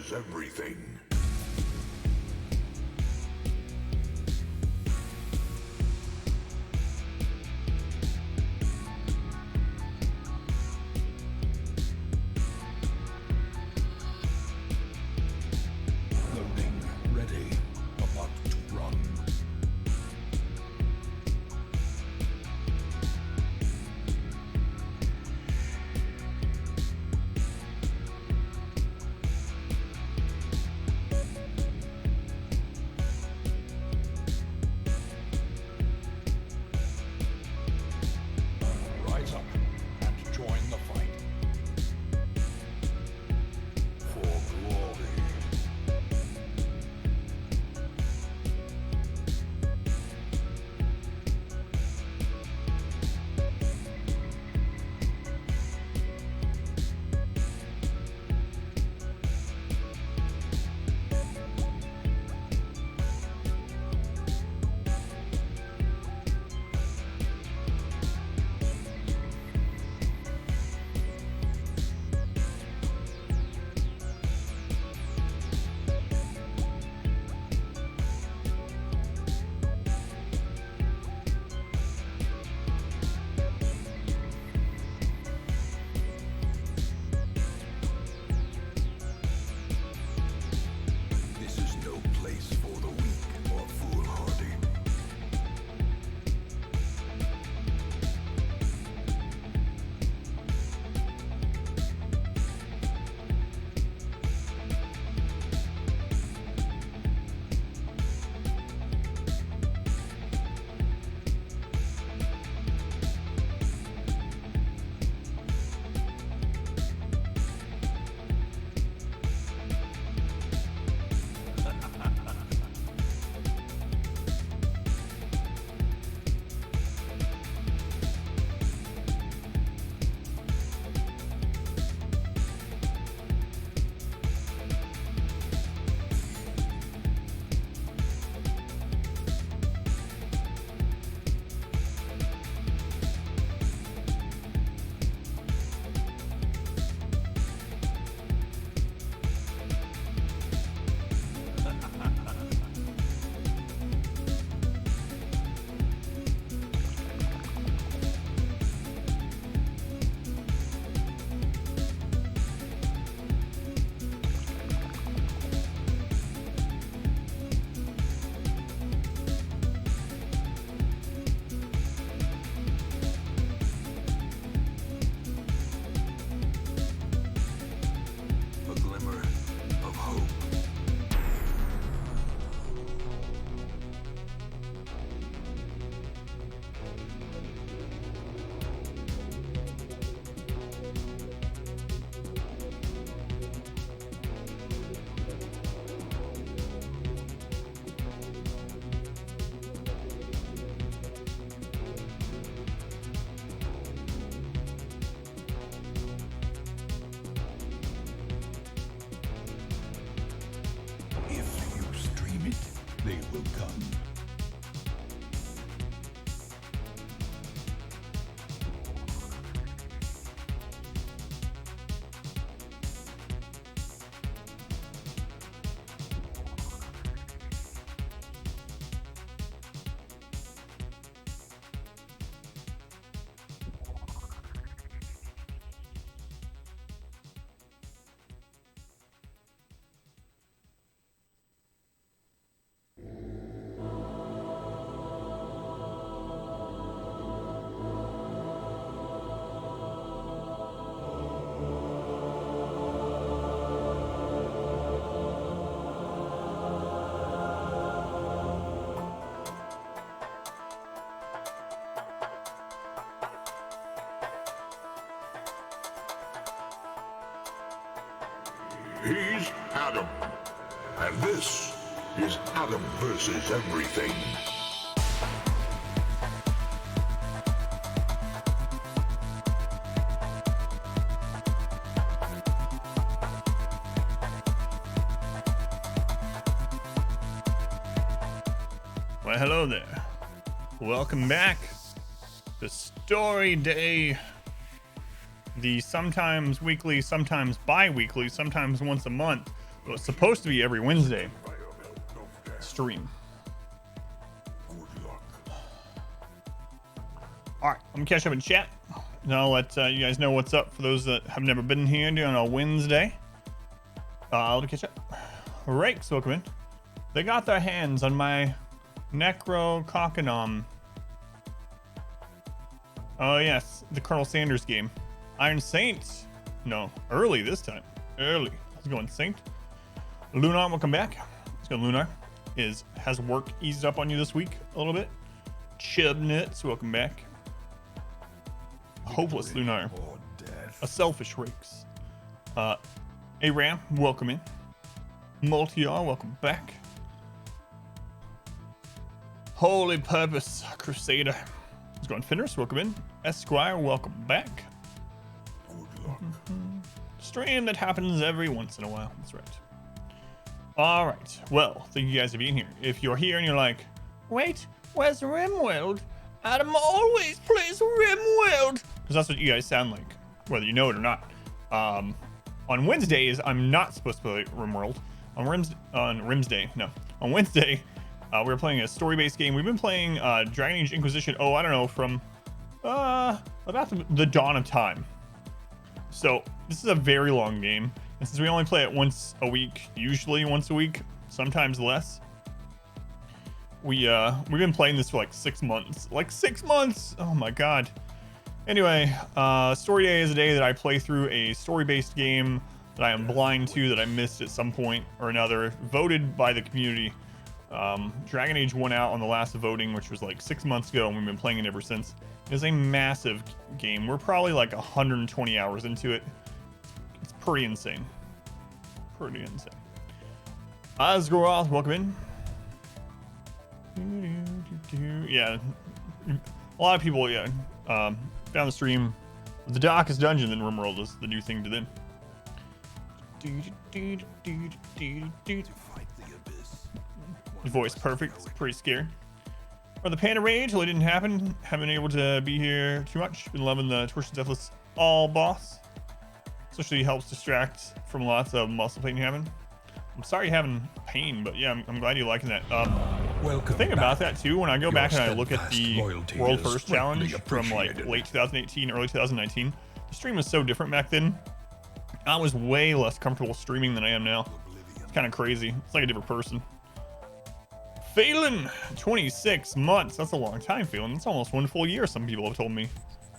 versus everything. Loading ready. About to run. Rise up and join the fight. For glory. This is no place for the weak or foolhardy. A glimmer of hope. If you stream it, they will come. He's Adam. And this is Adam versus everything. Well, hello there. Welcome back to Story Day, the sometimes weekly, sometimes bi-weekly, sometimes once a month, It was supposed to be every Wednesday stream. All right, I'm gonna catch up in chat. And I'll let you guys know what's up for those that have never been here doing a Wednesday. I'll catch up. Rakes, welcome in. They got their hands on my Necrocockonom. Oh yes, the Colonel Sanders game. Iron Saint. No, early this time. Early. How's it going, Saint? Lunar, welcome back. Let's go, Lunar. Has work eased up on you this week a little bit? Chubnuts, welcome back. Hopeless Lunar. A selfish Rakes. Aram, welcome in. Multi-R, welcome back. Holy Purpose Crusader. Let's go on Fenris, welcome in. Esquire, welcome back. Stream that happens every once in a while. That's right. All right. Well, thank you guys for being here. If you're here and you're like, wait, where's Rimworld? Adam always plays Rimworld. Because that's what you guys sound like, whether you know it or not. On Wednesdays, I'm not supposed to play Rimworld. On Wednesday, we're playing a story-based game. We've been playing Dragon Age Inquisition. Oh, I don't know, from about the dawn of time. So this is a very long game. And since we only play it once a week, usually once a week, sometimes less, we've been playing this for like 6 months. Like 6 months! Oh my god. Anyway, story day is a day that I play through a story-based game that I am blind to, that I missed at some point or another, voted by the community. Dragon Age won out on the last voting, which was like 6 months ago, and we've been playing it ever since. It is a massive game. We're probably like 120 hours into it. It's pretty insane. Pretty insane. Asgaroth, welcome in. Yeah, a lot of people, found the stream. The darkest dungeon in Rimworld is the new thing to them. Your voice perfect. It's pretty scared. Or the Panda Rage, well, it didn't happen. Haven't been able to be here too much. Been loving the Torch Deathless all boss. Especially helps distract from lots of muscle pain you're having. I'm sorry you're having pain, but yeah, I'm glad you're liking that. The thing about that too, when I go back and I look at the World First Challenge from like late 2018, early 2019, the stream was so different back then. I was way less comfortable streaming than I am now. It's kind of crazy. It's like a different person. Phelan, 26 months. That's a long time, Phelan. That's almost 1 full year, some people have told me.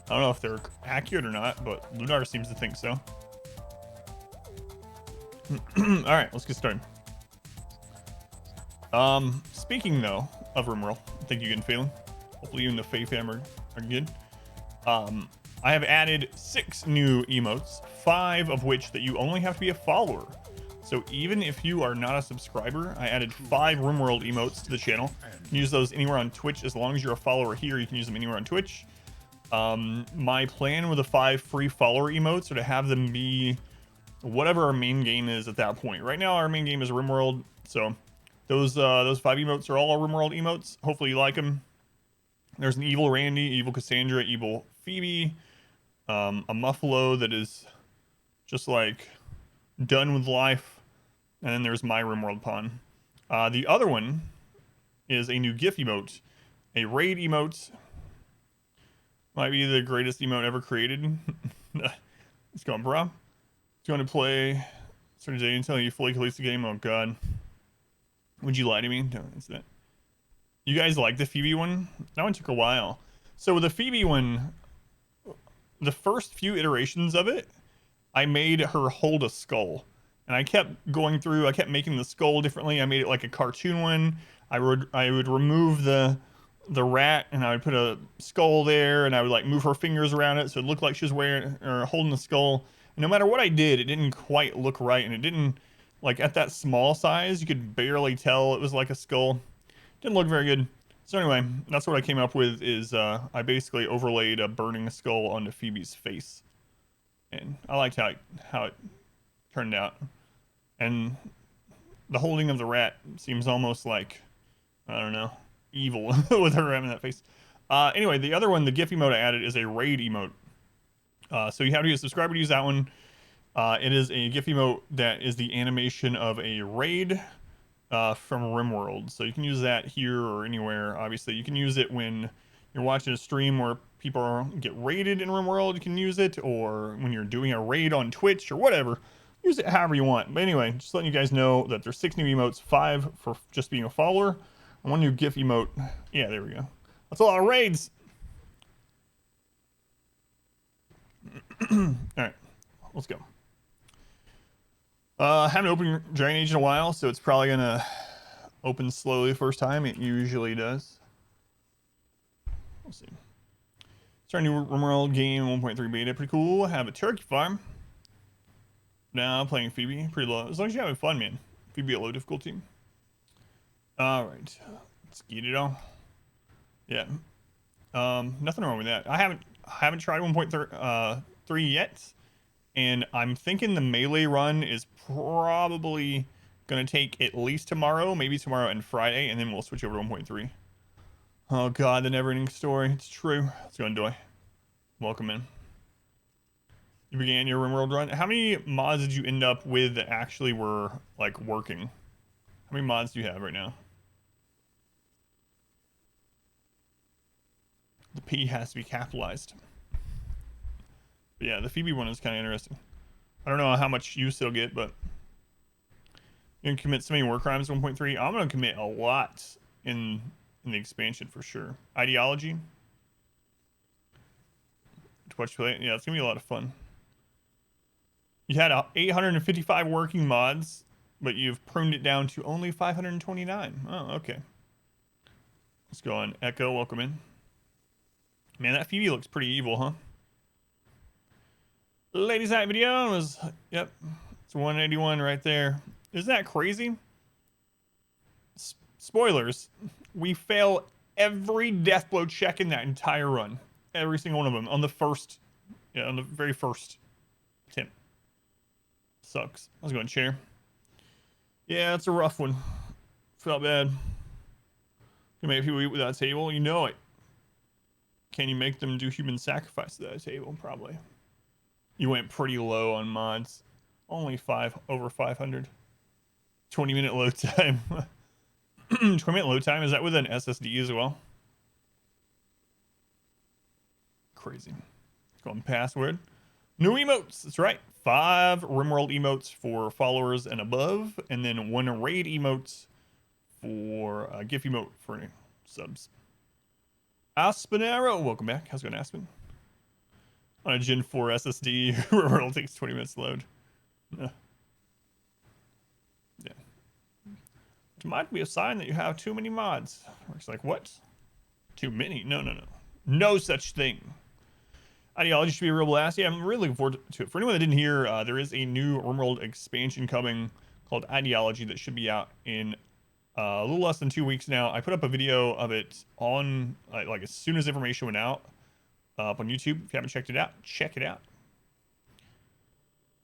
I don't know if they're accurate or not, but Lunar seems to think so. All right, let's get started. Speaking though of Rimworld, thank you again, Phelan. Hopefully you and the Fae fam are good. I have added 6 new emotes, 5 of which that you only have to be a follower. So even if you are not a subscriber, I added 5 Rimworld emotes to the channel. You can use those anywhere on Twitch. As long as you're a follower here, you can use them anywhere on Twitch. My plan with the 5 free follower emotes are to have them be whatever our main game is at that point. Right now, our main game is Rimworld, so those 5 emotes are all our Rimworld emotes. Hopefully you like them. There's an evil Randy, evil Cassandra, evil Phoebe, a Muffalo that is just like done with life, and then there's my Rimworld pawn. The other one is a new GIF emote, a raid emote. Might be the greatest emote ever created. It's going, bro. It's going to play started today until you fully release the game. Oh god, would you lie to me? Don't answer that. You guys like the Phoebe one? That one took a while. So with the Phoebe one, the first few iterations of it, I made her hold a skull, and I kept going through. I kept making the skull differently. I made it like a cartoon one. I would remove the rat, and I would put a skull there, and I would like move her fingers around it so it looked like she was wearing or holding the skull. And no matter what I did, it didn't quite look right, and it didn't, like, at that small size, you could barely tell it was like a skull. Didn't look very good. So anyway, that's what I came up with. Is I basically overlaid a burning skull onto Phoebe's face, and I liked how it turned out. And the holding of the rat seems almost like, I don't know, evil with her having that face. Anyway, the other one, the GIF emote I added, is a raid emote. So you have to be a subscriber to use that one. It is a GIF emote that is the animation of a raid from RimWorld. So you can use that here or anywhere. Obviously, you can use it when you're watching a stream where people get raided in RimWorld. You can use it, or when you're doing a raid on Twitch or whatever. Use it however you want. But anyway, just letting you guys know that there's 6 new emotes, 5 for just being a follower, and 1 new GIF emote. Yeah, there we go. That's a lot of raids. All right, let's go. Haven't opened Dragon Age in a while, so it's probably gonna open slowly the first time. It usually does. We'll see. It's our new RimWorld game 1.3 beta. Pretty cool. Have a turkey farm. Now playing Phoebe. Pretty low. As long as you're having fun, man. Phoebe at low difficulty. Alright. Let's get it on. Yeah. Nothing wrong with that. I haven't tried 1.3 yet. And I'm thinking the melee run is probably gonna take at least tomorrow, maybe tomorrow and Friday, and then we'll switch over to 1.3. Oh god, the never-ending story. It's true. Let's go enjoy. Welcome in. You began your RimWorld run. How many mods did you end up with that actually were like working? How many mods do you have right now? The P has to be capitalized. But yeah, the Phoebe one is kind of interesting. I don't know how much you still get, but you can commit so many war crimes 1.3. I'm gonna commit a lot in the expansion for sure. Ideology. To watch play. Yeah, it's gonna be a lot of fun. You had 855 working mods, but you've pruned it down to only 529. Oh, okay. Let's go on. Echo, welcome in. Man, that Phoebe looks pretty evil, huh? Ladies' night video was, yep, it's 181 right there. Isn't that crazy? Spoilers. We fail every death blow check in that entire run. Every single one of them on the very first attempt. Sucks. I was going chair. Yeah, it's a rough one. Felt bad. You make people eat without a table? You know it. Can you make them do human sacrifice at that table? Probably. You went pretty low on mods. Only over 500. 20-minute load time. 20-minute load time? Is that with an SSD as well? Crazy. Go on password. New emotes. That's right. 5 RimWorld emotes for followers and above, and then 1 raid emotes for GIF emote for subs. Aspenero, welcome back. How's it going, Aspen? On a Gen 4 SSD, RimWorld takes 20 minutes to load. Yeah. It might be a sign that you have too many mods. It's like, what? Too many? No. No such thing. Ideology should be a real blast. Yeah, I'm really looking forward to it. For anyone that didn't hear, there is a new RimWorld expansion coming called Ideology that should be out in a little less than 2 weeks now. I put up a video of it on, like as soon as information went out, up on YouTube. If you haven't checked it out, check it out.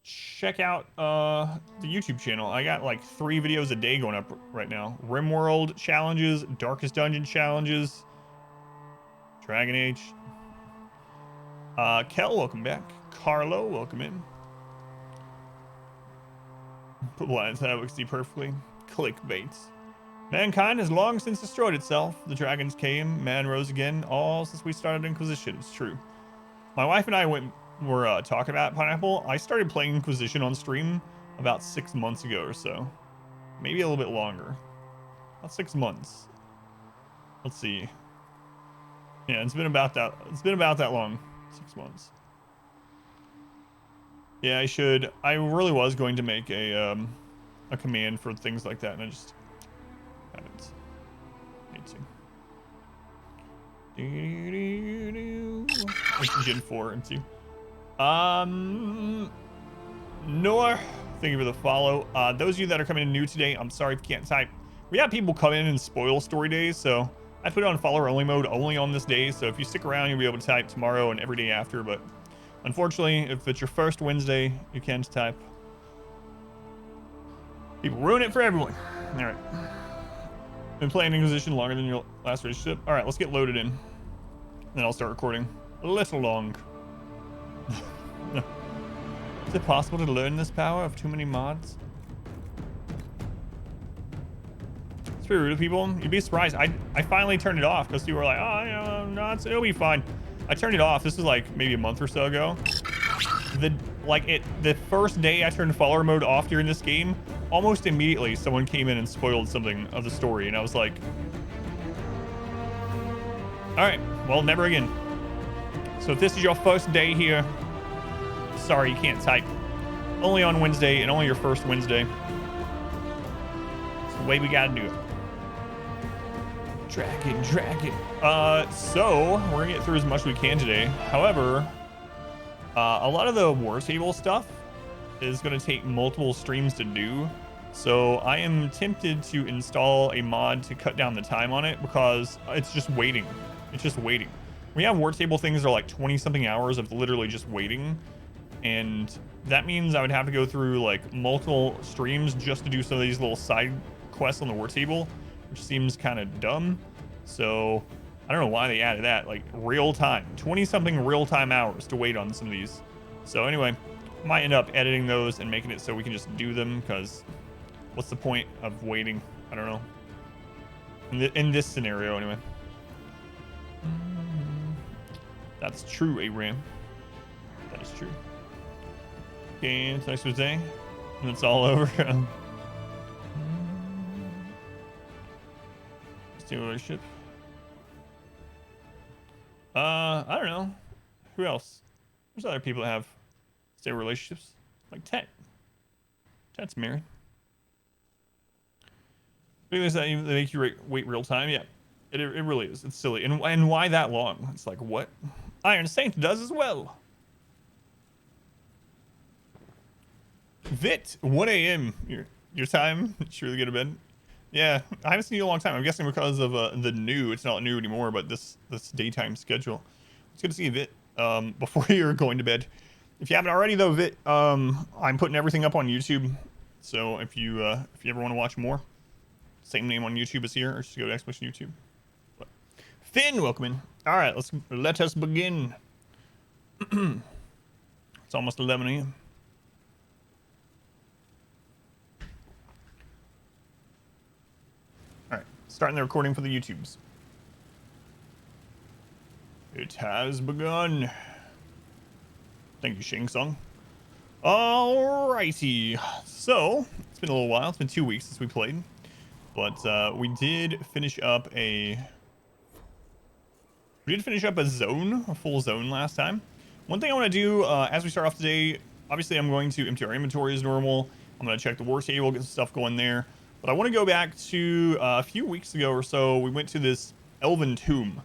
Check out the YouTube channel. I got like 3 videos a day going up right now. RimWorld challenges, Darkest Dungeon challenges, Dragon Age. Kel, welcome back. Carlo, welcome in. Put lines that I would see perfectly. Clickbait. Mankind has long since destroyed itself. The dragons came, man rose again, all since we started Inquisition. It's true. My wife and I were talking about Pineapple. I started playing Inquisition on stream about 6 months ago or so. Maybe a little bit longer. About 6 months. Let's see. Yeah, it's been about that long. 6 months. Yeah, I should. I really was going to make a command for things like that, and I just haven't. Need to. Gen 4 and 2. Noah, thank you for the follow. Those of you that are coming in new today, I'm sorry if you can't type. We have people come in and spoil story days, so I put it on follower only mode only on this day. So if you stick around, you'll be able to type tomorrow and every day after. But unfortunately, if it's your first Wednesday, you can't type. People ruin it for everyone. All right. Been playing Inquisition longer than your last relationship. All right, let's get loaded in. Then I'll start recording. A little long. it possible to learn this power of too many mods? It's pretty rude of people. You'd be surprised. I finally turned it off because people were like, oh, you know, no, it'll be fine. I turned it off. This was like maybe a month or so ago. The first day I turned follower mode off during this game, almost immediately someone came in and spoiled something of the story, and I was like, all right, well, never again. So if this is your first day here, sorry, you can't type. Only on Wednesday, and only your first Wednesday. It's the way we gotta do it. Drag it. So we're gonna get through as much as we can today. However, a lot of the war table stuff is gonna take multiple streams to do. So I am tempted to install a mod to cut down the time on it because it's just waiting. It's just waiting. We have war table things that are like 20 something hours of literally just waiting. And that means I would have to go through like multiple streams just to do some of these little side quests on the war table, which seems kind of dumb. So I don't know why they added that, like real time, 20 something real time hours to wait on some of these. So anyway, might end up editing those and making it so we can just do them, because what's the point of waiting? I don't know. In this scenario anyway. That's true, Abraham. That is true. Okay, it's nice day, and it's all over. Stable relationship. I don't know. Who else? There's other people that have stable relationships, like Tet. Tet's married. Things that make you wait real time. Yeah, it really is. It's silly. And why that long? It's like, what? Iron Saint does as well. Vit, 1 a.m. Your time. Surely get to bed. Yeah, I haven't seen you in a long time. I'm guessing because of the new. It's not new anymore, but this daytime schedule. It's good to see you, Vit. Before you're going to bed. If you haven't already, though, Vit, I'm putting everything up on YouTube. So if you ever want to watch more, same name on YouTube as here, or just go to Explanation YouTube. But Finn, welcome in. All right, let us begin. It's almost 11 a.m. All right, starting the recording for the YouTubes. It has begun. Thank you, Shing Song. Alrighty, so it's been a little while. It's been 2 weeks since we played, but we did finish up a zone, a full zone last time. One thing I want to do as we start off today, obviously I'm going to empty our inventory as normal. I'm going to check the war table, get some stuff going there. But I want to go back to a few weeks ago or so. We went to this elven tomb,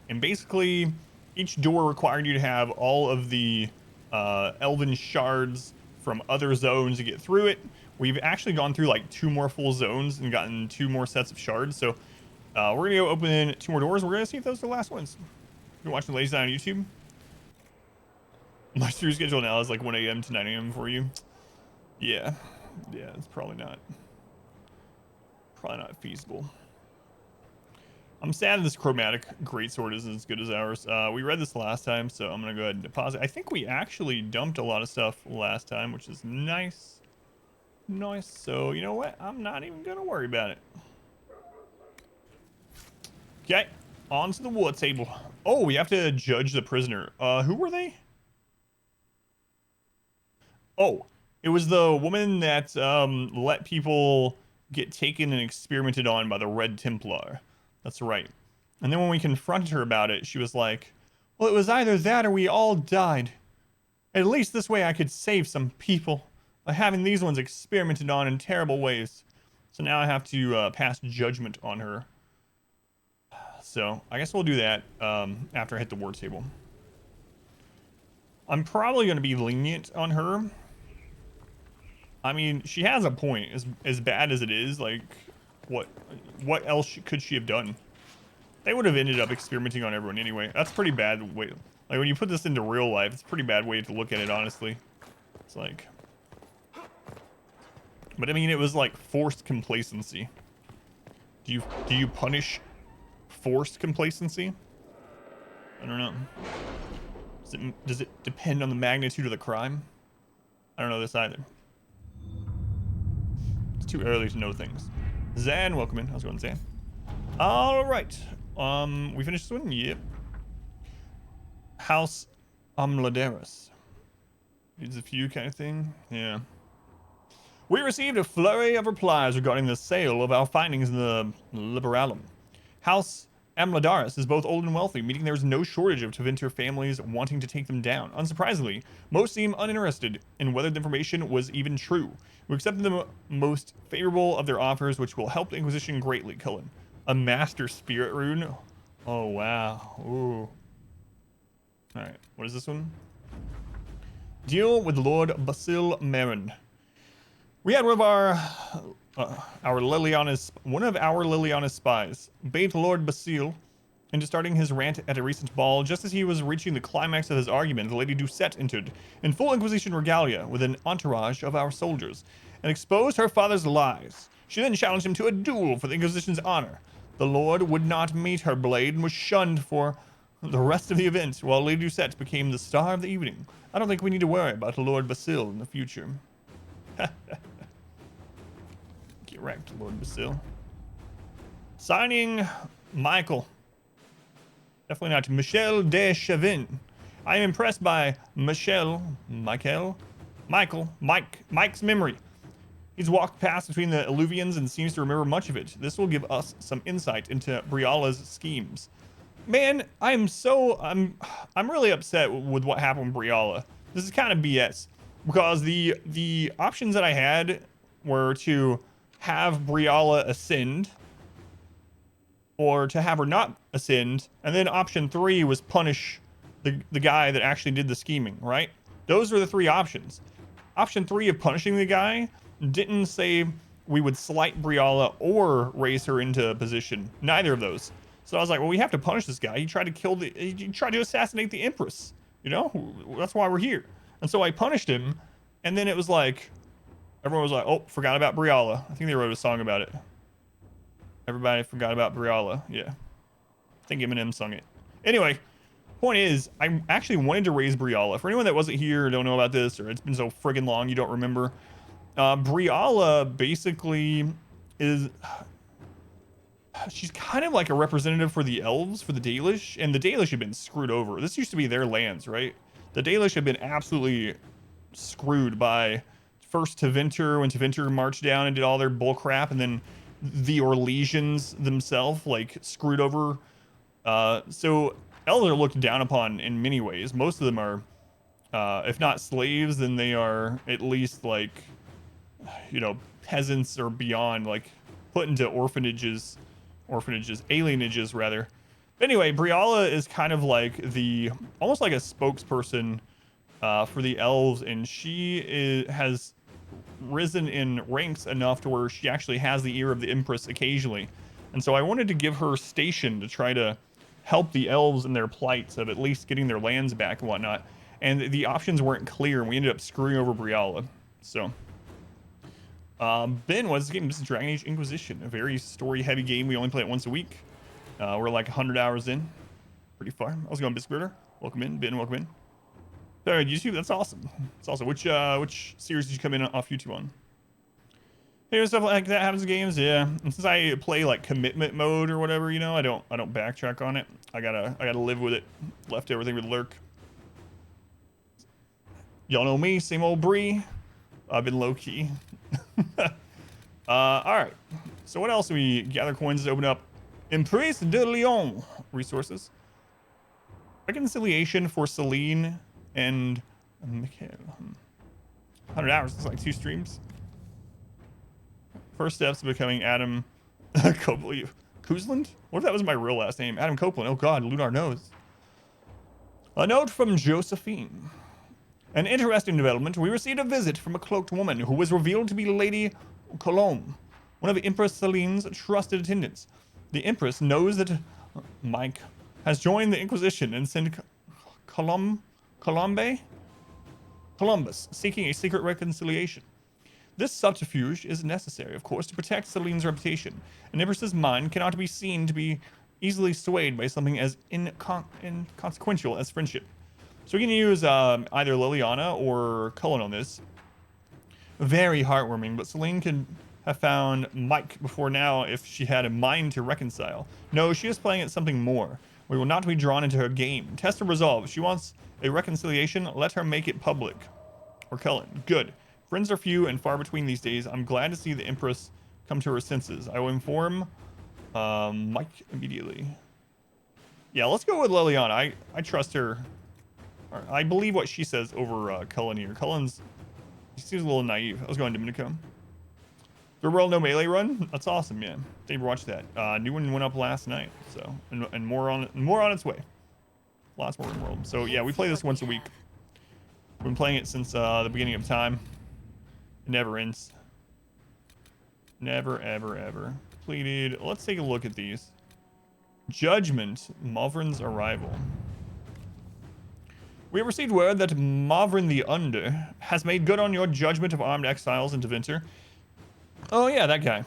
and basically each door required you to have all of the elven shards from other zones to get through it. We've actually gone through like 2 more full zones and gotten 2 more sets of shards. So we're gonna go open 2 more doors. We're gonna see if those are the last ones. You're watching Lazy on YouTube. My stream schedule now is like 1 a.m. to 9 a.m. for you. Yeah, it's probably not feasible. I'm sad this chromatic greatsword isn't as good as ours. We read this last time, so I'm gonna go ahead and deposit. I think we actually dumped a lot of stuff last time, which is nice. So you know what? I'm not even gonna worry about it. Okay, on to the war table. Oh, we have to judge the prisoner. Who were they? Oh, it was the woman that let people get taken and experimented on by the Red Templar. That's right. And then when we confronted her about it, she was like, well, it was either that or we all died. At least this way I could save some people by having these ones experimented on in terrible ways. So now I have to pass judgment on her. So I guess we'll do that after I hit the war table. I'm probably going to be lenient on her. I mean, she has a point. As bad as it is, like, what else could she have done? They would have ended up experimenting on everyone anyway. That's pretty bad way. Like, when you put this into real life, it's a pretty bad way to look at it, honestly. It's like... But I mean, it was like forced complacency. Do you punish forced complacency? I don't know. Does it depend on the magnitude of the crime? I don't know this either. It's too early to know things. Zan, welcome in. How's it going, Zan? All right. We finished this one? Yep. House Amladeris. Needs a few kind of thing. Yeah. We received a flurry of replies regarding the sale of our findings in the Liberalum. House Amladaris is both old and wealthy, meaning there's no shortage of Tevinter families wanting to take them down. Unsurprisingly, most seem uninterested in whether the information was even true. We accepted the most favorable of their offers, which will help the Inquisition greatly, Cullen. A Master Spirit Rune? Oh, wow. Ooh. Alright, what is this one? Deal with Lord Basil Marin. We had one of our Liliana's spies bait Lord Basile into starting his rant at a recent ball. Just as he was reaching the climax of his argument, the Lady Doucette entered in full Inquisition regalia with an entourage of our soldiers and exposed her father's lies. She then challenged him to a duel for the Inquisition's honor. The Lord would not meet her blade and was shunned for the rest of the event, while Lady Doucette became the star of the evening. I don't think we need to worry about Lord Basile in the future. Get wrecked, Lord Basile. Signing Michael. Definitely not Michel de Chavin. I am impressed by Mike's memory. He's walked past between the Illuvians and seems to remember much of it. This will give us some insight into Briala's schemes. Man, I'm really upset with what happened with Briala. This is kind of BS because the options that I had were to have Briala ascend or to have her not ascend, and then option 3 was punish the guy that actually did the scheming, right? Those were the 3 options. Option 3 of punishing the guy didn't say we would slight Briala or raise her into a position. Neither of those. So I was like, well, we have to punish this guy. He tried to assassinate the Empress. You know, that's why we're here. And so I punished him, and then it was like, everyone was like, oh, forgot about Briala. I think they wrote a song about it. Everybody forgot about Briala. Yeah. I think Eminem sung it. Anyway, point is, I actually wanted to raise Briala. For anyone that wasn't here or don't know about this, or it's been so friggin' long you don't remember, Briala basically is... she's kind of like a representative for the elves, for the Dalish, and the Dalish have been screwed over. This used to be their lands, right? The Dalish have been absolutely screwed by first Tevinter, when Tevinter marched down and did all their bull crap, and then the Orlesians themselves, like, screwed over. So elves are looked down upon in many ways. Most of them are, if not slaves, then they are at least, like, you know, peasants or beyond, like, put into alienages rather. But anyway, Briala is kind of like almost like a spokesperson for the elves, and she has risen in ranks enough to where she actually has the ear of the Empress occasionally. And so I wanted to give her station to try to help the elves in their plights of at least getting their lands back and whatnot. And the options weren't clear, and we ended up screwing over Briala. So Ben, what's this game? This is Dragon Age Inquisition, a very story-heavy game. We only play it once a week. We're like 100 hours in. Pretty far. How's it going, Bisquirter? Welcome in. Ben, welcome in. Sorry, YouTube? That's awesome. That's awesome. Which series did you come in off YouTube on? Hey, stuff like that happens in games, yeah. And since I play like commitment mode or whatever, you know, I don't backtrack on it. I gotta live with it. Left everything with lurk. Y'all know me, same old Bree. I've been low key. All right. So what else? We gather coins to open up Emprise de Lyon resources. Reconciliation for Celine and Mikhail. 100 hours. It's like 2 streams. First steps to becoming Adam Copeland. Kuzland? What if that was my real last name? Adam Copeland. Oh God, Lunar knows. A note from Josephine. An interesting development. We received a visit from a cloaked woman who was revealed to be Lady Colombe, one of Empress Celine's trusted attendants. The Empress knows that Mike has joined the Inquisition and sent Columbus seeking a secret reconciliation. This subterfuge is necessary, of course, to protect Celine's reputation. An Empress's mind cannot be seen to be easily swayed by something as inconsequential as friendship. So we can use either Liliana or Cullen on this. Very heartwarming, but Celine could have found Mike before now if she had a mind to reconcile. No, she is playing at something more. We will not be drawn into her game. Test her resolve. She wants a reconciliation. Let her make it public. Or Cullen. Good. Friends are few and far between these days. I'm glad to see the Empress come to her senses. I will inform Mike immediately. Yeah, let's go with Liliana. I trust her. I believe what she says over Cullen here. He seems a little naive. I was going Dominico. The World No Melee run? That's awesome, yeah. Dave watched that. New one went up last night, so and more on its way. Lots more in the world. So yeah, we play this once a week. We've been playing it since the beginning of time. It never ends. Never, ever, ever. Completed. Let's take a look at these. Judgment. Mavrin's arrival. We have received word that Mavrin the Under has made good on your judgment of armed exiles in Deventer. Oh yeah, that guy.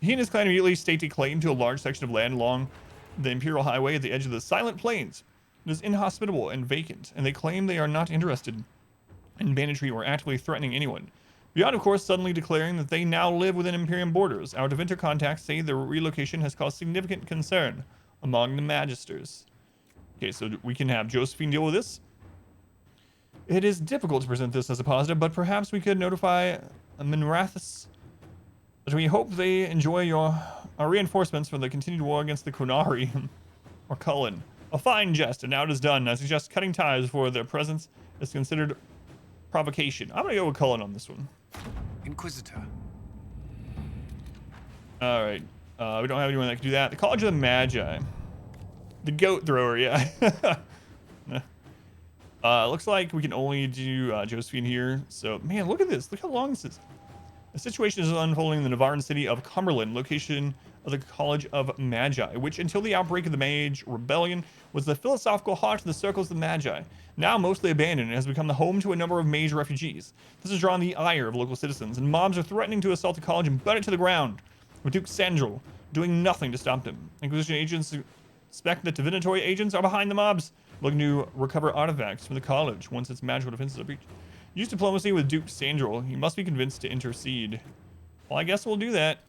He and his clan immediately staked a claim to a large section of land along the Imperial Highway at the edge of the Silent Plains. It is inhospitable and vacant, and they claim they are not interested in banditry or actively threatening anyone. Beyond, of course, suddenly declaring that they now live within Imperium borders. Our Deventer contacts say the relocation has caused significant concern among the Magisters. Okay, so we can have Josephine deal with this. It is difficult to present this as a positive, but perhaps we could notify Minrathus that we hope they enjoy our reinforcements for the continued war against the Kunari or Cullen. A fine jest, and now it is done. I suggest cutting ties before their presence is considered provocation. I'm gonna go with Cullen on this one. Inquisitor. All right. We don't have anyone that can do that. The College of the Magi. The goat thrower, yeah. Looks like we can only do Josephine here. So, man, look at this. Look how long this is. The situation is unfolding in the Navarran city of Cumberland, location of the College of Magi, which until the outbreak of the Mage Rebellion was the philosophical heart of the circles of the Magi. Now mostly abandoned, it has become the home to a number of Mage refugees. This has drawn the ire of local citizens, and mobs are threatening to assault the college and burn it to the ground, with Duke Sandral doing nothing to stop them. Inquisition agents suspect that divinatory agents are behind the mobs, looking to recover artifacts from the college once its magical defenses are breached. Use diplomacy with Duke Sandral. He must be convinced to intercede. Well, I guess we'll do that.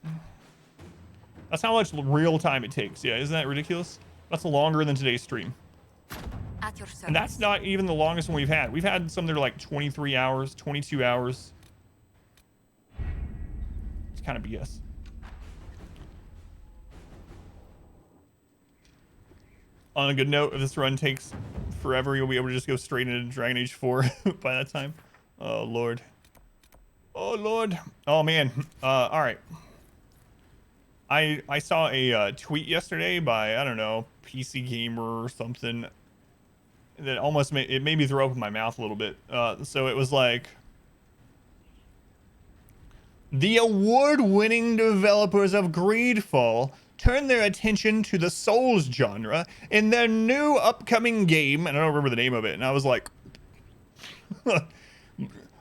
That's how much real time it takes. Yeah, isn't that ridiculous? That's longer than today's stream. At your service. And that's not even the longest one we've had. We've had some that are like 23 hours, 22 hours. It's kind of BS. On a good note, if this run takes forever, you'll be able to just go straight into Dragon Age 4 by that time. Oh, Lord. Oh, Lord. Oh, man. All right. I saw a tweet yesterday by, I don't know, PC Gamer or something that almost made me throw up in my mouth a little bit. So it was like, the award-winning developers of Greedfall turn their attention to the Souls genre in their new upcoming game, and I don't remember the name of it, and I was like,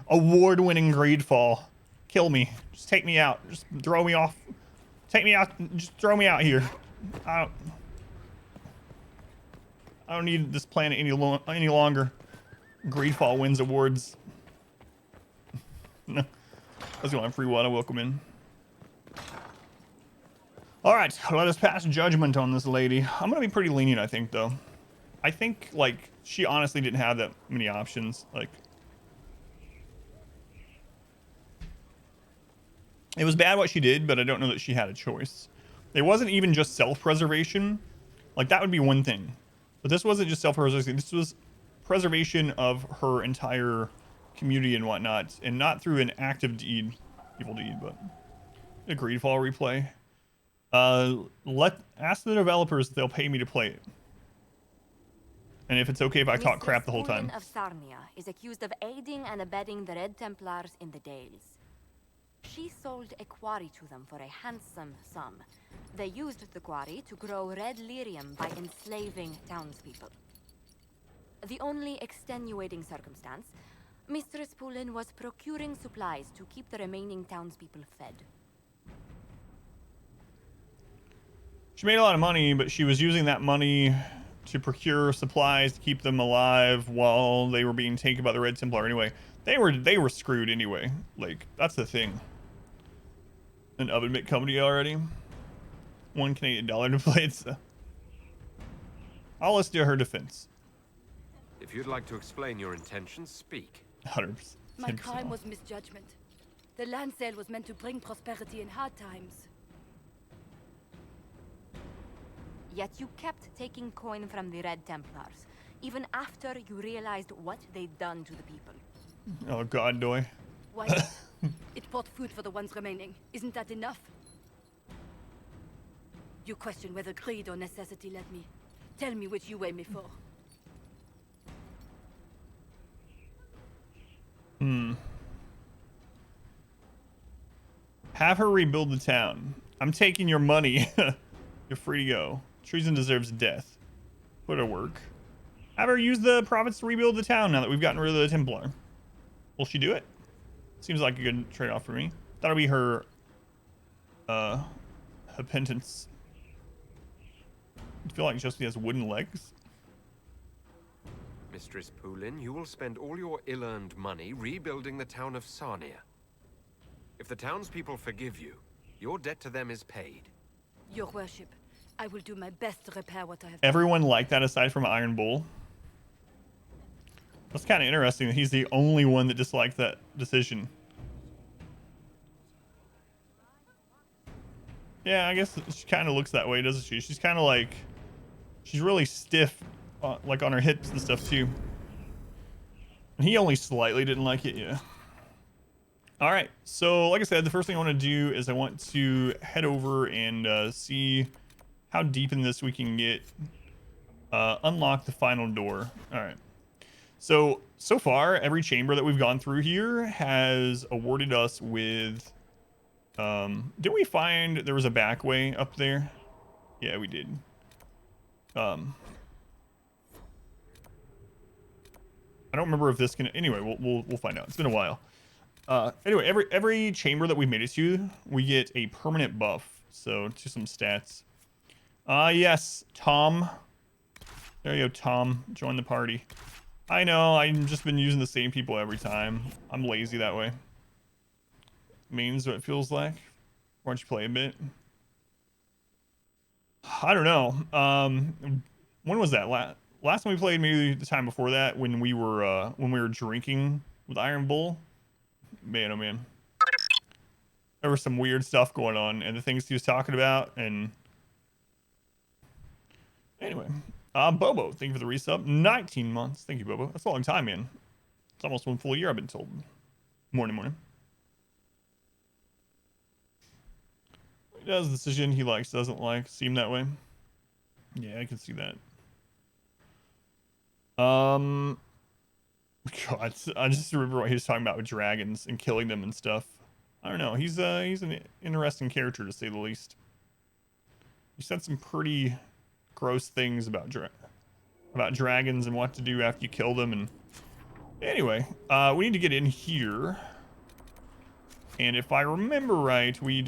award-winning Greedfall, kill me, just take me out, just throw me off, take me out, just throw me out here. I don't need this planet any longer. Greedfall wins awards. No, let's go on free one. Welcome in. All right, let us pass judgment on this lady. I'm gonna be pretty lenient, I think, though. I think, like, she honestly didn't have that many options. Like, it was bad what she did, but I don't know that she had a choice. It wasn't even just self-preservation. Like, that would be one thing. But this wasn't just self-preservation. This was preservation of her entire community and whatnot, and not through an active deed, evil deed, but a Greedfall replay. Ask the developers if they'll pay me to play it. And if it's okay if I talk crap the whole time. Mistress of Sarnia is accused of aiding and abetting the Red Templars in the Dales. She sold a quarry to them for a handsome sum. They used the quarry to grow red lyrium by enslaving townspeople. The only extenuating circumstance, Mistress Poulin was procuring supplies to keep the remaining townspeople fed. She made a lot of money, but she was using that money to procure supplies to keep them alive while they were being taken by the Red Templar. Anyway, They were screwed anyway. Like, that's the thing. An oven mitt company already. $1 Canadian to play it, so. I'll listen to her defense. If you'd like to explain your intentions, speak. 100%. My crime was misjudgment. The land sale was meant to bring prosperity in hard times. Yet you kept taking coin from the Red Templars, even after you realized what they'd done to the people. Oh God, Doy. Why? It bought food for the ones remaining. Isn't that enough? You question whether greed or necessity led me. Tell me which you weigh me for. Have her rebuild the town. I'm taking your money. You're free to go. Treason deserves death. Put her work. Have her use the profits to rebuild the town now that we've gotten rid of the Templar. Will she do it? Seems like a good trade-off for me. That'll be her penance. I feel like Josie has wooden legs. Mistress Poulin, you will spend all your ill-earned money rebuilding the town of Sarnia. If the townspeople forgive you, your debt to them is paid. Your worship, I will do my best to repair what I have Everyone like that aside from Iron Bull. That's kind of interesting that he's the only one that disliked that decision. Yeah, I guess she kind of looks that way, doesn't she? She's kind of like, she's really stiff, like on her hips and stuff too. And he only slightly didn't like it, yeah. All right, so like I said, the first thing I want to do is I want to head over and see how deep in this we can get. Unlock the final door. All right. So far, every chamber that we've gone through here has awarded us with... did we find there was a back way up there? Yeah, we did. I don't remember if this can... Anyway, we'll find out. It's been a while. Anyway, every chamber that we made it to, we get a permanent buff. So, to some stats. Yes, Tom. There you go, Tom. Join the party. I know, I've just been using the same people every time. I'm lazy that way. Means what it feels like. Why don't you play a bit? I don't know. When was that? Last time we played, maybe the time before that, when we were drinking with Iron Bull. Man, oh man. There was some weird stuff going on, and the things he was talking about, and... Anyway. Bobo, thank you for the resub. 19 months. Thank you, Bobo. That's a long time, man. It's almost 1 full year, I've been told. Morning. He does the decision he likes, doesn't like. Seem that way. Yeah, I can see that. God, I just remember what he was talking about with dragons and killing them and stuff. I don't know. He's an interesting character, to say the least. He said some pretty gross things about dragons and what to do after you kill them. And anyway, we need to get in here. And if I remember right, we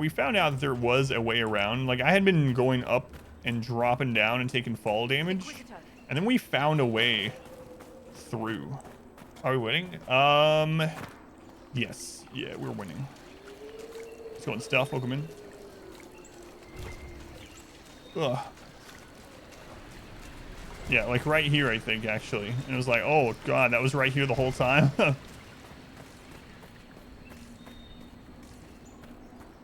found out that there was a way around. Like, I had been going up and dropping down and taking fall damage, and then we found a way through. Are we winning? Yes. Yeah, we're winning. Let's go in stealth. Welcome in. Ugh. Yeah, like right here, I think, actually. And it was like, oh god, that was right here the whole time.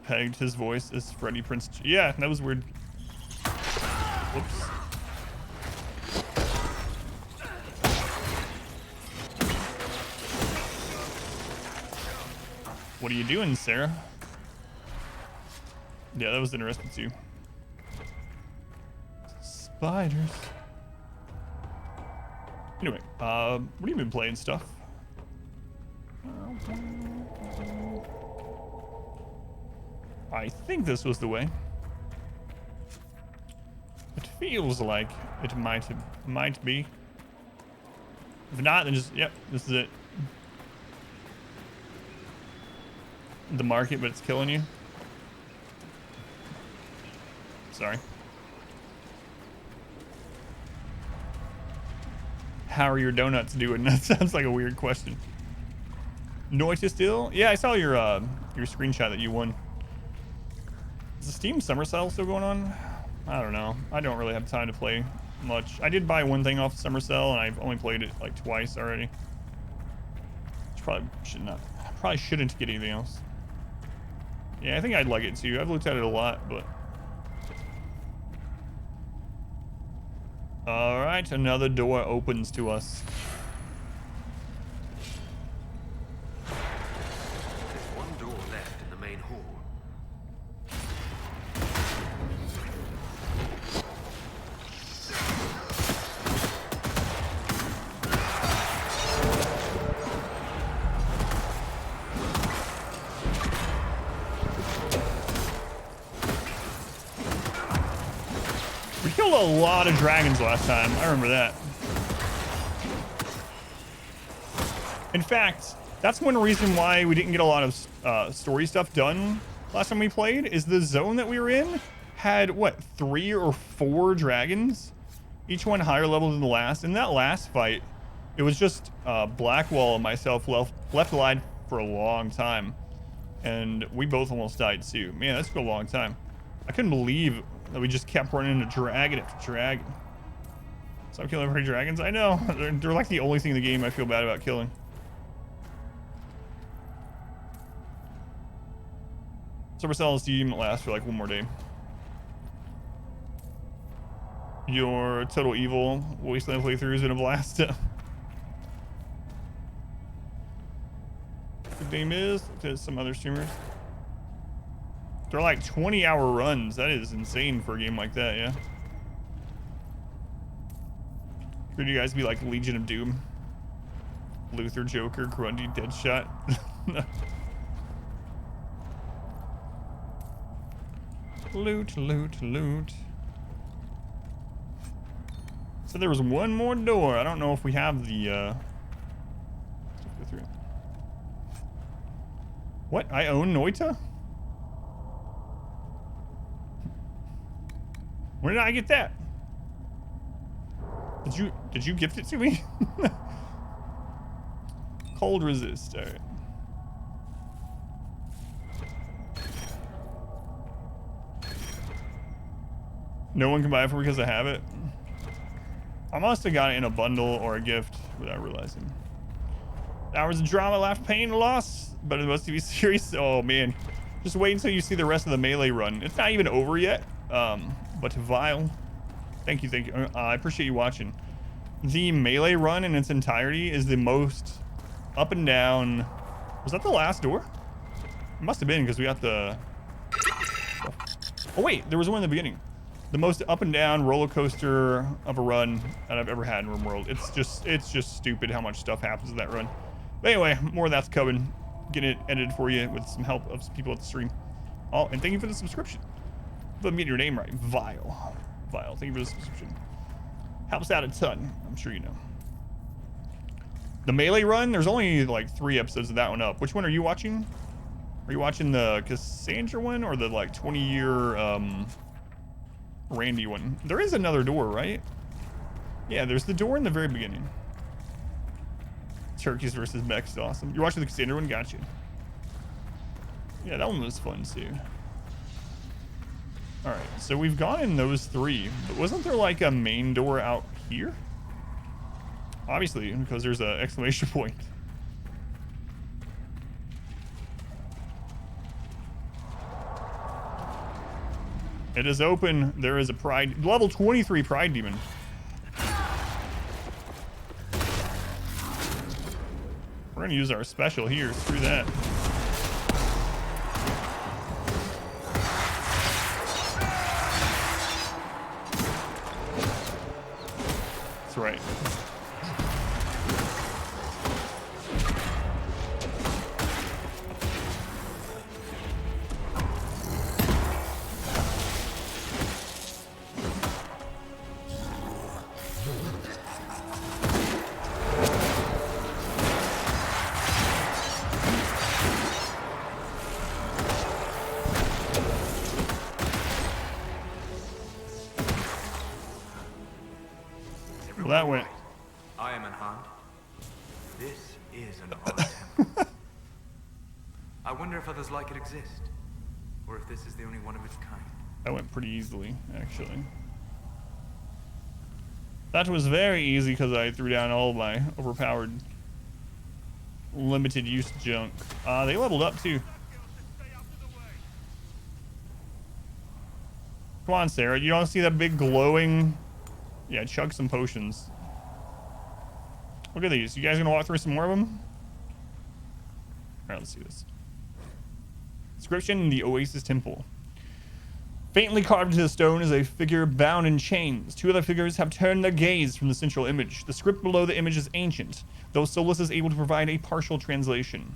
Pegged his voice as Freddie Prinze. Yeah, that was weird. Whoops. What are you doing, Sarah? Yeah, that was interesting too. Spiders. Anyway, what have you been playing stuff? I think this was the way. It feels like it might be. If not, then just, yep, this is it. The market, but it's killing you. Sorry. How are your donuts doing? That sounds like a weird question. Noita still? Yeah, I saw your screenshot that you won. Is the Steam Summer Sale still going on? I don't know. I don't really have time to play much. I did buy one thing off the Summer Sale, and I've only played it like twice already. Which probably shouldn't get anything else. Yeah, I think I'd like it too. I've looked at it a lot, but... Alright, another door opens to us. There's one door left in the main hall. We killed a lot of dragons last time. I remember that. In fact, that's one reason why we didn't get a lot of story stuff done last time we played, is the zone that we were in had, what, 3 or 4 dragons? Each one higher level than the last. In that last fight, it was just Blackwall and myself left alive for a long time. And we both almost died too. Man, that's been a long time. I couldn't believe that we just kept running into dragon after dragon. Stop killing every dragons. I know. They're like the only thing in the game I feel bad about killing. Supercell's team lasts for like one more day. Your Total Evil Wasteland playthrough has been a blast. The name is to some other streamers. They're like 20-hour runs. That is insane for a game like that, yeah. Could you guys be like Legion of Doom? Luther, Joker, Grundy, Deadshot. Loot, loot, loot. So there was one more door. I don't know if we have the let's go through it. What? I own Noita? Where did I get that? Did you gift it to me? Cold resist. All right. No one can buy it for me because I have it. I must have got it in a bundle or a gift without realizing. Hours of drama, laugh, pain, loss, but it must be serious. Oh man, just wait until you see the rest of the melee run. It's not even over yet. But Vile, thank you. I appreciate you watching. The melee run in its entirety is the most up and down. Was that the last door? It must have been because we got the. Oh wait, there was one in the beginning. The most up and down roller coaster of a run that I've ever had in RimWorld. It's just stupid how much stuff happens in that run. But anyway, more of that's coming. Getting it edited for you with some help of some people at the stream. Oh, and thank you for the subscription. If I'm getting your name right, Vile. Thank you for the subscription. Helps out a ton. I'm sure you know. The melee run. There's only like 3 episodes of that one up. Which one are you watching? Are you watching the Cassandra one or the like 20-year Randy one? There is another door, right? Yeah, there's the door in the very beginning. Turkeys versus mechs, awesome. You're watching the Cassandra one? Gotcha. Yeah, that one was fun too. All right, so we've gone in those 3, but wasn't there like a main door out here? Obviously, because there's an exclamation point. It is open. There is a pride, level 23 pride demon. We're gonna use our special here. Screw that. That's right. Well, that went. I am in hand. This is an odd temple. I wonder if others like it exist, or if this is the only one of its kind. That went pretty easily, actually. That was very easy because I threw down all of my overpowered limited use junk. They leveled up too. Come on, Sarah. You don't see that big glowing... Yeah, chug some potions. Look at these. You guys gonna walk through some more of them? Alright, let's do this. Inscription: the Oasis Temple. Faintly carved into the stone is a figure bound in chains. Two other figures have turned their gaze from the central image. The script below the image is ancient, though Solus is able to provide a partial translation.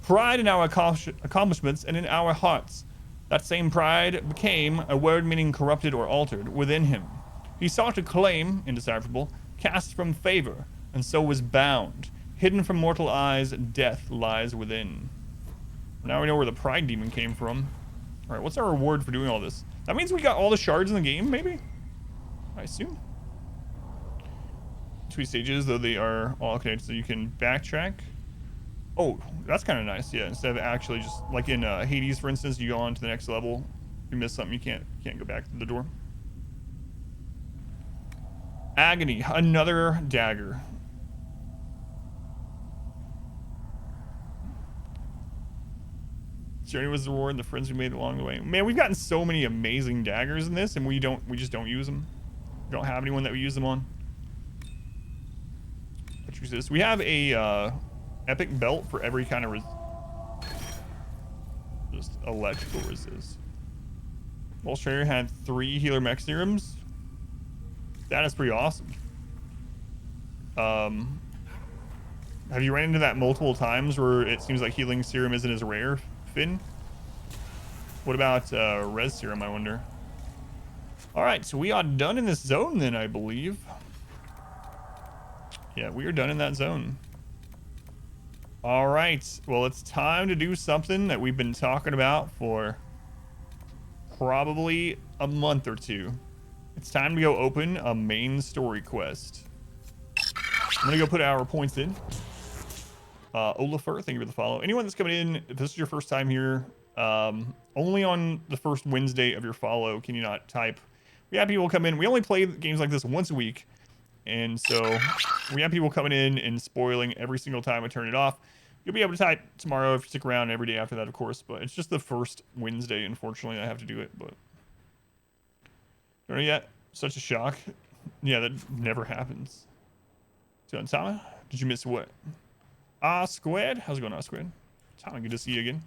Pride in our accomplishments and in our hearts. That same pride became a word meaning corrupted or altered within him. He sought to claim, indecipherable, cast from favor, and so was bound. Hidden from mortal eyes, death lies within. Now we know where the pride demon came from. Alright, what's our reward for doing all this? That means we got all the shards in the game, maybe? I assume. 2 stages, though they are all connected, so you can backtrack. Oh, that's kind of nice, yeah. Instead of actually just, like in Hades, for instance, you go on to the next level. If you miss something, you can't go back to the door. Agony, another dagger. Journey was the reward and the friends we made along the way. Man, we've gotten so many amazing daggers in this, and we just don't use them. We don't have anyone that we use them on. Let's use this. We have a epic belt for every kind of just electrical resist. Walsh Trader had 3 healer mech serums. That is pretty awesome. Have you ran into that multiple times where it seems like healing serum isn't as rare, Finn? What about res serum, I wonder? Alright, so we are done in this zone then, I believe. Yeah, we are done in that zone. Alright, well, it's time to do something that we've been talking about for probably a month or 2. It's time to go open a main story quest. I'm gonna go put our points in. Olafur, thank you for the follow. Anyone that's coming in, if this is your first time here, only on the first Wednesday of your follow can you not type. We have people come in. We only play games like this once a week, and so we have people coming in and spoiling every single time I turn it off. You'll be able to type tomorrow if you stick around every day after that, of course, but it's just the first Wednesday, unfortunately, I have to do it, but... Don't know yet. Such a shock. Yeah, that never happens. So, Tama, did you miss what? Squid? How's it going, Squid? Tama, good to see you again.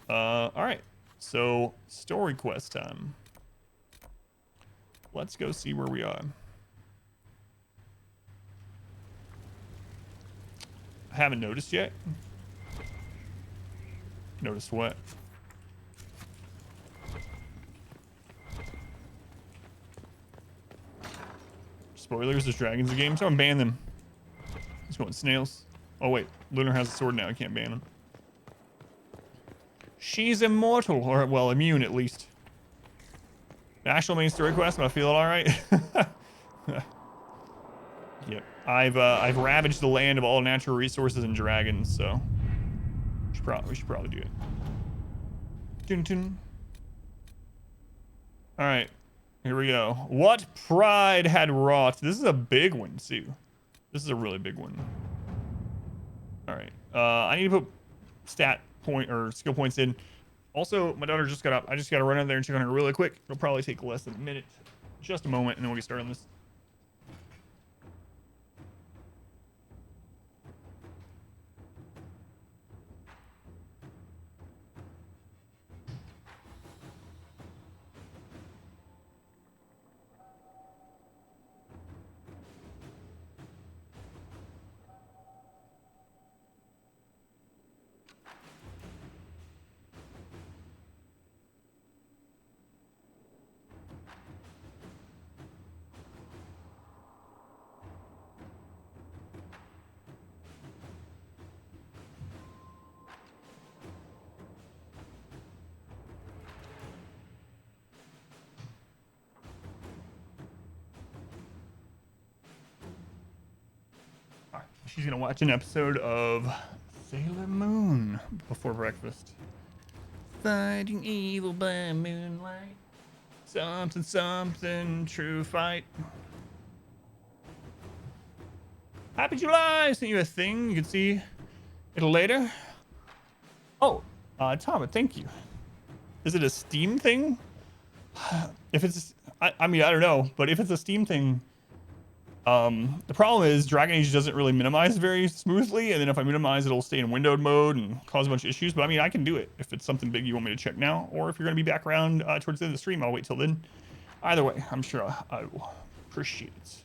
Alright. So, story quest time. Let's go see where we are. I haven't noticed yet. Noticed what? Spoilers, there's dragons in the game. Someone ban them. He's going snails. Oh wait, Lunar has a sword now. I can't ban him. She's immortal, or well, immune at least. National main story quest. Am I feeling all right? Yep. I've ravaged the land of all natural resources and dragons, so we should probably do it. Dun, dun. All right. Here we go. What pride had wrought? This is a big one, too. This is a really big one. All right. I need to put stat point or skill points in. Also, my daughter just got up. I just got to run out there and check on her really quick. It'll probably take less than a minute. Just a moment, and then we'll get started on this. She's gonna watch an episode of Sailor Moon before breakfast. Fighting evil by moonlight. Something, something, true fight. Happy July! I sent you a thing. You can see it later. Oh, Tom, thank you. Is it a Steam thing? If it's, I mean, I don't know, but if it's a Steam thing, the problem is Dragon Age doesn't really minimize very smoothly, and then if I minimize, it'll stay in windowed mode and cause a bunch of issues. But I mean, I can do it if it's something big you want me to check now, or if you're going to be back around towards the end of the stream, I'll wait till then. Either way, I'm sure I will appreciate it.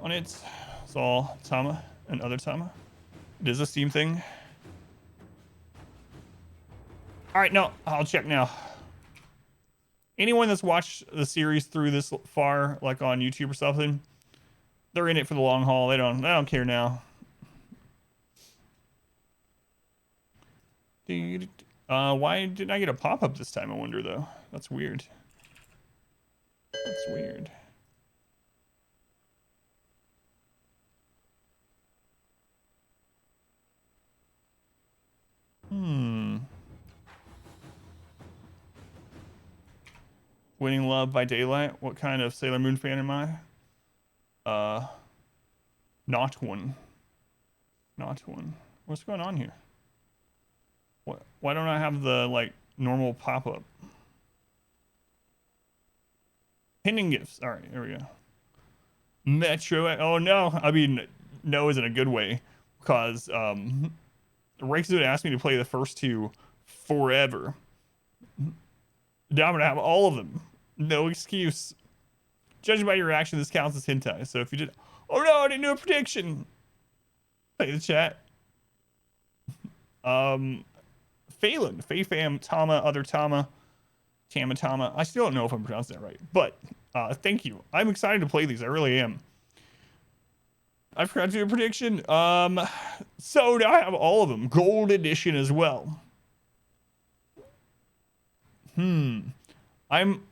On it, it's all Tama and other Tama. It is a Steam thing. All right, no, I'll check now. Anyone that's watched the series through this far, like on YouTube or something, they're in it for the long haul. They don't care now. Why didn't I get a pop-up this time, I wonder, though? That's weird. That's weird. Winning Love by Daylight. What kind of Sailor Moon fan am I? Not one. Not one. What's going on here? What? Why don't I have the, like, normal pop-up? Pinning gifts. All right, here we go. Metro. Oh, no. I mean, no isn't a good way. Because, Rake's going to ask me to play the first two forever. Now I'm going to have all of them. No excuse. Judging by your reaction, this counts as hentai. So if you did... Oh no, I didn't do a prediction! Play the chat. Phelan. Fayfam, Tama, other Tama. Tama. I still don't know if I'm pronouncing that right. But, thank you. I'm excited to play these. I really am. I forgot to do a prediction. So now I have all of them. Gold edition as well.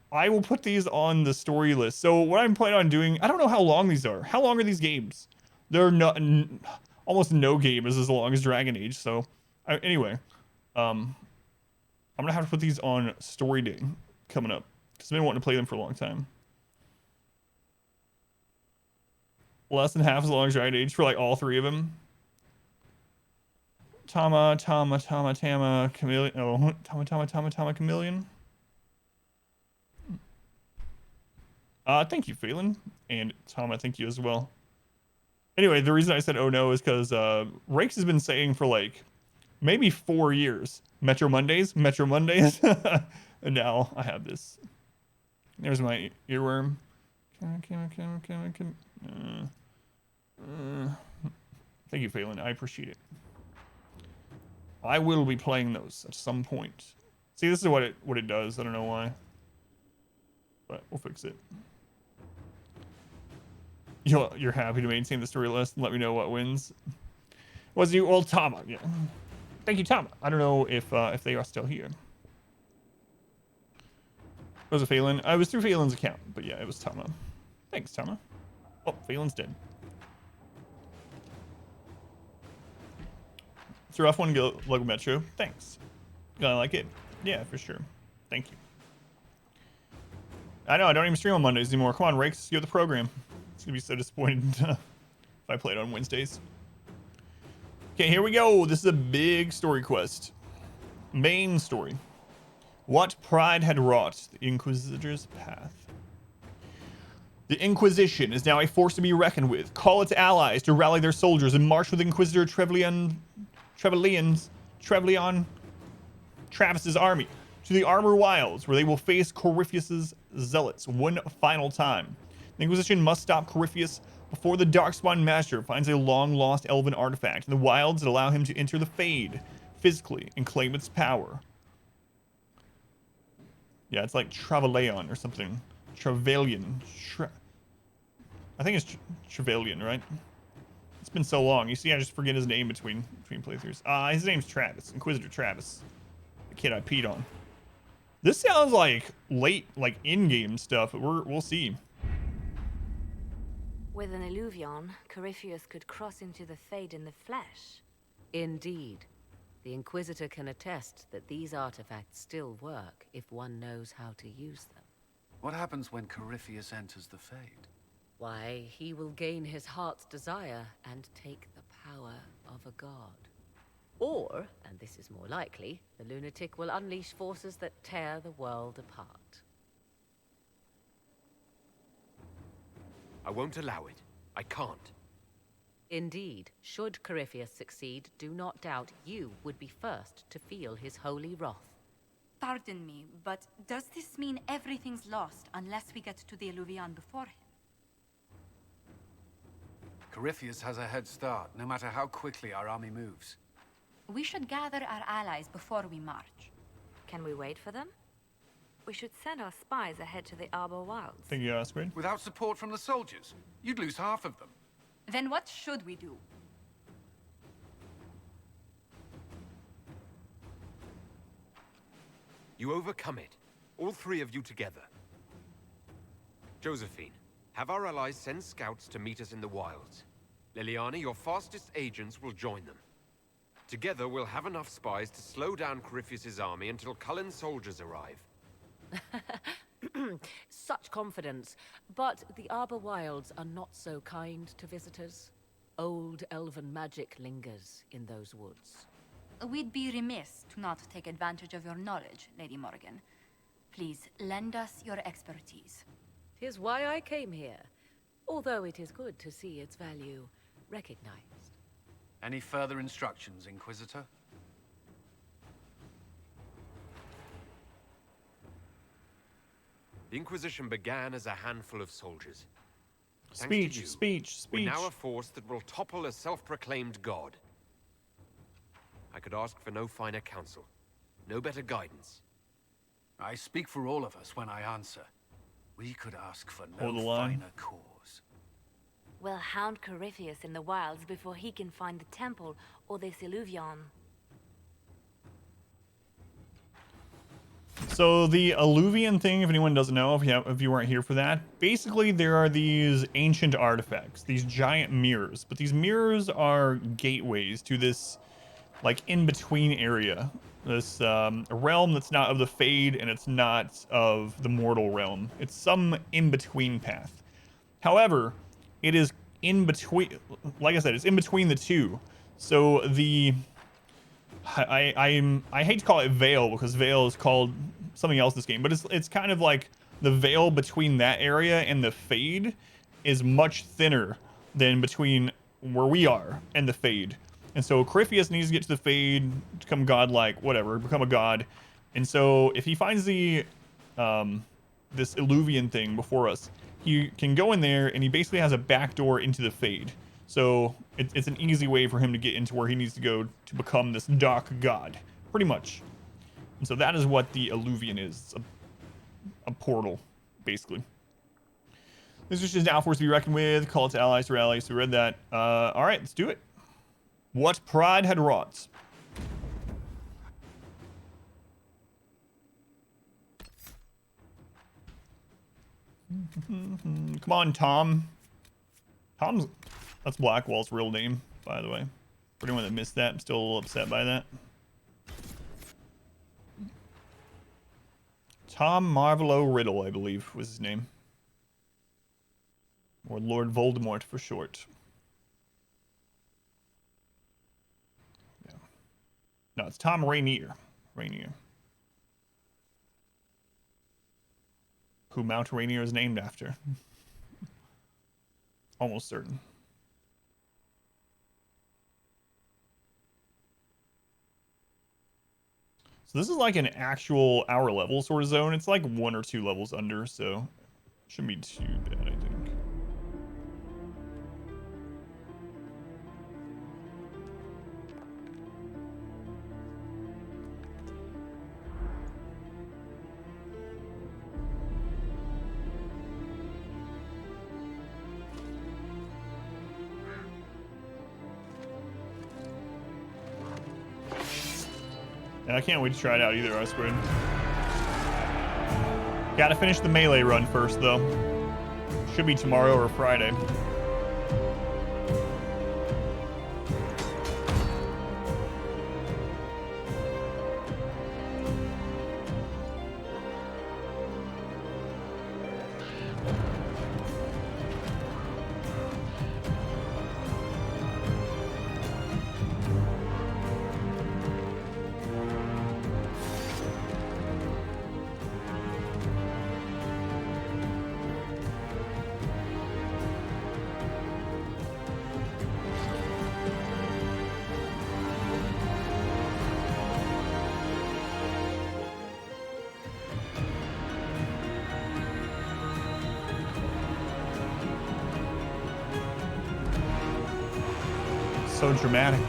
I will put these on the story list. So what I'm planning on doing, I don't know how long these are. How long are these games? They're not, almost no game is as long as Dragon Age. So anyway, I'm gonna have to put these on story day coming up because I've been wanting to play them for a long time. Less than half as long as Dragon Age for like all three of them. Tama, Chameleon. Oh, Tama, Chameleon. Thank you, Phelan. And Tama, thank you as well. Anyway, the reason I said oh no is because Rakes has been saying for like maybe 4 years, Metro Mondays. And now I have this. There's my earworm. Thank you, Phelan. I appreciate it. I will be playing those at some point. See, this is what it does. I don't know why, but we'll fix it. You're happy to maintain the story list and let me know what wins. Was you old Tama? Yeah. Thank you, Tama. I don't know if they are still here. Was it Phelan? I was through Phelan's account, but yeah, it was Tama. Thanks, Tama. Oh, Phelan's dead. It's a rough one to go Logo Metro. Thanks. I like it. Yeah, for sure. Thank you. I know, I don't even stream on Mondays anymore. Come on, Rakes, you're the program. It's gonna be so disappointed if I play it on Wednesdays. Okay, here we go. This is a big story quest. Main story. What pride had wrought the Inquisitor's path? The Inquisition is now a force to be reckoned with. Call its allies to rally their soldiers and march with Inquisitor Trevelyan Travis's army to the Armor Wilds, where they will face Corypheus's zealots one final time. The Inquisition must stop Corypheus before the Darkspawn Master finds a long-lost elven artifact in the wilds that allow him to enter the Fade physically and claim its power. Yeah, it's like Trevelyan or something. Trevelyan. I think it's Trevelyan, right? It's been so long. You see, I just forget his name between playthroughs. His name's Travis. Inquisitor Travis. The kid I peed on. This sounds like late, like in-game stuff, but we'll see. With an Illuvion, Corypheus could cross into the Fade in the flesh. Indeed. The Inquisitor can attest that these artifacts still work if one knows how to use them. What happens when Corypheus enters the Fade? Why, he will gain his heart's desire and take the power of a god. Or, and this is more likely, the lunatic will unleash forces that tear the world apart. I won't allow it. I can't. Indeed, should Corypheus succeed, do not doubt you would be first to feel his holy wrath. Pardon me, but does this mean everything's lost unless we get to the Illuvion before him? Corypheus has a head start, no matter how quickly our army moves. We should gather our allies before we march. Can we wait for them? We should send our spies ahead to the Arbor Wilds. Thank you, Squid. Without support from the soldiers, you'd lose half of them. Then what should we do? You overcome it. All three of you together. Josephine, have our allies send scouts to meet us in the wilds. Liliana, your fastest agents will join them. Together, we'll have enough spies to slow down Corypheus' army until Cullen's soldiers arrive. Such confidence. But the Arbor Wilds are not so kind to visitors. Old elven magic lingers in those woods. We'd be remiss to not take advantage of your knowledge, Lady Morgan. Please, lend us your expertise. 'Tis why I came here, although it is good to see its value recognized. Any further instructions, Inquisitor? The Inquisition began as a handful of soldiers. Thanks to Speech, you, speech, we're speech. now a force that will topple a self-proclaimed god. I could ask for no finer counsel, no better guidance. I speak for all of us when I answer. We could ask for Hold the no line. finer cause. We'll hound Corypheus in the wilds before he can find the temple or this Illuvion. So the Illuvian thing, if anyone doesn't know, if you weren't here for that, basically there are these ancient artifacts, these giant mirrors. But these mirrors are gateways to this, like, in-between area. This realm that's not of the Fade and it's not of the mortal realm. It's some in-between path. However, it is in between, like I said, it's in between the two. So the I hate to call it veil because veil is called something else in this game, but it's kind of like the veil between that area and the Fade is much thinner than between where we are and the Fade. And so Corypheus needs to get to the Fade, become godlike, whatever, become a god. And so if he finds the this Illuvian thing before us, he can go in there and he basically has a back door into the Fade. So it's an easy way for him to get into where he needs to go to become this dark god, pretty much. And so that is what the Illuvian is. It's a portal, basically. This is just now force to be reckoned with. Call it to allies to rally. So we read that. All right, let's do it. What pride had wrought. Come on, Tom. That's Blackwall's real name, by the way. For anyone that missed that, I'm still a little upset by that. Tom Marvolo Riddle, I believe, was his name. Or Lord Voldemort for short. Yeah. No, it's Tom Rainier. Who Mount Rainier is named after. Almost certain. So this is like an actual hour level sort of zone. It's like 1 or 2 levels under, so shouldn't be too bad, I think. And I can't wait to try it out either, I swear. Gotta finish the melee run first, though. Should be tomorrow or Friday. So dramatic.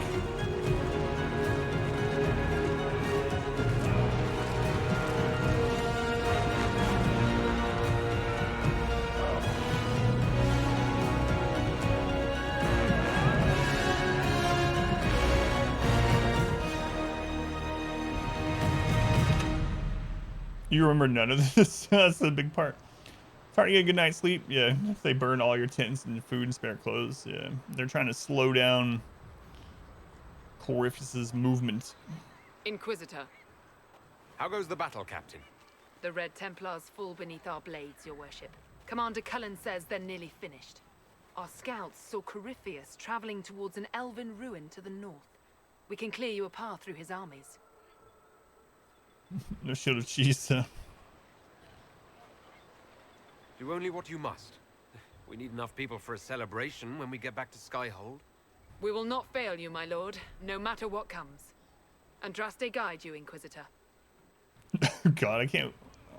You remember none of this? That's the big part. Trying to get a good night's sleep. Yeah, if they burn all your tents and food and spare clothes. Yeah, they're trying to slow down Corypheus's movement. Inquisitor, How goes the battle, Captain? the Red Templars fall beneath our blades, your worship. Commander Cullen says they're nearly finished. Our scouts saw Corypheus traveling towards an elven ruin to the north. We can clear you a path through his armies. No shit of cheese. Do only what you must. We need enough people for a celebration when we get back to Skyhold. We will not fail you, my lord, no matter what comes. Andraste guide you, Inquisitor. God,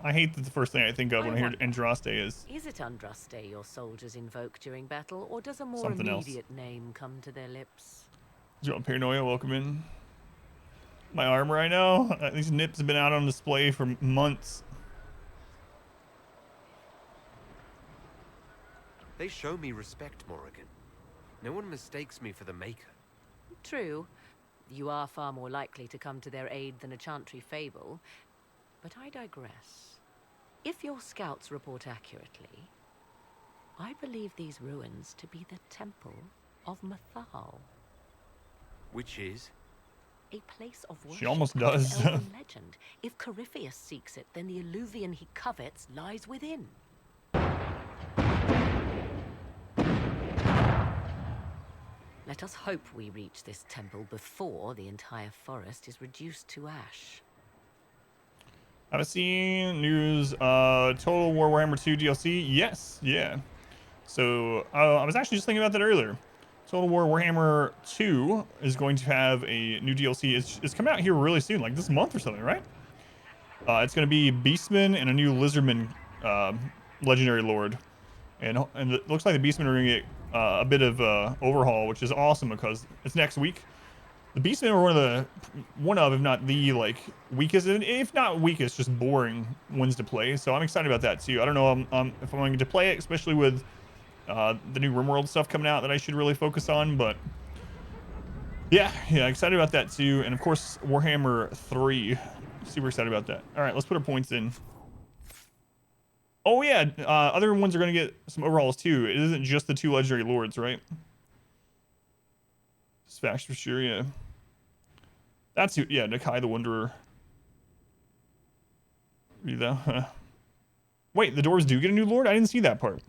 I hate that the first thing I think of when I hear wonder, Andraste is it Andraste your soldiers invoke during battle, or does a more something else. immediate name come to their lips? John Paranoia, welcome in. My armor, I know. These nips have been out on display for months. They show me respect, Morrigan. No one mistakes me for the Maker. True. You are far more likely to come to their aid than a chantry fable. But I digress. If your scouts report accurately, I believe these ruins to be the Temple of Mathal. Which is? A place of worship. She almost does. Of elven legend. If Corypheus seeks it, then the alluvion he covets lies within. Let us hope we reach this temple before the entire forest is reduced to ash. I've seen news. Total War Warhammer 2 DLC. Yes, yeah. So I was actually just thinking about that earlier. Total War Warhammer 2 is going to have a new DLC. It's coming out here really soon, like this month or something, right? It's going to be Beastmen and a new Lizardman legendary lord, and it looks like the Beastmen are going to get a bit of overhaul, which is awesome because it's next week. The Beastmen are one of, if not the weakest, if not weakest, just boring ones to play. So I'm excited about that too. I don't know if I'm going to play it, especially with the new RimWorld stuff coming out that I should really focus on. But yeah, excited about that too. And of course, Warhammer 3. Super excited about that. All right, let's put our points in. Oh yeah, other ones are going to get some overhauls too. It isn't just the 2 legendary lords, right? Fact for sure, yeah. That's who, yeah, Nakai the Wanderer. Wait, the dwarves do get a new lord? I didn't see that part.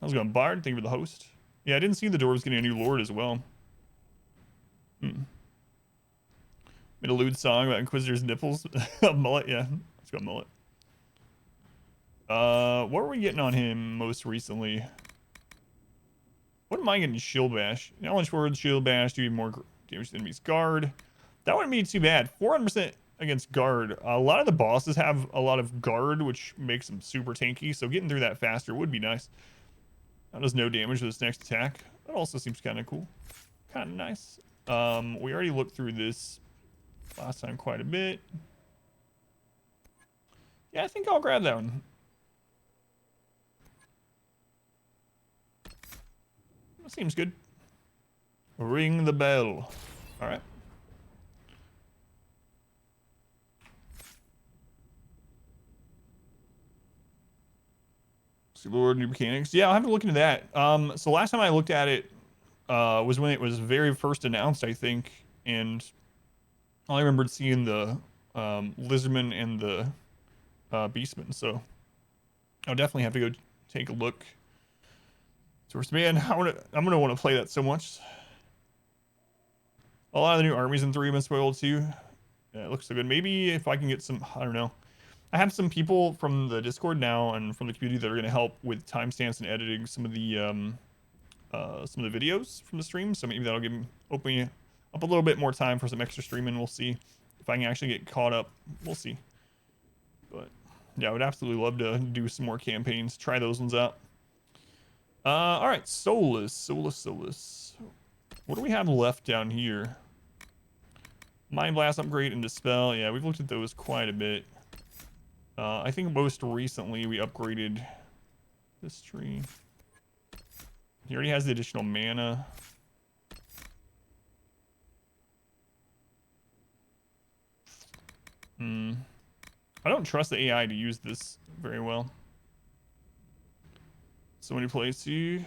I was going Bard, thank you for the host. Yeah, I didn't see the dwarves getting a new lord as well. Made a lewd song about Inquisitor's nipples. Mullet, yeah. Let's go Mullet. What were we getting on him most recently? What am I getting? Shield Bash. Knowledge Word, Shield Bash, do more damage to enemies. Guard. That wouldn't be too bad. 400% against Guard. A lot of the bosses have a lot of Guard, which makes them super tanky, so getting through that faster would be nice. That does no damage with this next attack. That also seems kind of cool. Kind of nice. We already looked through this last time quite a bit. Yeah, I think I'll grab that one. That seems good. Ring the bell. All right. Lord, new mechanics. Yeah, I'll have to look into that. So last time I looked at it was when it was very first announced, I think, and all I remembered seeing the Lizardman and the Beastman. So I'll definitely have to go take a look. Source, man, I'm gonna want to play that so much. A lot of the new armies in 3 have been spoiled too. Yeah, it looks so good. Maybe if I can get some, I don't know. I have some people from the Discord now and from the community that are gonna help with timestamps and editing some of the videos from the stream. So maybe that'll open me up a little bit more time for some extra streaming. We'll see if I can actually get caught up. We'll see. But yeah, I would absolutely love to do some more campaigns. Try those ones out. All right, Solus. What do we have left down here? Mind Blast upgrade and Dispel. Yeah, we've looked at those quite a bit. I think most recently we upgraded this tree. He already has the additional mana. I don't trust the AI to use this very well. So many plays you.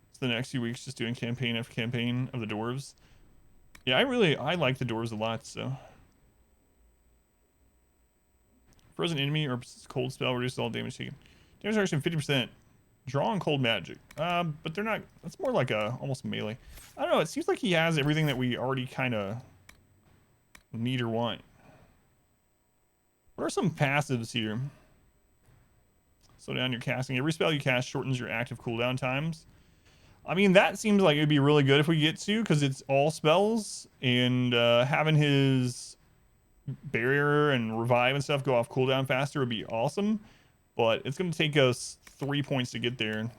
It's the next few weeks just doing campaign after campaign of the dwarves. Yeah, I like the dwarves a lot, so. Frozen enemy or cold spell reduces all damage taken. Damage reduction 50%. Draw on cold magic. But they're not, that's more like a almost melee. I don't know, it seems like he has everything that we already kind of need or want. What are some passives here? Slow down your casting. Every spell you cast shortens your active cooldown times. I mean, that seems like it'd be really good if we get to, because it's all spells, and having his barrier and revive and stuff go off cooldown faster would be awesome. But it's going to take us 3 points to get there.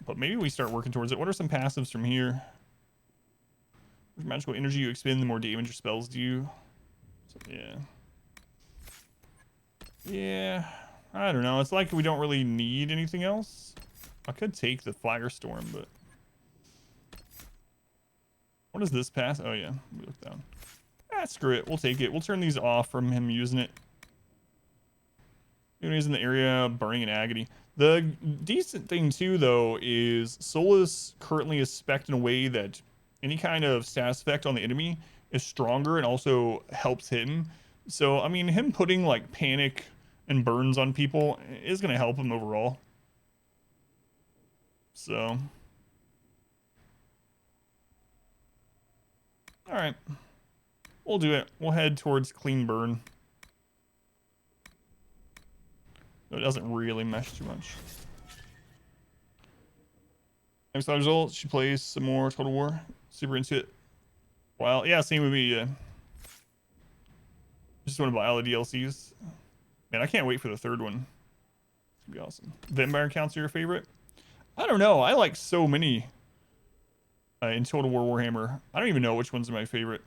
But maybe we start working towards it. What are some passives from here? The magical energy you expend, the more damage your spells do. So, yeah. Yeah. I don't know. It's like we don't really need anything else. I could take the Firestorm, but... What does this pass? Oh, yeah. We look down. Ah, screw it. We'll take it. We'll turn these off from him using it. When he's in the area, burning in agony. The decent thing, too, though, is Solus currently is spec'd in a way that any kind of status effect on the enemy is stronger and also helps him. So, I mean, him putting, like, panic and burns on people is going to help him overall. So. Alright. We'll do it. We'll head towards clean burn. It doesn't really mesh too much. Next result, she plays some more Total War. Super into it. Well, yeah, same with me. Just want to buy all the DLCs. Man, I can't wait for the third one. It's gonna be awesome. Vampire counts are your favorite? I don't know. I like so many in Total War Warhammer. I don't even know which ones are my favorite.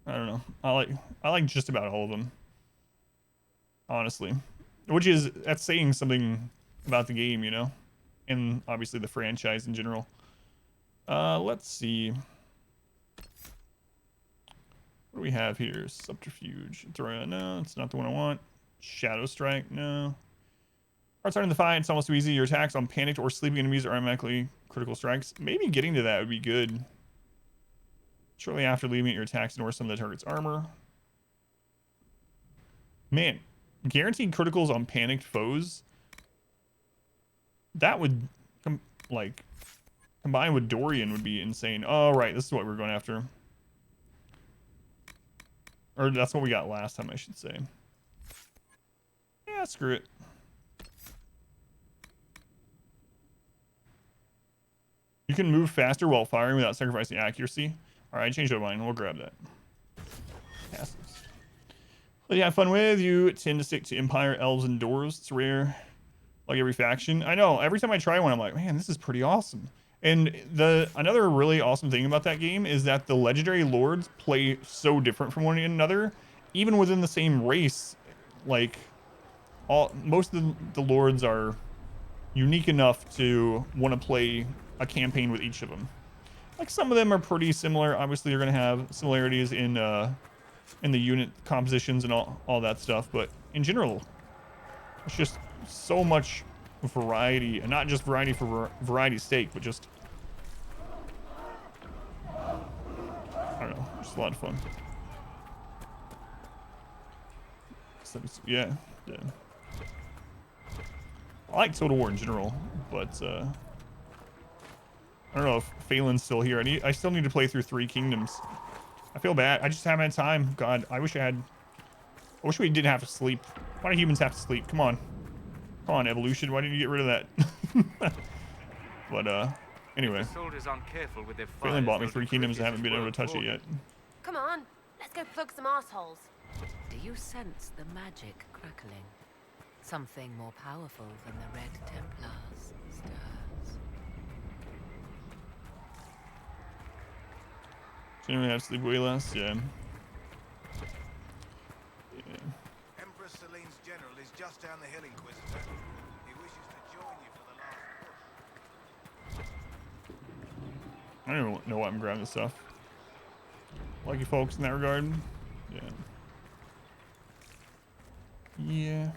I don't know. I like just about all of them. Honestly. Which is, that's saying something about the game, you know? And obviously the franchise in general. Let's see. What do we have here? Subterfuge. No, it's not the one I want. Shadow Strike. No. Hard starting the fight. It's almost too easy. Your attacks on panicked or sleeping enemies are automatically critical strikes. Maybe getting to that would be good. Shortly after leaving, your attacks ignore some of the target's armor. Man, guaranteed criticals on panicked foes. That would, like, combined with Dorian would be insane. Oh, right. This is what we're going after. Or that's what we got last time, I should say. Yeah, screw it. You can move faster while firing without sacrificing accuracy. Alright, change my mind. We'll grab that. Passives. Well, yeah, have fun with. You tend to stick to Empire, Elves, and Dwarves. It's rare. Like every faction. I know. Every time I try one, I'm like, man, this is pretty awesome. And another really awesome thing about that game is that the legendary lords play so different from one another, even within the same race. Like, most of the lords are unique enough to want to play a campaign with each of them. Like, some of them are pretty similar. Obviously, you're going to have similarities in and the unit compositions and all that stuff. But in general, it's just so much variety, and not just variety for variety's sake, but just, I don't know, just a lot of fun. So, yeah. I like Total War in general, but I don't know if Phelan's still here. I still need to play through 3 Kingdoms. I feel bad. I just haven't had time. God, I wish we didn't have to sleep. Why do humans have to sleep? Come on. Come on, evolution. Why didn't you get rid of that? But, anyway. Phelan bought me 3 Kingdoms. I haven't been able to touch it yet. Come on, let's go plug some assholes. Do you sense the magic crackling? Something more powerful than the Red Templars stirs. Generally have to sleep way less, yeah. Empress Celine's general is just down the hill, Inquisitor. He wishes to join you for the last push. I don't even know why I'm grabbing this stuff. Lucky folks in that regard. Yeah. Yeah.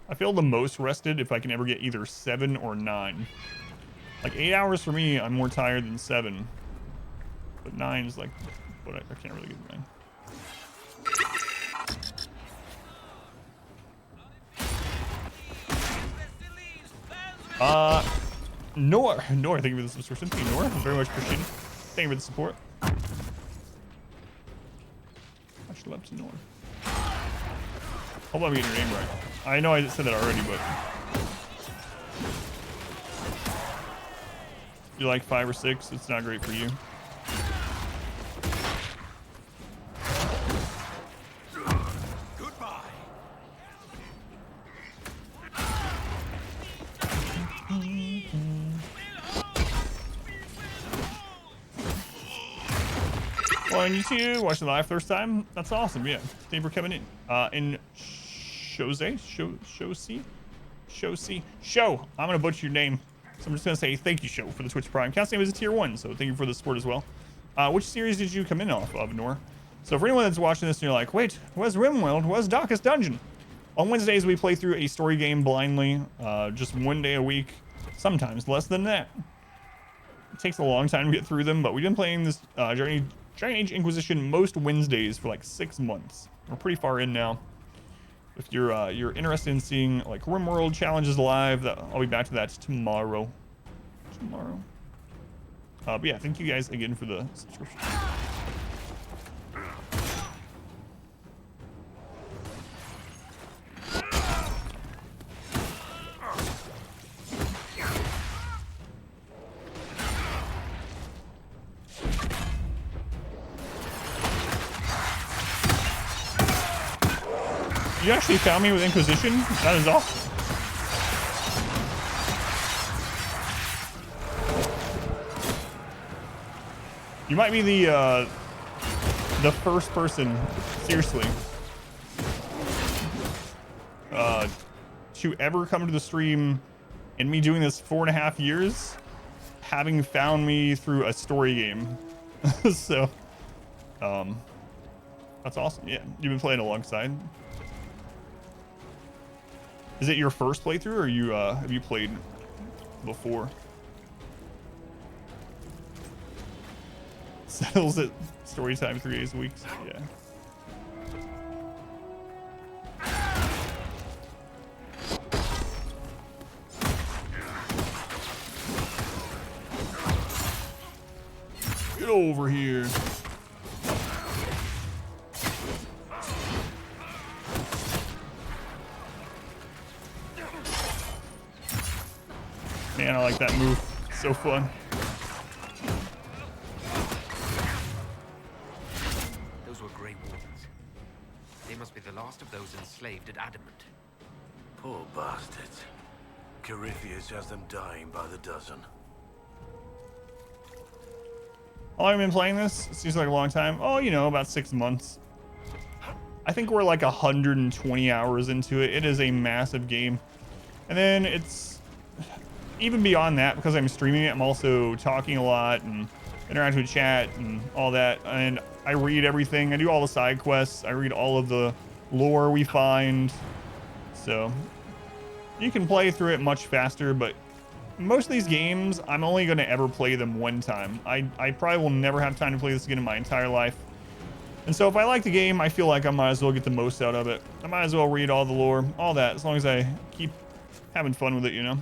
I feel the most rested if I can ever get either 7 or 9. Like 8 hours for me, I'm more tired than 7. But 9 is like, but I can't really get 9. Nor, thank you for the subscription. Thank you, Nor. Very much appreciated. Thank you for the support. Much love to Nor. Hope I'm getting your name right. I know I said that already, but you like 5 or 6, it's not great for you. Goodbye. Well, and you two watching live first time, that's awesome. Yeah, thank you for coming in. In Show. I'm gonna butcher your name, so I'm just gonna say thank you, Show, for the Twitch Prime. Cast name is a tier 1, so thank you for the support as well. Which series did you come in off of, Nor? So for anyone that's watching this and you're like, wait, where's Rimworld? Where's Darkest Dungeon? On Wednesdays we play through a story game blindly, just 1 day a week, sometimes less than that. It takes a long time to get through them, but we've been playing this Giant Age Inquisition most Wednesdays for like 6 months. We're pretty far in now. If you're interested in seeing like Rimworld challenges live, I'll be back to that tomorrow. But yeah, thank you guys again for the subscription. You actually found me with Inquisition? That is awesome. You might be the first person, seriously, to ever come to the stream, and me doing this 4.5 years, having found me through a story game. So, that's awesome. Yeah, you've been playing alongside. Is it your first playthrough, or have you played before? Settles it. Story time 3 days a week. So yeah. Get over here. Man, I like that move. It's so fun. Those were Grey Wardens. They must be the last of those enslaved at Adamant. Poor bastards. Corypheus has them dying by the dozen. How long have you been playing this? It seems like a long time. Oh, you know, about 6 months. I think we're like 120 hours into it. It is a massive game. And then it's even beyond that, because I'm streaming it, I'm also talking a lot and interact with chat and all that. And I read everything. I do all the side quests. I read all of the lore we find. So you can play through it much faster, but most of these games, I'm only going to ever play them one time. I probably will never have time to play this again in my entire life. And so if I like the game, I feel like I might as well get the most out of it. I might as well read all the lore, all that, as long as I keep having fun with it, you know.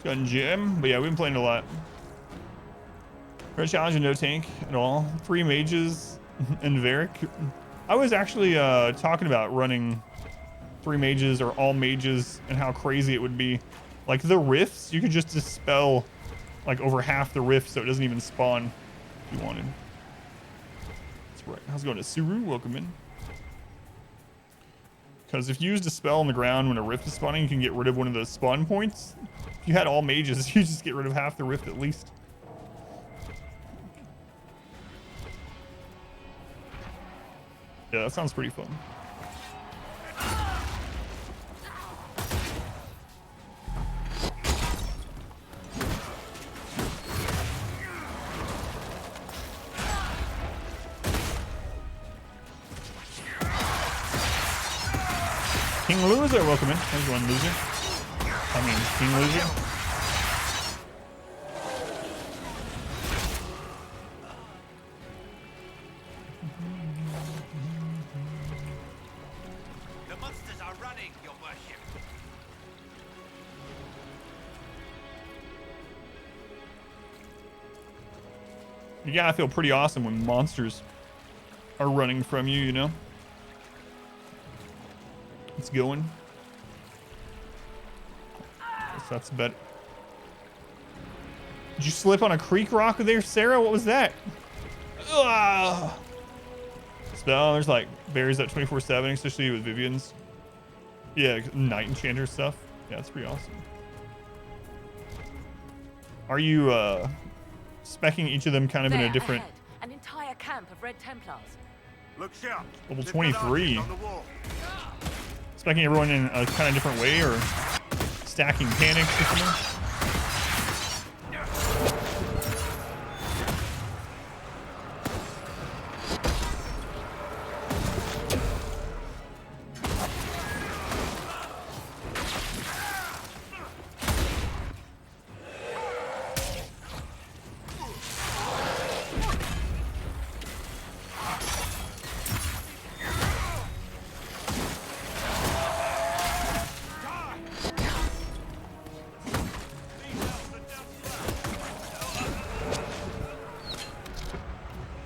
Gun gem, but yeah, we've been playing a lot. Red challenge and no tank at all. 3 mages and Varric. I was actually talking about running 3 mages or all mages and how crazy it would be. Like the rifts, you could just dispel like over half the rift so it doesn't even spawn if you wanted. That's right. How's it going to Suru? Welcome in. Because if you use dispel on the ground when a rift is spawning, you can get rid of one of those spawn points. If you had all mages, you just get rid of half the rift at least. Yeah, that sounds pretty fun. King Loser, welcome in. How's it going, Loser? I mean, King Loser. The monsters are running, your worship. You gotta feel pretty awesome when monsters are running from you, you know? It's going. Guess that's better. Did you slip on a creek rock there, Sarah? What was that? Ugh. Spell, there's like berries at 24/7, especially with Vivian's. Yeah, night enchanter stuff. Yeah, it's pretty awesome. Are you specking each of them kind of in a different... Ahead, an entire camp of Red Templars. Look sharp. Level 23. Specking everyone in a kind of different way, or stacking panics or something?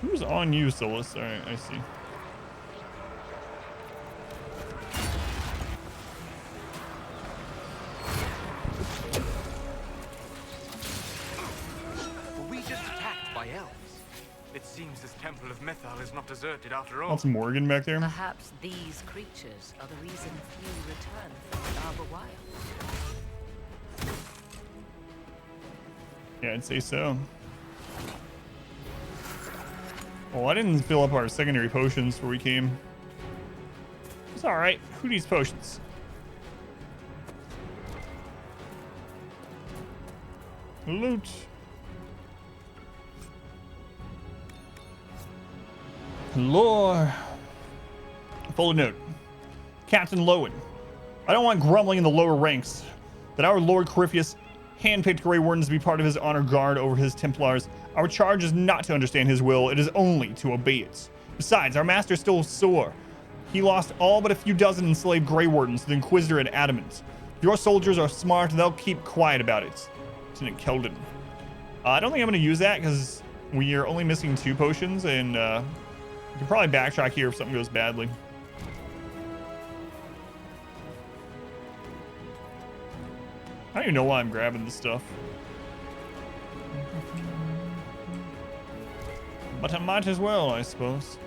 Who's on you, Solus? Alright, I see. Were we just attacked by elves? It seems this temple of Mythal is not deserted after all. That's Morgan back there. Perhaps these creatures are the reason few return from the Arbor Wild. Yeah, I'd say so. Well, I didn't fill up our secondary potions before we came. It's alright. Who needs potions? Loot. Lore. Folded note. Captain Lowen. I don't want grumbling in the lower ranks that our Lord Corypheus handpicked Grey Wardens to be part of his honor guard over his Templars. Our charge is not to understand his will, it is only to obey it. Besides, our master is still sore. He lost all but a few dozen enslaved Grey Wardens to the Inquisitor at Adamant. If your soldiers are smart, they'll keep quiet about it. Lieutenant Keldon. I don't think I'm going to use that because we are only missing 2 potions, and we can probably backtrack here if something goes badly. I don't even know why I'm grabbing this stuff. But I might as well, I suppose.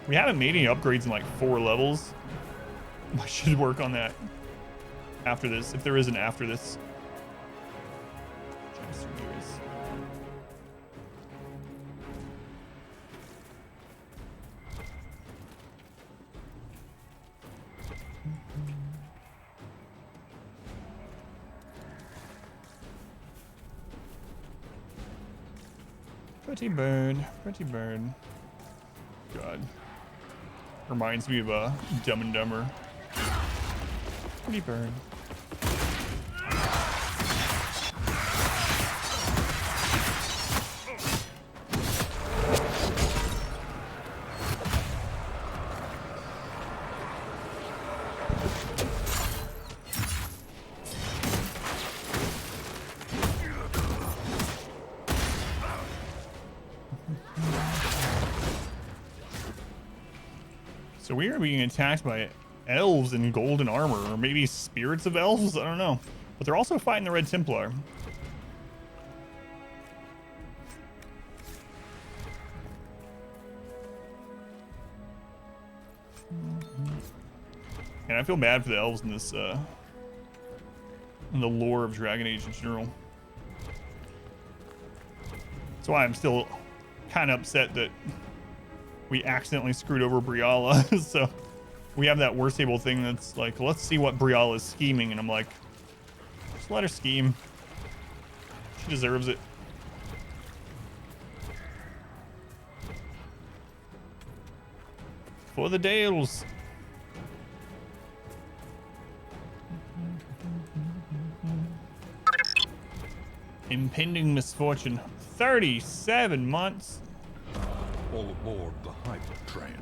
We haven't made any upgrades in like 4 levels. I should work on that after this, if there is an after this. Pretty bird, pretty bird. God. Reminds me of Dumb and Dumber. Pretty bird. So we are being attacked by elves in golden armor, or maybe spirits of elves? I don't know. But they're also fighting the Red Templar. And I feel bad for the elves in this, in the lore of Dragon Age in general. That's why I'm still kind of upset that we accidentally screwed over Briala. So we have that worst table thing that's like, let's see what Briala is scheming. And I'm like, just let her scheme. She deserves it. For the Dales. Impending misfortune. 37 months. All aboard the hype train.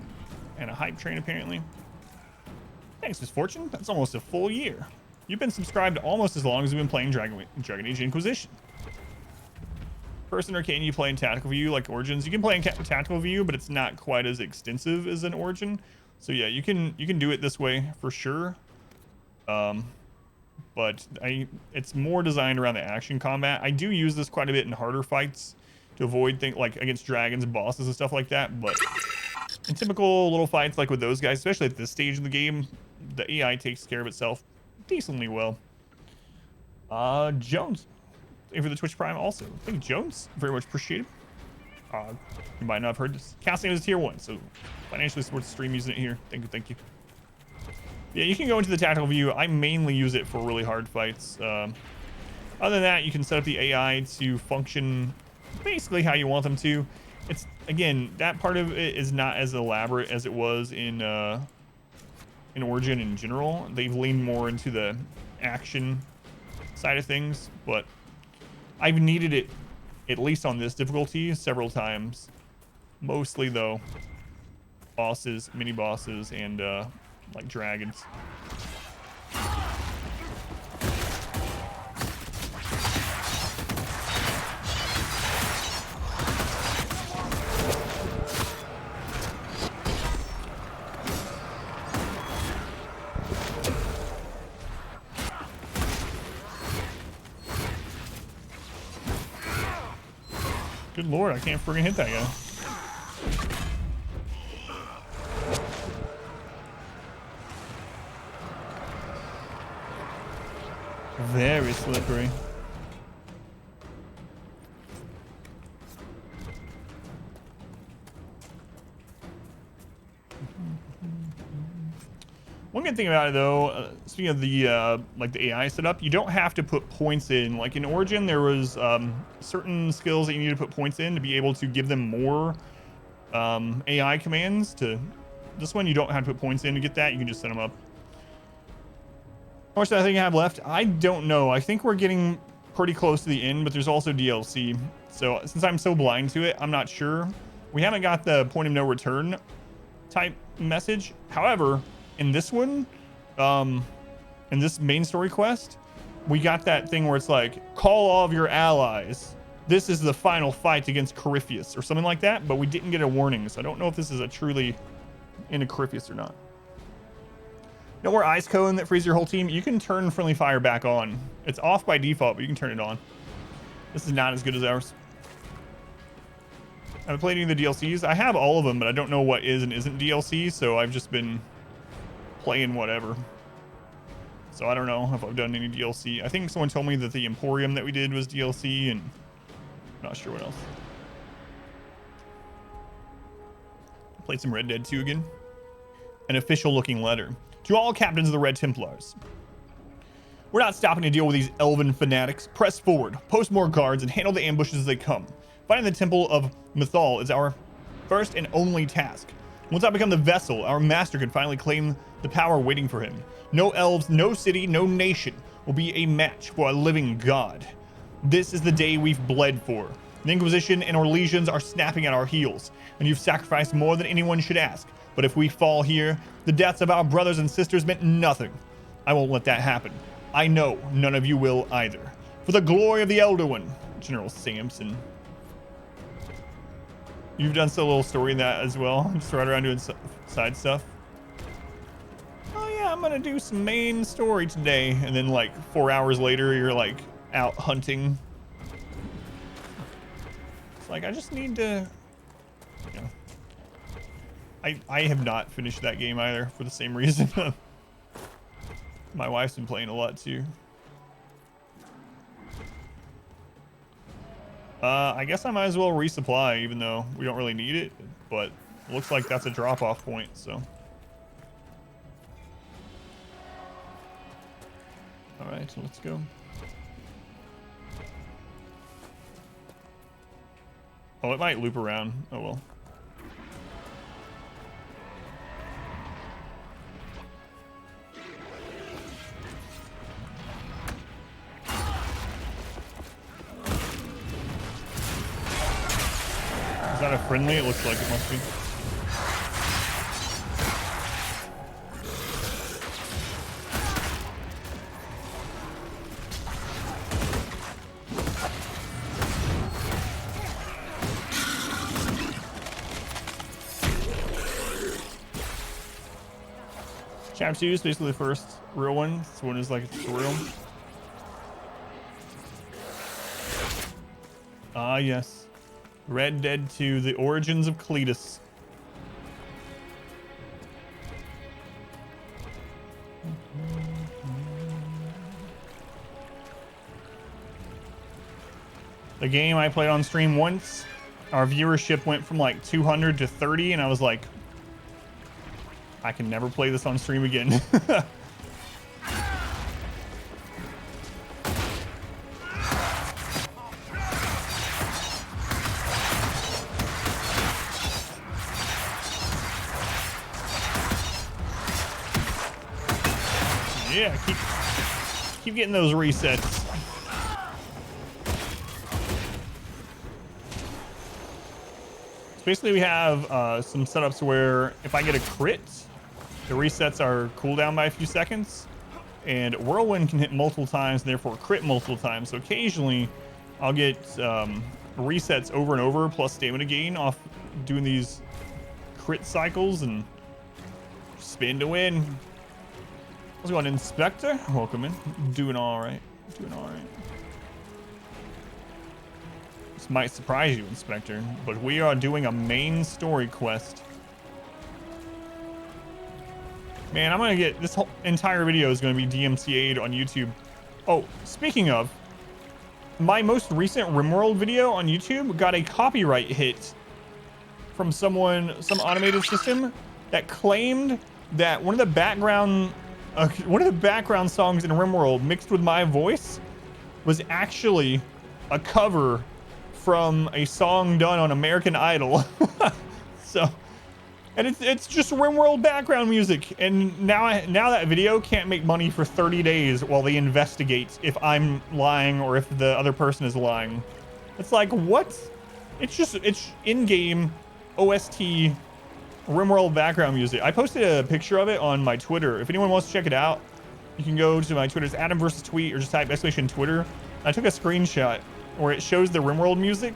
And a hype train, apparently. Thanks, Misfortune. That's almost a full year. You've been subscribed almost as long as you've been playing Dragon Age Inquisition. Person or can you play in tactical view like Origins? You can play in tactical view, but it's not quite as extensive as an Origin. So yeah, you can do it this way for sure. But it's more designed around the action combat. I do use this quite a bit in harder fights to avoid things like against dragons and bosses and stuff like that. But in typical little fights like with those guys, especially at this stage of the game, the AI takes care of itself decently well. Jones, thank you for the Twitch Prime also. Thank you, Jones. Very much appreciated. You might not have heard this. Casting is tier 1, so financially supports the stream using it here. Thank you, thank you. Yeah, you can go into the tactical view. I mainly use it for really hard fights. Other than that, you can set up the AI to function basically how you want them to. It's, again, that part of it is not as elaborate as it was in Origin in general. They've leaned more into the action side of things, but I've needed it, at least on this difficulty, several times. Mostly, though, bosses, mini-bosses, and like dragons. Good lord, I can't friggin' hit that guy. Very slippery. One good thing about it, though, speaking of the like the AI setup, you don't have to put points in. Like in Origin, there was certain skills that you need to put points in to be able to give them more AI commands. To this one, you don't have to put points in to get that. You can just set them up. How much do I think I have left? I don't know. I think we're getting pretty close to the end, but there's also DLC. So since I'm so blind to it, I'm not sure. We haven't got the point of no return type message. However, in this one, in this main story quest, we got that thing where it's like, call all of your allies. This is the final fight against Corypheus or something like that, but we didn't get a warning. So I don't know if this is a truly into Corypheus or not. Know where ice cone that frees your whole team? You can turn friendly fire back on. It's off by default, but you can turn it on. This is not as good as ours. I haven't played any of the DLCs. I have all of them, but I don't know what is and isn't DLC, so I've just been playing whatever. So I don't know if I've done any DLC. I think someone told me that the Emporium that we did was DLC, and I'm not sure what else. Played some Red Dead 2 again. An official looking letter. To all captains of the Red Templars. We're not stopping to deal with these elven fanatics. Press forward, post more guards, and handle the ambushes as they come. Finding the Temple of Mythal is our first and only task. Once I become the vessel, our master can finally claim the power waiting for him. No elves, no city, no nation will be a match for a living god. This is the day we've bled for. The Inquisition and Orlesians are snapping at our heels, and you've sacrificed more than anyone should ask. But if we fall here, the deaths of our brothers and sisters meant nothing. I won't let that happen. I know none of you will either. For the glory of the Elder One, General Samson. You've done so little story in that as well. Just right around doing side stuff. Oh yeah, I'm gonna do some main story today. And then like 4 hours later, you're like out hunting. It's like, I just need to, you know. I have not finished that game either for the same reason. My wife's been playing a lot too. I guess I might as well resupply, even though we don't really need it, but it looks like that's a drop-off point, so. All right, so let's go. Oh, it might loop around. Oh, well. Is that a friendly? It looks like it must be. Chapter 2 is basically the first real one. This one is like a tutorial. Ah, yes. Red Dead 2, The Origins of Cletus. The game I played on stream once, our viewership went from like 200 to 30, and I was like, I can never play this on stream again. Yeah, keep getting those resets. So basically we have some setups where if I get a crit, the resets are cooldown by a few seconds, and Whirlwind can hit multiple times and therefore crit multiple times. So occasionally I'll get resets over and over plus stamina gain off doing these crit cycles and spin to win. How's it going, Inspector? Welcome in. Doing all right. Doing all right. This might surprise you, Inspector, but we are doing a main story quest. Man, I'm gonna get this whole entire video is gonna be DMCA'd on YouTube. Oh, speaking of, my most recent RimWorld video on YouTube got a copyright hit from someone, some automated system that claimed that one of the background songs in RimWorld mixed with my voice was actually a cover from a song done on American Idol. So, and it's just RimWorld background music. And now that video can't make money for 30 days while they investigate if I'm lying or if the other person is lying. It's like, what? It's in-game OST RimWorld background music. I posted a picture of it on my Twitter. If anyone wants to check it out, you can go to my Twitter. It's Adam versus Tweet, or just type !Twitter. I took a screenshot where it shows the RimWorld music,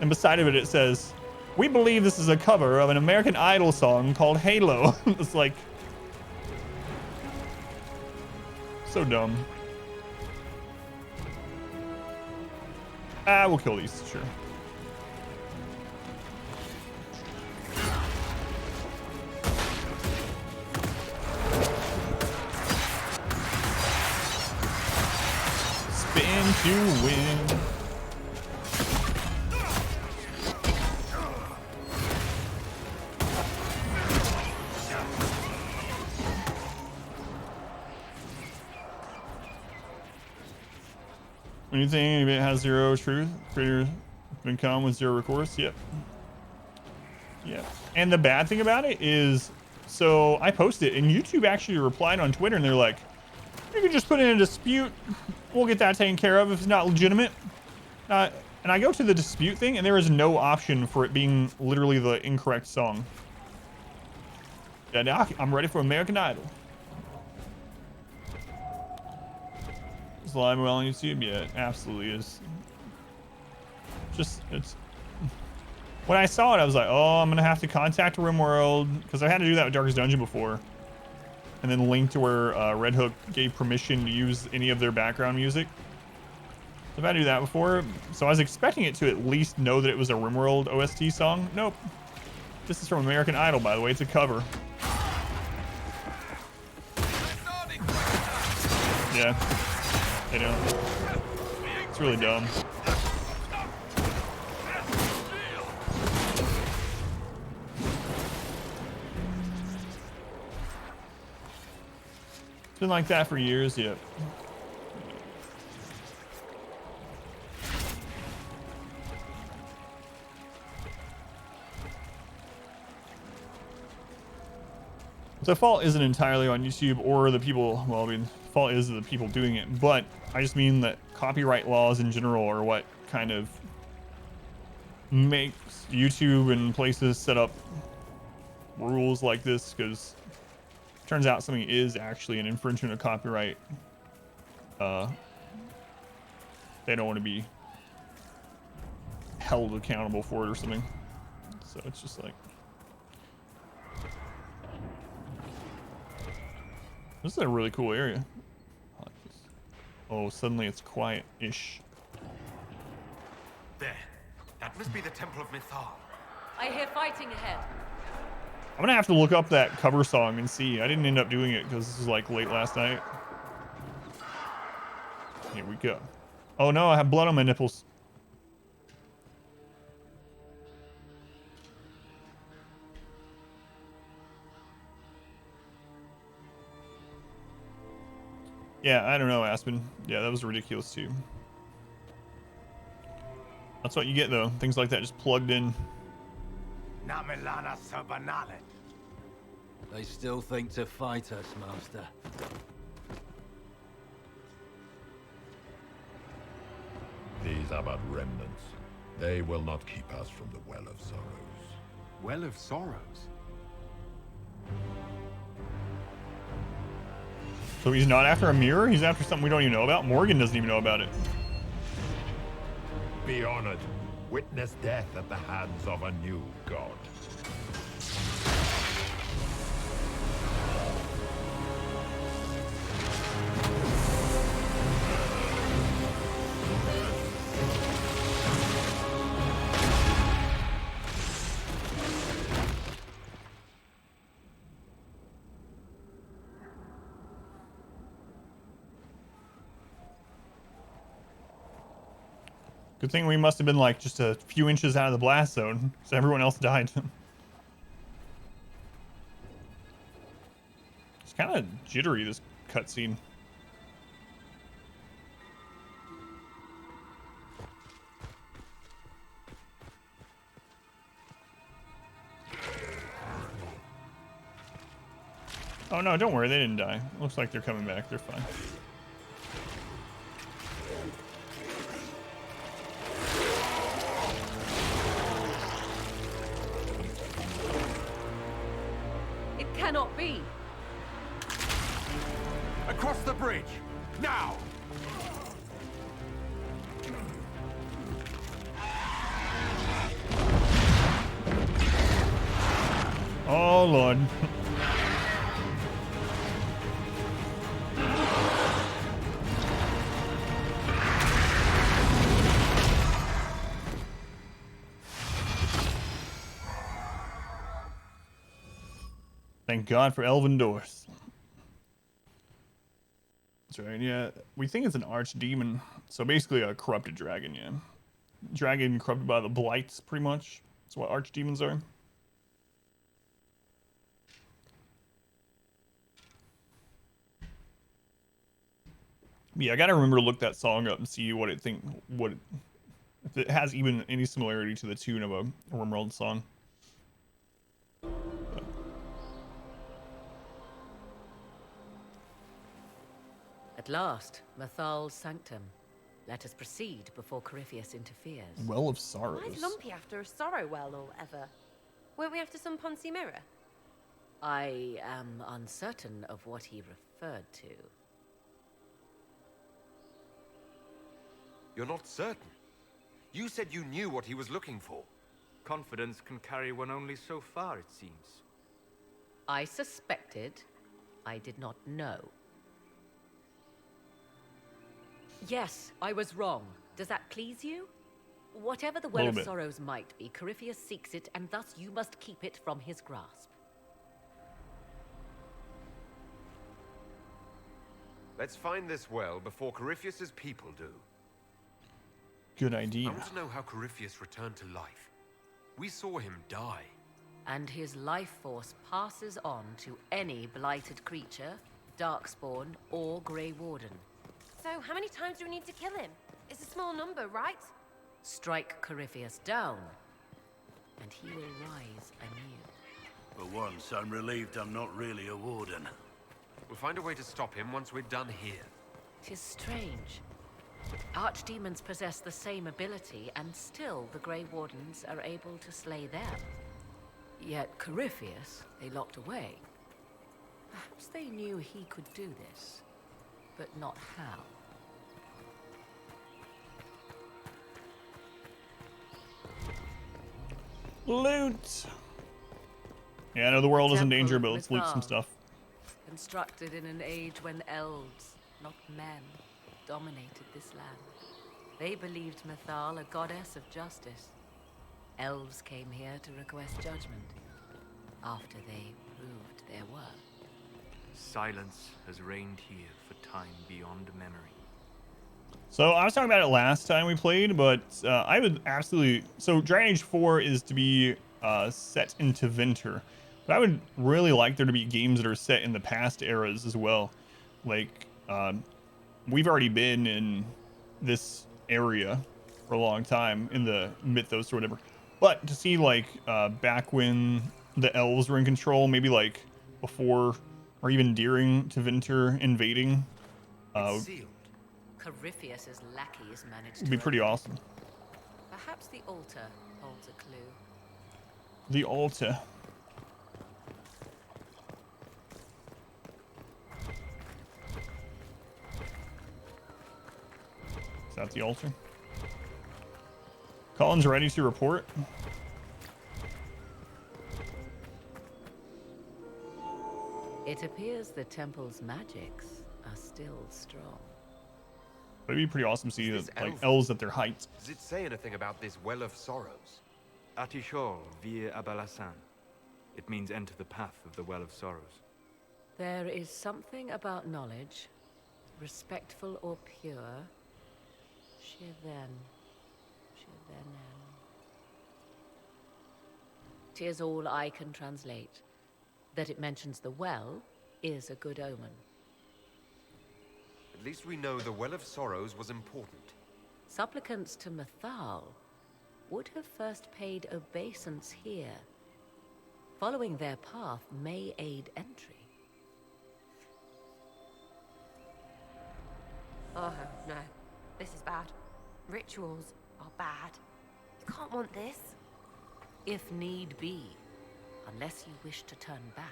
and beside of it, it says, "We believe this is a cover of an American Idol song called Halo." It's like, so dumb. We'll kill these, sure. Spin to win. Anything if it has zero truth, creator Been calm with zero recourse. Yep. Yep. And the bad thing about it is, so I posted and YouTube actually replied on Twitter and they're like, you can just put in a dispute. We'll get that taken care of if it's not legitimate. And I go to the dispute thing and there is no option for it being literally the incorrect song. Yeah, now I'm ready for American Idol. Is live well on YouTube? Yeah, it absolutely is. Just, it's... When I saw it, I was like, oh, I'm going to have to contact RimWorld, because I had to do that with Darkest Dungeon before. And then link to where Red Hook gave permission to use any of their background music. I've had to do that before, so I was expecting it to at least know that it was a RimWorld OST song. Nope. This is from American Idol, by the way. It's a cover. Yeah. They don't. It's really dumb. It's been like that for years, yep. The fault isn't entirely on YouTube or the people, well, I mean, the fault is the people doing it, but I just mean that copyright laws in general are what kind of makes YouTube and places set up rules like this, because turns out something is actually an infringement of copyright. They don't want to be held accountable for it or something. So it's just like, this is a really cool area. I like this. Oh, suddenly it's quiet-ish. There. That must be the Temple of Mythal. I hear fighting ahead. I'm gonna have to look up that cover song and see. I didn't end up doing it because this was like late last night. Here we go. Oh no, I have blood on my nipples. Yeah, I don't know, Aspen. Yeah, that was ridiculous too. That's what you get though. Things like that just plugged in. They still think to fight us, Master. These are but remnants. They will not keep us from the Well of Sorrows. Well of Sorrows? So he's not after a mirror? He's after something we don't even know about? Morgan doesn't even know about it. Be honored. Witness death at the hands of a new god. Good thing we must have been like just a few inches out of the blast zone, so everyone else died. It's kind of jittery, this cutscene. Oh no, don't worry, they didn't die. Looks like they're coming back, they're fine. Cannot be. Across the bridge, now! Oh Lord. Thank God for elven doors. That's right, yeah. We think it's an archdemon. So basically a corrupted dragon, yeah. Dragon corrupted by the blights, pretty much. That's what archdemons are. Yeah, I gotta remember to look that song up and see what it if it has even any similarity to the tune of a RimWorld song. At last, Mathal's sanctum. Let us proceed before Corypheus interferes. Well of Why Sorrows. is Lumpy after a sorrow well or ever? Weren't we after some Ponzi mirror? I am uncertain of what he referred to. You're not certain? You said you knew what he was looking for. Confidence can carry one only so far, it seems. I suspected. I did not know. Yes, I was wrong. Does that please you? Whatever the Well of Sorrows might be, Corypheus seeks it, and thus you must keep it from his grasp. Let's find this well before Corypheus's people do. Good idea. I want to know how Corypheus returned to life. We saw him die. And his life force passes on to any blighted creature, darkspawn, or Grey Warden. So, how many times do we need to kill him? It's a small number, right? Strike Corypheus down, and he will rise anew. For once, I'm relieved I'm not really a warden. We'll find a way to stop him once we're done here. 'Tis strange. Archdemons possess the same ability, and still the Grey Wardens are able to slay them. Yet Corypheus, they locked away. Perhaps they knew he could do this, but not how. Loot! Yeah, I know the world is in danger, but let's loot some stuff. Constructed in an age when elves, not men, dominated this land. They believed Mathal a goddess of justice. Elves came here to request judgment after they proved their worth. Silence has reigned here for time beyond memory. So I was talking about it last time we played, but I would absolutely... So Dragon Age 4 is to be set into Winter. But I would really like there to be games that are set in the past eras as well. Like, we've already been in this area for a long time, in the Mythos or whatever. But to see, like, back when the elves were in control, maybe, like, before or even during to Winter invading... It's sealed. Corypheus's lackeys managed It'd be pretty awesome. Perhaps the altar holds a clue. The altar. Is that the altar? Colin's ready to report. It appears the temple's magics are still strong. But it'd be pretty awesome to see like elves at their height. Does it say anything about this Well of Sorrows? Atishol vir Abalasan. It means enter the path of the Well of Sorrows. There is something about knowledge, respectful or pure. Shiven. Shivenen. 'Tis all I can translate. That it mentions the well is a good omen. At least we know the Well of Sorrows was important. Supplicants to Mathal would have first paid obeisance here. Following their path may aid entry. Oh, no. This is bad. Rituals are bad. You can't want this. If need be, unless you wish to turn back.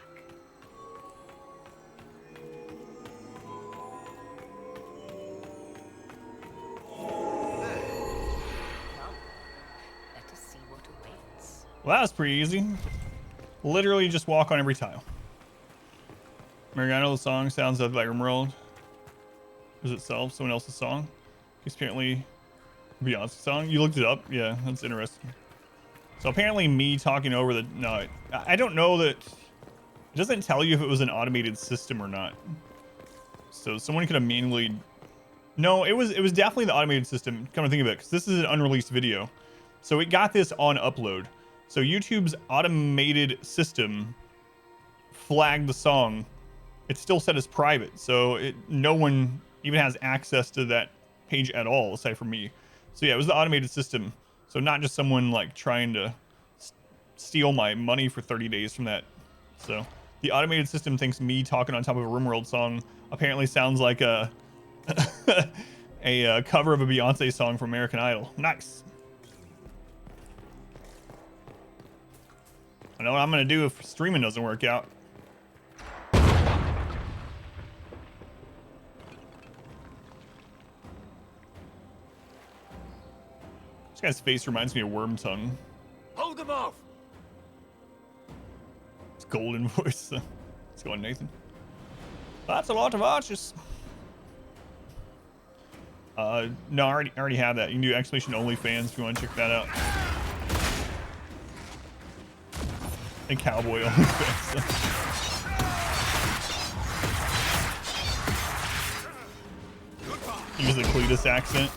Let us see what awaits. Well, that was pretty easy. Literally just walk on every tile. Mariano, the song sounds like RimWorld. Is itself someone else's song? It's apparently Beyonce's song. You looked it up? Yeah, that's interesting. So apparently me talking over the... No, I don't know that... It doesn't tell you if it was an automated system or not. So someone could have manually... No, it was definitely the automated system. Come to think of it, because this is an unreleased video. So it got this on upload. So YouTube's automated system flagged the song. It's still set as private, so no one even has access to that page at all, aside from me. So yeah, it was the automated system. So not just someone like trying to steal my money for 30 days from that. So the automated system thinks me talking on top of a RimWorld song apparently sounds like a a cover of a Beyonce song from American Idol. Nice. I know what I'm gonna do if streaming doesn't work out. This guy's face reminds me of Worm Tongue. Hold them off! It's golden voice. Let's go on, Nathan. That's a lot of arches. No, I already have that. You can do exclamation OnlyFans if you want to check that out. And cowboy OnlyFans. Use the Cletus accent.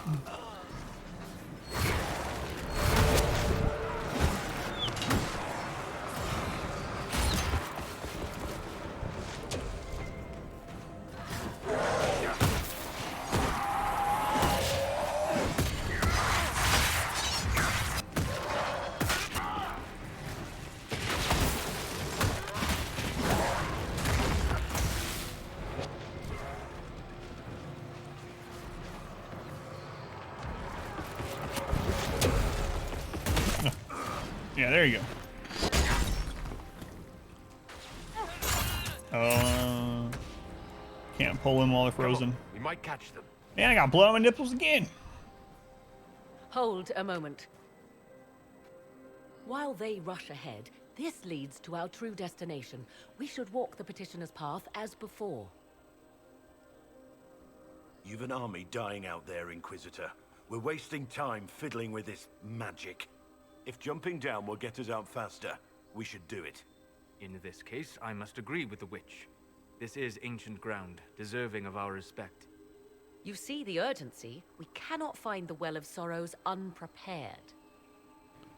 Yeah, there you go. Can't pull them while they're frozen. We might catch them. Man, I got blood on my nipples again. Hold a moment. While they rush ahead, this leads to our true destination. We should walk the petitioner's path as before. You've an army dying out there, Inquisitor. We're wasting time fiddling with this magic. If jumping down will get us out faster, we should do it. In this case, I must agree with the witch. This is ancient ground, deserving of our respect. You see the urgency? We cannot find the Well of Sorrows unprepared.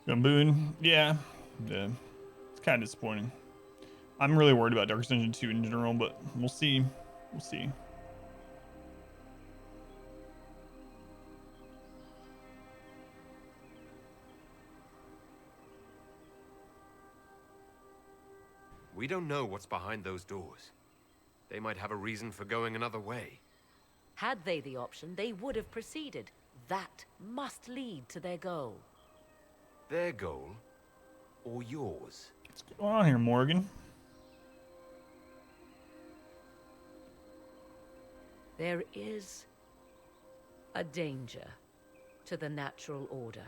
Boon, yeah. It's kind of disappointing. I'm really worried about Darkest Dungeon 2 in general, but we'll see. We'll see. We don't know what's behind those doors. They might have a reason for going another way. Had they the option, they would have proceeded. That must lead to their goal. Their goal? Or yours? What's going on here, Morgan? There is a danger to the natural order.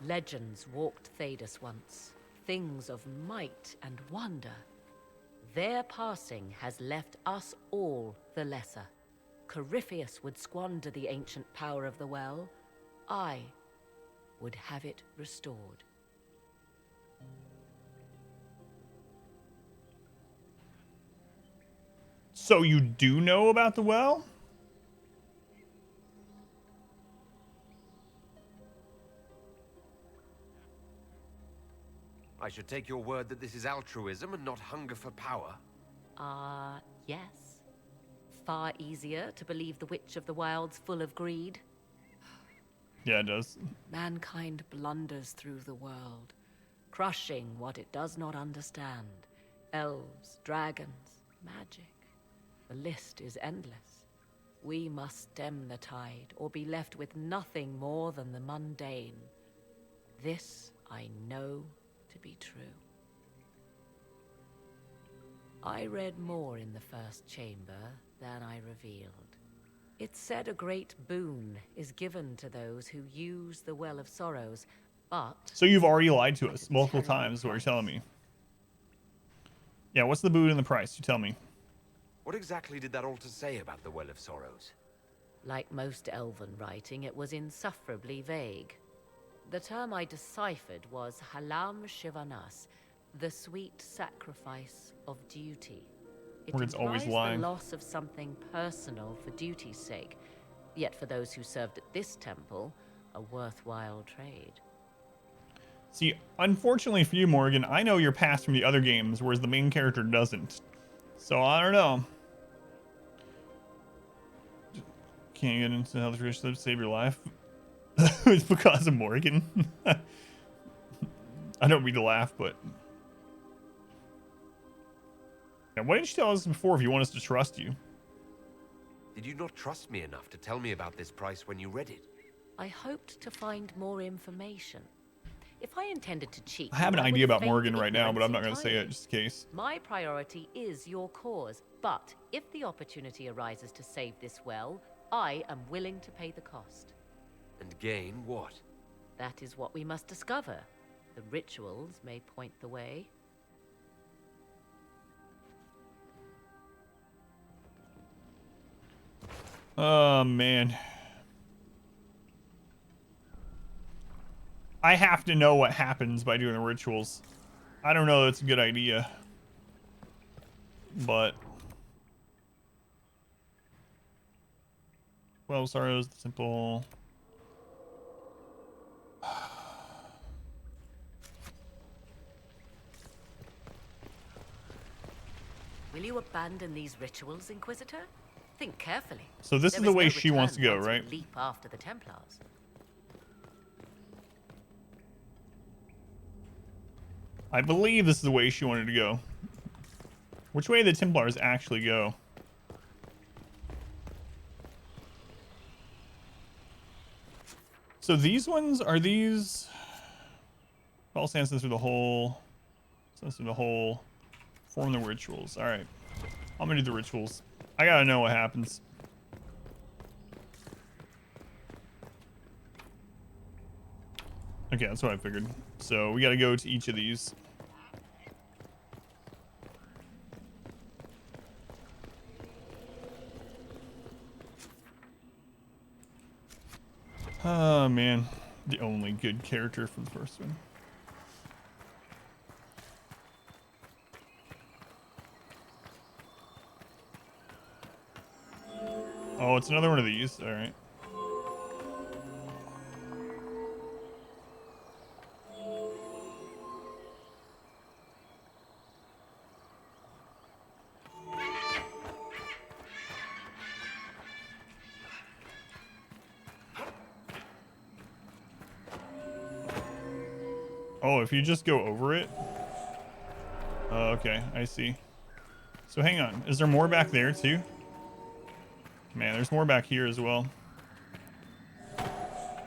Legends walked Thedas once. Things of might and wonder. Their passing has left us all the lesser. Corypheus would squander the ancient power of the well. I would have it restored. So you do know about the well? I should take your word that this is altruism and not hunger for power. Yes. Far easier to believe the Witch of the Wild's full of greed. Yeah, it does. Mankind blunders through the world, crushing what it does not understand. Elves, dragons, magic. The list is endless. We must stem the tide, or be left with nothing more than the mundane. This I know to be true. I read more in the first chamber than I revealed. It said a great boon is given to those who use the Well of Sorrows, but... So you've already lied to us multiple times, is what you're telling me. Yeah, what's the boon and the price? You tell me. What exactly did that altar say about the Well of Sorrows? Like most elven writing, it was insufferably vague. The term I deciphered was Halam Shivanas, the sweet sacrifice of duty. It Morgan's always implies lying. the loss of something personal for duty's sake, yet for those who served at this temple, a worthwhile trade. See, unfortunately for you, Morgan, I know your past from the other games, whereas the main character doesn't. So I don't know. can't get into health rich to save your life. It's because of Morgan. I don't mean to laugh, but yeah, why didn't you tell us before if you want us to trust you? Did you not trust me enough to tell me about this price when you read it? I hoped to find more information. If I intended to cheat, I have an I would idea about feign Morgan right now, but I'm not ignorance going to say it entirely. just in case. My priority is your cause, but if the opportunity arises to save this well, I am willing to pay the cost. And gain what? That is what we must discover. The rituals may point the way. Oh, man. I have to know what happens by doing the rituals. I don't know that's a good idea. But 12 sorrows, the simple. Will you abandon these rituals, Inquisitor? Think carefully. So this is There the way no she wants to return go, once we right? leap after the Templars. I believe this is the way she wanted to go. Which way did the Templars actually go? So these ones, are these... All stands through the whole... Stands through the whole... Form the rituals. Alright. I'm gonna do the rituals. I gotta know what happens. Okay, that's what I figured. So we gotta go to each of these. Oh, man. The only good character from the first one. Oh, it's another one of these. All right. Oh, if you just go over it? Oh, okay, I see. So hang on. Is there more back there too? Man, there's more back here as well.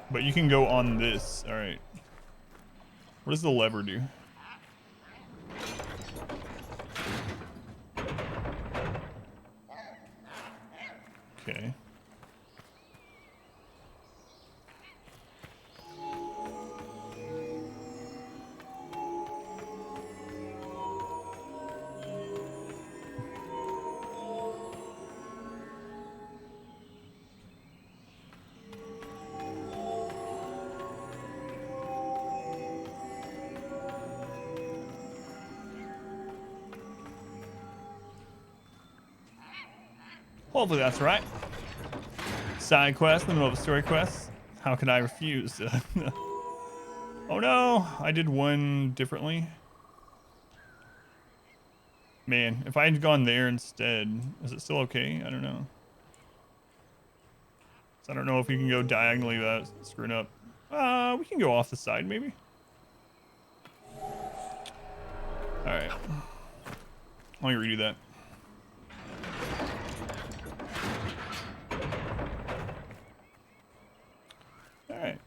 But you can go on this. All right. What does the lever do? Okay. Hopefully that's right. Side quest in the middle of a story quest. How could I refuse? Oh no, I did one differently. Man, if I had gone there instead, is it still okay? I don't know. So I don't know if you can go diagonally without screwing up. We can go off the side maybe. All right. Let me redo that. All right.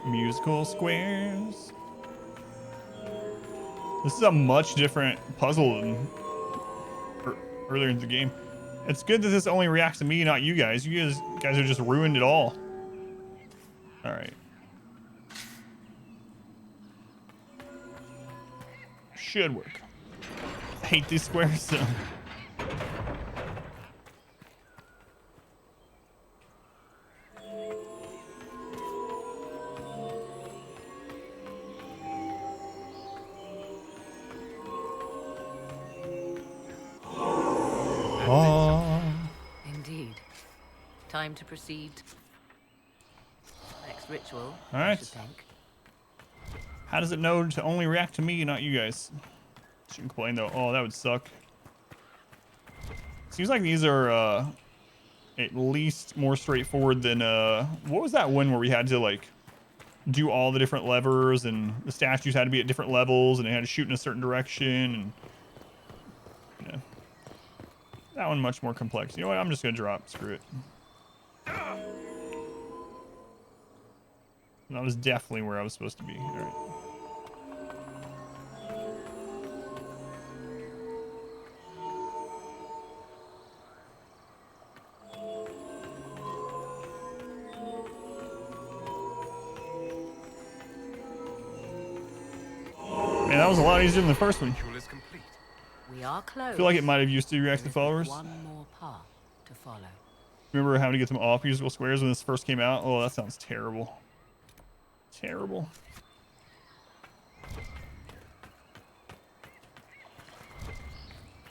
Musical squares. This is a much different puzzle than earlier in the game. It's good that this only reacts to me, not you guys. You guys have just ruined it all. All right. Should work. I hate these squares, so. Indeed. Time to proceed. Next ritual. All right. How does it know to only react to me, not you guys? Shouldn't complain though. Oh, that would suck. Seems like these are at least more straightforward than what was that one where we had to like do all the different levers and the statues had to be at different levels and they had to shoot in a certain direction and yeah. That one much more complex. You know what? I'm just gonna drop. Screw it. That was definitely where I was supposed to be. All right. Man, that was a lot easier than the first one. We are close. I feel like it might have used to react to followers. One more path to follow. Remember having to get them off musical squares when this first came out? Oh, that sounds terrible. Terrible.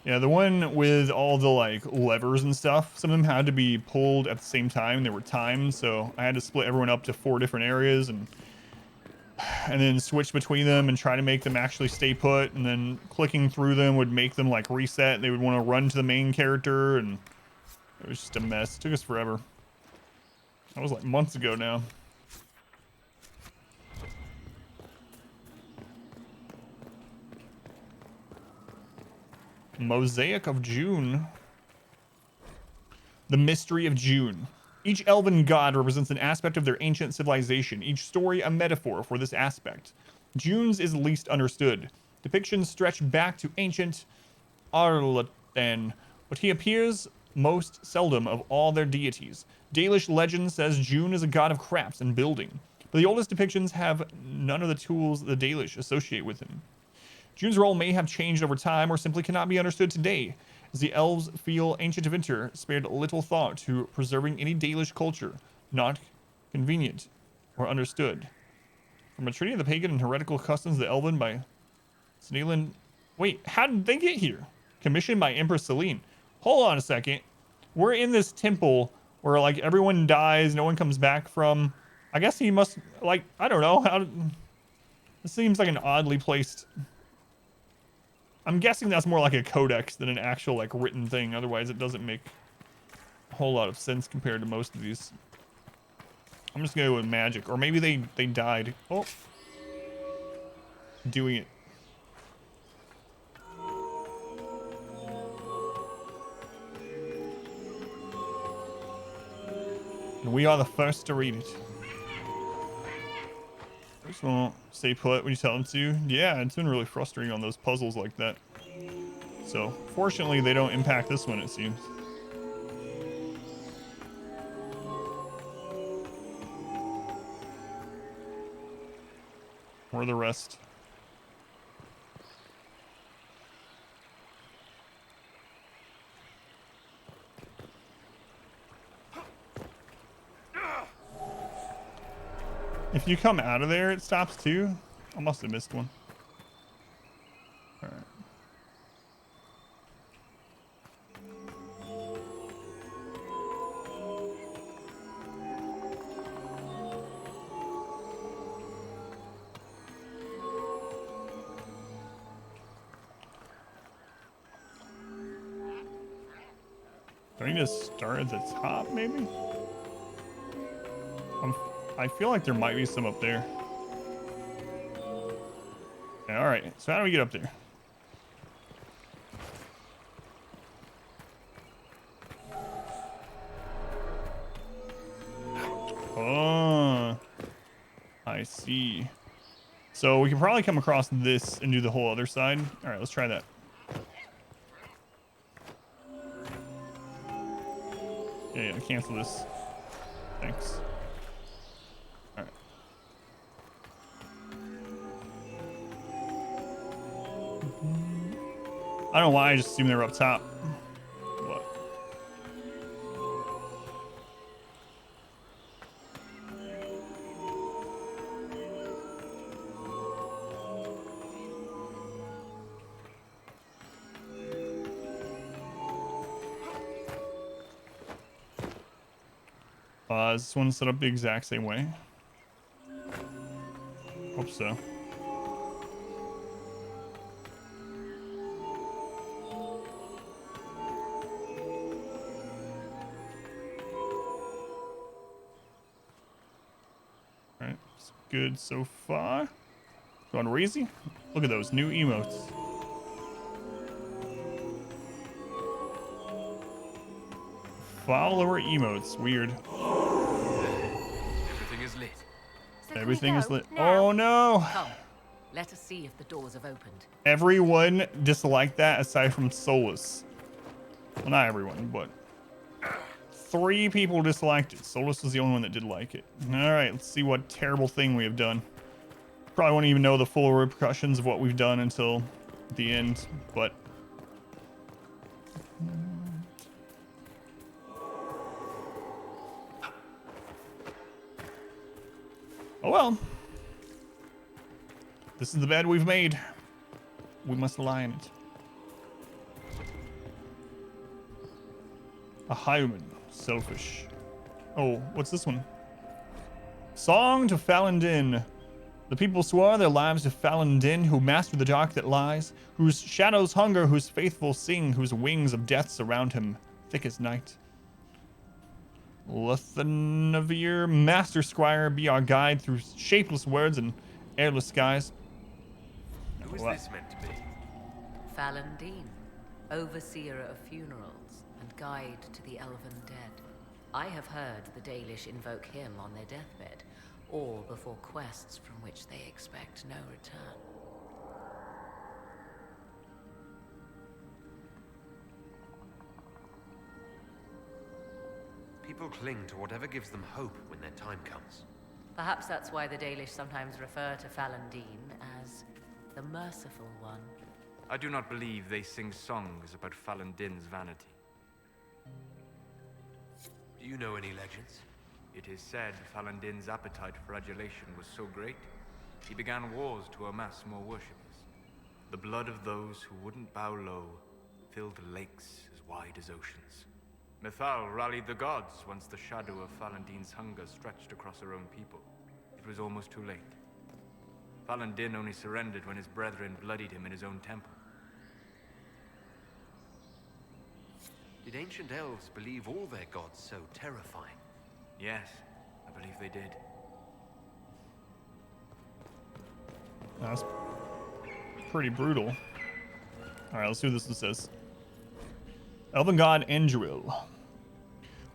Yeah, the one with all the like levers and stuff, some of them had to be pulled at the same time. They were timed, so I had to split everyone up to 4 different areas and then switch between them and try to make them actually stay put. And then clicking through them would make them like reset. They would want to run to the main character, and it was just a mess. It took us forever. That was like months ago now. Mosaic of June. The mystery of June. Each elven god represents an aspect of their ancient civilization, each story a metaphor for this aspect. June's is least understood. Depictions stretch back to ancient Arlatan, but he appears most seldom of all their deities. Dalish legend says June is a god of crafts and building, but the oldest depictions have none of the tools the Dalish associate with him. June's role may have changed over time or simply cannot be understood today, as the elves feel ancient Vinter spared little thought to preserving any Dalish culture not convenient or understood. From a treaty of the pagan and heretical customs of the Elven by Sneelan. Wait, how did they get here? Commissioned by Empress Celine. Hold on a second. We're in this temple where like everyone dies, no one comes back from. I guess he must like, I don't know how. This seems like an oddly placed. I'm guessing that's more like a codex than an actual like written thing. Otherwise, it doesn't make a whole lot of sense compared to most of these. I'm just gonna go with magic, or maybe they died. Oh, doing it. And we are the first to read it. Just won't stay put when you tell them to. Yeah, it's been really frustrating on those puzzles like that. So, fortunately, they don't impact this one, it seems. Or the rest. If you come out of there, it stops too. I must have missed one. All right. Do I need to start at the top, maybe? I feel like there might be some up there. Okay, all right. So how do we get up there? Oh, I see. So we can probably come across this and do the whole other side. All right, let's try that. Yeah, cancel this. Thanks. All right. I don't know why I just assumed they were up top. What? Is this one set up the exact same way? Hope so. It's good so far. Going Razy? Look at those new emotes. Follower emotes. Weird. Everything is lit. So Everything is lit. now? Oh no! Come, let us see if the doors have opened. Everyone disliked that aside from Solus. Well, not everyone, but 3 people disliked it. Solus was the only one that did like it. Alright, let's see what terrible thing we have done. Probably won't even know the full repercussions of what we've done until the end, but... oh well. This is the bed we've made. We must lie in it. A human. Selfish. Oh, what's this one? Song to Falendin. The people swore their lives to Falendin, who mastered the dark that lies, whose shadows hunger, whose faithful sing, whose wings of death surround him, thick as night. Lethanavir, Master Squire, be our guide through shapeless words and airless skies. Who is this meant to be? Falendin, overseer of funerals and guide to the elven dead. I have heard the Dalish invoke him on their deathbed, or before quests from which they expect no return. People cling to whatever gives them hope when their time comes. Perhaps that's why the Dalish sometimes refer to Falendin as the Merciful One. I do not believe they sing songs about Falendin's vanity. Do you know any legends? It is said Falendin's appetite for adulation was so great, he began wars to amass more worshippers. The blood of those who wouldn't bow low filled lakes as wide as oceans. Mithal rallied the gods once the shadow of Falendin's hunger stretched across her own people. It was almost too late. Falendin only surrendered when his brethren bloodied him in his own temple. Did ancient elves believe all their gods so terrifying? Yes, I believe they did. That's pretty brutal. Alright, let's see what this one says. Elven god Andril.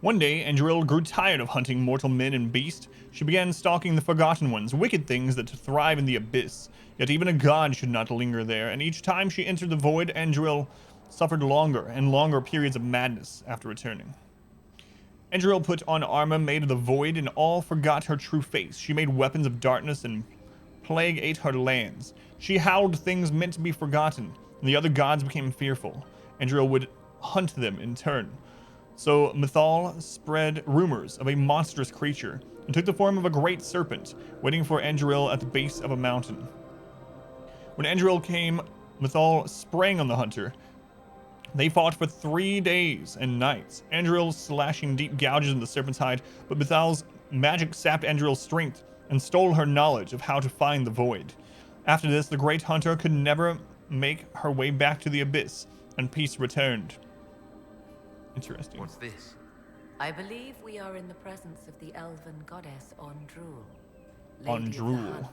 One day, Andril grew tired of hunting mortal men and beasts. She began stalking the Forgotten Ones, wicked things that thrive in the abyss. Yet even a god should not linger there, and each time she entered the void, Andril suffered longer and longer periods of madness after returning. Andril put on armor made of the void and all forgot her true face. She made weapons of darkness and plague ate her lands. She howled things meant to be forgotten, and the other gods became fearful. Andril would hunt them in turn. So Mithal spread rumors of a monstrous creature and took the form of a great serpent, waiting for Andril at the base of a mountain. When Andril came, Mithal sprang on the hunter. They fought for 3 days and nights, Andril slashing deep gouges in the serpent's hide, but Mithal's magic sapped Andril's strength and stole her knowledge of how to find the void. After this, the great hunter could never make her way back to the abyss, and peace returned. Interesting. What's this? I believe we are in the presence of the elven goddess Ondrul. Lady of the Ondrul. Hunt.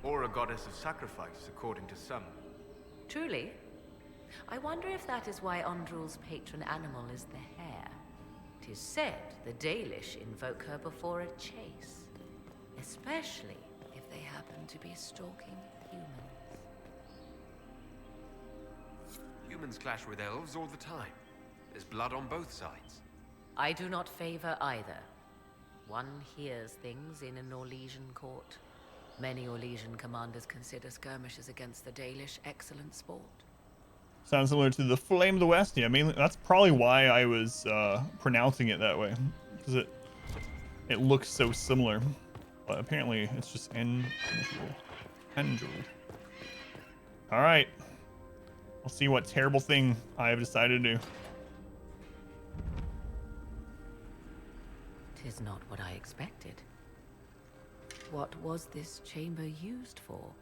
Or a goddess of sacrifice, according to some. Truly? I wonder if that is why Ondrul's patron animal is the hare. It is said the Dalish invoke her before a chase, especially if they happen to be stalking humans. Humans clash with elves all the time. There's blood on both sides. I do not favor either. One hears things in an Orlesian court. Many Orlesian commanders consider skirmishes against the Dalish excellent sport. Sounds similar to the Flame of the West. Yeah, I mean, that's probably why I was pronouncing it that way, because it looks so similar. But apparently, it's just Andril. All right. We'll see what terrible thing I have decided to do. 'Tis not what I expected. What was this chamber used for?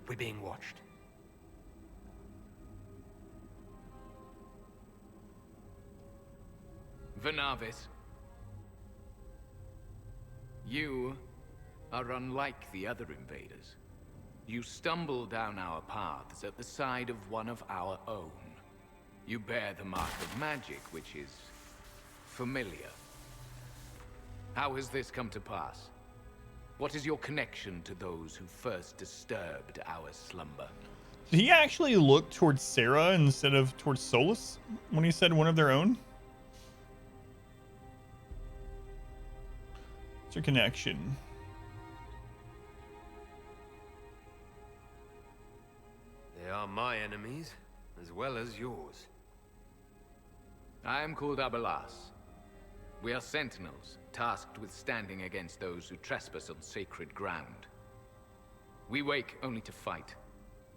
We're being watched. Venavis. You are unlike the other invaders. You stumble down our paths at the side of one of our own. You bear the mark of magic, which is familiar. How has this come to pass? What is your connection to those who first disturbed our slumber? Did he actually look towards Sarah instead of towards Solus when he said one of their own? What's your connection? They are my enemies, as well as yours. I am called Abelas. We are sentinels, tasked with standing against those who trespass on sacred ground. We wake only to fight,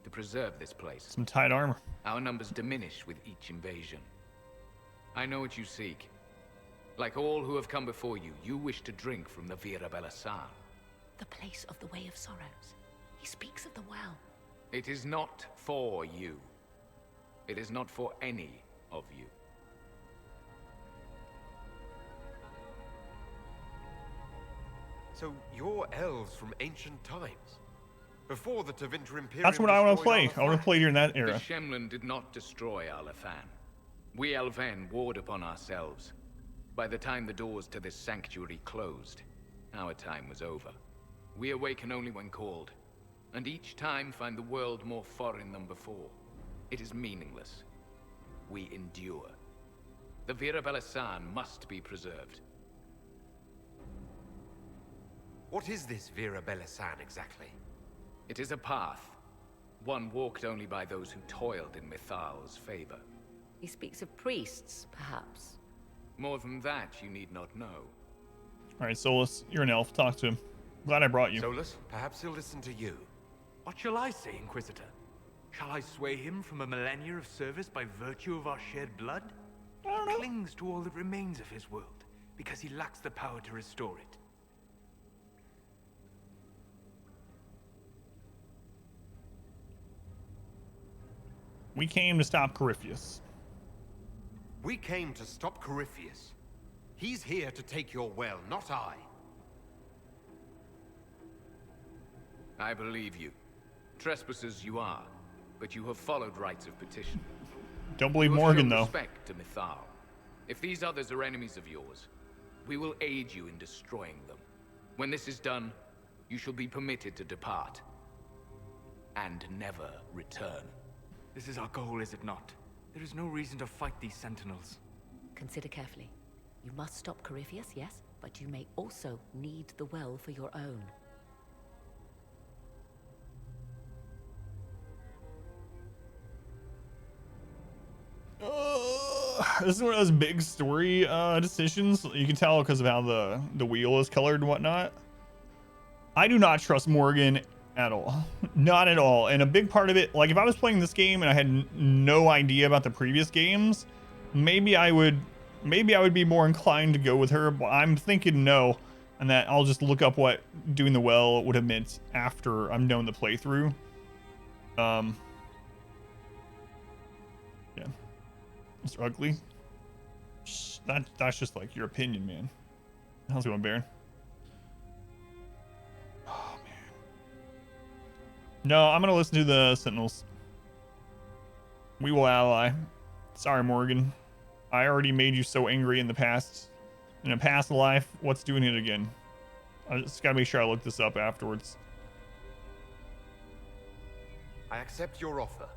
to preserve this place. Some tight armor. Our numbers diminish with each invasion. I know what you seek. Like all who have come before you, you wish to drink from the Vira Belasan. The place of the Way of Sorrows. He speaks of the well. It is not for you. It is not for any of you. So you're elves from ancient times? Before the Tevinter Imperium. That's what I want to destroyed play. I want to play during that The era. Shemlin did not destroy Alathan. We Elven warred upon ourselves. By the time the doors to this sanctuary closed, our time was over. We awaken only when called, and each time find the world more foreign than before. It is meaningless. We endure. The Vira Belasan must be preserved. What is this Vira Belasan exactly? It is a path, one walked only by those who toiled in Mithal's favor. He speaks of priests, perhaps. More than that, you need not know. All right, Solus, you're an elf. Talk to him. Glad I brought you. Solus, perhaps he'll listen to you. What shall I say, Inquisitor? Shall I sway him from a millennia of service by virtue of our shared blood? He clings to all that remains of his world, because he lacks the power to restore it. We came to stop Corypheus. We came to stop Corypheus. He's here to take your well, not I. I believe you. Trespassers you are, but you have followed rites of petition. Don't believe You have Morgan, shown though. Respect to Mithal. If these others are enemies of yours, we will aid you in destroying them. When this is done, you shall be permitted to depart. And never return. This is our goal, is it not? There is no reason to fight these sentinels. Consider carefully. You must stop Corypheus, yes, but you may also need the well for your own. This is one of those big story decisions. You can tell because of how the wheel is colored and whatnot. I do not trust Morgan at all. Not at all. And a big part of it, like if I was playing this game and I had no idea about the previous games, maybe I would be more inclined to go with her, but I'm thinking no, and that I'll just look up what doing the well would have meant after I'm done the playthrough. Yeah. Mr. Ugly. That's just like your opinion, man. How's it going, Baron? Oh man. No, I'm gonna listen to the Sentinels. We will ally. Sorry, Morgan. I already made you so angry in the past. In a past life, what's doing it again? I just gotta make sure I look this up afterwards. I accept your offer.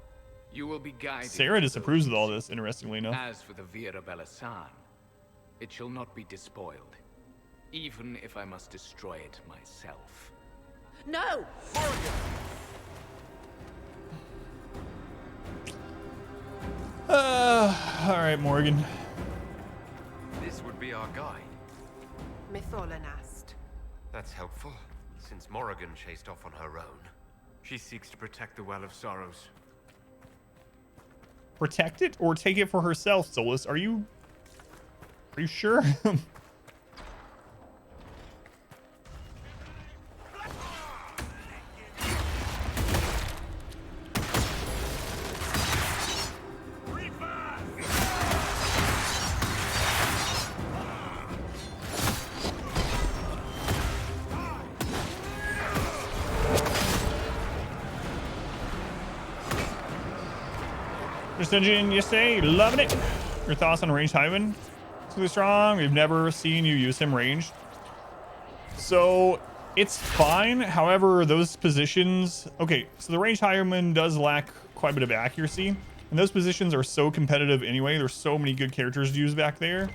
You will be guided. Sarah disapproves of all this, interestingly enough. As for the Vira Belasan, it shall not be despoiled, even if I must destroy it myself. No! All right, Morgan. This would be our guide. Mytholanast. That's helpful, since Morrigan chased off on her own. She seeks to protect the Well of Sorrows. Protect it or take it for herself, Solus? Are you sure? Just Dungeon, you say? Loving it. Your thoughts on ranged highwayman? It's really strong. We've never seen you use him ranged. So it's fine. However, those positions... Okay, so the ranged highwayman does lack quite a bit of accuracy. And those positions are so competitive anyway. There's so many good characters to use back there.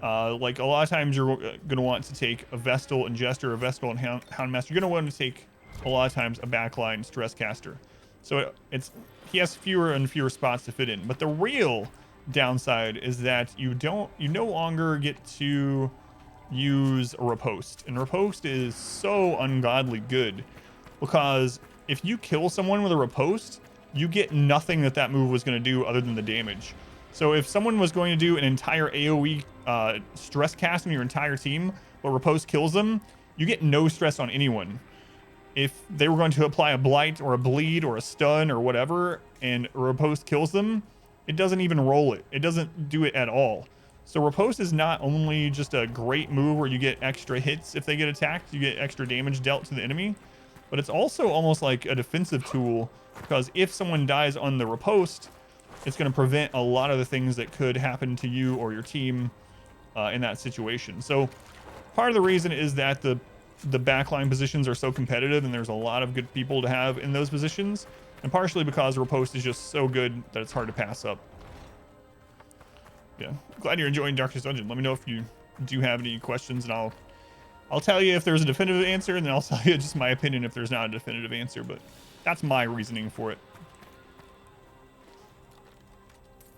Like a lot of times you're going to want to take a Vestal and Jester, a Vestal and Houndmaster. You're going to want to take a lot of times a backline Stress Caster. So he has fewer and fewer spots to fit in. But the real downside is that you no longer get to use a riposte. And riposte is so ungodly good because if you kill someone with a riposte, you get nothing that move was going to do other than the damage. So if someone was going to do an entire AoE stress cast on your entire team, but riposte kills them, you get no stress on anyone. If they were going to apply a blight or a bleed or a stun or whatever, and riposte kills them, it doesn't even roll it. It doesn't do it at all. So riposte is not only just a great move where you get extra hits if they get attacked, you get extra damage dealt to the enemy, but it's also almost like a defensive tool because if someone dies on the riposte, it's going to prevent a lot of the things that could happen to you or your team in that situation. So part of the reason is that the backline positions are so competitive and there's a lot of good people to have in those positions, and partially because riposte is just so good that it's hard to pass up. Yeah, glad you're enjoying Darkest Dungeon. Let me know if you do have any questions, and I'll tell you if there's a definitive answer, and then I'll tell you just my opinion if there's not a definitive answer, but that's my reasoning for it.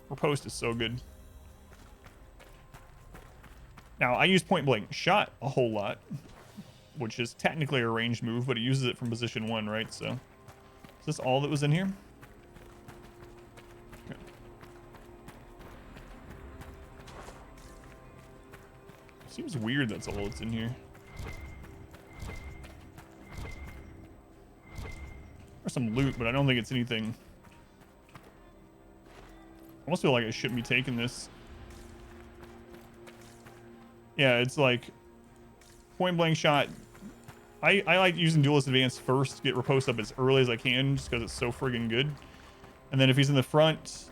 Riposte is so good. Now, I use point blank shot a whole lot, which is technically a ranged move, but it uses it from position 1, right? So, is this all that was in here? Okay. Seems weird that's all that's in here. There's some loot, but I don't think it's anything. I almost feel like I shouldn't be taking this. Yeah, it's like point blank shot. I like using Duelist Advance first to get riposte up as early as I can just because it's so friggin' good. And then if he's in the front,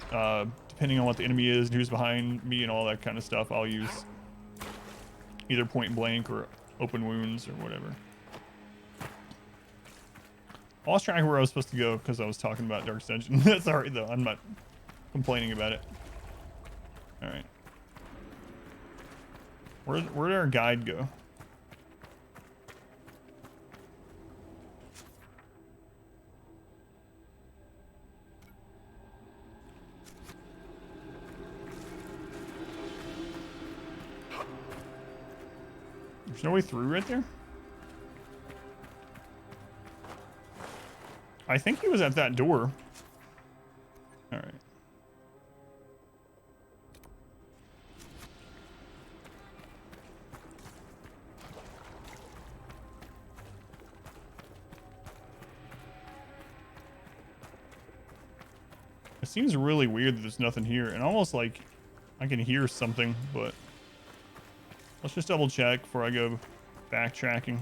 depending on what the enemy is and who's behind me and all that kind of stuff, I'll use either point blank or open wounds or whatever. I lost track of where I was supposed to go because I was talking about Dark Dungeon. That's alright though. I'm not complaining about it. Alright. Where did our guide go? There's no way through right there? I think he was at that door. Alright. It seems really weird that there's nothing here, and almost like I can hear something, but let's just double check before I go backtracking.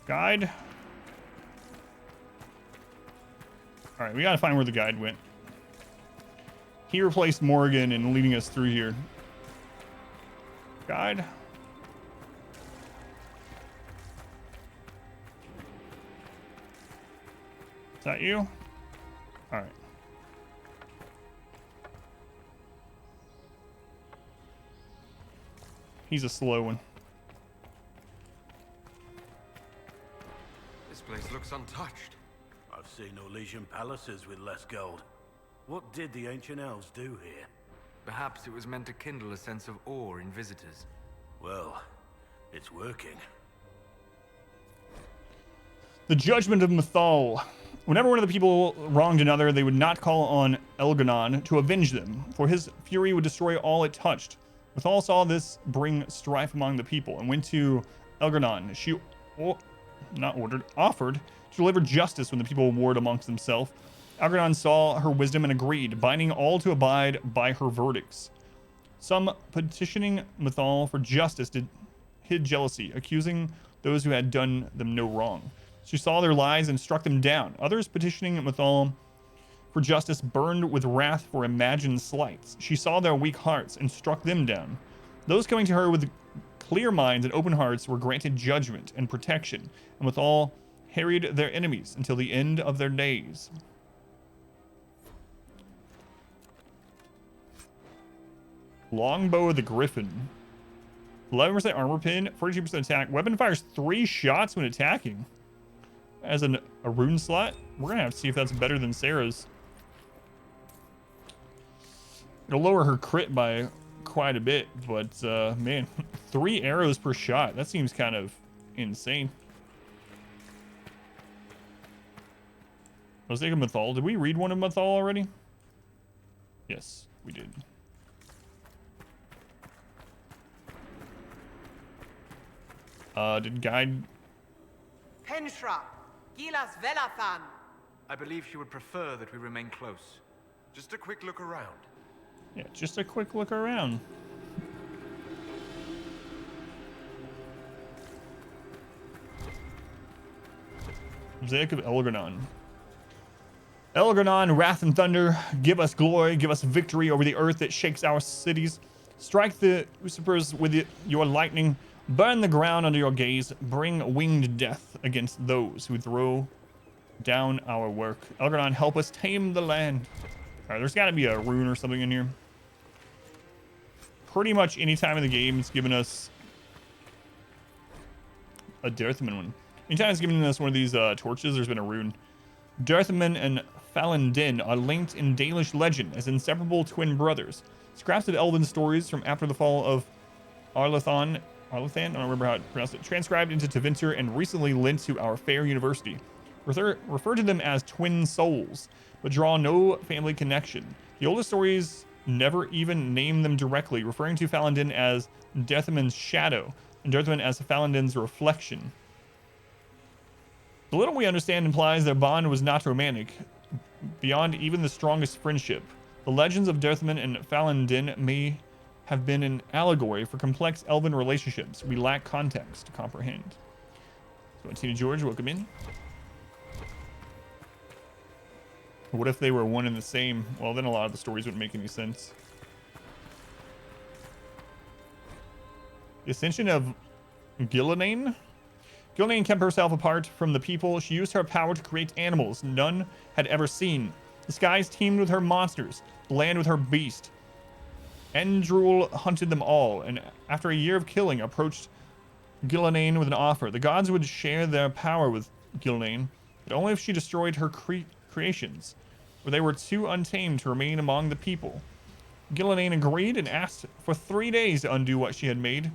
Guide. All right, we gotta find where the guide went. He replaced Morgan in leading us through here. Guide. Is that you? All right. He's a slow one. This place looks untouched. I've seen Orlesian palaces with less gold. What did the ancient elves do here? Perhaps it was meant to kindle a sense of awe in visitors. Well, it's working. The judgment of Mythal. Whenever one of the people wronged another, they would not call on Elganon to avenge them, for his fury would destroy all it touched. Mythal saw this bring strife among the people and went to Elganon. She offered to deliver justice when the people warred amongst themselves. Elganon saw her wisdom and agreed, binding all to abide by her verdicts. Some petitioning Mythal for justice hid jealousy, accusing those who had done them no wrong. She saw their lies and struck them down. Others petitioning Mythal for justice burned with wrath for imagined slights. She saw their weak hearts and struck them down. Those coming to her with clear minds and open hearts were granted judgment and protection, and withal harried their enemies until the end of their days. Longbow of the Griffin. 11% armor pin, 42% attack. Weapon fires 3 shots when attacking. As a rune slot. We're going to have to see if that's better than Sarah's. It'll lower her crit by quite a bit, but man, 3 arrows per shot. That seems kind of insane. Let's take a Mythal. Did we read one of Mythal already? Yes, we did. Did Guide... Penshra, Gilas Velathan. I believe she would prefer that we remain close. Just a quick look around. Yeah, just a quick look around. Mosaic of Elgar'nan. Elgar'nan, wrath and thunder, give us glory, give us victory over the earth that shakes our cities. Strike the usurpers with your lightning. Burn the ground under your gaze. Bring winged death against those who throw down our work. Elgar'nan, help us tame the land. All right, there's got to be a rune or something in here. Pretty much any time in the game, it's given us a Dirthaman one. Anytime it's given us one of these torches, there's been a rune. Dirthaman and Falendin are linked in Dalish legend as inseparable twin brothers. Scraps of elven stories from after the fall of Arlathan, I don't remember how to pronounce it, transcribed into Tevinter and recently lent to our fair university. Refer to them as twin souls, but draw no family connection. The oldest stories never even name them directly, referring to Falendin as Dirthaman's shadow and Dirthaman as Falendin's reflection. The little we understand implies their bond was not romantic, beyond even the strongest friendship. The legends of Dirthaman and Falendin may have been an allegory for complex elven relationships we lack context to comprehend. So, Tina George, welcome in. What if they were one and the same? Well, then a lot of the stories wouldn't make any sense. The Ascension of Gillanane. Gillanane kept herself apart from the people. She used her power to create animals none had ever seen. The skies teemed with her monsters, the land with her beast. Endrul hunted them all, and after a year of killing, approached Gillanane with an offer. The gods would share their power with Gillanane, but only if she destroyed her creations, for they were too untamed to remain among the people. Gillanane agreed and asked for 3 days to undo what she had made.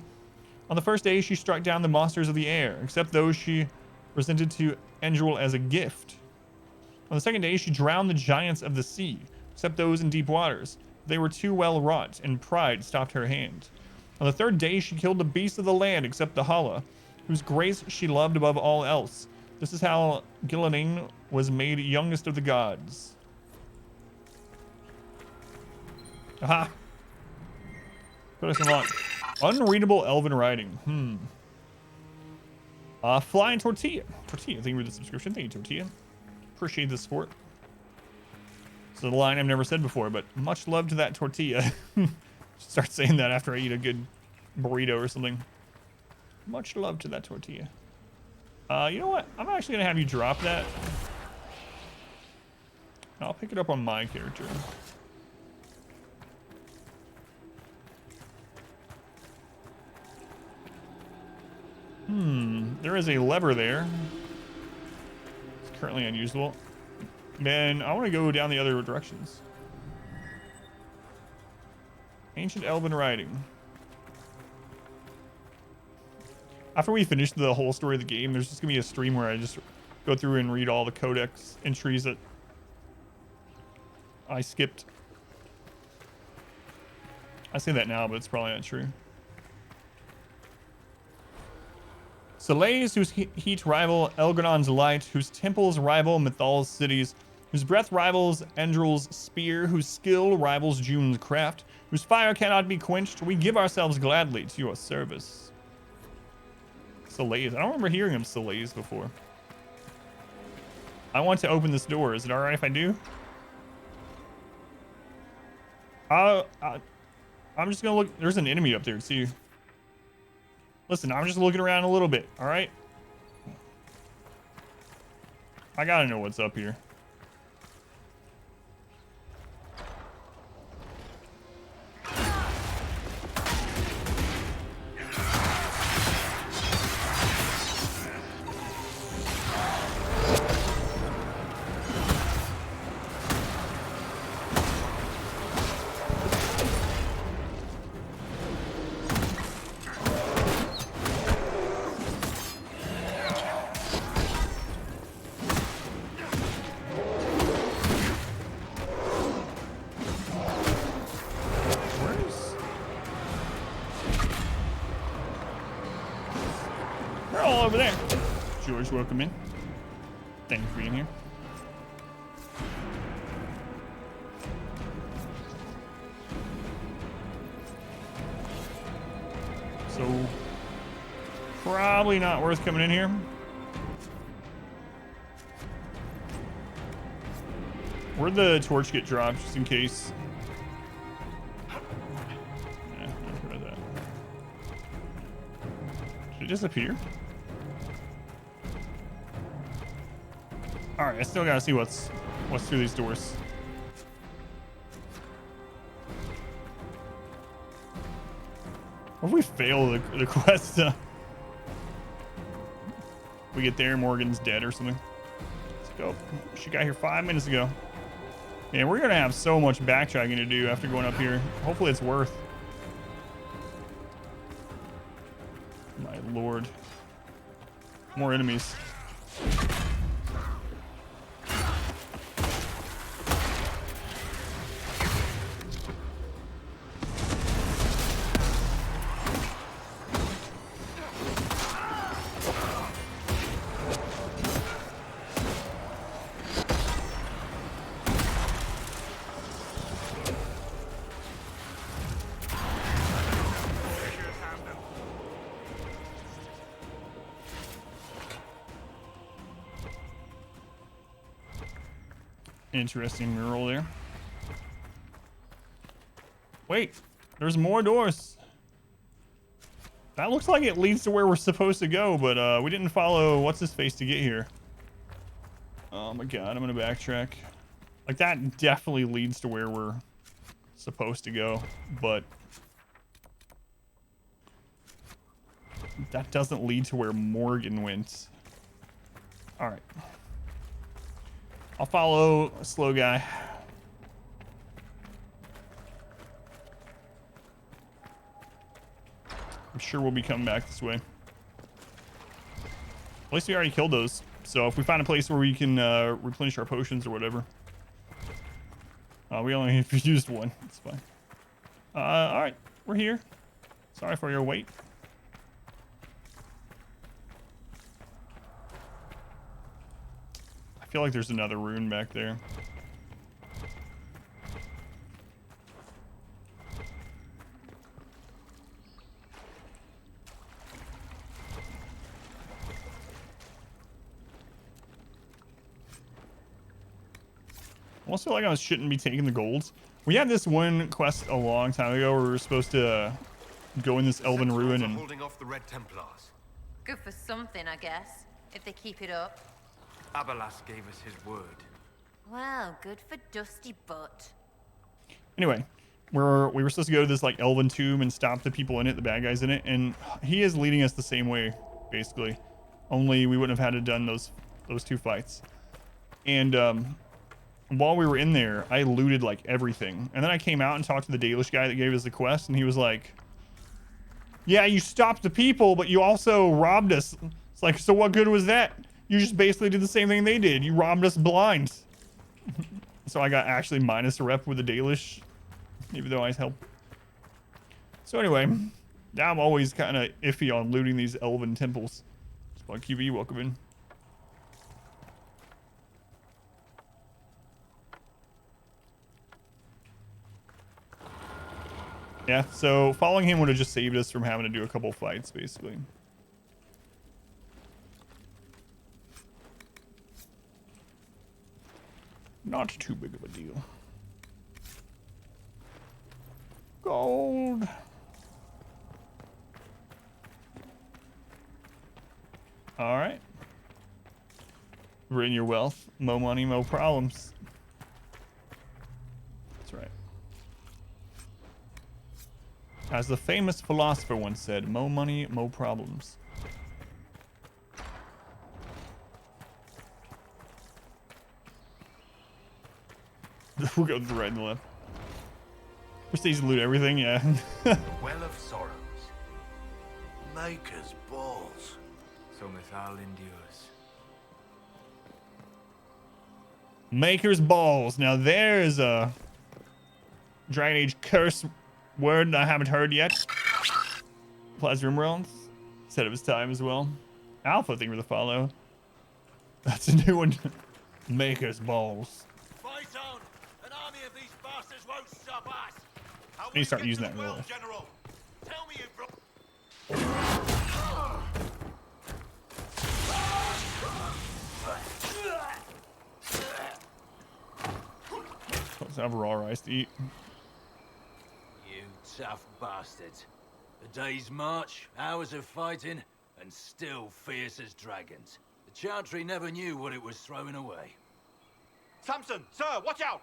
On the first day, she struck down the monsters of the air, except those she presented to Endrul as a gift. On the second day, she drowned the giants of the sea, except those in deep waters. They were too well wrought, and pride stopped her hand. On the third day, she killed the beasts of the land, except the Hala, whose grace she loved above all else. This is how Gillanane was made youngest of the gods. Aha! Put us in lock. Unreadable elven writing. Flying Tortilla. Tortilla, thank you for the subscription. Thank you, Tortilla. Appreciate the support. It's a line I've never said before, but much love to that tortilla. Start saying that after I eat a good burrito or something. Much love to that tortilla. You know what? I'm actually going to have you drop that. I'll pick it up on my character. There is a lever there. It's currently unusable. Man, I want to go down the other directions. Ancient Elven writing. After we finish the whole story of the game, there's just going to be a stream where I just go through and read all the codex entries that I skipped. I say that now, but it's probably not true. Soleil's, whose heat rival Elgar'nan's light, whose temples rival Mythal's cities, whose breath rivals Endrul's spear, whose skill rivals June's craft, whose fire cannot be quenched, we give ourselves gladly to your service. Soleil's. I don't remember hearing of Soleil's before. I want to open this door. Is it all right if I do? I'm just gonna look. There's an enemy up there too. Listen, I'm just looking around a little bit. All right. I gotta know what's up here. They're all over there. George, welcome in. Thank you for being here. So, probably not worth coming in here. Where'd the torch get dropped, just in case? Yeah, I've heard of that. Did it disappear? All right, I still gotta see what's through these doors. What if we fail the quest? We get there, Morgan's dead or something. Let's go. She got here 5 minutes ago. Man, we're gonna have so much backtracking to do after going up here. Hopefully it's worth. My lord. More enemies. Interesting mural there. Wait, there's more doors. That looks like it leads to where we're supposed to go, but we didn't follow what's his face to get here. Oh my god, I'm gonna backtrack. Like that definitely leads to where we're supposed to go, but that doesn't lead to where Morgan went. All right. I'll follow a slow guy. I'm sure we'll be coming back this way. At least we already killed those. So if we find a place where we can replenish our potions or whatever. We only used one. It's fine. All right. We're here. Sorry for your wait. I feel like there's another rune back there. I almost feel like I shouldn't be taking the golds. We had this one quest a long time ago where we were supposed to go in this elven ruin and holding off the Red Templars. Good for something, I guess, if they keep it up. Abalas gave us his word. Well, good for Dusty Butt. anyway, we were supposed to go to this like elven tomb and stop the people in it, the bad guys in it, and he is leading us the same way, basically. Only we wouldn't have had to done those two fights. And while we were in there, I looted like everything. And then I came out and talked to the Dalish guy that gave us the quest, and he was like, yeah, you stopped the people, but you also robbed us. It's like, so what good was that? You just basically did the same thing they did. You robbed us blind. So I got actually minus a rep with the Dalish, even though I helped. So anyway, now I'm always kind of iffy on looting these elven temples. Spawn QB, welcome in. Yeah, so following him would have just saved us from having to do a couple fights, basically. Not too big of a deal. Gold. All right. Bring your wealth. Mo money, mo problems. That's right. As the famous philosopher once said, mo money, mo problems. We'll go to the right and the left. Prestige to loot everything, yeah. Well of Sorrows. Maker's balls. So Mithal endures. Maker's balls. Now there's a Dragon Age curse word I haven't heard yet. Plasma Realms. Said it was time as well. Alpha, thank you for the follow. That's a new one. Maker's balls. Fight on! An army of these bastards won't stop us! How I need to start using that in real life. General? Tell me you brought... Let's have raw rice to eat. You tough bastards. A day's march, hours of fighting, and still fierce as dragons. The Chantry never knew what it was throwing away. Samson, sir, watch out!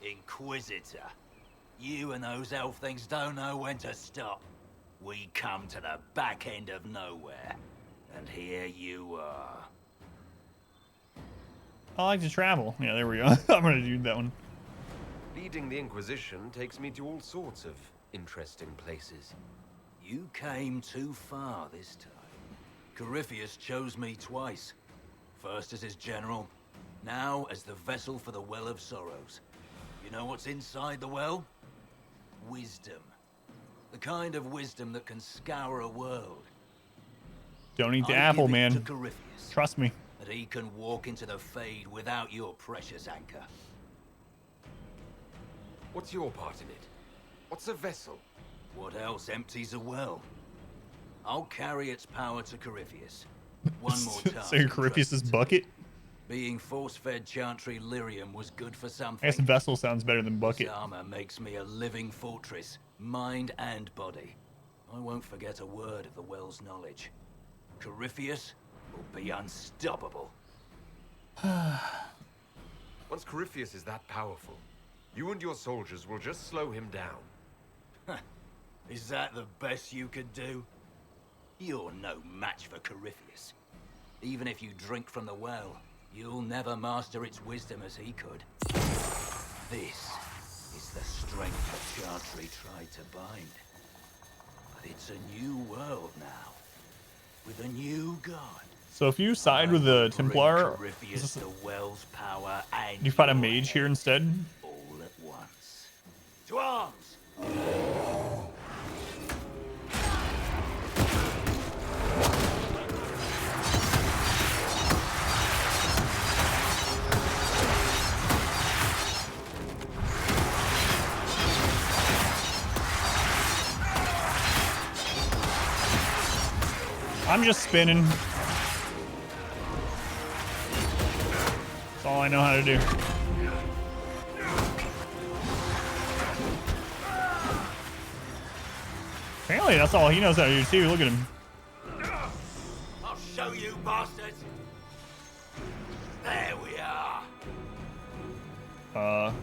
Inquisitor. You and those elf things don't know when to stop. We come to the back end of nowhere. And here you are. I like to travel. Yeah, there we go. I'm gonna do that one. Leading the Inquisition takes me to all sorts of interesting places. You came too far this time. Corypheus chose me twice. First as his general, now as the vessel for the Well of Sorrows. You know what's inside the well? Wisdom. The kind of wisdom that can scour a world. Don't eat the I apple, give it man. to Corypheus, Trust me. that he can walk into the Fade without your precious anchor. What's your part in it? What's a vessel? What else empties a well? I'll carry its power to Corypheus. One more time. So Corypheus's bucket? Being force-fed Chantry lyrium was good for something. I guess vessel sounds better than bucket. This armor makes me a living fortress, mind and body. I won't forget a word of the well's knowledge. Corypheus will be unstoppable. Once Corypheus is that powerful, you and your soldiers will just slow him down. Is that the best you could do? You're no match for Corypheus. Even if you drink from the well, you'll never master its wisdom as he could. This is the strength that Chantry tried to bind. But it's a new world now, with a new god. So if you side with the Templar, Corypheus the well's power and you fight a mage here instead? all at once. To arms! I'm just spinning. That's all I know how to do. Apparently that's all he knows how to do too. Look at him. I'll show you, bastards. There we are. Ow.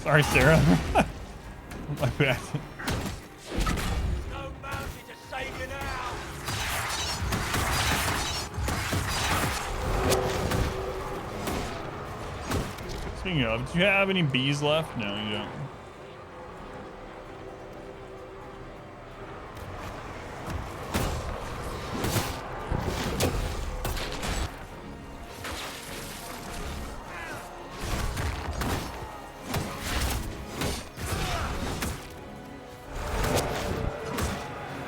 Sorry, Sarah. My bad. No bounty to save you now. Speaking of, do you have any bees left? No, you don't.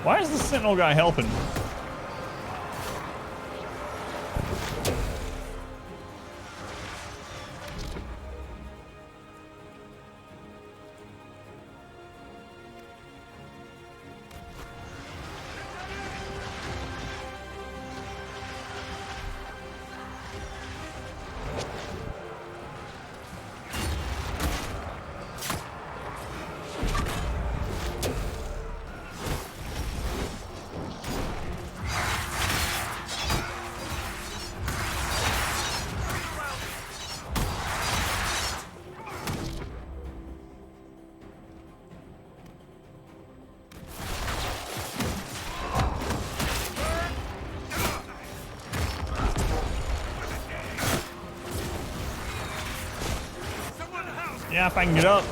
Why is the Sentinel guy helping? Yeah, if I can get up.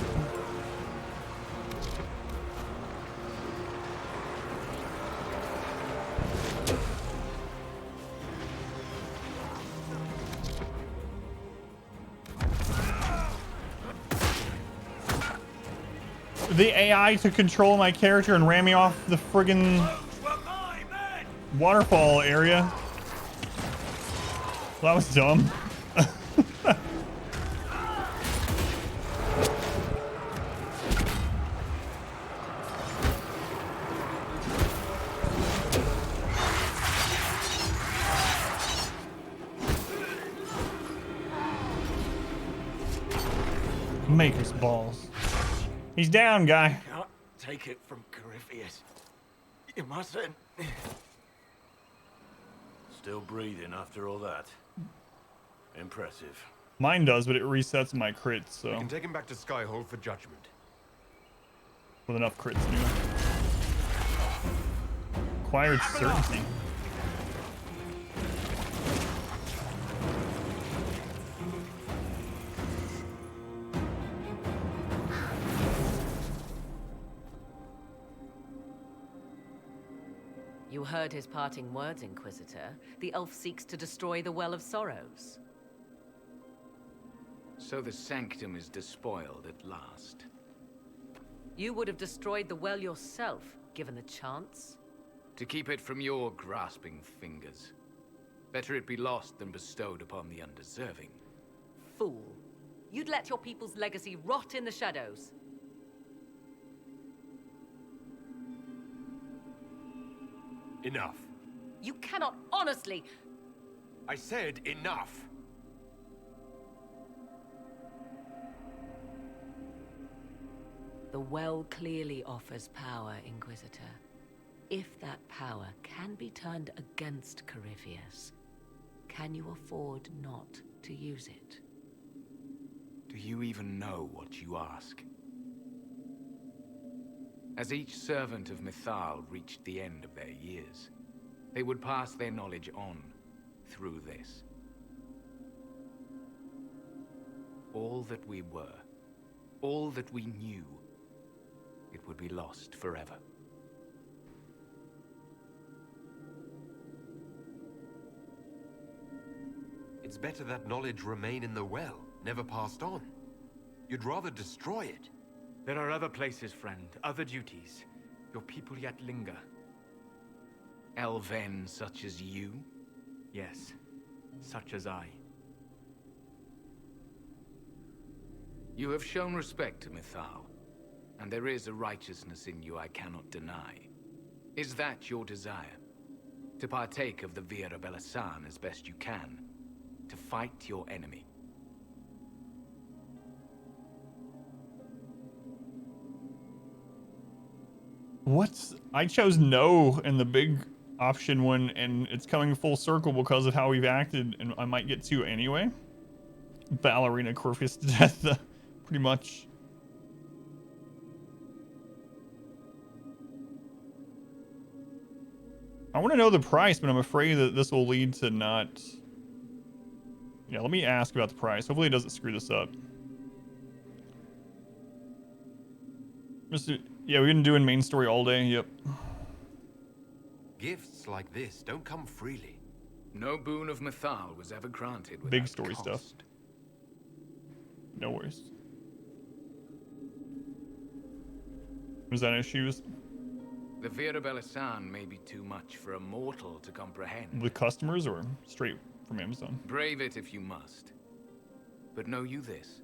The AI to control my character and ram me off the friggin' waterfall area. Well, that was dumb. Maker's balls. He's down, guy. Can't take it from Corypheus. You mustn't. Still breathing after all that. Impressive. Mine does, but it resets my crits, so. We can take him back to Skyhold for judgment. With enough crits anyway. Acquired certainty. You heard his parting words, Inquisitor. The elf seeks to destroy the Well of Sorrows. So the sanctum is despoiled at last. You would have destroyed the well yourself, given the chance. To keep it from your grasping fingers. Better it be lost than bestowed upon the undeserving. Fool. You'd let your people's legacy rot in the shadows. Enough. You cannot honestly... I said enough. The well clearly offers power, Inquisitor. If that power can be turned against Corypheus, can you afford not to use it? Do you even know what you ask? As each servant of Mythal reached the end of their years, they would pass their knowledge on through this. All that we were, all that we knew, it would be lost forever. It's better that knowledge remain in the well, never passed on. You'd rather destroy it. There are other places, friend, other duties. Your people yet linger. Elven such as you? Yes, such as I. You have shown respect to Mythal, and there is a righteousness in you I cannot deny. Is that your desire? To partake of the Vira Belasan as best you can? To fight your enemy? What's... I chose no in the big option one, and it's coming full circle because of how we've acted, and I might get to anyway. Ballerina Corypheus to death, pretty much. I want to know the price, but I'm afraid that this will lead to not... Yeah, let me ask about the price. Hopefully it doesn't screw this up. Yeah, we've been doing main story all day, yep. Gifts like this don't come freely. No boon of Mythal was ever granted without Big story cost. stuff. No worries. Was that issues? The Vira Belasan may be too much for a mortal to comprehend. With customers or straight from Amazon? Brave it if you must. But know you this.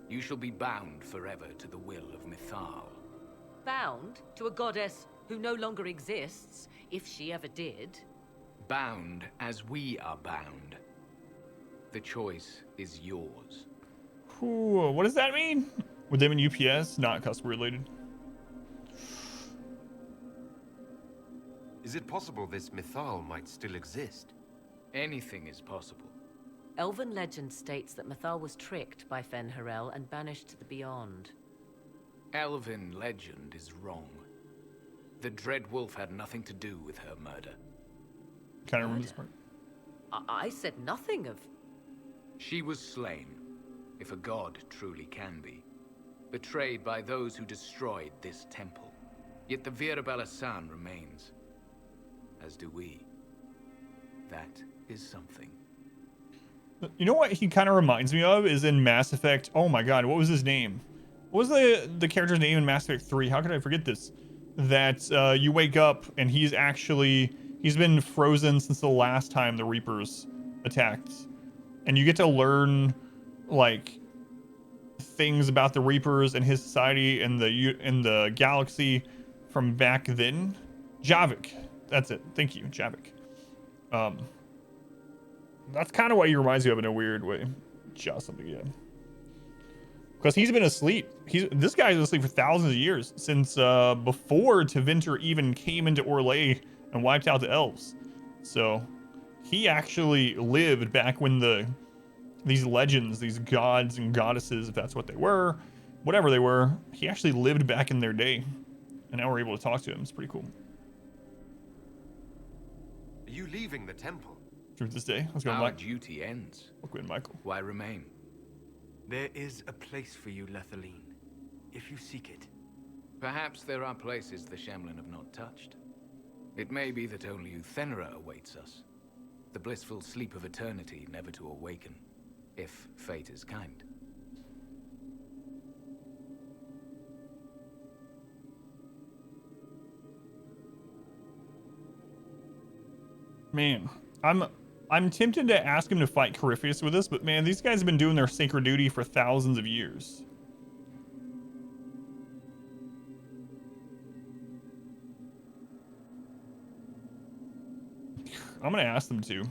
You shall be bound forever to the will of Mythal. Bound to a goddess who no longer exists, if she ever did. Bound as we are bound. The choice is yours. Ooh, what does that mean? With them in UPS, not customer related. Is it possible this Mythal might still exist? Anything is possible. Elven legend states that Mythal was tricked by Fen-Harel and banished to the Beyond. Elven legend is wrong. The Dread Wolf had nothing to do with her murder. Kind of remember this part. I said nothing of... She was slain. if a god truly can be. Betrayed by those who destroyed this temple. Yet the Virabella San remains. As do we. That is something. You know what he kind of reminds me of is in Mass Effect. Oh my god, what was his name? What was the character's name in Mass Effect 3? How could I forget this? That you wake up and he's been frozen since the last time the Reapers attacked. And you get to learn like things about the Reapers and his society and the galaxy from back then. Javik. That's it. Thank you, Javik. That's kind of what he reminds me of in a weird way. Just something, yeah. Because he's been asleep. This guy's been asleep for thousands of years, since before Tevinter even came into Orlais and wiped out the elves. So he actually lived back when these legends, these gods and goddesses, if that's what they were, whatever they were, he actually lived back in their day. And now we're able to talk to him. It's pretty cool. Are you leaving the temple? Through this day. Let's go, Our Mike. duty ends. Look at Michael. Why remain? There is a place for you, Lethaline, if you seek it. Perhaps there are places the Shemlin have not touched. It may be that only Uthenra awaits us. The blissful sleep of eternity, never to awaken, if fate is kind. Man, I'm tempted to ask him to fight Corypheus with us, but man, these guys have been doing their sacred duty for thousands of years. I'm gonna ask them to.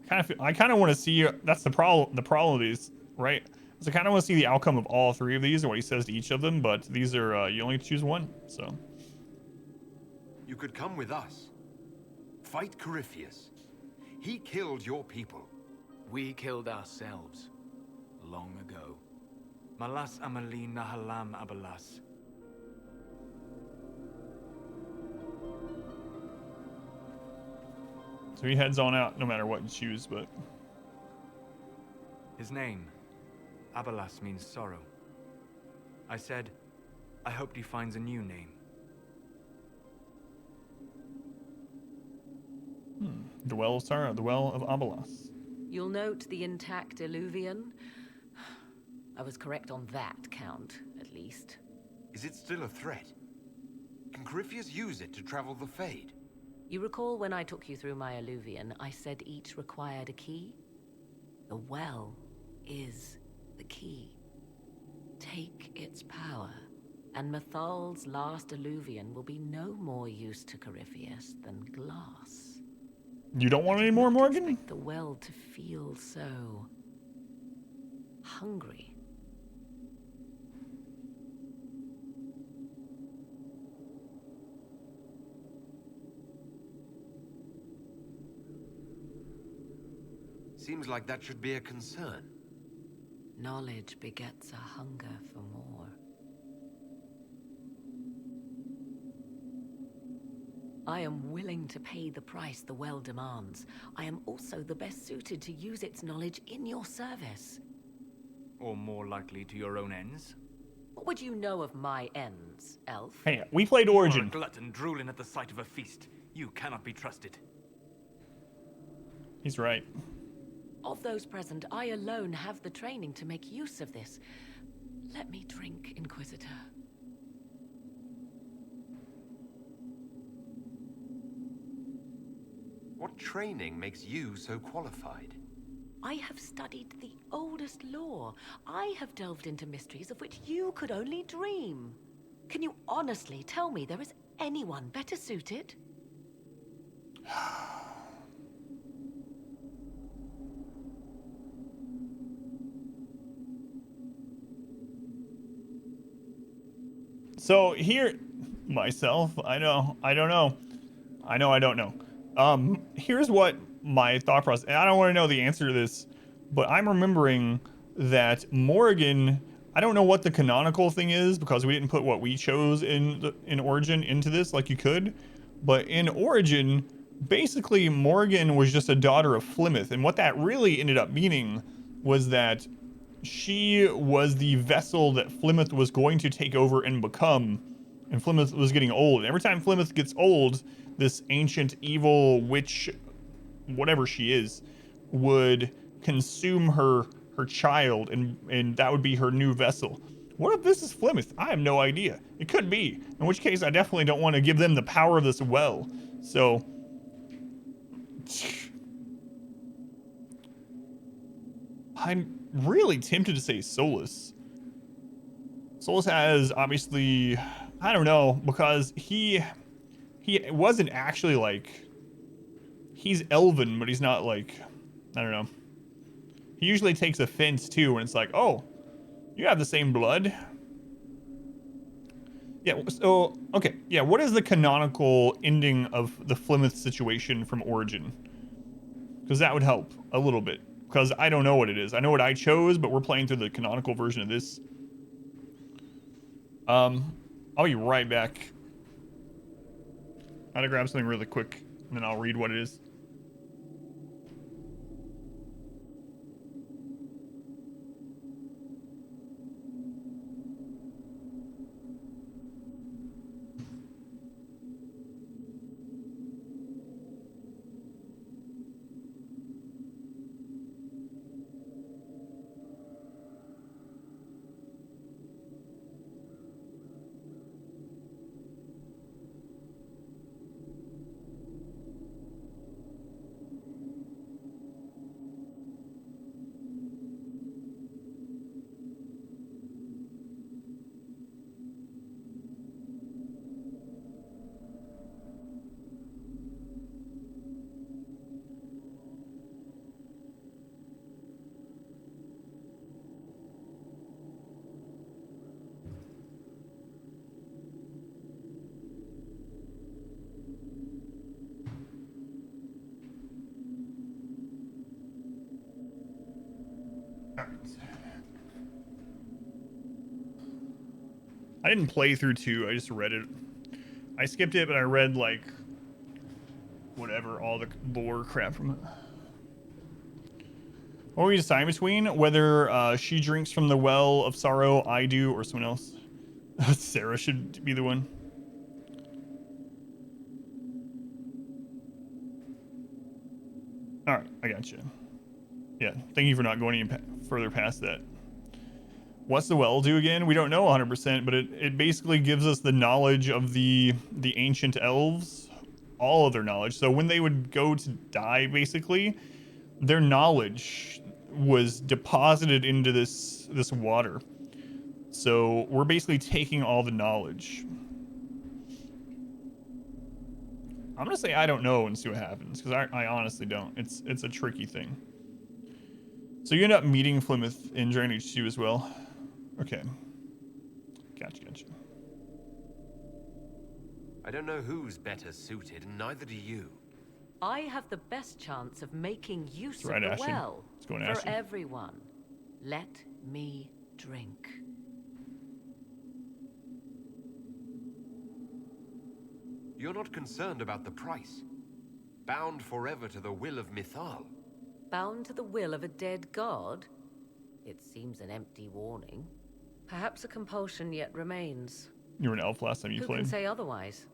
I kind of want to see. That's the problem. The problem of these, right? Is I kind of want to see the outcome of all three of these and what he says to each of them. But these are you only choose one. So You could come with us. Fight Corypheus. He killed your people. We killed ourselves. Long ago. Malas amali nahalam abalas. So he heads on out no matter what you choose, but... His name, Abalas, means sorrow. I said, I hoped he finds a new name. The Well of Sorrow, the Well of Abalas. You'll note the intact Illuvian. I was correct on that count, at least. Is it still a threat? Can Corypheus use it to travel the Fade? You recall when I took you through my Illuvian, I said each required a key? The well is the key. Take its power, and Mathal's last Illuvian will be no more use to Corypheus than glass. You don't want any more, Morgan? Expect the well to feel so hungry. Seems like that should be a concern. Knowledge begets a hunger for more. I am willing to pay the price the well demands. I am also the best suited to use its knowledge in your service. Or more likely to your own ends? What would you know of my ends, elf? Hey, we played Origin. You are a glutton drooling at the sight of a feast. You cannot be trusted. He's right. Of those present, I alone have the training to make use of this. Let me drink, Inquisitor. What training makes you so qualified? I have studied the oldest lore. I have delved into mysteries of which you could only dream. Can you honestly tell me there is anyone better suited? So here, myself, I don't know. Here's what my thought process, and I don't want to know the answer to this, but I'm remembering that Morrigan, I don't know what the canonical thing is because we didn't put what we chose in Origin into this like you could, but in Origin, basically Morrigan was just a daughter of Flemeth, and what that really ended up meaning was that she was the vessel that Flemeth was going to take over and become, and Flemeth was getting old. And every time Flemeth gets old, this ancient evil witch, whatever she is, would consume her child, and that would be her new vessel. What if this is Flemeth? I have no idea. It could be. In which case, I definitely don't want to give them the power of this well. So, I'm really tempted to say Solus. Solus has obviously, I don't know, because he wasn't actually like, he's elven, but he's not like, I don't know. He usually takes offense too when it's like, oh, you have the same blood. Yeah, so, okay, yeah, what is the canonical ending of the Flemeth situation from Origin? Because that would help a little bit, because I don't know what it is. I know what I chose, but we're playing through the canonical version of this. I'll be right back. I gotta grab something really quick, and then I'll read what it is. I didn't play through 2, I just read it. I skipped it, but I read, like, whatever, all the lore crap from it. What were we deciding between? Whether she drinks from the well of sorrow, I do, or someone else? Sarah should be the one. Alright, I got you. Yeah, thank you for not going any further past that. What's the well do again? We don't know 100%, but it basically gives us the knowledge of the ancient elves, all of their knowledge. So when they would go to die, basically, their knowledge was deposited into this water. So we're basically taking all the knowledge. I'm gonna say I don't know and see what happens, because I honestly don't. It's a tricky thing. So you end up meeting Flemeth in Dragon Age 2 as well. Okay. Gotcha. I don't know who's better suited, and neither do you. I have the best chance of making use of the Ashton. well Let's go in, for Ashton. everyone. Let me drink. You're not concerned about the price. Bound forever to the will of Mythal. Bound to the will of a dead god? It seems an empty warning. Perhaps a compulsion yet remains. You were an elf last time you Who played. can say otherwise?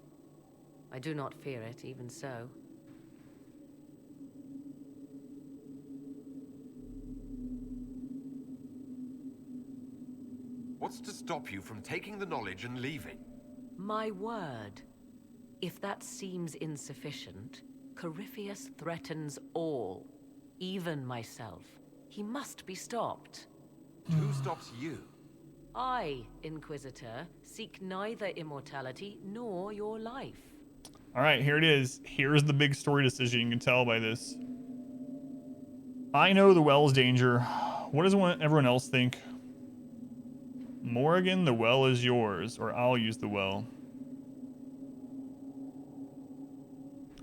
I do not fear it, even so. What's to stop you from taking the knowledge and leaving? My word. If that seems insufficient, Corypheus threatens all, even myself. He must be stopped. Who stops you? I, Inquisitor, seek neither immortality nor your life. All right, here it is. Here's the big story decision. You can tell by this. I know the well's danger. What does everyone else think? Morrigan, the well is yours, or I'll use the well.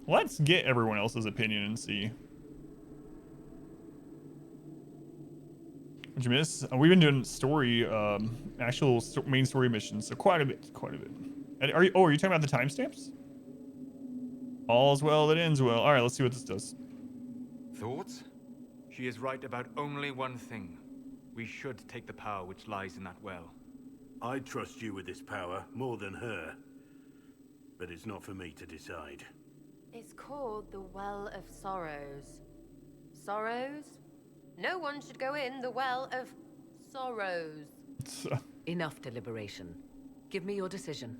Let's get everyone else's opinion and see. What'd you miss? We've been doing story, actual main story missions, so quite a bit. And are you talking about the timestamps? All's well that ends well. All right, let's see what this does. Thoughts? She is right about only one thing. We should take the power which lies in that well. I trust you with this power more than her. But it's not for me to decide. It's called the Well of Sorrows. Sorrows? No one should go in the Well of Sorrows. Enough deliberation. Give me your decision.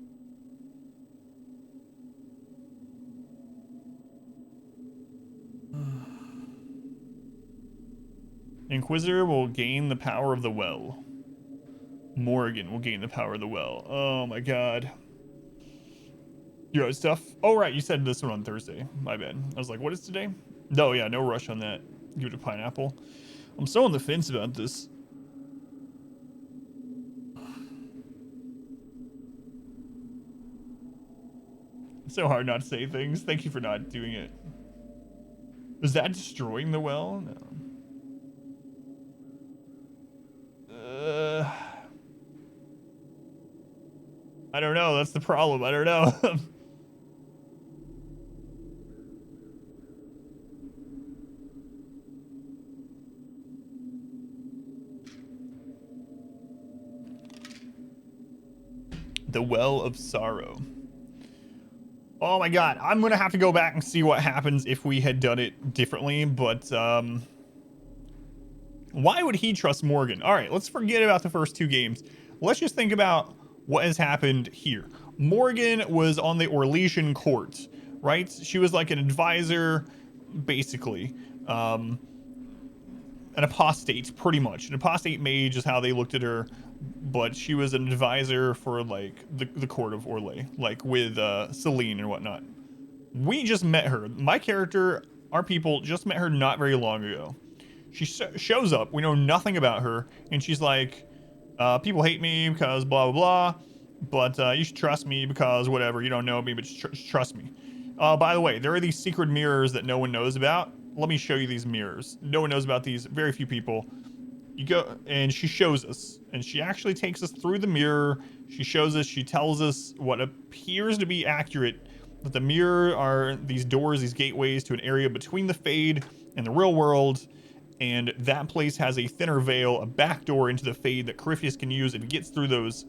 Inquisitor will gain the power of the well. Morgan will gain the power of the well. Oh my god. You got stuff? Oh right, you said this one on Thursday. My bad. I was like, what is today? No, yeah, no rush on that. Give it a pineapple. I'm so on the fence about this. It's so hard not to say things. Thank you for not doing it. Is that destroying the well? No. I don't know. That's the problem. I don't know. The Well of Sorrow. Oh my god. I'm going to have to go back and see what happens if we had done it differently, but why would he trust Morgan? All right, let's forget about the first two games. Let's just think about what has happened here. Morgan was on the Orlesian court, right? She was like an advisor, basically. An apostate, pretty much. An apostate mage is how they looked at her, but she was an advisor for like the court of Orlais, like with Celine and whatnot. We just met her. My character, our people, just met her not very long ago. She shows up. We know nothing about her, and she's like, people hate me because blah, blah, blah, but you should trust me because whatever. You don't know me, but just trust me. By the way, there are these secret mirrors that no one knows about. Let me show you these mirrors. No one knows about these. Very few people. You go, and she shows us, and she actually takes us through the mirror. She shows us, she tells us what appears to be accurate, that the mirror are these doors, these gateways to an area between the Fade and the real world. And that place has a thinner veil, a back door into the Fade that Corypheus can use if he gets through those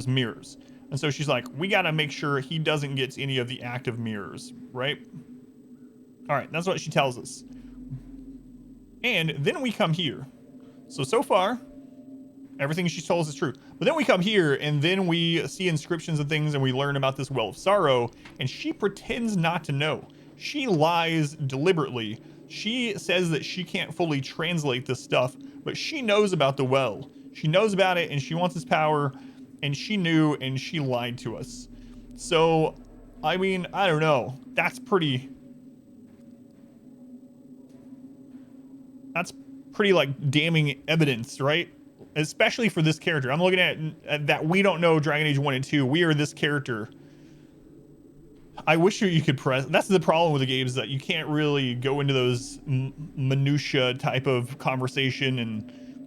mirrors. And so she's like, we gotta make sure he doesn't get any of the active mirrors, right? All right, that's what she tells us. And then we come here. So far, everything she told us is true. But then we come here, and then we see inscriptions and things, and we learn about this Well of Sorrow, and she pretends not to know. She lies deliberately. She says that she can't fully translate this stuff, but she knows about the well. She knows about it, and she wants this power, and she knew, and she lied to us. So, I mean, I don't know. That's pretty like damning evidence, right? Especially for this character. I'm looking at that we don't know Dragon Age 1 and 2. We are this character. I wish you could press. That's the problem with the games, is that you can't really go into those minutia type of conversation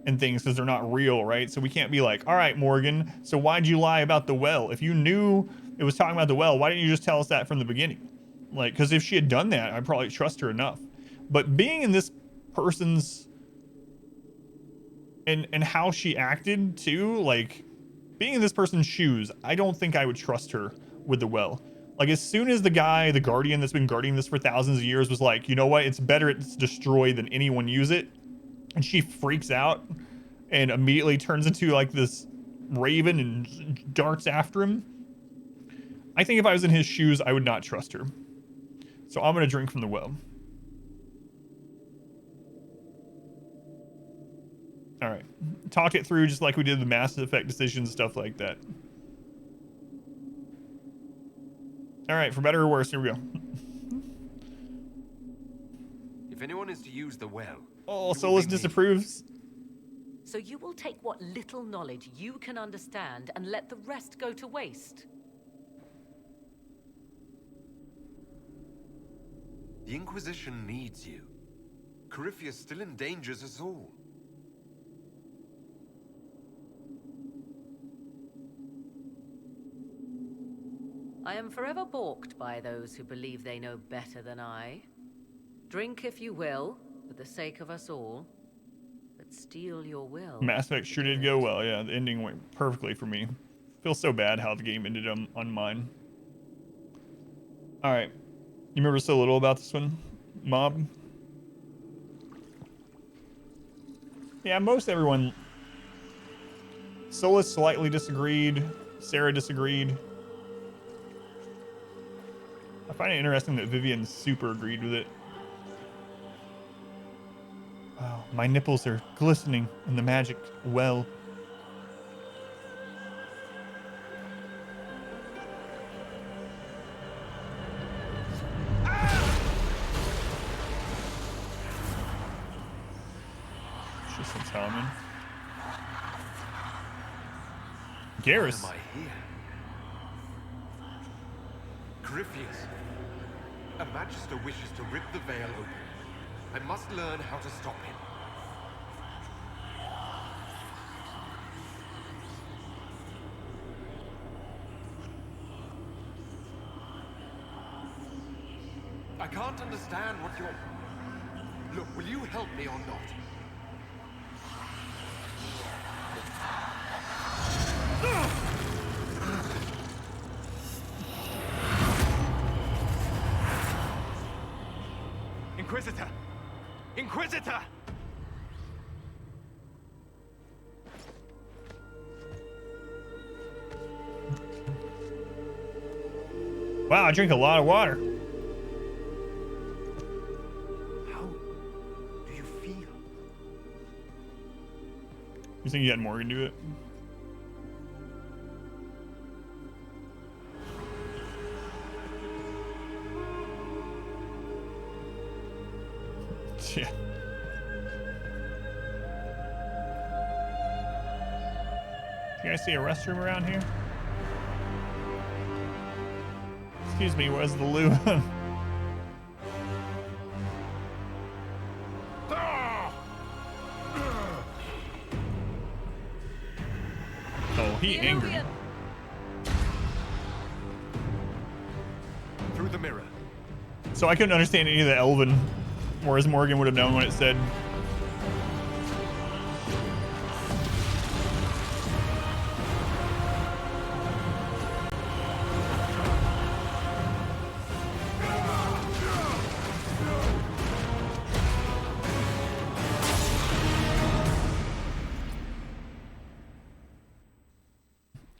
and things because they're not real, right? So we can't be like, all right, Morgan, so why'd you lie about the well? If you knew it was talking about the well, why didn't you just tell us that from the beginning? Like, because if she had done that, I'd probably trust her enough. But being in this person's and how she acted too, like being in this person's shoes, I don't think I would trust her with the well. Like, as soon as the guy, the guardian that's been guarding this for thousands of years was like, you know what, it's better it's destroyed than anyone use it, and she freaks out and immediately turns into like this raven and darts after him. I think if I was in his shoes, I would not trust her. So I'm gonna drink from the well. All right, talk it through just like we did the Mass Effect decisions, stuff like that. All right, for better or worse, here we go. If anyone is to use the well... Oh, Solus disapproves. So you will take what little knowledge you can understand and let the rest go to waste? The Inquisition needs you. Corypheus still endangers us all. I am forever balked by those who believe they know better than I. Drink if you will, for the sake of us all, but steel your will. Mass Effect sure did go well. Yeah, the ending went perfectly for me. Feels so bad how the game ended on mine. All right, you remember so little about this one, Mob? Yeah, most everyone. Solus slightly disagreed. Sarah disagreed. I find it interesting that Vivian super agreed with it. Wow, my nipples are glistening in the magic well. It's just a Talman. Garrus. Why am I here? Corypheus. A Magister wishes to rip the veil open. I must learn how to stop him. I can't understand what you're... Look, will you help me or not? Inquisitor! Inquisitor! Wow, I drink a lot of water. How do you feel? You think you had Morgan do it? Yeah. You guys see a restroom around here? Excuse me, where's the loo? Oh, he angry. Through the mirror. So I couldn't understand any of the Elven, whereas Morgan would have known what it said.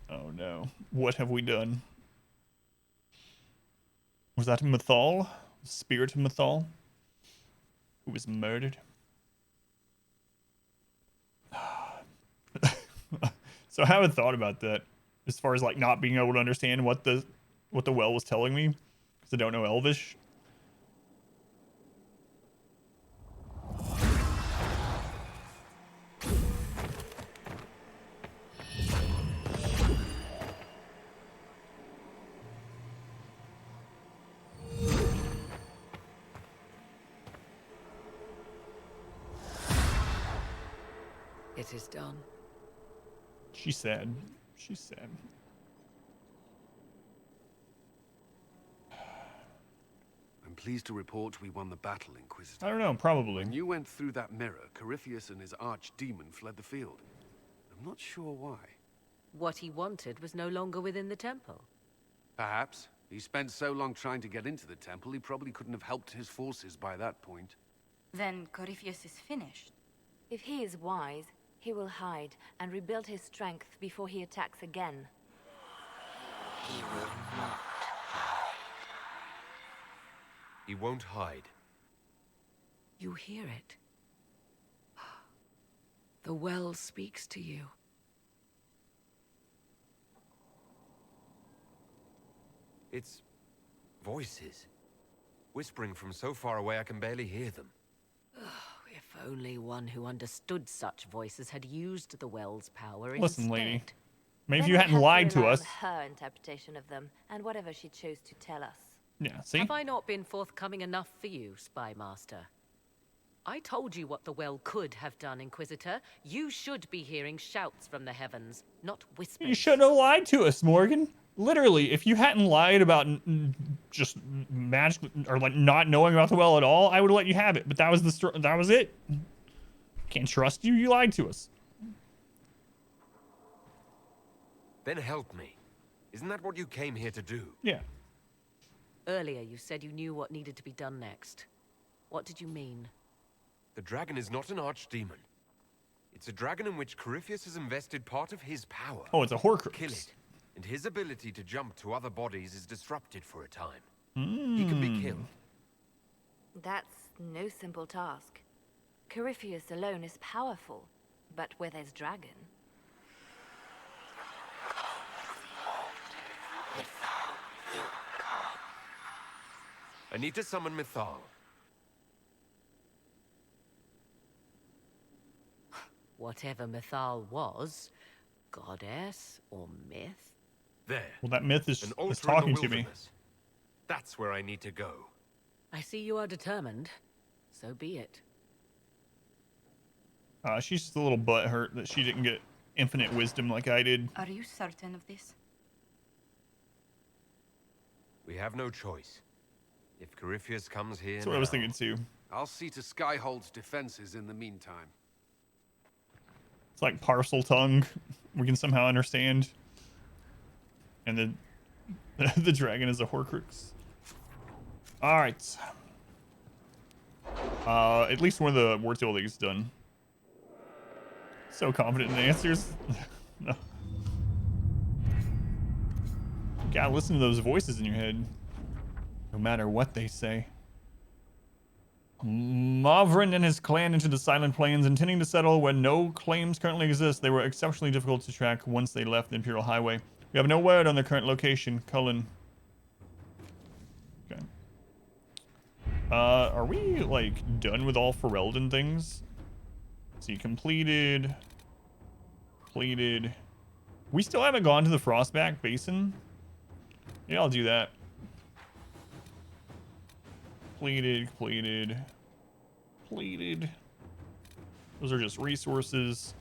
Oh no. What have we done? Was that Mythal? Spirit of Mythal? Who was murdered? So I haven't thought about that as far as like not being able to understand what the well was telling me because I don't know Elvish. It is done. She's sad. She's sad. I'm pleased to report we won the battle, Inquisitor. I don't know, probably. When you went through that mirror, Corypheus and his archdemon fled the field. I'm not sure why. What he wanted was no longer within the temple. Perhaps. He spent so long trying to get into the temple, he probably couldn't have helped his forces by that point. Then Corypheus is finished. If he is wise, he will hide and rebuild his strength before he attacks again. He will not. He won't hide. You hear it. The well speaks to you. It's voices. Whispering from so far away I can barely hear them. If only one who understood such voices had used the well's power Listen, instead. lady. Maybe if Then you we hadn't have lied to rely on us. her interpretation of them, and whatever she chose to tell us. Yeah, see? Have I not been forthcoming enough for you, Spy Master? I told you what the well could have done, Inquisitor. You should be hearing shouts from the heavens, not whispers. You shouldn't have lied to us, Morgan. literally, if you hadn't lied about just magic or like not knowing about the well at all, I would have let you have it. But that was that was it. Can't trust you. You lied to us. Then help me. Isn't that what you came here to do? Yeah. Earlier, you said you knew what needed to be done next. What did you mean? The dragon is not an archdemon. It's a dragon in which Corypheus has invested part of his power. Oh, it's a Horcrux. Kill it, and his ability to jump to other bodies is disrupted for a time. He can be killed. That's no simple task. Corypheus alone is powerful, but where there's dragon... I need to summon Mythal. Whatever Mythal was, goddess or myth? There. Well, that myth is An altar talking in the to me. wilderness. That's where I need to go. I see you are determined. So be it. She's just a little butthurt that she didn't get infinite wisdom like I did. Are you certain of this? We have no choice. If Corypheus comes here That's what I was thinking too. I'll see to Skyhold's defenses in the meantime. It's like parcel tongue. We can somehow understand. And then the dragon is a Horcrux. All right. At least one of the Wartail League's done. So confident in the answers. No. You gotta listen to those voices in your head. No matter what they say. Mavrin and his clan into the Silent Plains, intending to settle when no claims currently exist. They were exceptionally difficult to track once they left the Imperial Highway. We have no word on their current location. Cullen. Okay. Are we, like, done with all Ferelden things? See, completed. Completed. We still haven't gone to the Frostback Basin. Yeah, I'll do that. Completed. Those are just resources.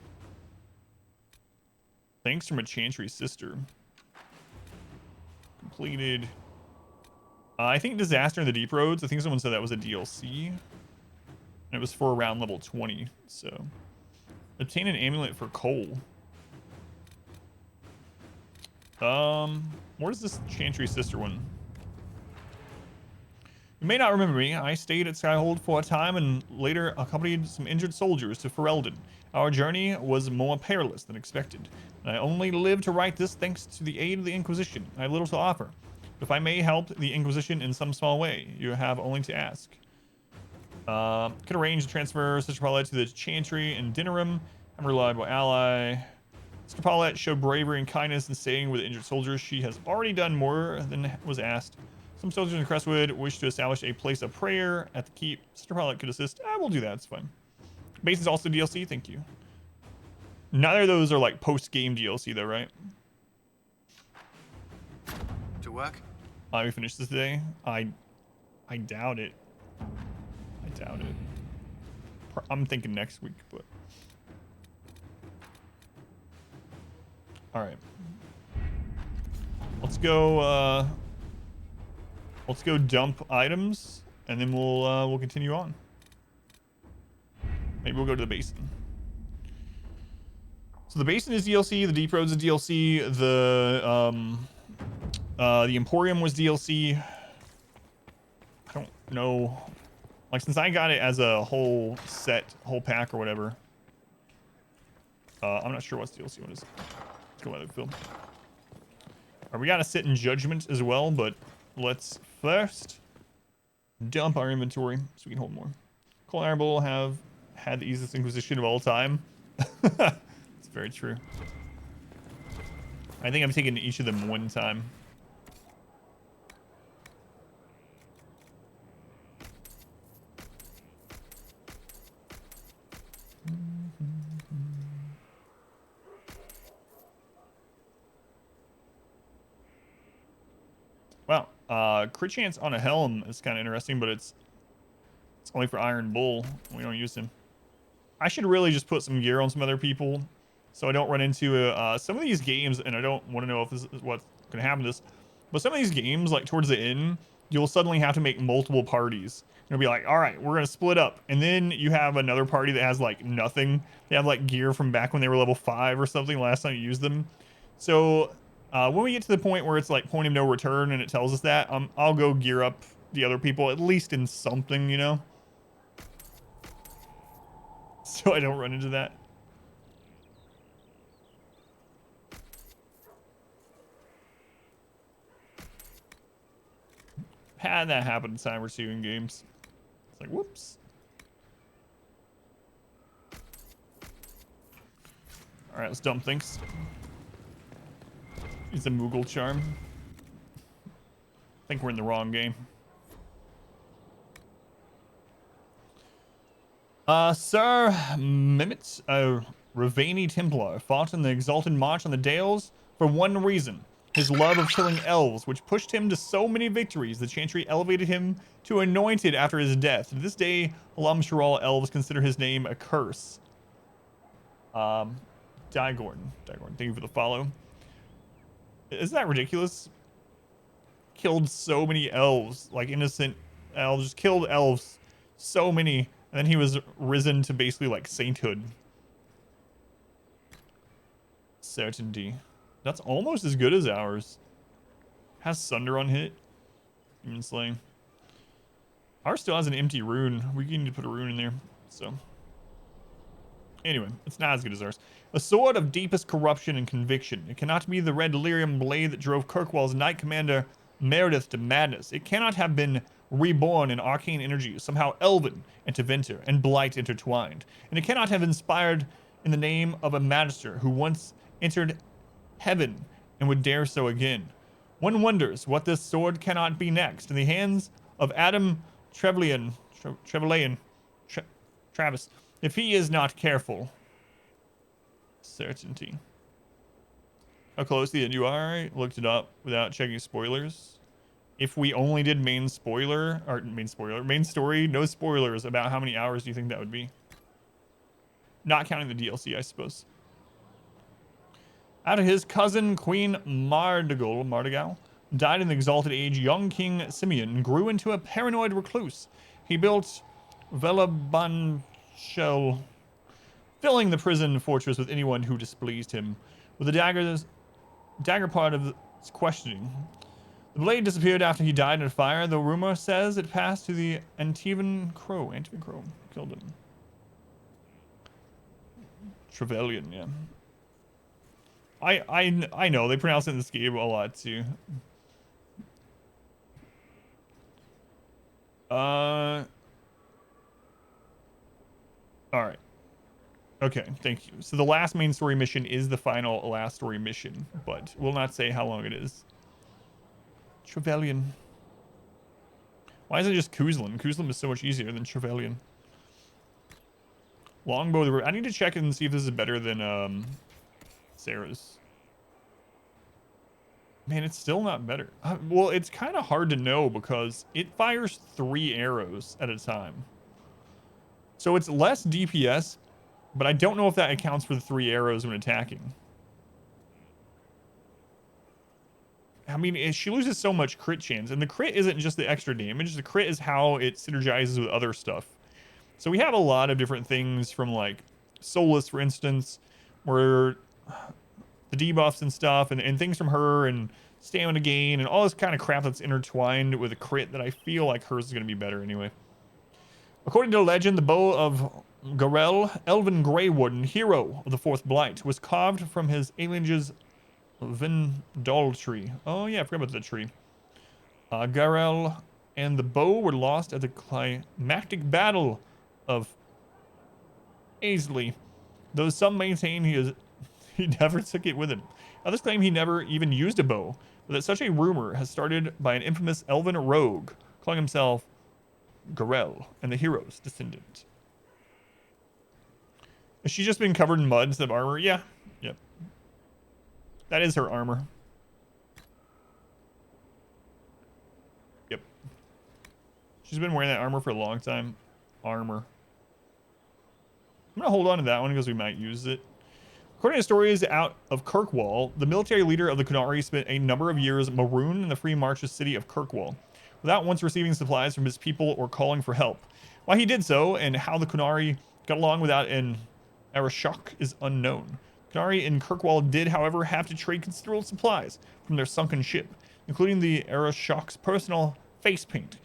Thanks from a Chantry sister. Completed. I think Disaster in the Deep Roads. I think someone said that was a DLC. And it was for around level 20. So, obtain an amulet for coal. Where's this Chantry sister one? You may not remember me. I stayed at Skyhold for a time and later accompanied some injured soldiers to Ferelden. Our journey was more perilous than expected, and I only lived to write this thanks to the aid of the Inquisition. I have little to offer. If I may help the Inquisition in some small way, you have only to ask. Could arrange to transfer Sister Paulette to the Chantry in Dinnerim. I'm a reliable ally. Sister Paulette showed bravery and kindness in staying with the injured soldiers. She has already done more than was asked. Some soldiers in Crestwood wish to establish a place of prayer at the keep. Sister Paulette could assist. We'll do that. It's fine. Basin's also DLC. Thank you. Neither of those are like post-game DLC though, right? To work? We finished this today. I doubt it. I doubt it. I'm thinking next week, but... Alright. Let's go dump items, and then we'll continue on. Maybe we'll go to the basin. So the basin is DLC, the Deep Roads is DLC, the Emporium was DLC. I don't know. Like, since I got it as a whole set, whole pack or whatever, I'm not sure what's DLC. What is it? Let's go by the film. Alright, we gotta sit in judgment as well, but let's first dump our inventory so we can hold more. Cole and Arbol have had the easiest Inquisition of all time. It's very true. I think I'm taking each of them one time. Wow, crit chance on a helm is kind of interesting, but it's only for Iron Bull. We don't use him. I should really just put some gear on some other people so I don't run into some of these games, and I don't want to know if this is what gonna happen to this. But some of these games, like towards the end, you'll suddenly have to make multiple parties. It'll be like, all right, we're gonna split up, and then you have another party that has like nothing. They have like gear from back when they were level 5 or something last time you used them. So when we get to the point where it's like point of no return and it tells us that, I'll go gear up the other people at least in something, you know, so I don't run into that. Had that happen in time or two in games. It's like, whoops. All right, let's dump things. It's a Moogle charm. I think we're in the wrong game. Sir Mimit, a Ravani Templar, fought in the Exalted March on the Dales for one reason: his love of killing elves, which pushed him to so many victories. The Chantry elevated him to Anointed after his death. To this day, Alam Sharal elves consider his name a curse. Digorn, thank you for the follow. Isn't that ridiculous? Killed so many elves, like innocent elves, just killed elves, so many. And then he was risen to basically like sainthood. Certainty. That's almost as good as ours. Has Sunder on hit. Demon Slaying. Ours still has an empty rune. We need to put a rune in there. So. Anyway, it's not as good as ours. A sword of deepest corruption and conviction. It cannot be the red lyrium blade that drove Kirkwall's Knight Commander Meredith to madness. It cannot have been reborn in arcane energy, somehow elven into Venter and blight intertwined. And it cannot have inspired in the name of a magister who once entered heaven and would dare so again. One wonders what this sword cannot be next. In the hands of Adam Trevelyan, Travis, if he is not careful. Certainty. How close to the end you are? I looked it up without checking spoilers. If we only did main story, no spoilers, about how many hours do you think that would be? Not counting the DLC, I suppose. Out of his cousin, Queen Mardigal, died in the Exalted Age, young King Simeon grew into a paranoid recluse. He built Velabanchel, filling the prison fortress with anyone who displeased him. With the dagger part of his questioning. The blade disappeared after he died in a fire, though rumor says it passed to the Antivan Crow. Antivan Crow killed him. Trevelyan, yeah. I know, they pronounce it in this game a lot too. Alright. Okay, thank you. So the last main story mission is the final last story mission, but we'll not say how long it is. Trevelyan. Why is it just Kuzlin? Kuzlin is so much easier than Trevelyan. Longbow. I need to check it and see if this is better than Sarah's. Man, it's still not better. Well, it's kind of hard to know because it fires 3 arrows at a time. So it's less DPS, but I don't know if that accounts for the 3 arrows when attacking. I mean, she loses so much crit chance, and the crit isn't just the extra damage. The crit is how it synergizes with other stuff. So we have a lot of different things from, like, Soulless, for instance, where the debuffs and stuff, and things from her, and stamina gain, and all this kind of crap that's intertwined with a crit that I feel like hers is going to be better anyway. According to legend, the bow of Garel, Elven Greywarden, hero of the Fourth Blight, was carved from his alien's Vindal tree. Oh yeah, I forgot about the tree. Garel and the bow were lost at the climactic battle of Aisley, though some maintain he never took it with him. Others claim he never even used a bow, but that such a rumor has started by an infamous elven rogue calling himself Garel and the hero's descendant. Has she just been covered in mud instead of armor? Yeah. Yep. That is her armor. Yep. She's been wearing that armor for a long time. Armor. I'm going to hold on to that one because we might use it. According to stories out of Kirkwall, the military leader of the Kunari spent a number of years marooned in the Free Marches city of Kirkwall, without once receiving supplies from his people or calling for help. Why he did so, and how the Kunari got along without an Arashok is unknown. Kunari in Kirkwall did, however, have to trade considerable supplies from their sunken ship, including the Arashok's personal face paint,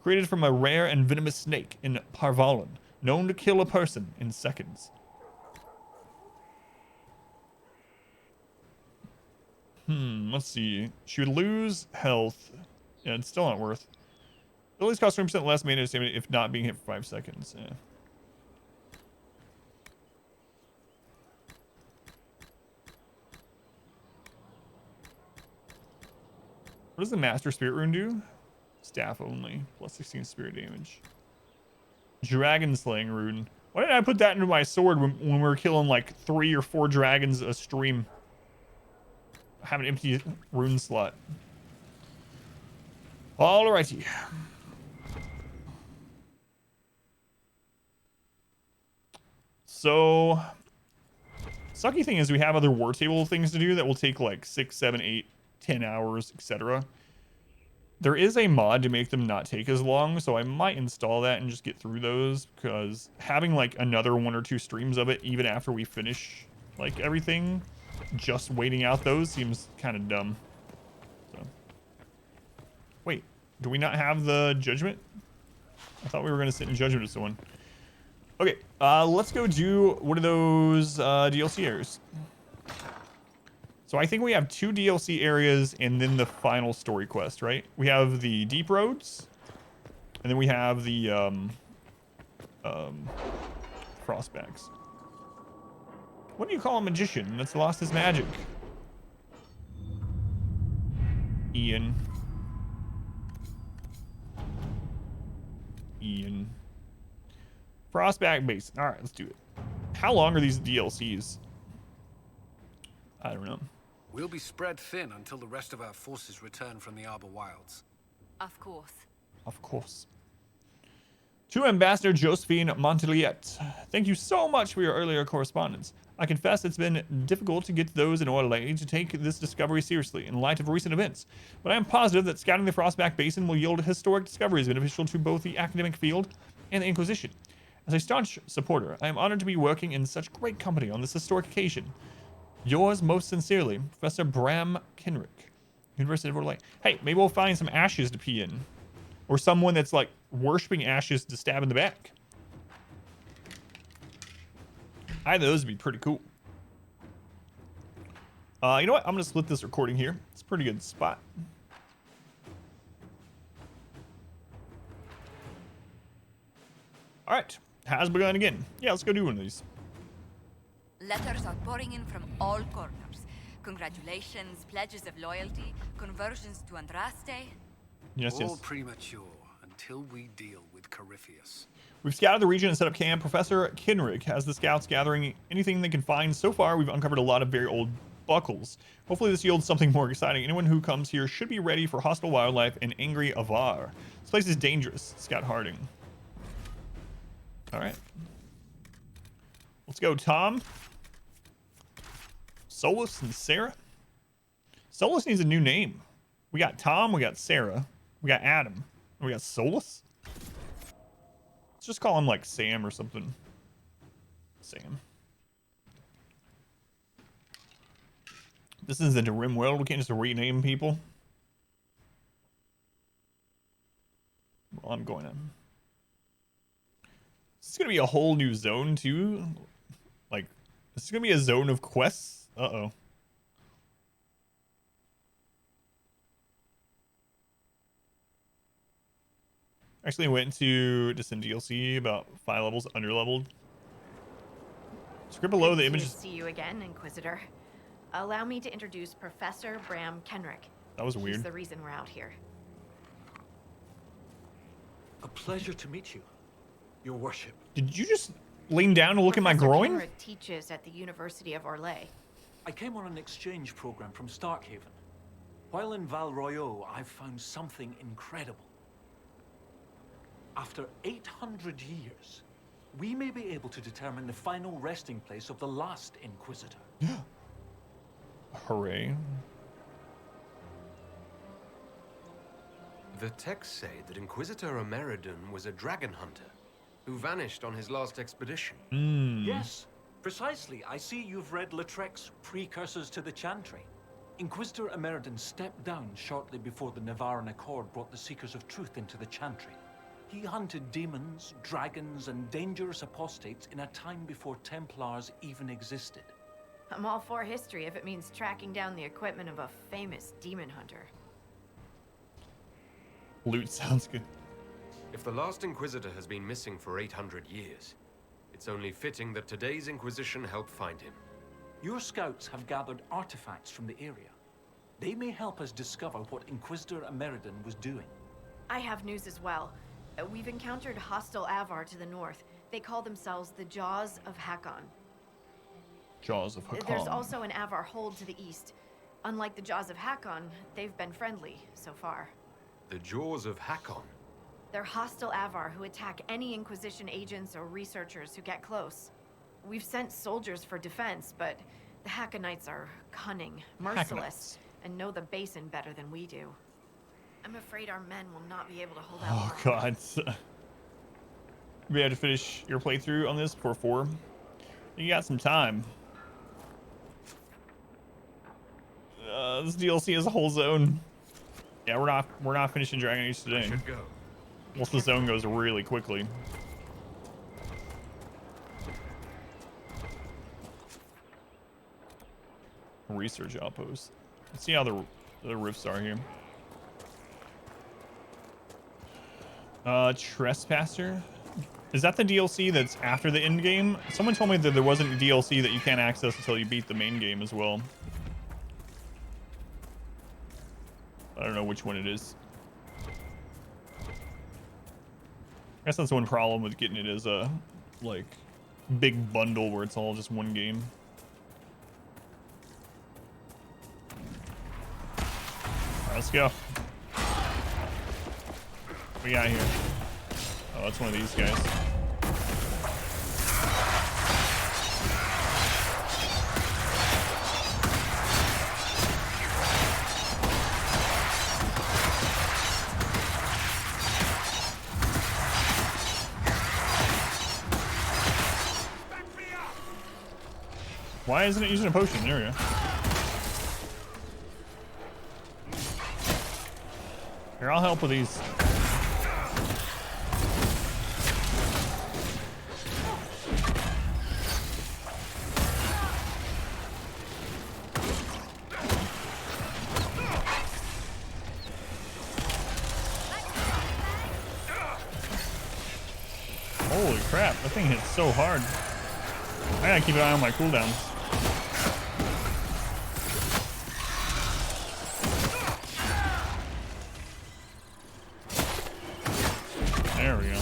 created from a rare and venomous snake in Parvalan, known to kill a person in seconds. Let's see. She would lose health. Yeah, it's still not worth. At least cost 20% less maintenance damage if not being hit for 5 seconds. Yeah. What does the Master Spirit Rune do? Staff only. Plus 16 spirit damage. Dragon Slaying Rune. Why didn't I put that into my sword when we were killing like 3 or 4 dragons a stream? I have an empty rune slot. Alrighty. So, sucky thing is we have other war table things to do that will take like 6, 7, 8, 10 hours, etc. There is a mod to make them not take as long, so I might install that and just get through those, because having like another 1 or 2 streams of it even after we finish like everything, just waiting out those seems kind of dumb. So, wait, do we not have the judgment? I thought we were going to sit in judgment with someone. Okay, let's go do one of those DLC areas. So I think we have 2 DLC areas and then the final story quest, right? We have the Deep Roads, and then we have the Frostbacks. What do you call a magician that's lost his magic? Ian. Frostback Basin. All right, let's do it. How long are these DLCs? I don't know. We'll be spread thin until the rest of our forces return from the Arbor Wilds. Of course. Of course. To Ambassador Josephine Monteliet, thank you so much for your earlier correspondence. I confess it's been difficult to get those in Orlais to take this discovery seriously in light of recent events, but I am positive that scouting the Frostback Basin will yield historic discoveries beneficial to both the academic field and the Inquisition. As a staunch supporter, I am honored to be working in such great company on this historic occasion. Yours most sincerely, Professor Bram Kenrick, University of Orlais. Hey, maybe we'll find some ashes to pee in. Or someone that's like worshipping ashes to stab in the back. Either of those would be pretty cool. You know what? I'm going to split this recording here. It's a pretty good spot. All right. Has begun again. Yeah, let's go do one of these. Letters are pouring in from all corners. Congratulations, pledges of loyalty, conversions to Andraste. Yes, All yes. premature until we deal with Corypheus. We've scouted the region and set up camp. Professor Kenrick has the scouts gathering anything they can find. So far, we've uncovered a lot of very old buckles. Hopefully this yields something more exciting. Anyone who comes here should be ready for hostile wildlife and angry Avar. This place is dangerous. Scout Harding. All right. Let's go, Tom. Solus and Sarah. Solus needs a new name. We got Tom, we got Sarah, we got Adam, and we got Solus. Let's just call him like Sam or something. Sam. This is the Rim world. We can't just rename people. Well, I'm going to. This is going to be a whole new zone too. Like, this is going to be a zone of quests. Uh-oh. Actually went to just some DLC about 5 levels under-leveled. Script below the images. Good to see you again, Inquisitor. Allow me to introduce Professor Bram Kenrick. That was weird. He's the reason we're out here. A pleasure to meet you, Your Worship. Did you just lean down and look Professor at my groin? Kenrick teaches at the University of Orlais. I came on an exchange program from Starkhaven. While in Val Royeaux, I've found something incredible. After 800 years, we may be able to determine the final resting place of the last Inquisitor. Hooray. The texts say that Inquisitor Ameridan was a dragon hunter who vanished on his last expedition. Yes, precisely. I see you've read Lautrec's Precursors to the Chantry. Inquisitor Ameridan stepped down shortly before the Nevarran Accord brought the Seekers of Truth into the Chantry. He hunted demons, dragons, and dangerous apostates in a time before Templars even existed. I'm all for history if it means tracking down the equipment of a famous demon hunter. Loot sounds good. If the last Inquisitor has been missing for 800 years, it's only fitting that today's Inquisition help find him. Your scouts have gathered artifacts from the area. They may help us discover what Inquisitor Ameridan was doing. I have news as well. We've encountered hostile Avar to the north. They call themselves the Jaws of Hakon. Jaws of Hakon. There's also an Avar hold to the east. Unlike the Jaws of Hakon, they've been friendly so far. The Jaws of Hakon? They're hostile Avar who attack any Inquisition agents or researchers who get close. We've sent soldiers for defense, but the Hakonites are cunning, merciless, and know the basin better than we do. I'm afraid our men will not be able to hold out. Oh god. We had to finish your playthrough on this before 4. You got some time. This DLC is a whole zone. Yeah, we're not finishing Dragon Age today. Most of the zone goes really quickly. Research outpost. Let's see how the rifts are here. Trespasser? Is that the DLC that's after the end game? Someone told me that there wasn't a DLC that you can't access until you beat the main game as well. I don't know which one it is. I guess that's one problem with getting it as a, like, big bundle where it's all just one game. Alright, let's go. What we got here? Oh, that's one of these guys. Why isn't it using a potion? There we go. Here, I'll help with these. Holy crap, that thing hits so hard. I gotta keep an eye on my cooldowns. There we go.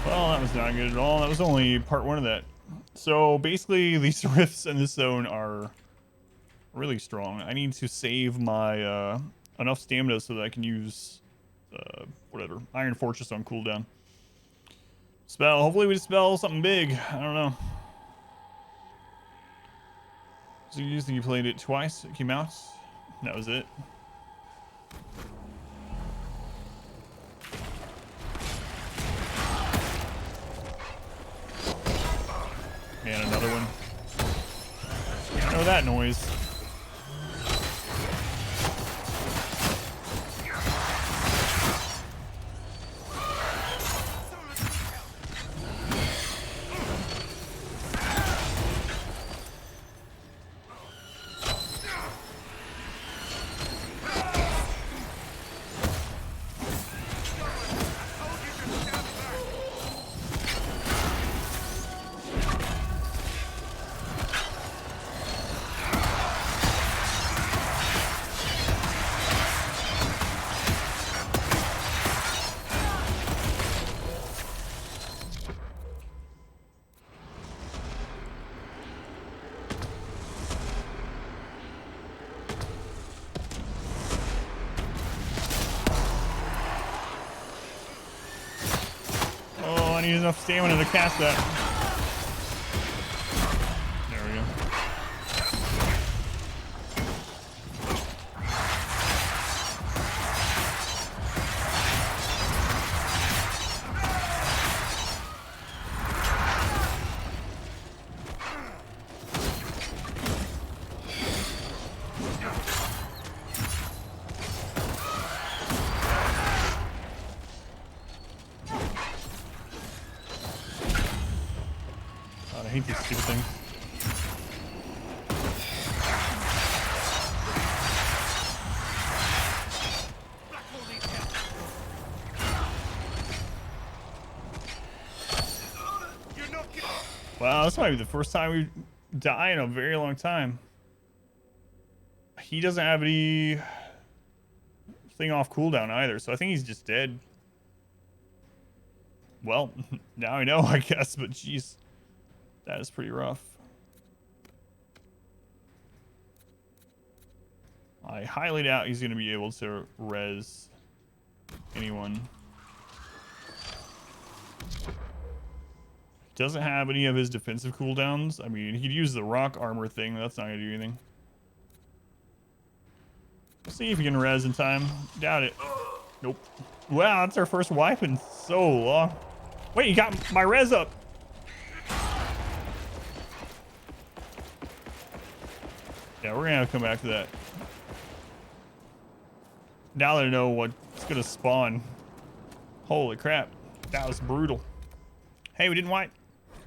Well, that was not good at all. That was only part 1 of that. So basically, these rifts in this zone are really strong. I need to save my enough stamina so that I can use whatever, Iron Fortress on cooldown. Spell. Hopefully we spell something big. I don't know. So you played it twice. It came out. That was it. And another one. I know that noise. need enough stamina to cast that. There we go. God, I hate these stupid things. Wow, this might be the first time we die in a very long time. He doesn't have any thing off cooldown either, so I think he's just dead. Well, now I know, I guess, but jeez. That is pretty rough. I highly doubt he's going to be able to res anyone. Doesn't have any of his defensive cooldowns. I mean, he could use the rock armor thing. That's not going to do anything. We'll see if he can res in time. Doubt it. Nope. Wow, that's our first wipe in so long. Wait, you got my res up. Yeah, we're gonna have to come back to that. Now that I know what's gonna spawn. Holy crap. That was brutal. Hey, we didn't wipe.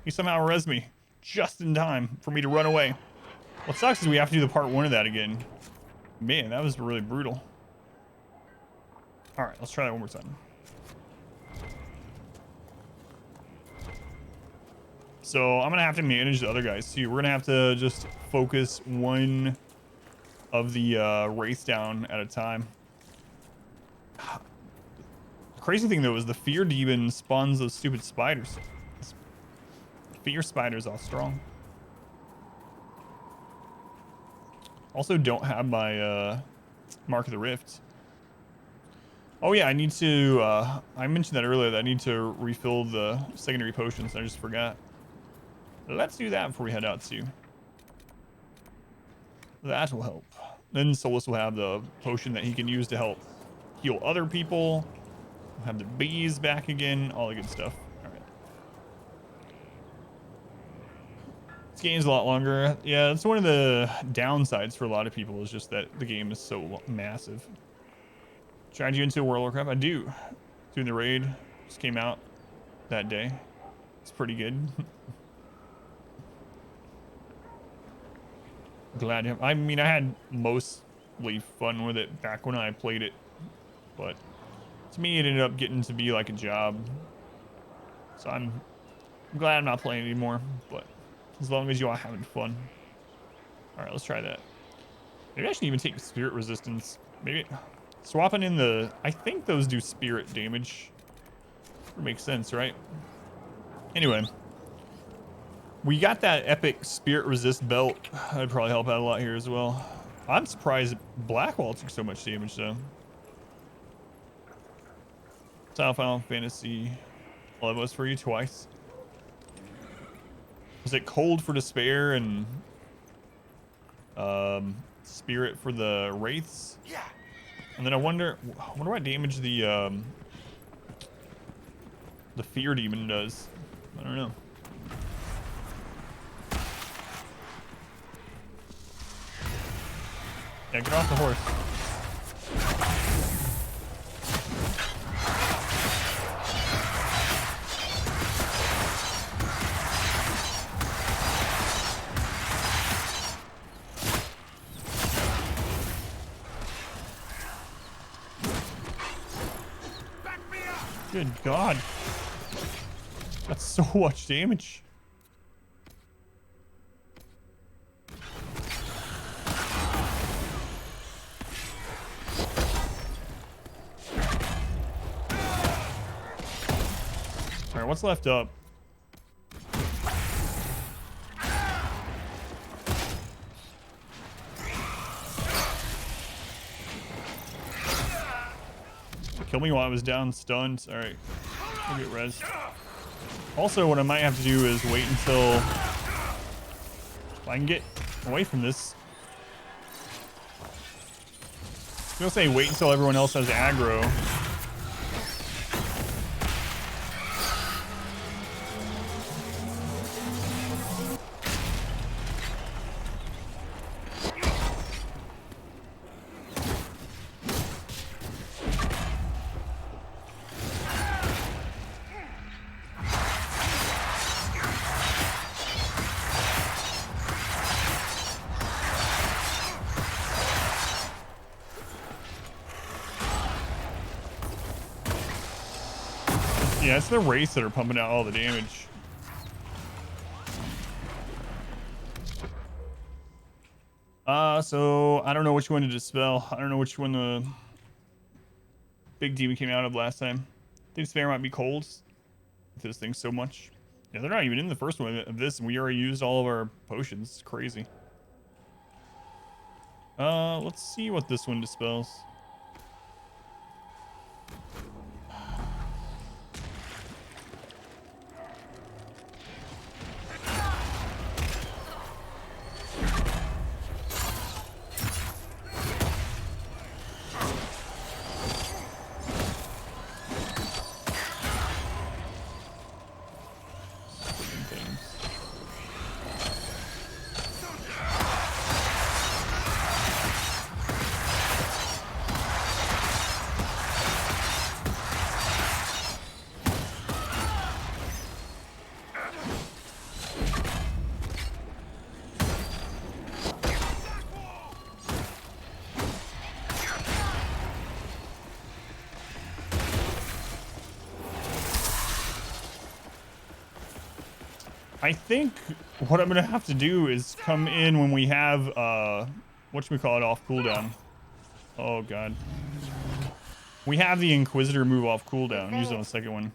He somehow res me just in time for me to run away. What sucks is we have to do the part 1 of that again. Man, that was really brutal. Alright, let's try that one more time. So I'm gonna have to manage the other guys too. We're gonna have to just focus one of the wraiths down at a time. The crazy thing though is the fear demon spawns those stupid spiders. Fear spiders are strong. Also don't have my Mark of the Rift. Oh yeah, I need to, I mentioned that earlier that I need to refill the secondary potions. I just forgot. Let's do that before we head out too. That will help. Then Solus will have the potion that he can use to help heal other people. We'll have the bees back again, all the good stuff. All right. This game's a lot longer. Yeah, that's one of the downsides for a lot of people is just that the game is so massive. Tried you into World of Warcraft? I do. Doing the raid. Just came out that day. It's pretty good. Glad to have, I mean, I had mostly fun with it back when I played it, but to me it ended up getting to be like a job. So I'm glad I'm not playing anymore, but as long as you are having fun. All right, let's try that. Maybe I should even take spirit resistance. Maybe swapping in the, I think those do spirit damage. It makes sense, right? Anyway. We got that epic spirit resist belt. That'd probably help out a lot here as well. I'm surprised Blackwall took so much damage though. Final Fantasy 11 was for you twice. Was it Cold for Despair and Spirit for the Wraiths? Yeah. And then I wonder what damage the Fear Demon does. I don't know. Yeah, get off the horse. Good God. That's so much damage. Alright, what's left up? Kill me while I was down stunned. Alright. I'll get res. Also, what I might have to do is wait until I can get away from this. I'm gonna say wait until everyone else has aggro. Yeah, it's the wraiths that are pumping out all the damage. So I don't know which one to dispel. I don't know which one the big demon came out of last time. I think Spare might be colds. If this thing's so much. Yeah, they're not even in the first one of this, and we already used all of our potions. It's crazy. Let's see what this one dispels. I think what I'm gonna have to do is come in when we have whatchamacallit off cooldown. Oh god. We have the Inquisitor move off cooldown. Use it on the second one.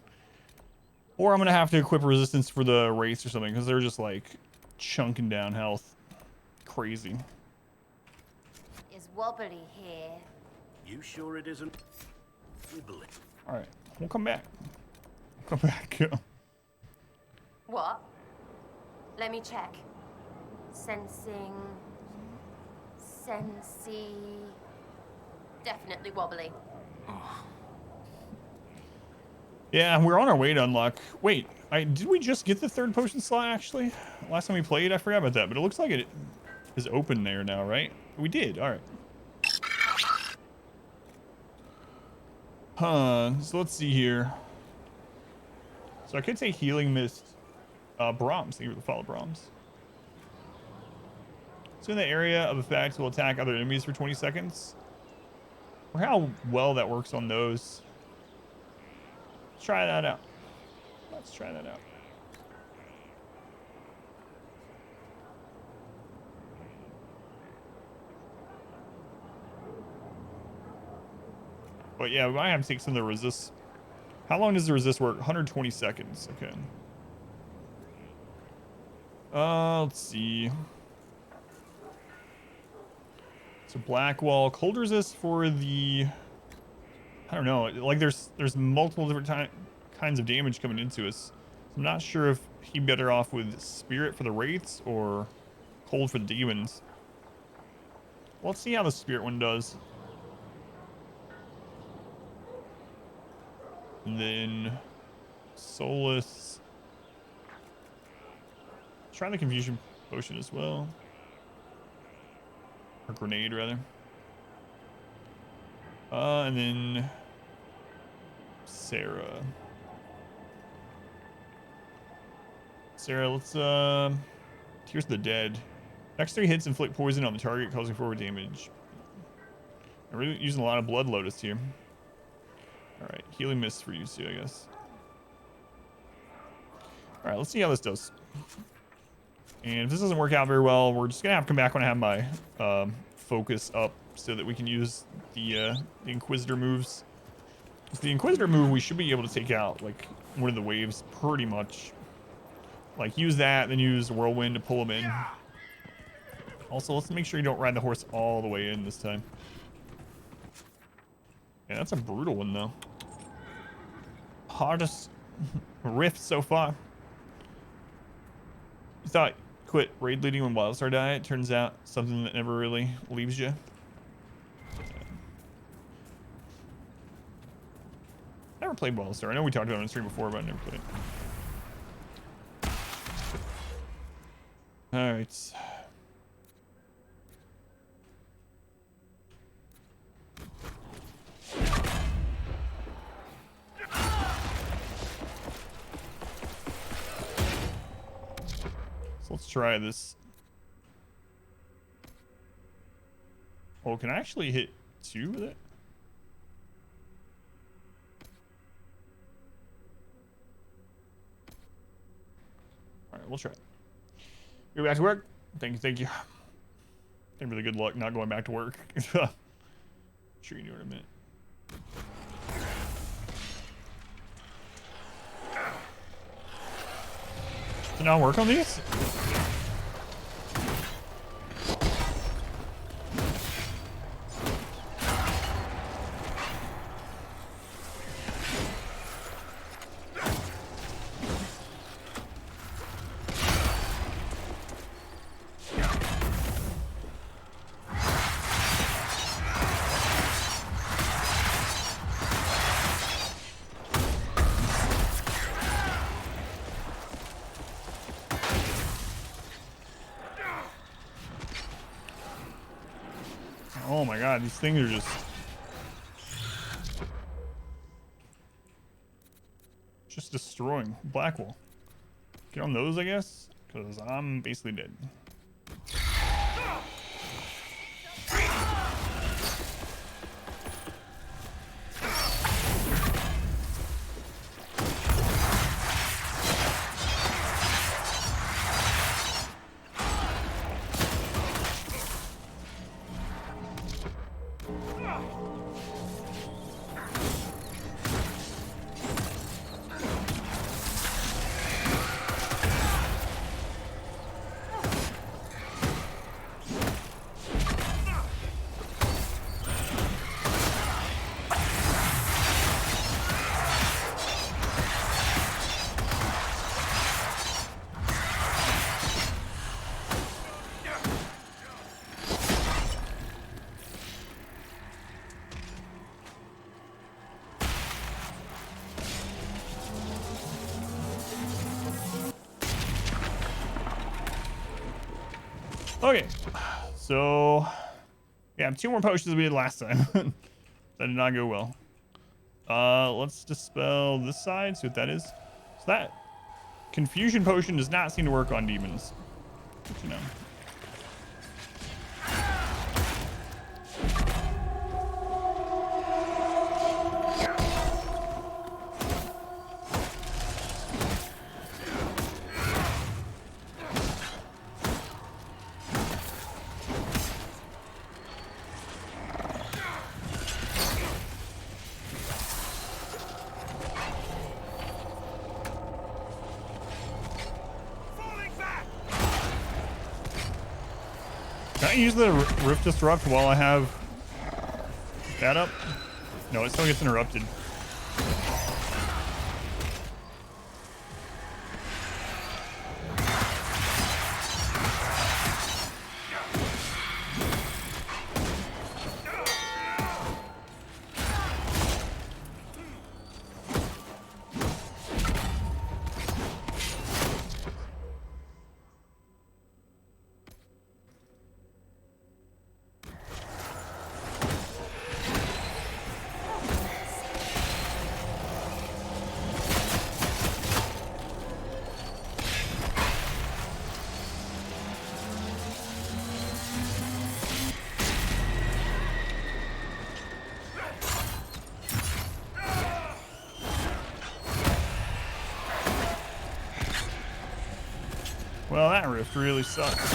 Or I'm gonna have to equip resistance for the wraiths or something, because they're just like chunking down health. Crazy. Is wobbly here? You sure it isn't wibbly? Alright, we'll come back. Come back. What? Let me check. Sensing. Sensey. Definitely wobbly. Yeah, we're on our way to unlock. Wait, did we just get the third potion slot actually? Last time we played, I forgot about that, but it looks like it is open there now, right? We did, alright. So let's see here. So I could say Healing Mist. Brahms, thank you for the follow, Brahms. So in the area of effect, will attack other enemies for 20 seconds. Or how well that works on those. Let's try that out. Let's try that out. But yeah, we might have to take some of the resist. How long does the resist work? 120 seconds. Okay. Let's see. So black wall, cold resist for the. I don't know. Like there's multiple different kinds of damage coming into us. I'm not sure if he'd be better off with spirit for the wraiths or cold for the demons. Well, let's see how the spirit one does. And then Solus. Try the confusion potion as well. Or grenade rather. And then Sarah. Sarah, let's Tears of the Dead. Next 3 hits inflict poison on the target, causing forward damage. I'm really using a lot of Blood Lotus here. Alright, Healing Mist for you too, I guess. Alright, let's see how this does. And if this doesn't work out very well, we're just gonna have to come back when I have my focus up so that we can use the Inquisitor moves. With the Inquisitor move, we should be able to take out like one of the waves pretty much. Like use that, then use Whirlwind to pull them in. Also, let's make sure you don't ride the horse all the way in this time. Yeah, that's a brutal one though. Hardest rift so far. You thought quit raid looting when Wildstar died. It turns out something that never really leaves you. Never played Wildstar. I know we talked about it on the stream before, but I never played it. Alright. So let's try this. Oh, can I actually hit 2 with it? Alright, we'll try it. Go back to work. Thank you. And really good luck not going back to work. Sure you can do it in a minute. Does it not work on these? Oh my god, these things are just destroying Blackwall. Get on those, I guess, because I'm basically dead. Okay, so yeah, 2 more potions than we did last time. That did not go well. Let's dispel this side, see what that is. So that confusion potion does not seem to work on demons. Good to know. Can I use the Rift Disrupt while I have that up? No, it still gets interrupted. Well, that rift really sucks.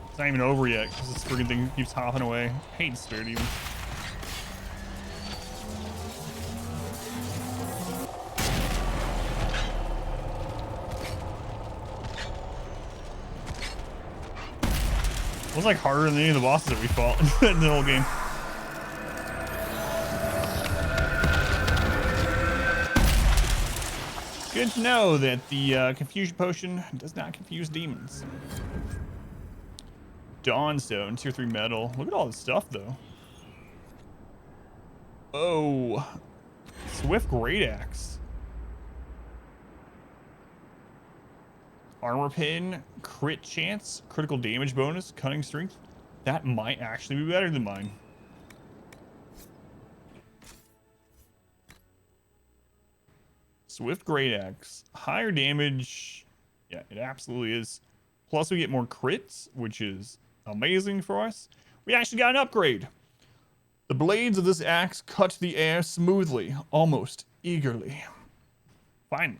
It's not even over yet because this freaking thing keeps hopping away. I hate spirit demons. It was like harder than any of the bosses that we fought in the whole game. Good to know that the confusion potion does not confuse demons. Dawnstone, tier 3 metal. Look at all this stuff, though. Oh, Swift Great Axe. Armor pin, crit chance, critical damage bonus, cunning strength. That might actually be better than mine. Swift Great Axe. Higher damage. Yeah, it absolutely is. Plus we get more crits, which is amazing for us. We actually got an upgrade. The blades of this axe cut the air smoothly, almost eagerly. Finally.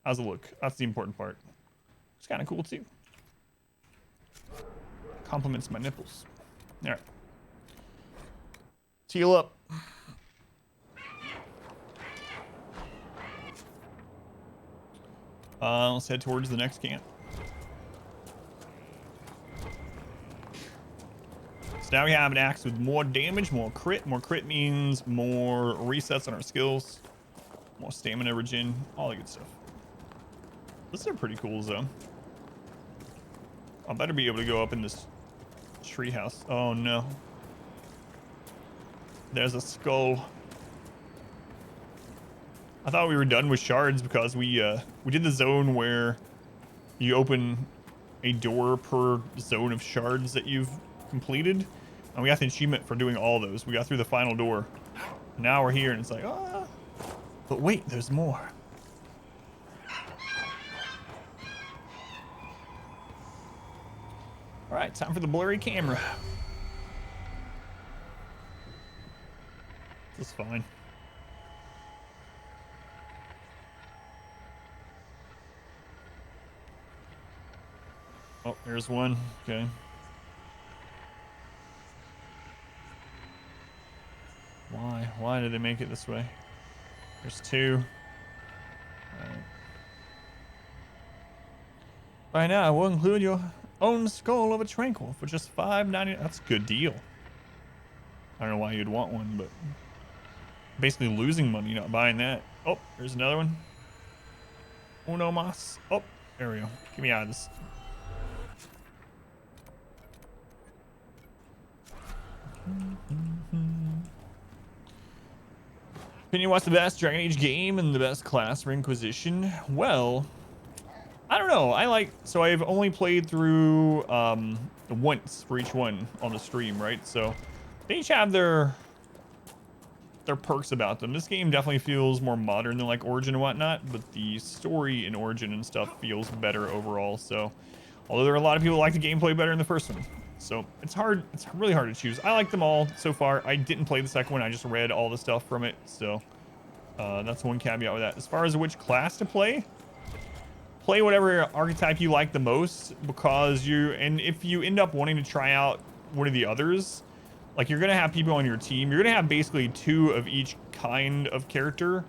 How's it look? That's the important part. It's kind of cool too. Compliments my nipples. All right. Heal up. Let's head towards the next camp. So now we have an axe with more damage, more crit. More crit means more resets on our skills, more stamina regen, all the good stuff. This is pretty cool though. I better be able to go up in this treehouse. Oh no. There's a skull. I thought we were done with shards because we did the zone where you open a door per zone of shards that you've completed, and we got the achievement for doing all those. We got through the final door. Now we're here and it's like, ah, but wait, there's more. All right, time for the blurry camera. This is fine. Oh, there's one. Okay. Why? Why did they make it this way? There's two. All right. Right now, I will include your own skull of a tranquil for just $5.99. That's a good deal. I don't know why you'd want one, but basically losing money not buying that. Oh, there's another one. Uno mas. Oh, there we go. Get me out of this. Opinion, what's the best Dragon Age game and the best class for Inquisition? Well, I don't know. So I've only played through once for each one on the stream, right? So they each have their perks about them. This game definitely feels more modern than like Origin and whatnot, but the story in Origin and stuff feels better overall. So although there are a lot of people who like the gameplay better in the first one. So it's really hard to choose. I like them all so far. I didn't play the second one. I just read all the stuff from it. So that's one caveat with that. As far as which class to play whatever archetype you like the most, because if you end up wanting to try out one of the others, like you're gonna have people on your team. You're gonna have basically two of each kind of character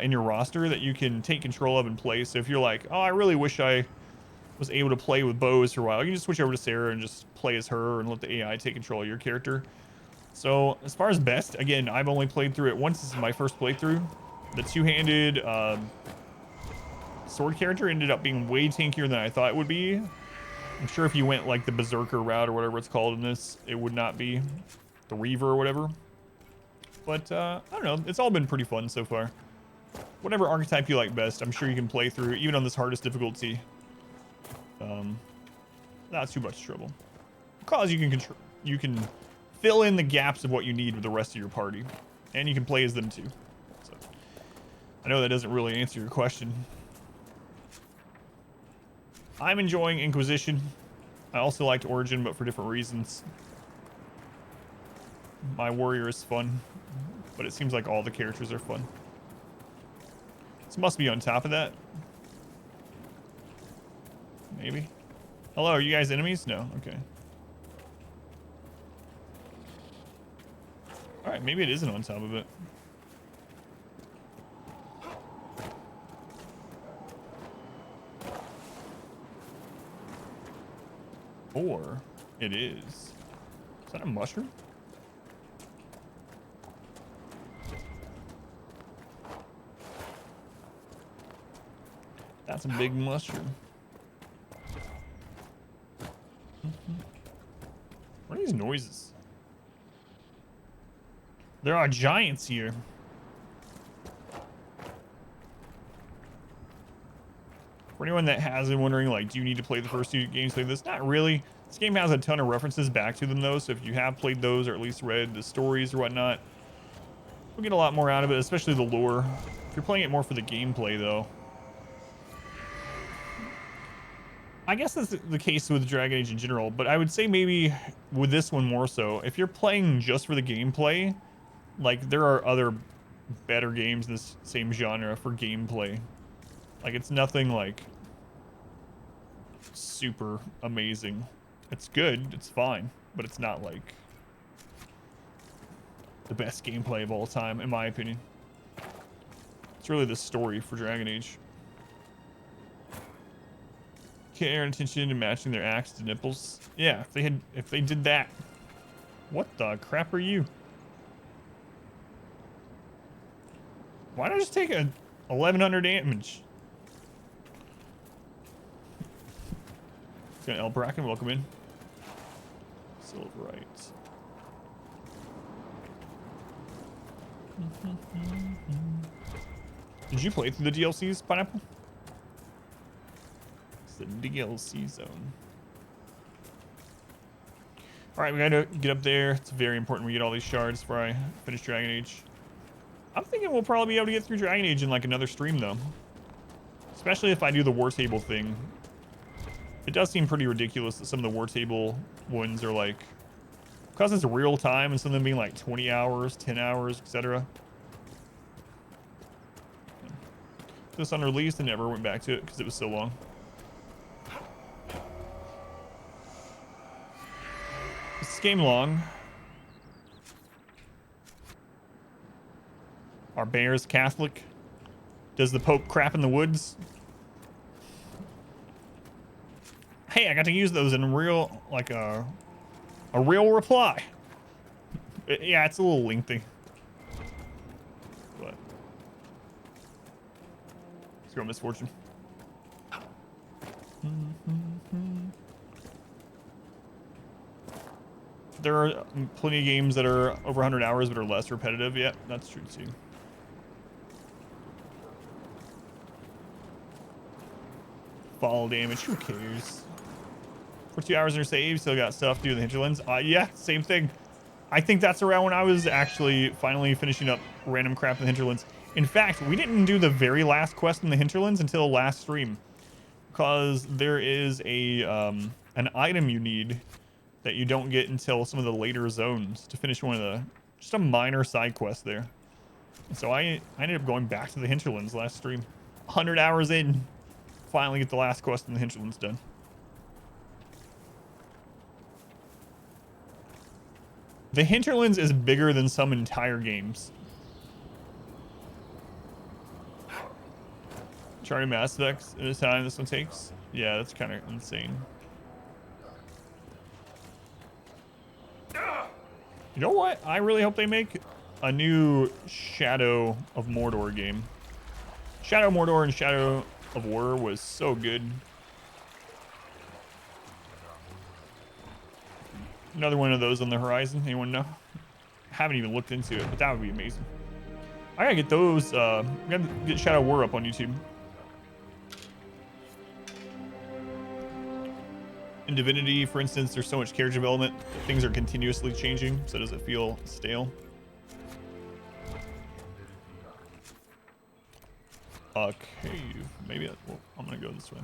in your roster that you can take control of and play. So if you're like, oh, I really wish I was able to play with bows for a while, you can just switch over to Sarah and just play as her and let the AI take control of your character. So as far as best, again, I've only played through it once. This is my first playthrough. The two-handed sword character ended up being way tankier than I thought it would be. I'm sure if you went like the Berserker route or whatever it's called in this, it would not be the Reaver or whatever. But I don't know. It's all been pretty fun so far. Whatever archetype you like best, I'm sure you can play through, even on this hardest difficulty. Not too much trouble. Because you can fill in the gaps of what you need with the rest of your party, and you can play as them too. So I know that doesn't really answer your question. I'm enjoying Inquisition. I also liked Origin, but for different reasons. My warrior is fun, but it seems like all the characters are fun. This must be on top of that. Maybe. Hello, are you guys enemies? No, okay. Alright, maybe it isn't on top of it. Or it is. Is that a mushroom? That's a big mushroom. What are these noises? There are giants here. For anyone that has been wondering, like, do you need to play the first two games like this? Not really. This game has a ton of references back to them, though, so if you have played those or at least read the stories or whatnot, you'll get a lot more out of it, especially the lore. If you're playing it more for the gameplay, though. I guess that's the case with Dragon Age in general, but I would say maybe with this one more so. If you're playing just for the gameplay, like, there are other better games in this same genre for gameplay. Like, it's nothing, like, super amazing. It's good, it's fine, but it's not, like, the best gameplay of all time, in my opinion. It's really the story for Dragon Age. Care and attention to matching their axe to nipples. Yeah, if they did that. What the crap are you? Why don't I just take a 1100 damage? It's got El Bracken, welcome in. Silverite. Did you play through the DLCs, Pineapple? It's the DLC zone. Alright, we gotta get up there. It's very important we get all these shards before I finish Dragon Age. I'm thinking we'll probably be able to get through Dragon Age in like another stream though. Especially if I do the war table thing. It does seem pretty ridiculous that some of the war table ones are like, because it's real time and some of them being like 20 hours, 10 hours, etc. This unreleased and never went back to it because it was so long. Is this game long? Are bears Catholic? Does the Pope crap in the woods? Hey, I got to use those in real, like a real reply. Yeah, it's a little lengthy. But let's go misfortune. There are plenty of games that are over 100 hours but are less repetitive. Yeah, that's true too. Fall damage, who cares? For 2 hours in your save, still got stuff to do in the hinterlands. Yeah, same thing. I think that's around when I was actually finally finishing up random crap in the hinterlands. In fact, we didn't do the very last quest in the hinterlands until last stream, because there is a an item you need that you don't get until some of the later zones to finish one of the, just a minor side quest there. And so I ended up going back to the hinterlands last stream. 100 hours in, finally get the last quest in the hinterlands done. The hinterlands is bigger than some entire games. Charting Mass Effect at a time this one takes. Yeah, that's kind of insane. You know what? I really hope they make a new Shadow of Mordor game. Shadow of Mordor and Shadow of War was so good. Another one of those on the horizon. Anyone know? Haven't even looked into it, but that would be amazing. I gotta get those. We gotta get Shadow of War up on YouTube. In Divinity, for instance, there's so much character development that things are continuously changing, so does it feel stale? A cave. Maybe well, I'm gonna go this way.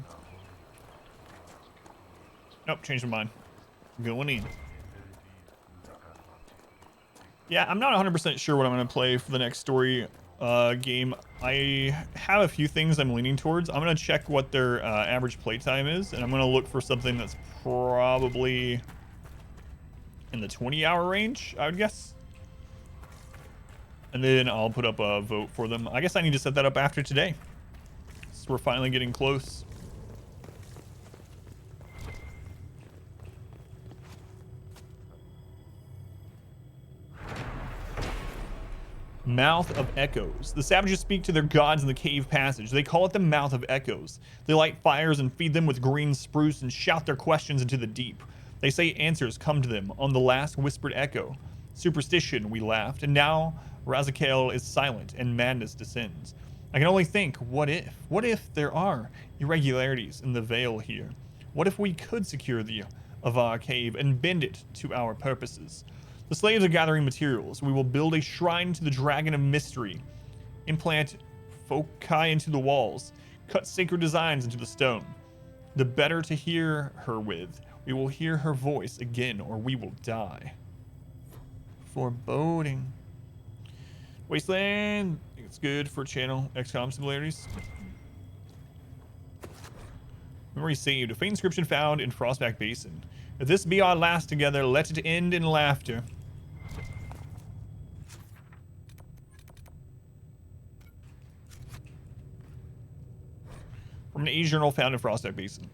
Nope, changed my mind. Going in. Yeah, I'm not 100% sure what I'm going to play for the next story game. I have a few things I'm leaning towards. I'm going to check what their average playtime is, and I'm going to look for something that's probably in the 20-hour range, I would guess. And then I'll put up a vote for them. I guess I need to set that up after today. So we're finally getting close. Mouth of Echoes. The savages speak to their gods in the cave passage. They call it the Mouth of Echoes. They light fires and feed them with green spruce and shout their questions into the deep. They say answers come to them on the last whispered echo. Superstition, we laughed, and now Razakael is silent and madness descends. I can only think, what if? What if there are irregularities in the veil here? What if we could secure the Avar cave and bend it to our purposes? The slaves are gathering materials. We will build a shrine to the Dragon of Mystery, implant foci into the walls, cut sacred designs into the stone. The better to hear her with, we will hear her voice again, or we will die. Foreboding. Wasteland. I think it's good for channel XCOM similarities. Memory saved. A faint inscription found in Frostback Basin. If this be our last together, let it end in laughter. From an age journal found in Frostback Basin.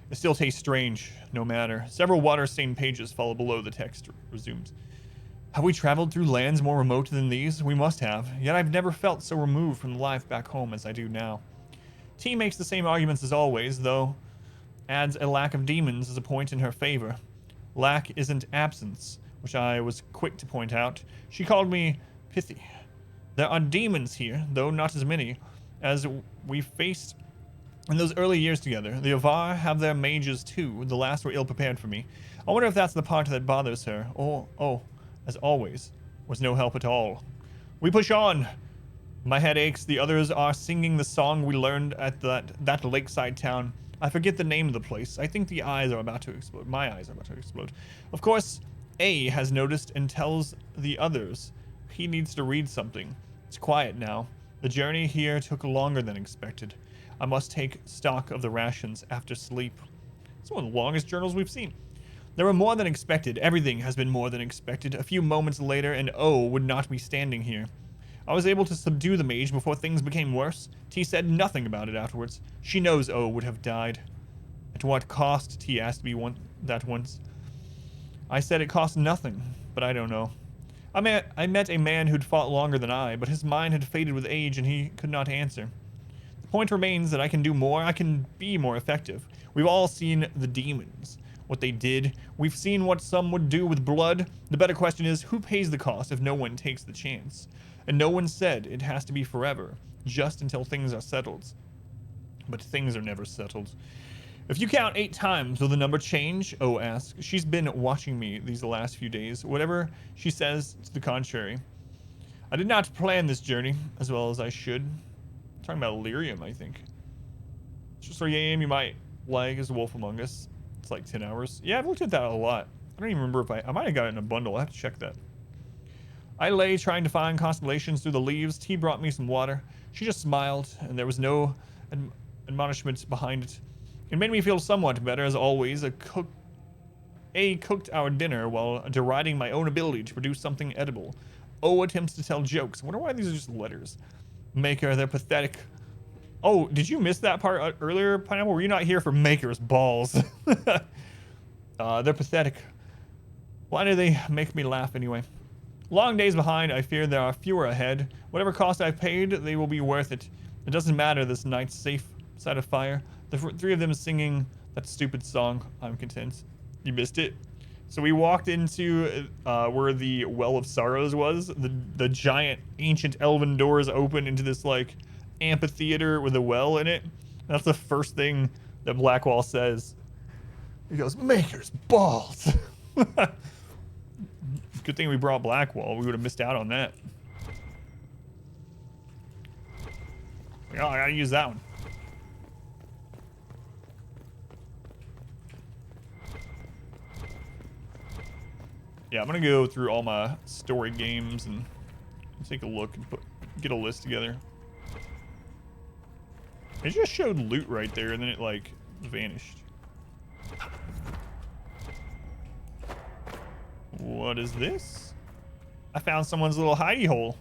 It still tastes strange, no matter. Several water-stained pages follow below. The text resumes. Have we traveled through lands more remote than these? We must have. Yet I've never felt so removed from life back home as I do now. T makes the same arguments as always, though adds a lack of demons as a point in her favor. Lack isn't absence, which I was quick to point out. She called me pithy. There are demons here, though not as many as we faced in those early years together. The Avar have their mages too. The last were ill-prepared for me. I wonder if that's the part that bothers her. Or, oh, as always, was no help at all. We push on. My head aches. The others are singing the song we learned at that lakeside town. I forget the name of the place. I think the eyes are about to explode. My eyes are about to explode. Of course, A has noticed and tells the others he needs to read something. It's quiet now. The journey here took longer than expected. I must take stock of the rations after sleep. It's one of the longest journals we've seen. There were more than expected. Everything has been more than expected. A few moments later, and O would not be standing here. I was able to subdue the mage before things became worse. T said nothing about it afterwards. She knows O would have died. At what cost? T asked me that once. I said it cost nothing, but I don't know. I met a man who'd fought longer than I, but his mind had faded with age and he could not answer. The point remains that I can do more. I can be more effective. We've all seen the demons, what they did. We've seen what some would do with blood. The better question is, who pays the cost if no one takes the chance? And no one said it has to be forever, just until things are settled. But things are never settled. If you count 8 times, will the number change? O asks. She's been watching me these last few days. Whatever she says to the contrary. I did not plan this journey as well as I should. I'm talking about Lyrium, I think. It's just a game you might like as Wolf Among Us. It's like 10 hours. Yeah, I've looked at that a lot. I don't even remember if I might have got it in a bundle. I have to check that. I lay trying to find constellations through the leaves. T brought me some water. She just smiled, and there was no admonishment behind it. It made me feel somewhat better, as always. A cooked our dinner while deriding my own ability to produce something edible. O attempts to tell jokes. I wonder why these are just letters. Maker, they're pathetic. Oh, did you miss that part earlier, Pineapple? Were you not here for Maker's balls? They're pathetic. Why do they make me laugh anyway? Long days behind, I fear there are fewer ahead. Whatever cost I've paid, they will be worth it. It doesn't matter this night's safe side of fire. The 3 of them singing that stupid song. I'm content. You missed it? So we walked into where the Well of Sorrows was. The giant ancient elven doors open into this like amphitheater with a well in it. That's the first thing that Blackwall says. He goes, Maker's balls. Good thing we brought Blackwall. We would have missed out on that. Oh, I gotta use that one. Yeah, I'm gonna go through all my story games and take a look and get a list together. It just showed loot right there and then it like vanished. What is this? I found someone's little hidey hole.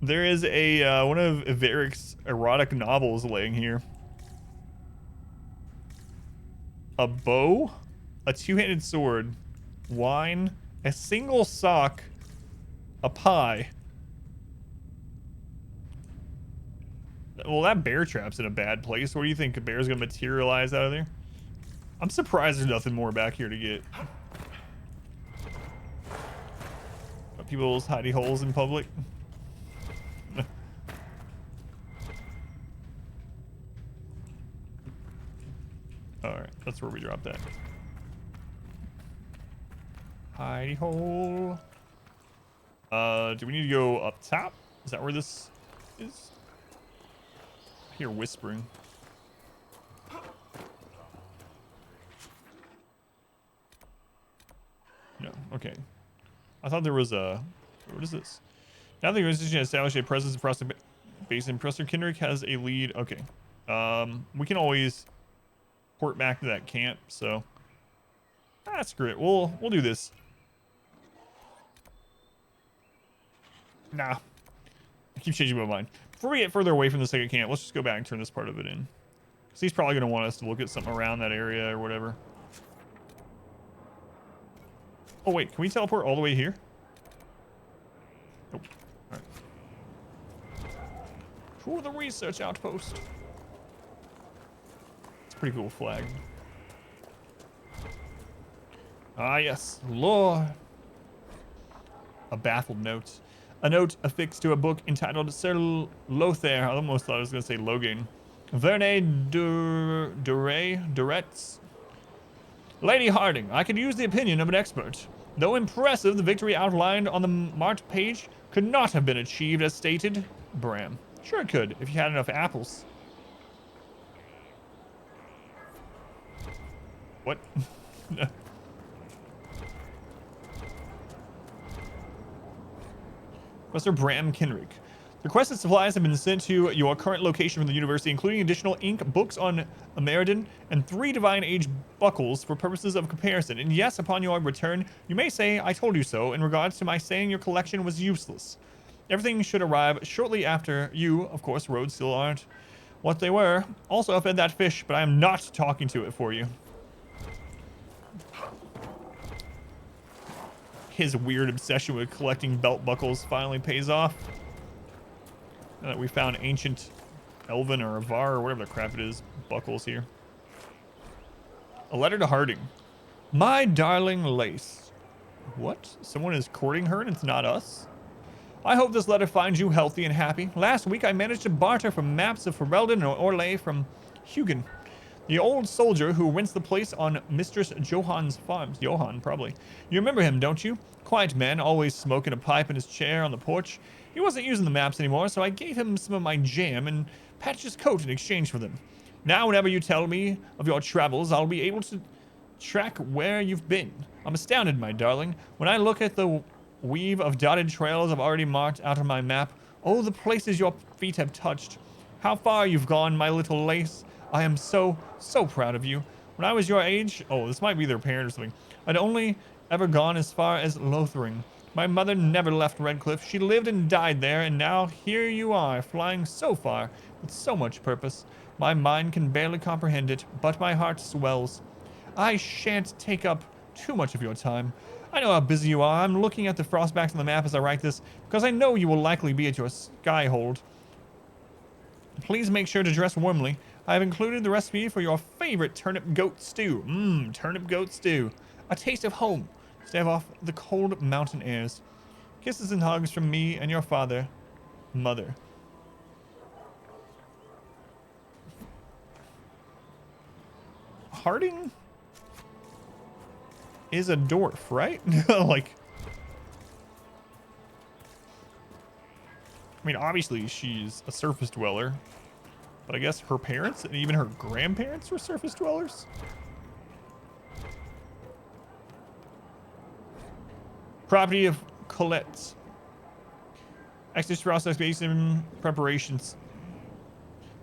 There is a one of Varric's erotic novels laying here. a bow, a two-handed sword, wine, a single sock, a pie. Well, that bear trap's in a bad place. What do you think? A bear's gonna materialize out of there? I'm surprised there's nothing more back here to get. People's hidey holes in public. Alright, that's where we drop that. Hidey hole. Do we need to go up top? Is that where this is? I hear whispering. No, okay. I thought there was a... What is this? Now the organization has established a presence across the basin. Professor Kendrick has a lead. Okay. We can always port back to that camp, so... screw it. We'll do this. Nah. I keep changing my mind. Before we get further away from the second camp, let's just go back and turn this part of it in. Because he's probably going to want us to look at something around that area or whatever. Oh, wait. Can we teleport all the way here? Nope. Alright. For the research outpost. It's a pretty cool flag. Ah, yes. Lore. A baffled note. A note affixed to a book entitled Sir Lothair. I almost thought I was going to say Logan. Verne Duretz. Lady Harding, I could use the opinion of an expert. Though impressive, the victory outlined on the marked page could not have been achieved as stated. Bram. Sure it could, if you had enough apples. What? Professor Bram Kenrick. Requested supplies have been sent to your current location from the university, including additional ink, books on Ameridan, and 3 Divine Age buckles for purposes of comparison. And yes, upon your return, you may say, I told you so, in regards to my saying your collection was useless. Everything should arrive shortly after you, of course, roads still aren't what they were. Also, I fed that fish, but I am not talking to it for you. His weird obsession with collecting belt buckles finally pays off. Now that we found ancient Elven or Avar or whatever the crap it is, buckles here. A letter to Harding. My darling Lace. What? Someone is courting her and it's not us? I hope this letter finds you healthy and happy. Last week I managed to barter from maps of Ferelden and Orlais from Hugin, the old soldier who rents the place on Mistress Johann's farms. Johann, probably. You remember him, don't you? Quiet man, always smoking a pipe in his chair on the porch. He wasn't using the maps anymore, so I gave him some of my jam and patched his coat in exchange for them. Now, whenever you tell me of your travels, I'll be able to track where you've been. I'm astounded, my darling. When I look at the weave of dotted trails I've already marked out on my map, oh, the places your feet have touched. How far you've gone, my little Lace. I am so proud of you. When I was your age, oh, this might be their parent or something, I'd only ever gone as far as Lothering. My mother never left Redcliffe. She lived and died there, and now here you are, flying so far, with so much purpose. My mind can barely comprehend it, but my heart swells. I shan't take up too much of your time. I know how busy you are. I'm looking at the frostbacks on the map as I write this, because I know you will likely be at your skyhold. Please make sure to dress warmly. I have included the recipe for your favorite turnip goat stew. Turnip goat stew. A taste of home. Stave off the cold mountain airs. Kisses and hugs from me and your father, Mother. Harding is a dwarf, right? Like, I mean, obviously she's a surface dweller, but I guess her parents and even her grandparents were surface dwellers. Property of Colette. Access process basin preparations.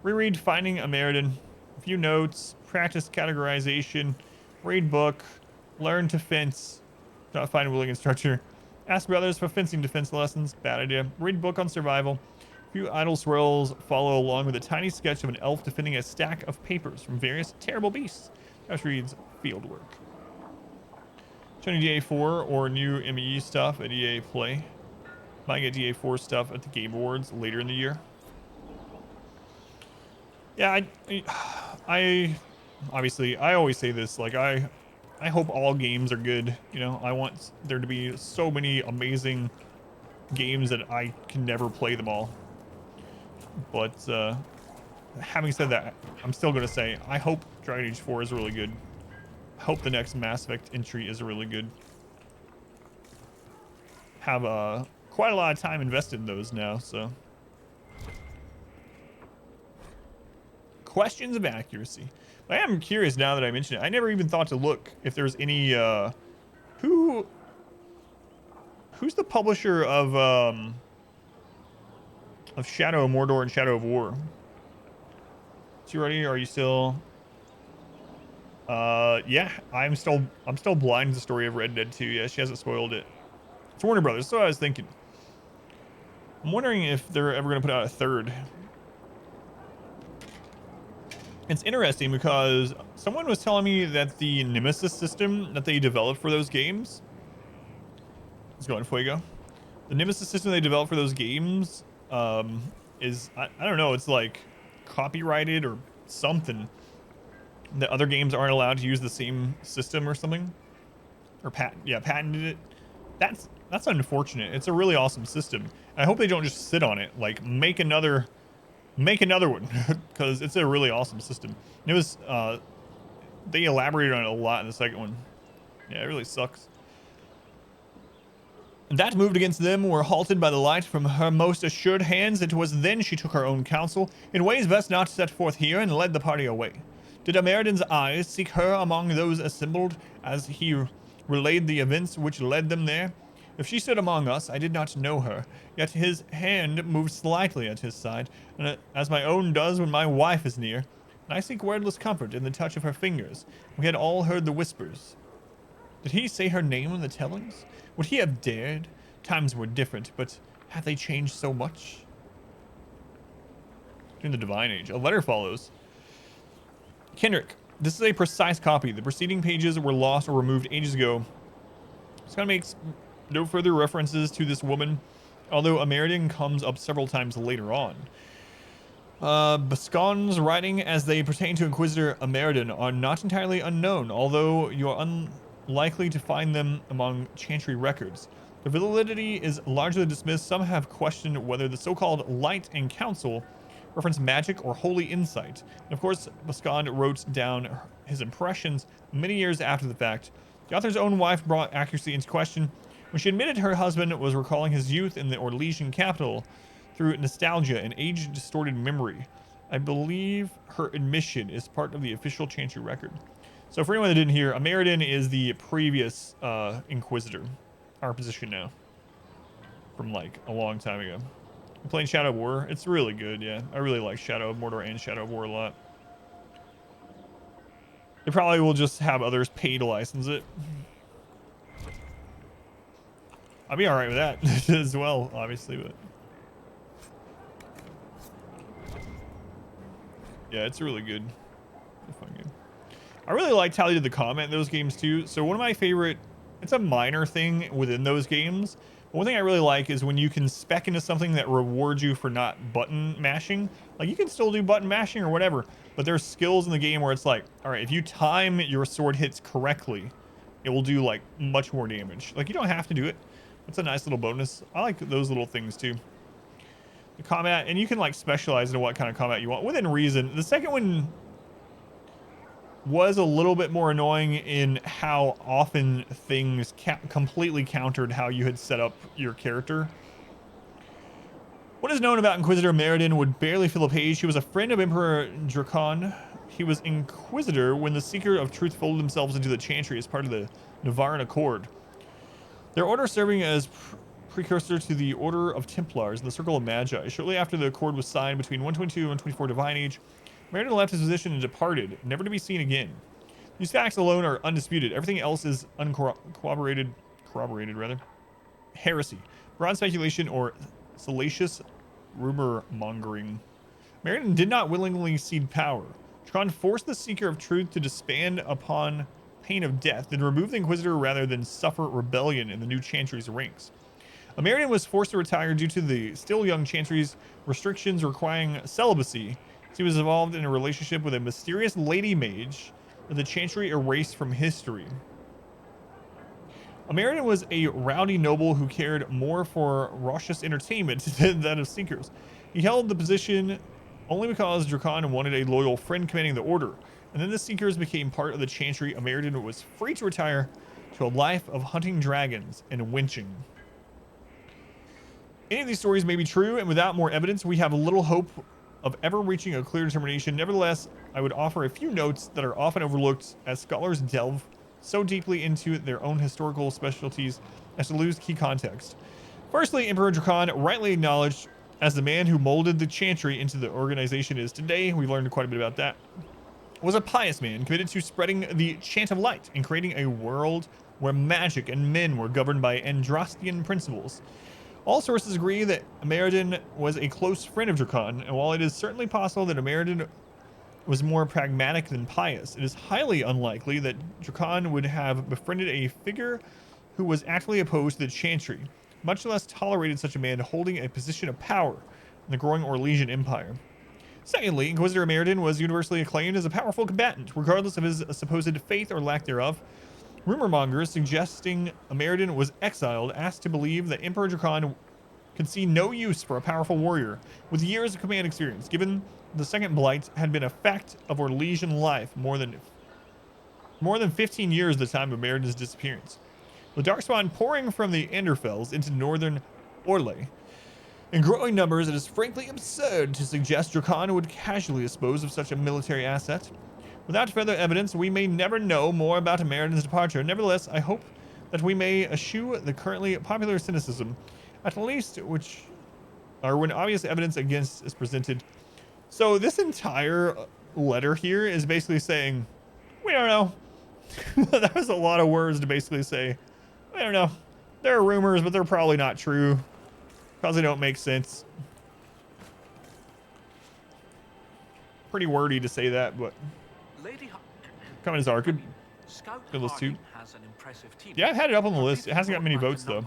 Reread Finding Ameridan. A few notes. Practice categorization. Read book. Learn to fence. Not find a willing instructor. Ask brothers for fencing defense lessons. Bad idea. Read book on survival. A few idle swirls follow along with a tiny sketch of an elf defending a stack of papers from various terrible beasts. Josh reads field work. Showing DA4 or new ME stuff at EA Play. Might get DA4 stuff at the Game Awards later in the year. Yeah, I obviously I always say this, like I hope all games are good. You know, I want there to be so many amazing games that I can never play them all. But having said that, I'm still gonna say I hope Dragon Age 4 is really good. I hope the next Mass Effect entry is really good. Have quite a lot of time invested in those now, so. Questions of accuracy. I am curious now that I mention it. I never even thought to look if there's any who's the publisher of Shadow of Mordor and Shadow of War? Is you ready? Are you still yeah, I'm still blind to the story of Red Dead 2. Yeah, she hasn't spoiled it. It's Warner Brothers, so I was thinking. I'm wondering if they're ever gonna put out a third. It's interesting because someone was telling me that the Nemesis system that they developed for those games is going Fuego. The Nemesis system they developed for those games is I don't know, it's like copyrighted or something. That other games aren't allowed to use the same system or something, or patented it. That's unfortunate. It's a really awesome system. I hope they don't just sit on it. Like make another one because it's a really awesome system. It was they elaborated on it a lot in the second one. Yeah, it really sucks. That moved against them were halted by the light from her most assured hands. It was then she took her own counsel in ways best not set forth here and led the party away. Did Ameridan's eyes seek her among those assembled as he relayed the events which led them there? If she stood among us, I did not know her, yet his hand moved slightly at his side, and as my own does when my wife is near, and I seek wordless comfort in the touch of her fingers. We had all heard the whispers. Did he say her name in the tellings? Would he have dared? Times were different, but have they changed so much? In the Divine Age, a letter follows. Kendrick, this is a precise copy. The preceding pages were lost or removed ages ago. It's gonna make no further references to this woman, although Ameridan comes up several times later on. Bascon's writing as they pertain to Inquisitor Ameridan are not entirely unknown, although you are unlikely to find them among Chantry records. Their validity is largely dismissed. Some have questioned whether the so-called Light and Council reference magic or holy insight. And of course, Bascon wrote down his impressions many years after the fact. The author's own wife brought accuracy into question when she admitted her husband was recalling his youth in the Orlesian capital through nostalgia and age-distorted memory. I believe her admission is part of the official Chantry record. So for anyone that didn't hear, Ameridan is the previous Inquisitor, our position now, from like a long time ago. I'm playing Shadow of War. It's really good, yeah. I really like Shadow of Mordor and Shadow of War a lot. They probably will just have others pay to license it. I'll be alright with that as well, obviously, but... yeah, it's really good. I really liked how they did the comment in those games too. So one of my favorite, it's a minor thing within those games. One thing I really like is when you can spec into something that rewards you for not button mashing. Like you can still do button mashing or whatever, but there's skills in the game where it's like, all right, if you time your sword hits correctly, it will do like much more damage. Like you don't have to do it. It's a nice little bonus. I like those little things too. The combat, and you can like specialize into what kind of combat you want within reason. The second one was a little bit more annoying in how often things completely countered how you had set up your character. What is known about Inquisitor Ameridan would barely fill a page. He was a friend of Emperor Drakon. He was Inquisitor when the Seeker of Truth folded themselves into the Chantry as part of the Navaran Accord. Their order serving as precursor to the Order of Templars and the Circle of Magi. Shortly after the accord was signed between 122 and 124 Divine Age, Ameridan left his position and departed, never to be seen again. These facts alone are undisputed. Everything else is corroborated heresy, broad speculation, or salacious rumor mongering. Ameridan did not willingly cede power. Drakon forced the Seeker of Truth to disband upon pain of death, then remove the Inquisitor rather than suffer rebellion in the new Chantry's ranks. American was forced to retire due to the still young Chantry's restrictions requiring celibacy. He was involved in a relationship with a mysterious lady mage that the Chantry erased from history. American was a rowdy noble who cared more for raucous entertainment than that of Seekers. He held the position only because Drakon wanted a loyal friend commanding the order, and then the Seekers became part of the Chantry. American was free to retire to a life of hunting dragons and winching. Any of these stories may be true, and without more evidence, we have little hope of ever reaching a clear determination. Nevertheless, I would offer a few notes that are often overlooked as scholars delve so deeply into their own historical specialties as to lose key context. Firstly, Emperor Drakon, rightly acknowledged as the man who molded the Chantry into the organization it is today, we learned quite a bit about that, was a pious man committed to spreading the chant of light and creating a world where magic and men were governed by Andrastian principles. All sources agree that Ameridan was a close friend of Drakon, and while it is certainly possible that Ameridan was more pragmatic than pious, it is highly unlikely that Drakon would have befriended a figure who was actively opposed to the Chantry, much less tolerated such a man holding a position of power in the growing Orlesian Empire. Secondly, Inquisitor Ameridan was universally acclaimed as a powerful combatant, regardless of his supposed faith or lack thereof. Rumor mongers suggesting Ameridan was exiled asked to believe that Emperor Drakon could see no use for a powerful warrior with years of command experience, given the Second Blight had been a fact of Orlesian life more than 15 years at the time of Ameridan's disappearance. With Darkspawn pouring from the Anderfells into northern Orlais in growing numbers, it is frankly absurd to suggest Drakon would casually dispose of such a military asset. Without further evidence, we may never know more about Ameridan's departure. Nevertheless, I hope that we may eschew the currently popular cynicism, at least when obvious evidence against is presented. So this entire letter here is basically saying, we don't know. That was a lot of words to basically say, I don't know. There are rumors, but they're probably not true. Probably don't make sense. Pretty wordy to say that, but coming as our good list too. Yeah, I've had it up on the list. It hasn't got many votes though.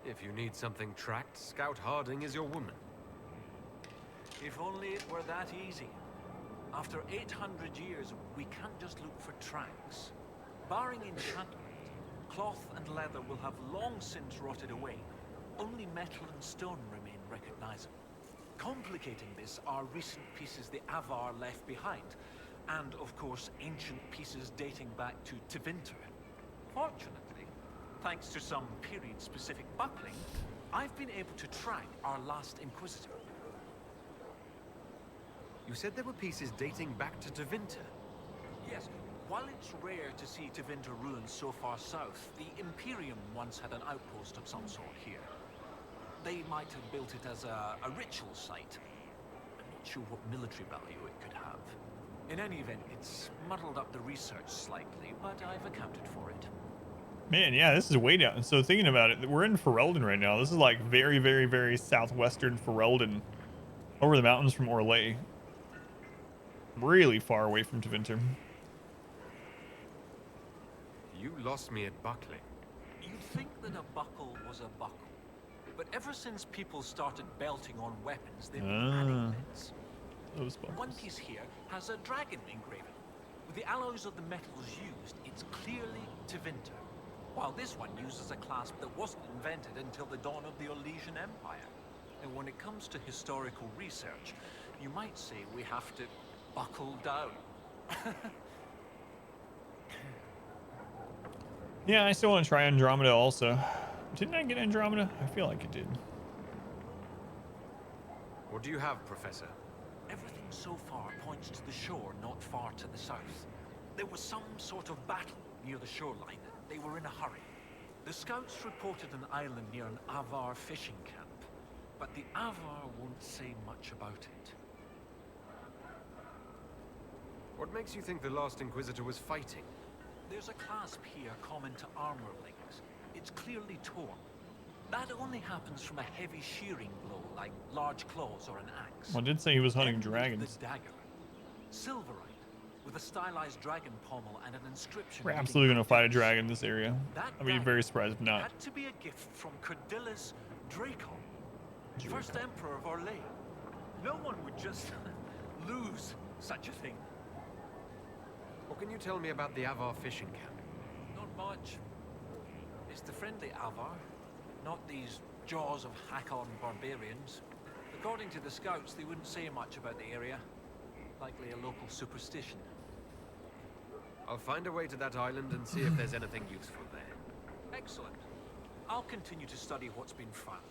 If you need something tracked, Scout Harding is your woman. If only it were that easy. After 800 years, we can't just look for tracks. Barring enchantment, cloth and leather will have long since rotted away. Only metal and stone remain recognizable. Complicating this are recent pieces the Avar left behind, and of course ancient pieces dating back to Tevinter. Fortunately, thanks to some period-specific buckling, I've been able to track our last Inquisitor. You said there were pieces dating back to Tevinter? Yes. While it's rare to see Tevinter ruins so far south, the Imperium once had an outpost of some sort here. They might have built it as a ritual site. I'm not sure what military value it could have. In any event, it's muddled up the research slightly, but I've accounted for it. Man, yeah, this is way down. And so thinking about it, we're in Ferelden right now. This is like very, very, very southwestern Ferelden, over the mountains from Orlais. Really far away from Tevinter. You lost me at buckling. You'd think that a buckle was a buckle. But ever since people started belting on weapons, they've been adding bits. One piece here has a dragon engraving. With the alloys of the metals used, it's clearly Tevinter. While this one uses a clasp that wasn't invented until the dawn of the Orlesian Empire. And when it comes to historical research, you might say we have to buckle down. Yeah, I still want to try Andromeda also. Didn't I get Andromeda? I feel like it did. What do you have, Professor? Everything so far points to the shore not far to the south. There was some sort of battle near the shoreline. They were in a hurry. The scouts reported an island near an Avar fishing camp, but the Avar won't say much about it. What makes you think the last Inquisitor was fighting? There's a clasp here common to armorlings. It's clearly torn. That only happens from a heavy shearing blow, like large claws or an axe. Well, I did say he was hunting Then dragons. The dagger. Silverite, with a stylized dragon pommel and an inscription. We're reading absolutely gonna fight a Cordillus. dragon in this area. That I'd be dagger very surprised if not. had to be a gift from Cordillus Draco, first emperor of Orlais. No one would just lose such a thing. What can you tell me about the Avar fishing camp? Not much. It's the friendly Avar, not these jaws of Hakon barbarians. According to the scouts, they wouldn't say much about the area. Likely a local superstition. I'll find a way to that island and see if there's anything useful there. Excellent. I'll continue to study what's been found.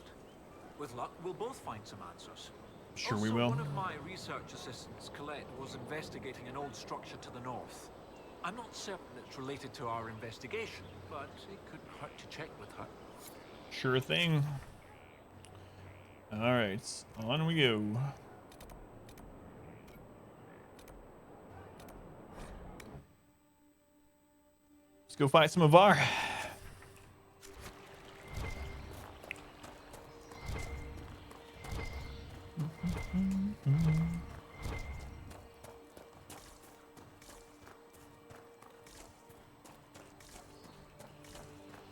With luck, we'll both find some answers. Sure, also, we will. One of my research assistants, Colette, was investigating an old structure to the north. I'm not certain it's related to our investigation, but it couldn't hurt to check with her. Sure thing. All right, on we go. Let's go fight some Avar.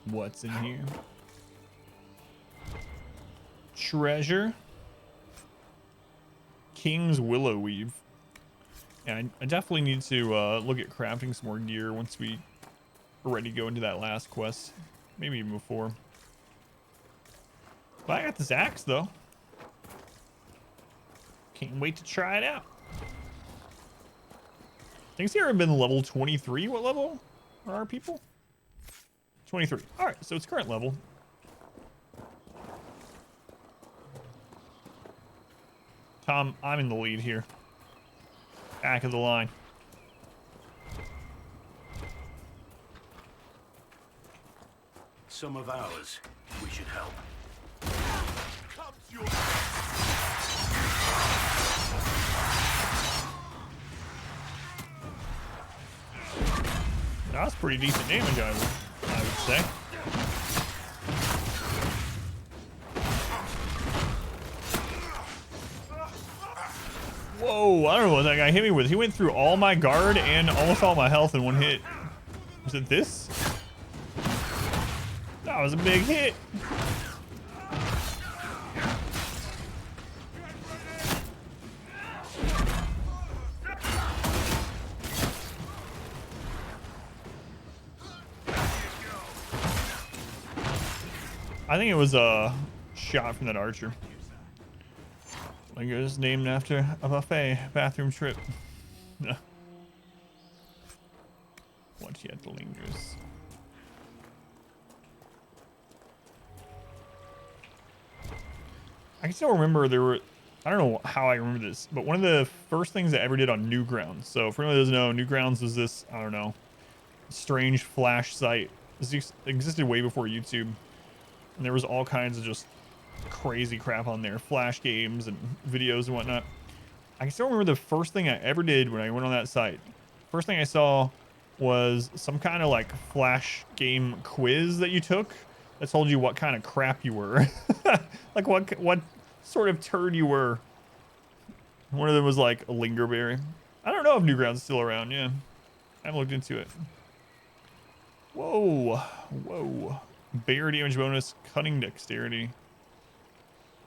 What's in here? Treasure. King's Willow Weave. Yeah, I definitely need to look at crafting some more gear once we are ready to go into that last quest. Maybe even before. But I got this axe though. Can't wait to try it out. I think it's ever been level 23. What level are our people? 23. All right, so it's current level. Tom, I'm in the lead here. Back of the line. Some of ours. We should help. That's pretty decent damage, I would say. Whoa, I don't know what that guy hit me with. He went through all my guard and almost all my health in one hit. Was it this? That was a big hit. I think it was a shot from that archer. I think it was named after a buffet bathroom trip. What yet lingers? I can still remember there were, I don't know how I remember this, but one of the first things I ever did on Newgrounds. So for anyone who doesn't know, Newgrounds was this, I don't know, strange flash site. This existed way before YouTube. And there was all kinds of just crazy crap on there, flash games and videos and whatnot. I can still remember the first thing I ever did when I went on that site. First thing I saw was some kind of like flash game quiz that you took that told you what kind of crap you were. Like what sort of turd you were. One of them was like a lingerberry. I don't know if Newgrounds is still around. Yeah, I haven't looked into it. Whoa, whoa. Bear damage bonus, cutting dexterity,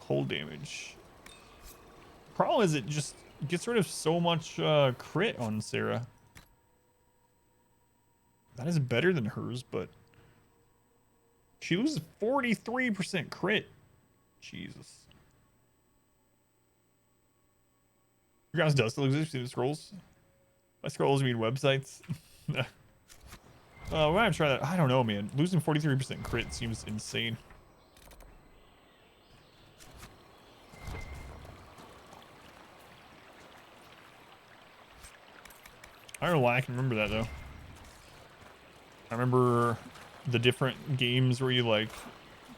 cold damage. Problem is it just gets rid of so much crit on Sarah. That is better than hers, but she loses 43% crit. Jesus. You guys does still exist in the scrolls? By scrolls, I mean websites. We're gonna try that. I don't know, man. Losing 43% crit seems insane. I don't know why I can remember that though. I remember the different games where you like,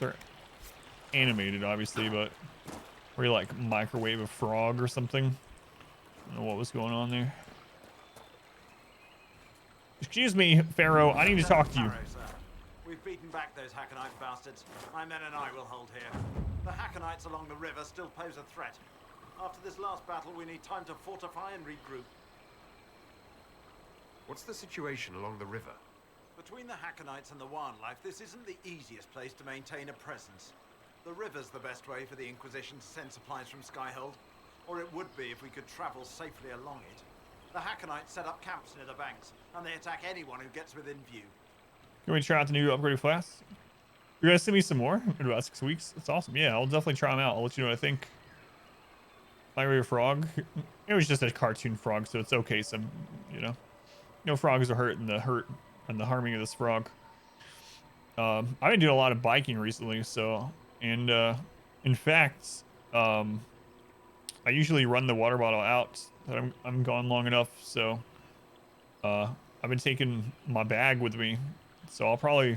they're animated obviously, but where you like microwave a frog or something. I don't know what was going on there. Excuse me, Pharaoh, I need to talk to you. We've beaten back those Hackenite bastards. My men and I will hold here. The Hackenites along the river still pose a threat. After this last battle, we need time to fortify and regroup. What's the situation along the river? Between the Hackenites and the wildlife, this isn't the easiest place to maintain a presence. The river's the best way for the Inquisition to send supplies from Skyhold, or it would be if we could travel safely along it. The Hackenites set up camps near the banks, and they attack anyone who gets within view. Can we try out the new upgraded flasks? You're gonna send me some more in about 6 weeks? That's awesome. Yeah, I'll definitely try them out. I'll let you know what I think. Fiery frog. It was just a cartoon frog, so it's okay. Some, you know, no frogs are hurt in the harming of this frog. I've been doing a lot of biking recently, so in fact, I usually run the water bottle out that I'm gone long enough, so I've been taking my bag with me, so I'll probably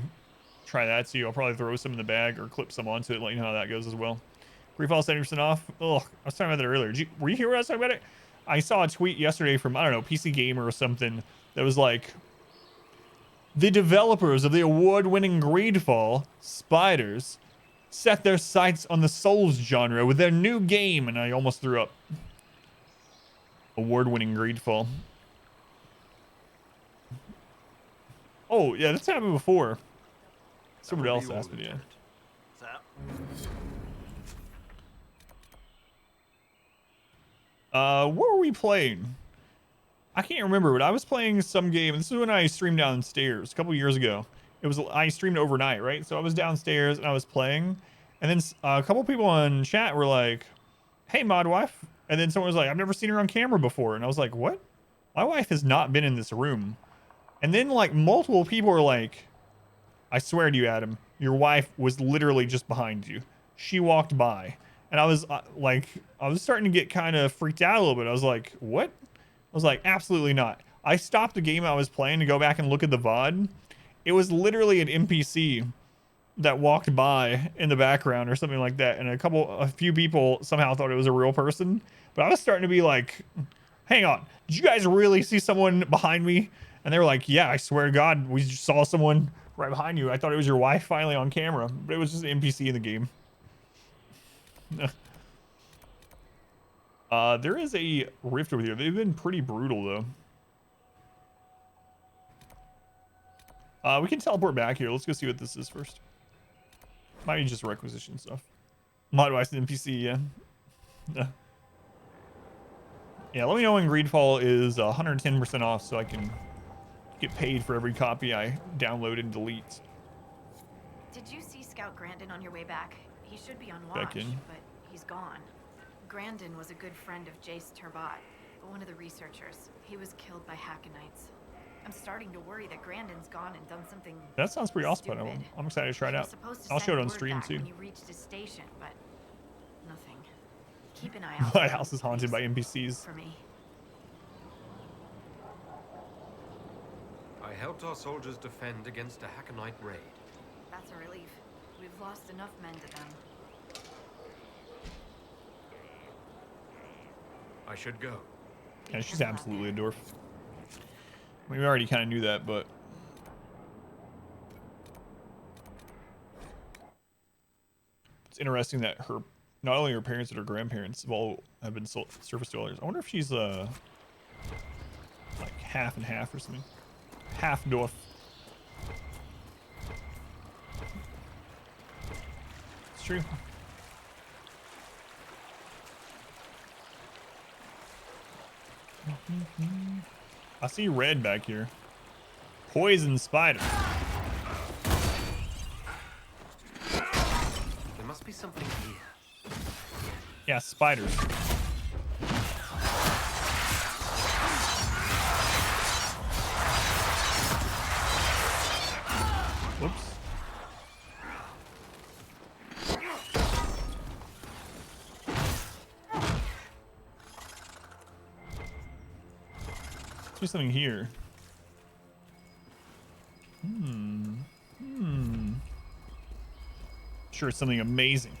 try that too. I'll probably throw some in the bag or clip some onto it, let you know how that goes as well. Greedfall 70% off. Oh, I was talking about that earlier. Were you here when I was talking about it? I saw a tweet yesterday from, I don't know, PC Gamer or something that was like, the developers of the award-winning Greedfall, Spiders, set their sights on the Souls genre with their new game, and I almost threw up. Award-winning Greedfall. Oh, yeah, that's happened before. Somebody else asked me, yeah. What were we playing? I can't remember, but I was playing some game. This is when I streamed downstairs a couple years ago. I streamed overnight, right? So I was downstairs and I was playing, and then a couple people in chat were like, "Hey, mod wife," and then someone was like, "I've never seen her on camera before," and I was like, "What? My wife has not been in this room." And then like multiple people were like, "I swear to you, Adam, your wife was literally just behind you. She walked by." And I was I was starting to get kind of freaked out a little bit. I was like, "What?" I was like, "Absolutely not." I stopped the game I was playing to go back and look at the VOD. It was literally an NPC that walked by in the background or something like that. And a few people somehow thought it was a real person. But I was starting to be like, "Hang on, did you guys really see someone behind me?" And they were like, "Yeah, I swear to God, we just saw someone right behind you. I thought it was your wife finally on camera." But it was just an NPC in the game. There is a rift over here. They've been pretty brutal, though. We can teleport back here. Let's go see what this is first. Might be just requisition stuff. Mod device NPC, yeah. Yeah, let me know when Greedfall is 110% off so I can get paid for every copy I download and delete. Did you see Scout Grandin on your way back? He should be on Back watch, in. but he's gone. Grandin was a good friend of Jace Turbat, one of the researchers. He was killed by Hackenites. I'm starting to worry that Grandin's gone and done something. That sounds pretty awesome. I'm excited to try it out. I'll show it on stream too. When you reached his station, but nothing. Keep an eye out. My house is haunted by NPCs. For me. I helped our soldiers defend against a Hackenite raid. That's a relief. We've lost enough men to them. I should go. Yeah, she's absolutely a dwarf. We already kind of knew that, but it's interesting that not only her parents but her grandparents have been surface dwellers. I wonder if she's like half and half or something. Half dwarf. It's true. I see red back here. Poison spider. There must be something here. Yeah, spiders. Whoops. There's something here. Sure, it's something amazing.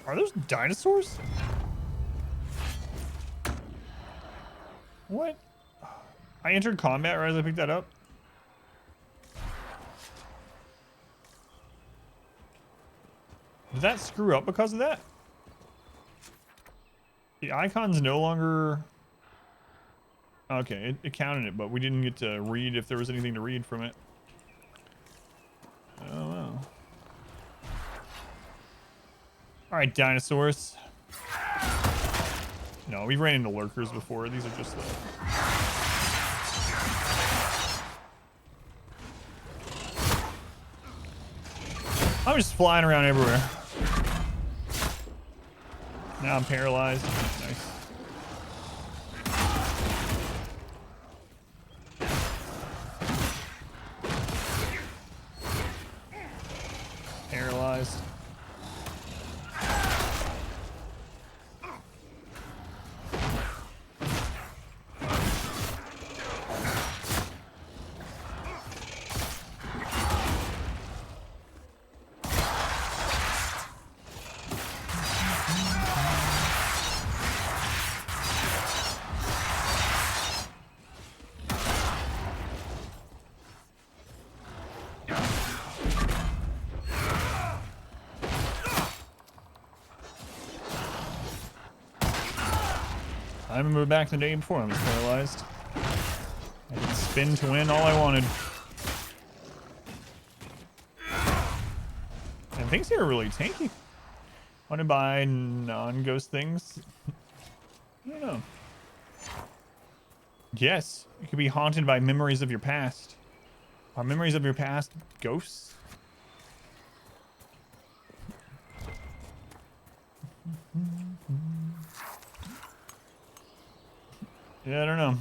Are those dinosaurs? What? I entered combat right as I picked that up. that screw up because of that? The icon's no longer... Okay, it counted it, but we didn't get to read if there was anything to read from it. Oh, well. Alright, dinosaurs. No, we've ran into lurkers before. These are just the... I'm just flying around everywhere. Now I'm paralyzed. Nice. Paralyzed. I haven't moved back to the day before. I was paralyzed. I could spin to win all I wanted. And things here are really tanky. Want to buy non-ghost things? I don't know. Yes, you could be haunted by memories of your past. Are memories of your past ghosts? Yeah, I don't know.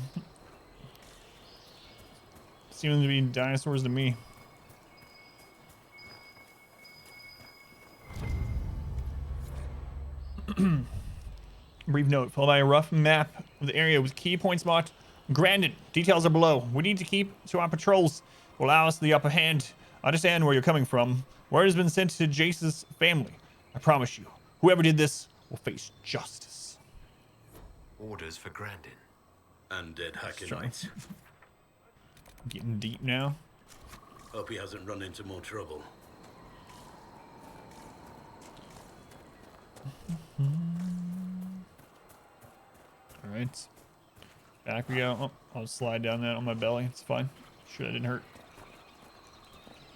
Seems to be dinosaurs to me. Brief note, followed by a rough map of the area with key points marked. Granted, details are below. We need to keep to our patrols to allow us the upper hand. Understand where you're coming from. Word has been sent to Jace's family. I promise you, whoever did this will face justice. Orders for Grandin. Undead Hackenites. Getting deep now. Hope he hasn't run into more trouble. Alright. Back we go. Oh, I'll slide down that on my belly. It's fine. Sure, that didn't hurt.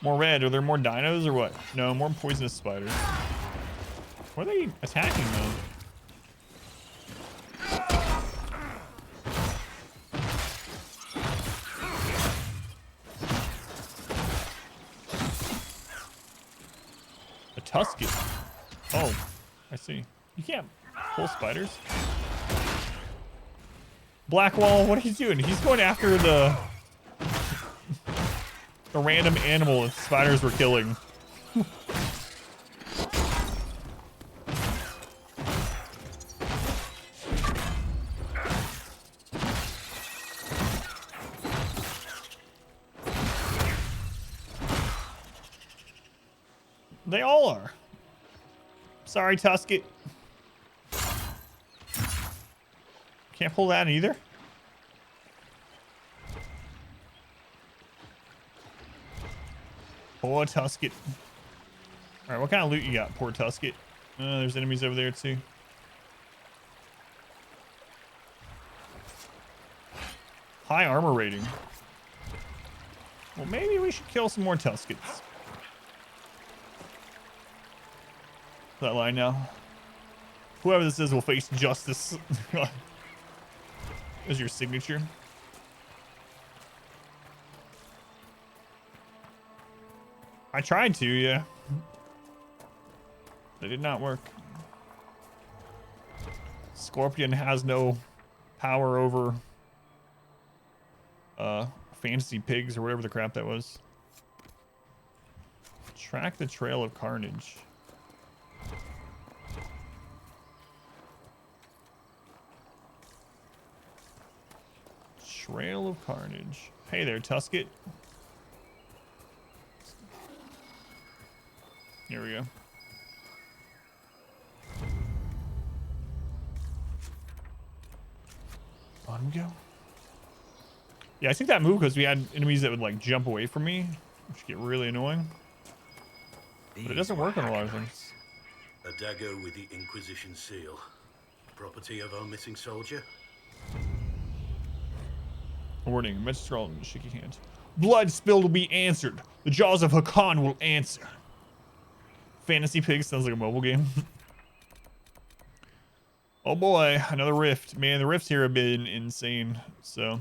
More red. Are there more dinos or what? No, more poisonous spiders. What are they attacking though? A Tuscan. Oh, I see. You can't pull spiders. Blackwall, what are you doing? He's going after the random animal that spiders were killing. They all are. Sorry, Tusket. Can't pull that either. Poor Tusket. Alright, what kind of loot you got, poor Tusket? There's enemies over there too. High armor rating. Well, maybe we should kill some more Tuskets. That line now. Whoever this is will face justice. Is your signature. I tried to, yeah. It did not work. Scorpion has no power over fantasy pigs or whatever the crap that was. Track the trail of carnage. Trail of carnage. Hey there, Tusket. Here we go. On we go. Yeah, I think that moved because we had enemies that would like jump away from me, which get really annoying. But it doesn't work on a lot of things. A dagger with the Inquisition seal. Property of our missing soldier? Warning, message scroll and shaky hands. Blood spill will be answered. The jaws of Hakan will answer. Fantasy Pig sounds like a mobile game. Oh boy, another rift. Man, the rifts here have been insane, so.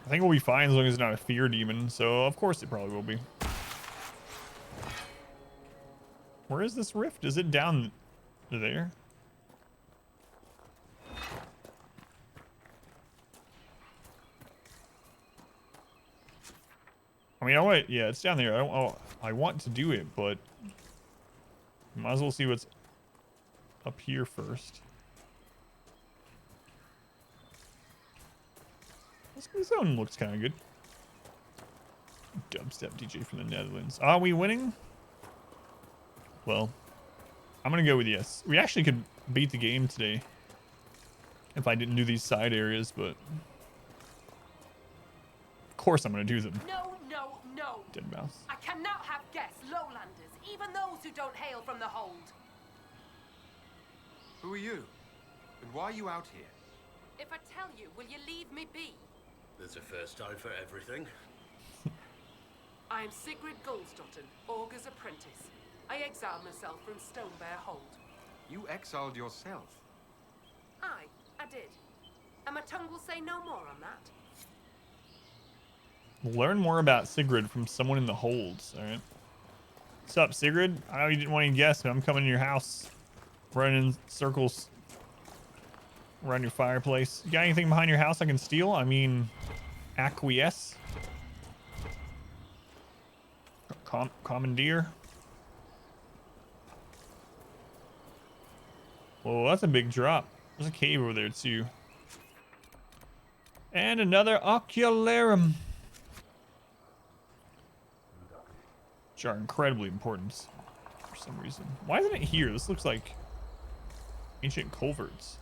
I think we'll be fine as long as it's not a fear demon, so of course it probably will be. Where is this rift? Is it down there? I mean, yeah, it's down there. I want to do it, but might as well see what's up here first. This zone looks kind of good. Dubstep DJ from the Netherlands. Are we winning? Well, I'm gonna go with yes. We actually could beat the game today if I didn't do these side areas, but of course I'm gonna do them. No, no, no. Dead mouse. I cannot have guests, lowlanders, even those who don't hail from the hold. Who are you? And why are you out here? If I tell you, will you leave me be? There's a first time for everything. I am Sigrid Goldstotten, Augur's apprentice. I exiled myself from Stonebear Hold. You exiled yourself? Aye, I did. And my tongue will say no more on that. Learn more about Sigrid from someone in the holds, alright? What's up, Sigrid? I know you didn't want to guess, but I'm coming to your house. Running in circles around your fireplace. You got anything behind your house I can steal? I mean, acquiesce? Commandeer? Whoa, that's a big drop. There's a cave over there, too. And another ocularum. Which are incredibly important for some reason. Why isn't it here? This looks like ancient culverts.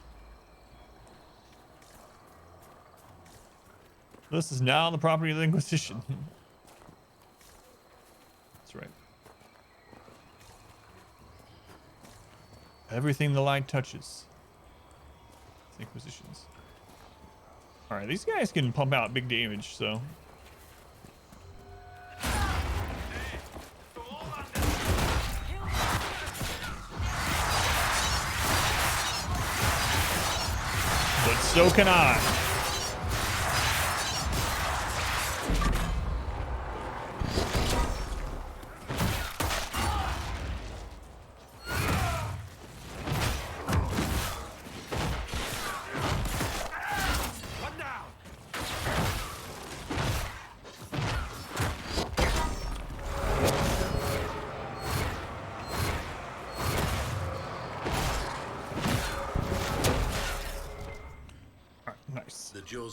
This is now the property of the Inquisition. That's right. Everything the light touches. It's Inquisitions. Alright, these guys can pump out big damage, so. But so can I.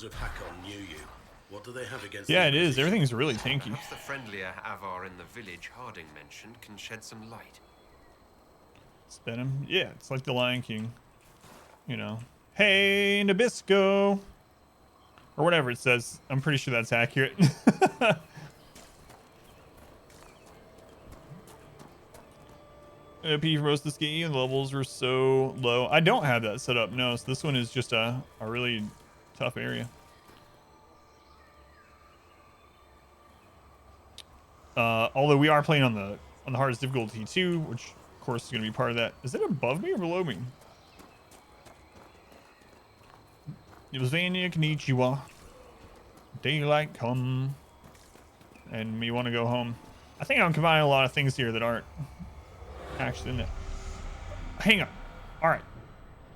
Of Hakon knew you. What do they have against? Yeah, it is. Everything's really tanky. Perhaps the friendlier Avar in the village Harding mentioned can shed some light. Spin him. Yeah, it's like the Lion King. You know. Hey, Nabisco! Or whatever it says. I'm pretty sure that's accurate. P for most of this game, the levels were so low. I don't have that set up, no. So this one is just a really tough area. Although we are playing on the hardest difficulty too, which of course is going to be part of that. Is it above me or below me? Yosvania, konnichiwa. Daylight come. And me want to go home. I think I'm combining a lot of things here that aren't actually in it. Hang on. All right.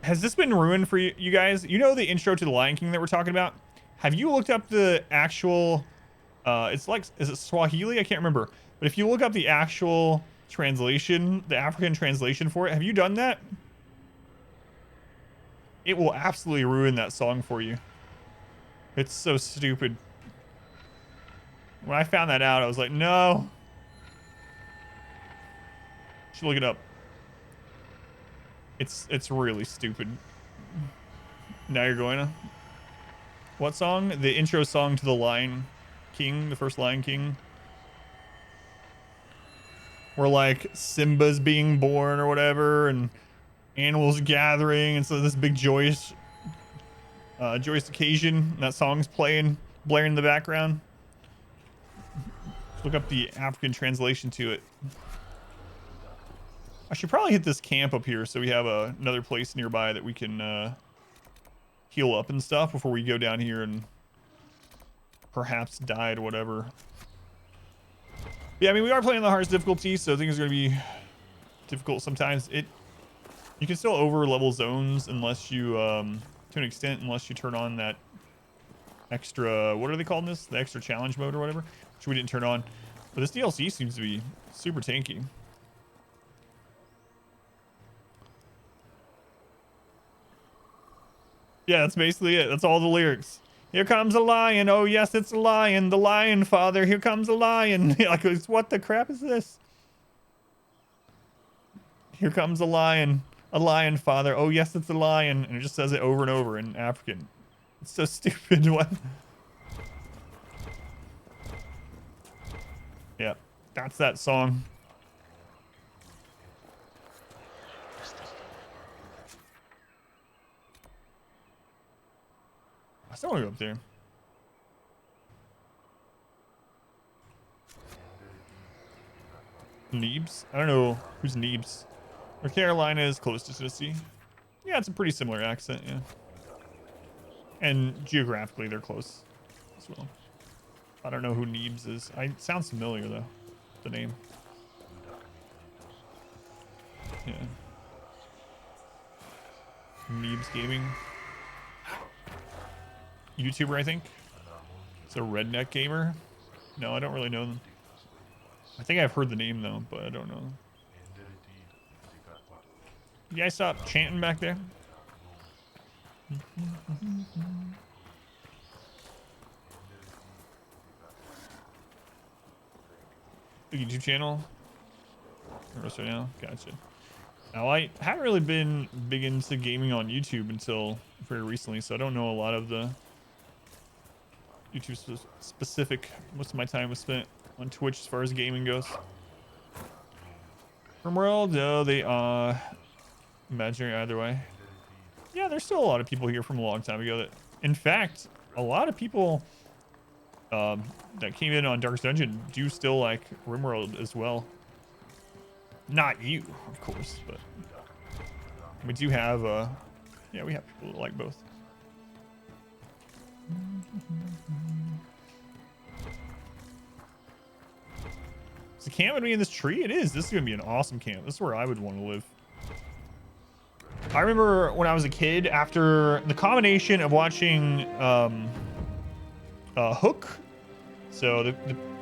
Has this been ruined for you guys? You know the intro to the Lion King that we're talking about? Have you looked up the actual... it's like... Is it Swahili? I can't remember. But if you look up the actual translation, the African translation for it, have you done that? It will absolutely ruin that song for you. It's so stupid. When I found that out, I was like, no. Should look it up. It's really stupid. Now you're going to... What song? The intro song to the Lion King, the first Lion King. where like Simba's being born or whatever, and animals gathering, and so this big joyous occasion. And that song's playing, blaring in the background. Let's look up the African translation to it. I should probably hit this camp up here so we have another place nearby that we can heal up and stuff before we go down here and perhaps die or whatever. Yeah, I mean, we are playing the hardest difficulty, so things are going to be difficult sometimes. You can still over level zones unless you, to an extent, unless you turn on that extra, what are they calling this? The extra challenge mode or whatever, which we didn't turn on. But this DLC seems to be super tanky. Yeah, that's basically it. That's all the lyrics. Here comes a lion. Oh, yes, it's a lion. The lion, father. Here comes a lion. Like, what the crap is this? Here comes a lion. A lion, father. Oh, yes, it's a lion. And it just says it over and over in African. It's so stupid. What? Yeah, that's that song. I still want to go up there. Neebs? I don't know who's Neebs. North Carolina is close to Tennessee. Yeah, it's a pretty similar accent, yeah. And geographically, they're close as well. I don't know who Neebs is. It sounds familiar, though, the name. Yeah. Neebs Gaming. YouTuber, I think. It's a redneck gamer. No, I don't really know them. I think I've heard the name, though, but I don't know. You guys stop chanting back there? Big YouTube channel? Right now? Gotcha. Now, I haven't really been big into gaming on YouTube until very recently, so I don't know a lot of the YouTube specific. Most of my time was spent on Twitch as far as gaming goes. Rimworld, no, they are imaginary either way. Yeah, there's still a lot of people here from a long time ago that, in fact, a lot of people that came in on Darkest Dungeon do still like Rimworld as well. Not you, of course, but we do have, yeah, we have people that like both. Is the camp gonna be in this tree? It is. This is gonna be an awesome camp. This is where I would want to live. I remember when I was a kid, after the combination of watching Hook, so the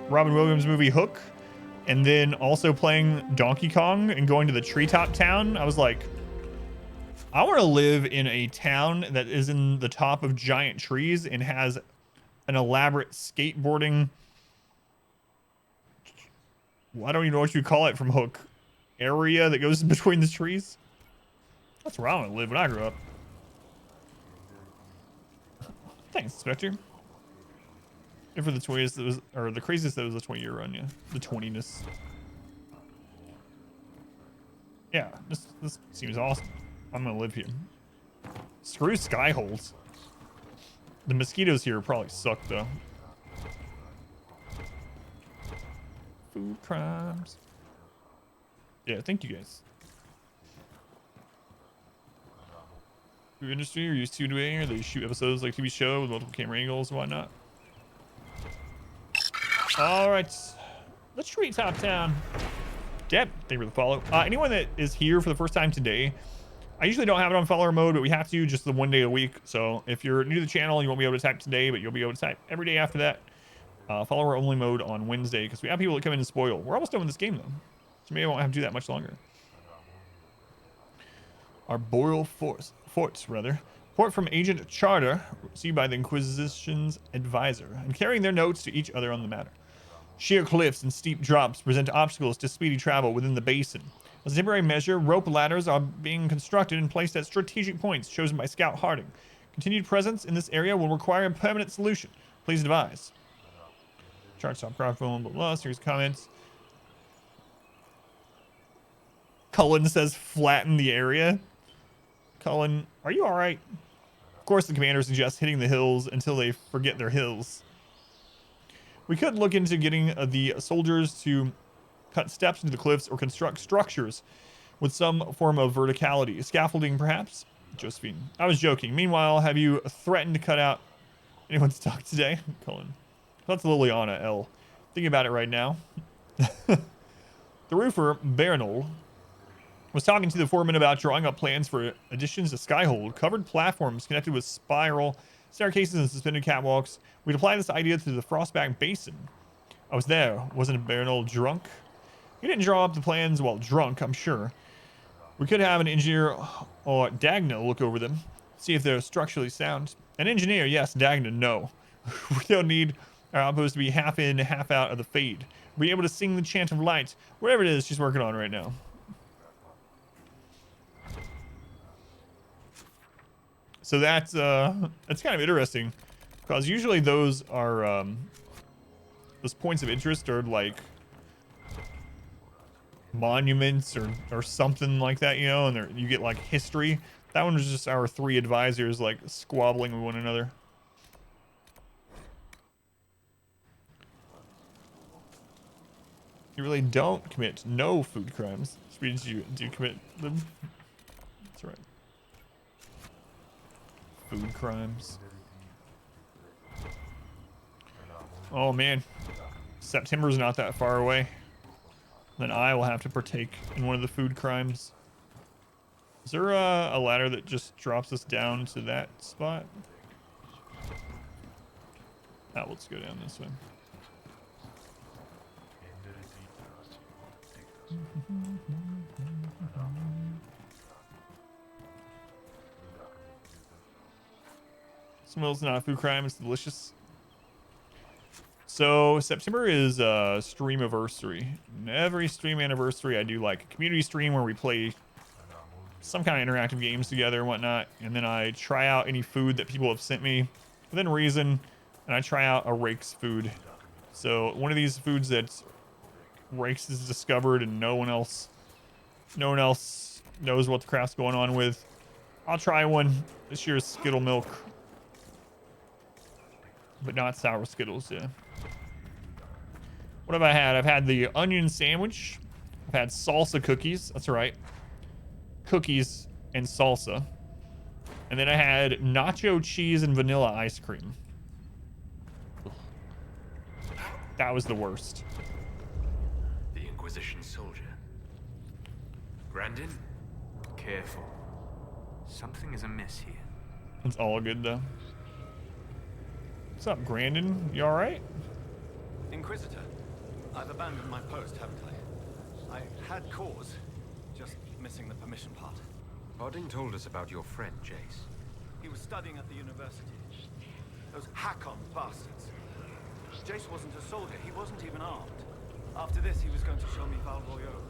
Robin Williams movie Hook, and then also playing Donkey Kong and going to the treetop town, I was like, I want to live in a town that is in the top of giant trees and has an elaborate skateboarding, well, I don't even know what you call it from Hook, area that goes between the trees. That's where I want to live when I grow up. Thanks, Spectre. And for the 20th, that was, or the craziest, that was the 20-year run, yeah. The 20ness. Yeah, this seems awesome. I'm gonna live here. Screw Skyholds. The mosquitoes here probably suck, though. Food crimes. Yeah, thank you guys. Food industry are used to doing, or they shoot episodes like TV show with multiple camera angles and whatnot. All right, let's treetop town. Deb, thank you for the follow. Anyone that is here for the first time today, I usually don't have it on follower mode, but we have to just the one day a week. So if you're new to the channel, you won't be able to type today, but you'll be able to type every day after that. Follower only mode on Wednesday, because we have people that come in and spoil. We're almost done with this game, though. So maybe I won't have to do that much longer. Our Boreal forts, rather. Report from Agent Charter, received by the Inquisition's advisor, and carrying their notes to each other on the matter. Sheer cliffs and steep drops present obstacles to speedy travel within the basin. As a temporary measure, rope ladders are being constructed and placed at strategic points chosen by Scout Harding. Continued presence in this area will require a permanent solution. Please advise. Chart stop, craft phone, blah, blah, series of comments. Cullen says flatten the area. Cullen, are you alright? Of course, the commander suggests hitting the hills until they forget their hills. We could look into getting the soldiers to cut steps into the cliffs or construct structures with some form of verticality. Scaffolding, perhaps? Josephine, I was joking. Meanwhile, have you threatened to cut out anyone's talk today? Cullen. That's Liliana, L. Thinking about it right now. The roofer, Bernal, was talking to the foreman about drawing up plans for additions to Skyhold, covered platforms connected with spiral staircases and suspended catwalks. We'd apply this idea to the Frostback Basin. I was there. Wasn't Bernal drunk? He didn't draw up the plans while drunk, I'm sure. We could have an engineer or Dagna look over them, see if they're structurally sound. An engineer, yes. Dagna, no. We don't need our outpost to be half in, half out of the fade. Be able to sing the chant of light, whatever it is she's working on right now. So that's kind of interesting, because usually those are those points of interest are like monuments or something like that, you know, and you get like history. That one was just our 3 advisors like squabbling with one another. You really don't commit no food crimes, which means you do commit them. That's right. Food crimes. Oh man, September's not that far away. Then I will have to partake in one of the food crimes. Is there a ladder that just drops us down to that spot? Oh, let's go down this way. Smells not a food crime, it's delicious. So September is stream anniversary. And every stream anniversary I do like a community stream where we play some kind of interactive games together and whatnot, and then I try out any food that people have sent me within reason, and I try out a Rake's food. So one of these foods that Rake's has discovered and no one else knows what the crap's going on with. I'll try one. This year's Skittle milk. But not sour Skittles, yeah. What have I had? I've had the onion sandwich. I've had salsa cookies. That's right. Cookies and salsa. And then I had nacho cheese and vanilla ice cream. That was the worst. The Inquisition soldier. Grandin? Careful. Something is amiss here. It's all good, though. What's up, Grandin? You alright? Inquisitor, I've abandoned my post, haven't I? I had cause, just missing the permission part. Harding told us about your friend, Jace. He was studying at the university. Those Hakon bastards. Jace wasn't a soldier, he wasn't even armed. After this, he was going to show me Val Royaux.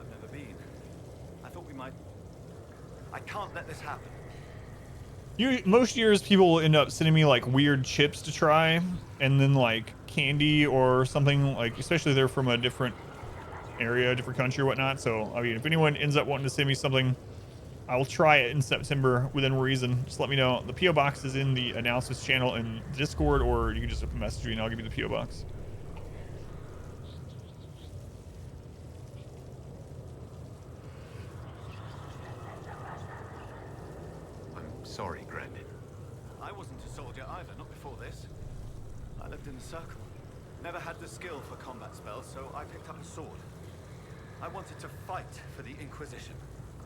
I've never been. I thought we might... I can't let this happen. Most years people will end up sending me like weird chips to try, and then like candy or something, like especially if they're from a different area, different country or whatnot. So I mean, if anyone ends up wanting to send me something, I will try it in September within reason. Just let me know. The PO box is in the announcements channel in Discord, or you can just message me and I'll give you the PO box. Sorry, Grandin. I wasn't a soldier either, not before this. I lived in the Circle. Never had the skill for combat spells, so I picked up a sword. I wanted to fight for the Inquisition.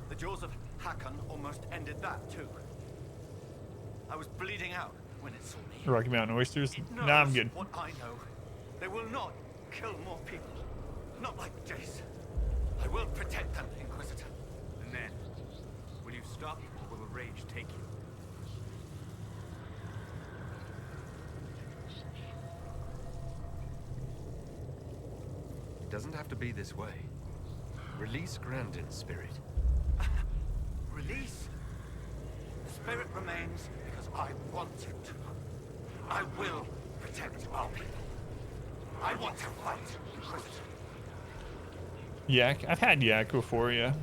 The jaws of Hakon almost ended that, too. I was bleeding out when it saw me. Rocky Mountain Oysters? It knows Nah, I'm good. what I know. They will not kill more people. Not like Jace. I will protect them, Inquisitor. And then, will you stop, or will the rage take you? It doesn't have to be this way. Release Grandin's spirit. Release? The spirit remains because I want it to. I will protect our people. I want to fight, Inquisitor. Yak. I've had yak before, yeah.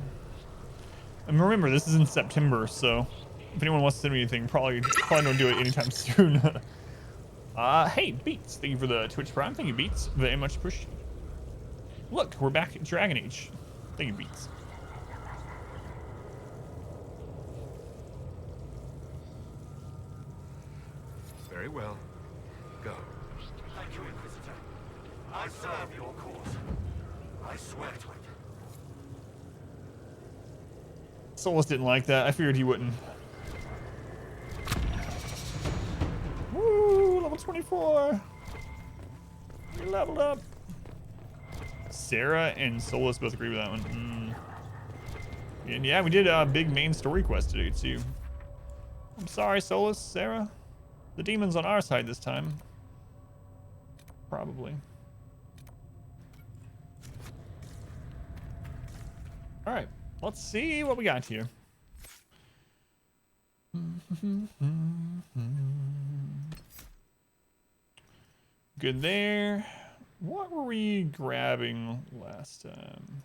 And remember, this is in September, so if anyone wants to send me anything, probably don't do it anytime soon. Hey, Beats. Thank you for the Twitch Prime. Thank you, Beats. Very much appreciated. Look, we're back at Dragon Age. Thank you, Beats. Very well. Go. Thank you, Inquisitor. I serve your cause. I swear to it. Solus didn't like that. I figured he wouldn't. Woo! Level 24. We leveled up. Sarah and Solus both agree with that one. And yeah, we did a big main story quest today too. I'm sorry, Solus, Sarah. The demon's on our side this time. Probably. All right, let's see what we got here. Good there. What were we grabbing last time?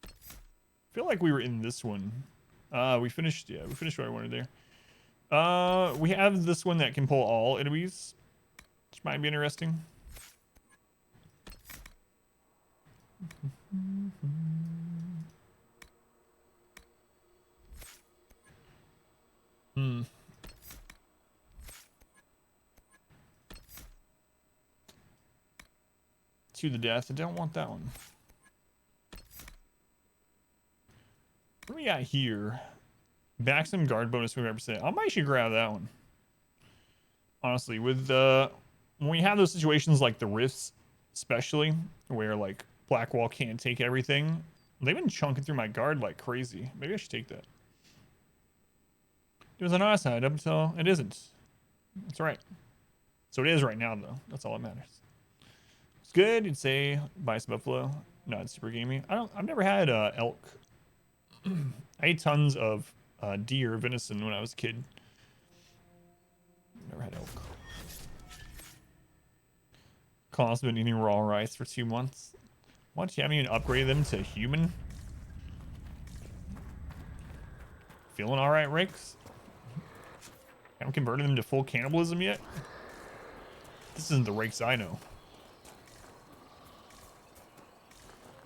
I feel like we were in this one. We finished what I wanted there. We have this one that can pull all enemies, which might be interesting. To the death. I don't want that one. What do we got here? Maximum guard bonus 25%. I might should grab that one. Honestly, with when we have those situations like the rifts, especially where like Blackwall can't take everything, they've been chunking through my guard like crazy. Maybe I should take that. It was on our side up until it isn't. That's right. So it is right now though. That's all that matters. It's good. You'd say Bice Buffalo. No, it's super gamey. I've never had elk. I ate tons of deer, venison when I was a kid. Never had elk. Claw's been eating raw rice for 2 months. Why don't you have even upgrade them to human? Feeling all right, Ricks? Haven't converted them to full cannibalism yet? This isn't the Rakes I know.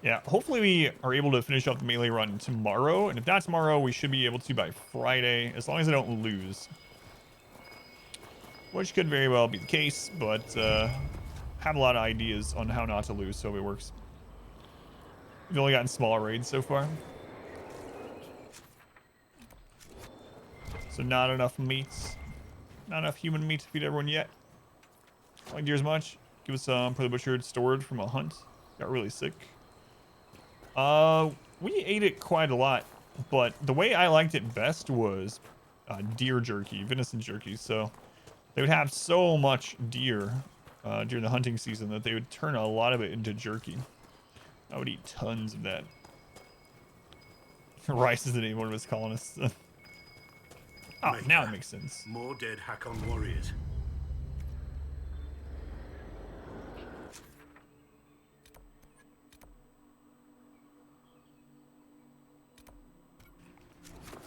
Yeah, hopefully we are able to finish up the melee run tomorrow. And if not tomorrow, we should be able to by Friday, as long as I don't lose. Which could very well be the case, but have a lot of ideas on how not to lose, so it works. We've only gotten small raids so far. So not enough meats. Not enough human meat to feed everyone yet. Like deer as much. Give us some for the butchered stored from a hunt. Got really sick. We ate it quite a lot, but the way I liked it best was deer jerky, venison jerky. So they would have so much deer during the hunting season that they would turn a lot of it into jerky. I would eat tons of that. Rice is the name one of his colonists. Oh, now it makes sense. More dead Hakon warriors.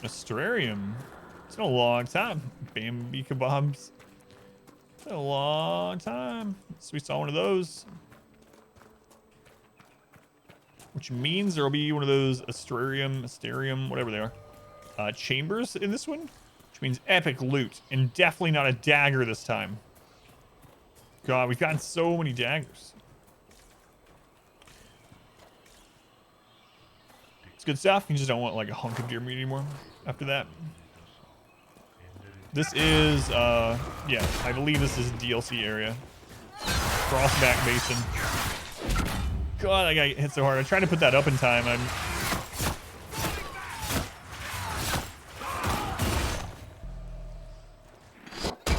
Astrarium. It's been a long time. Bambi kebabs. It's been a long time since we saw one of those. Which means there will be one of those Asterium, whatever they are. Chambers in this one. Which means epic loot. And definitely not a dagger this time. God, we've gotten so many daggers. It's good stuff. You just don't want like a hunk of deer meat anymore after that. This is, yeah, I believe this is DLC area. Crossback Basin. God, that guy hit so hard. I tried to put that up in time.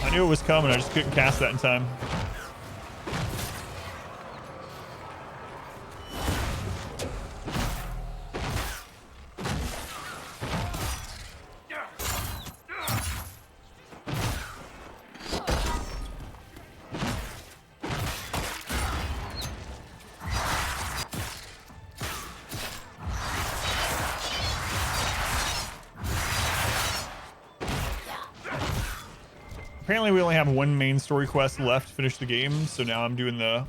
I knew it was coming. I just couldn't cast that in time. apparently we only have one main story quest left to finish the game, so now I'm doing the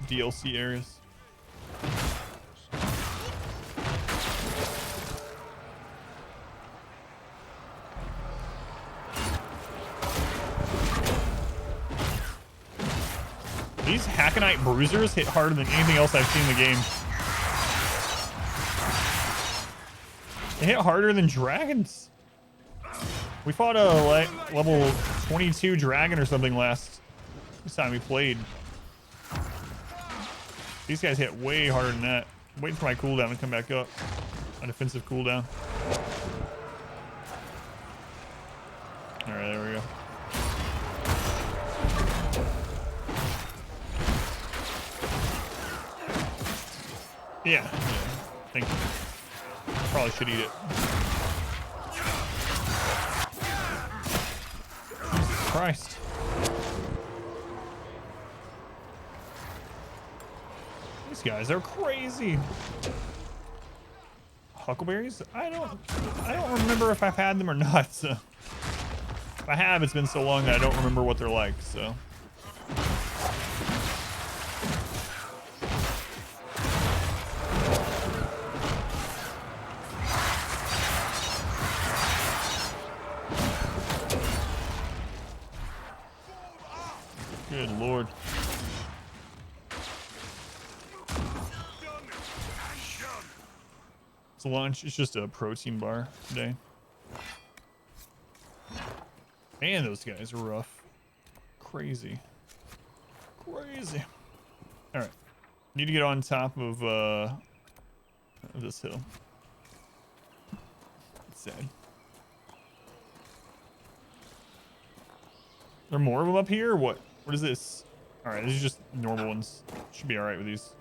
DLC areas. These Hacknite bruisers hit harder than anything else I've seen in the game. They hit harder than dragons. We fought a level 22 dragon or something last time we played. These guys hit way harder than that. I'm waiting for my cooldown to come back up. My defensive cooldown. Alright, there we go. Yeah. Thank you. Probably should eat it. Jesus Christ. These guys are crazy. Huckleberries? I don't remember if I've had them or not, so if I have, it's been so long that I don't remember what they're like, so. Good lord. It's lunch. It's just a protein bar today. Man, those guys are rough. Crazy. Crazy. Alright. Need to get on top of this hill. It's sad. Are there more of them up here or what? What is this? Alright, these are just normal ones. Should be alright with these.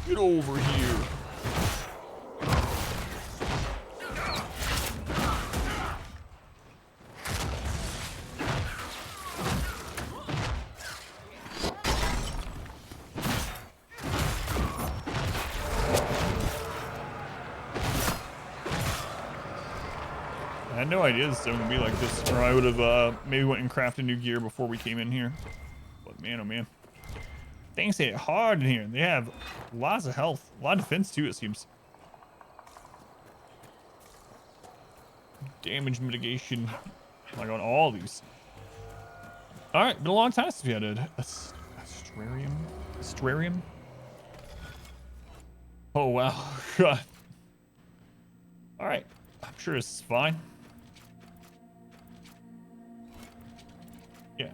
Get over here. I had no idea this was going to be like this, or I would have maybe went and crafted new gear before we came in here. But man, oh man. Things hit hard in here. They have lots of health. A lot of defense too, it seems. Damage mitigation. Like on all these. Alright, been a long time since we had a astrarium. Astrarium? Oh wow. God. Alright. I'm sure this is fine. Yeah.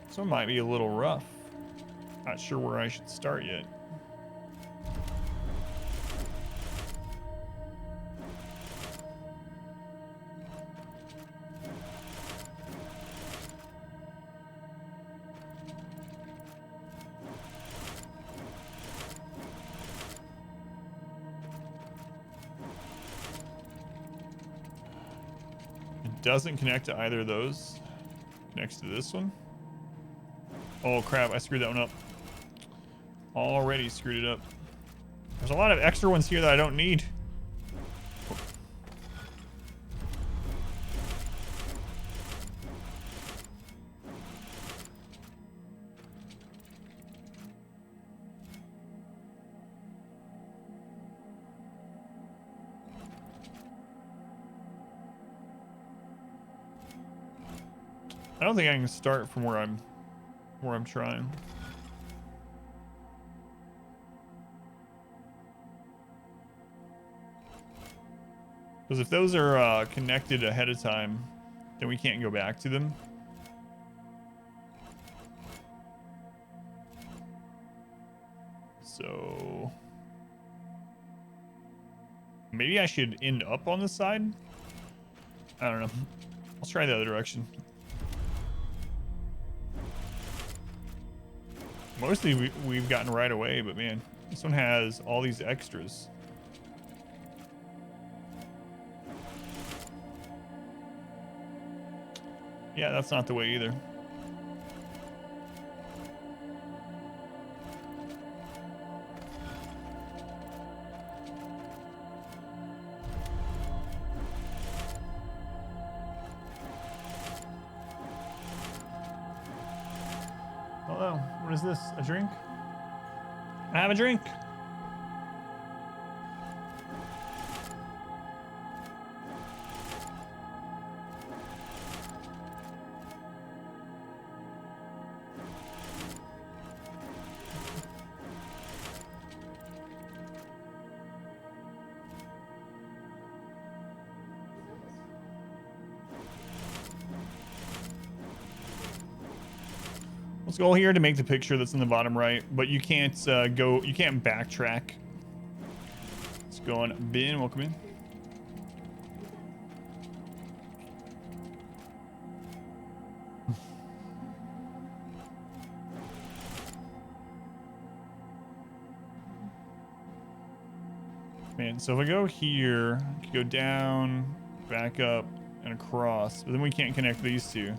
So it might be a little rough. Not sure where I should start yet. It doesn't connect to either of those. Connects to this one. Oh crap, I screwed that one up. Already screwed it up. There's a lot of extra ones here that I don't need. I don't think I can start from where I'm trying. Because if those are connected ahead of time, then we can't go back to them. So maybe I should end up on this side? I don't know. Let's try the other direction. Mostly we've gotten right away, but man, this one has all these extras. Yeah, that's not the way either. Hello, what is this? A drink? I have a drink. Let's go here to make the picture that's in the bottom right, but you can't you can't backtrack. Let's go on Ben, welcome in. Man, so if I go here, I can go down, back up, and across, but then we can't connect these two.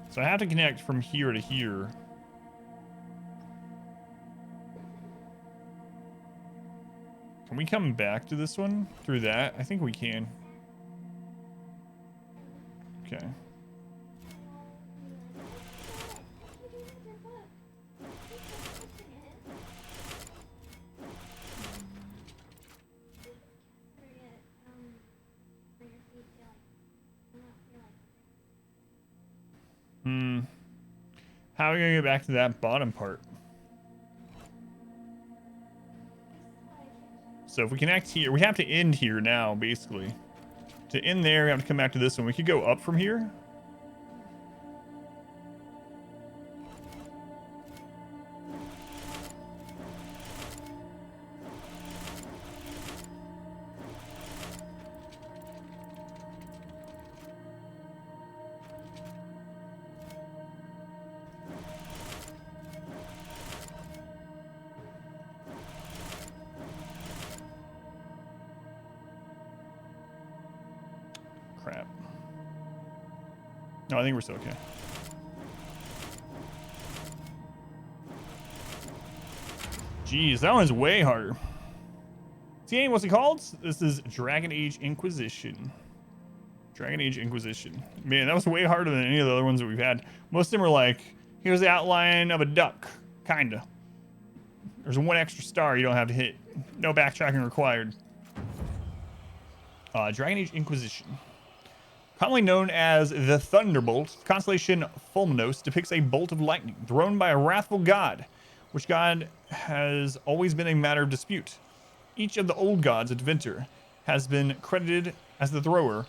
So I have to connect from here to here. Can we come back to this one through that? I think we can. Okay. How are we gonna get back to that bottom part? So if we connect here, we have to end here now, basically. To end there, we have to come back to this one. We could go up from here. Crap. No, I think we're still okay. Jeez, that one's way harder. See, what's it called? This is Dragon Age Inquisition. Dragon Age Inquisition. Man, that was way harder than any of the other ones that we've had. Most of them are like, here's the outline of a duck. Kinda. There's one extra star you don't have to hit. No backtracking required. Dragon Age Inquisition. Commonly known as the Thunderbolt, the constellation Fulminos depicts a bolt of lightning thrown by a wrathful god, which god has always been a matter of dispute. Each of the old gods of Dvinter has been credited as the thrower,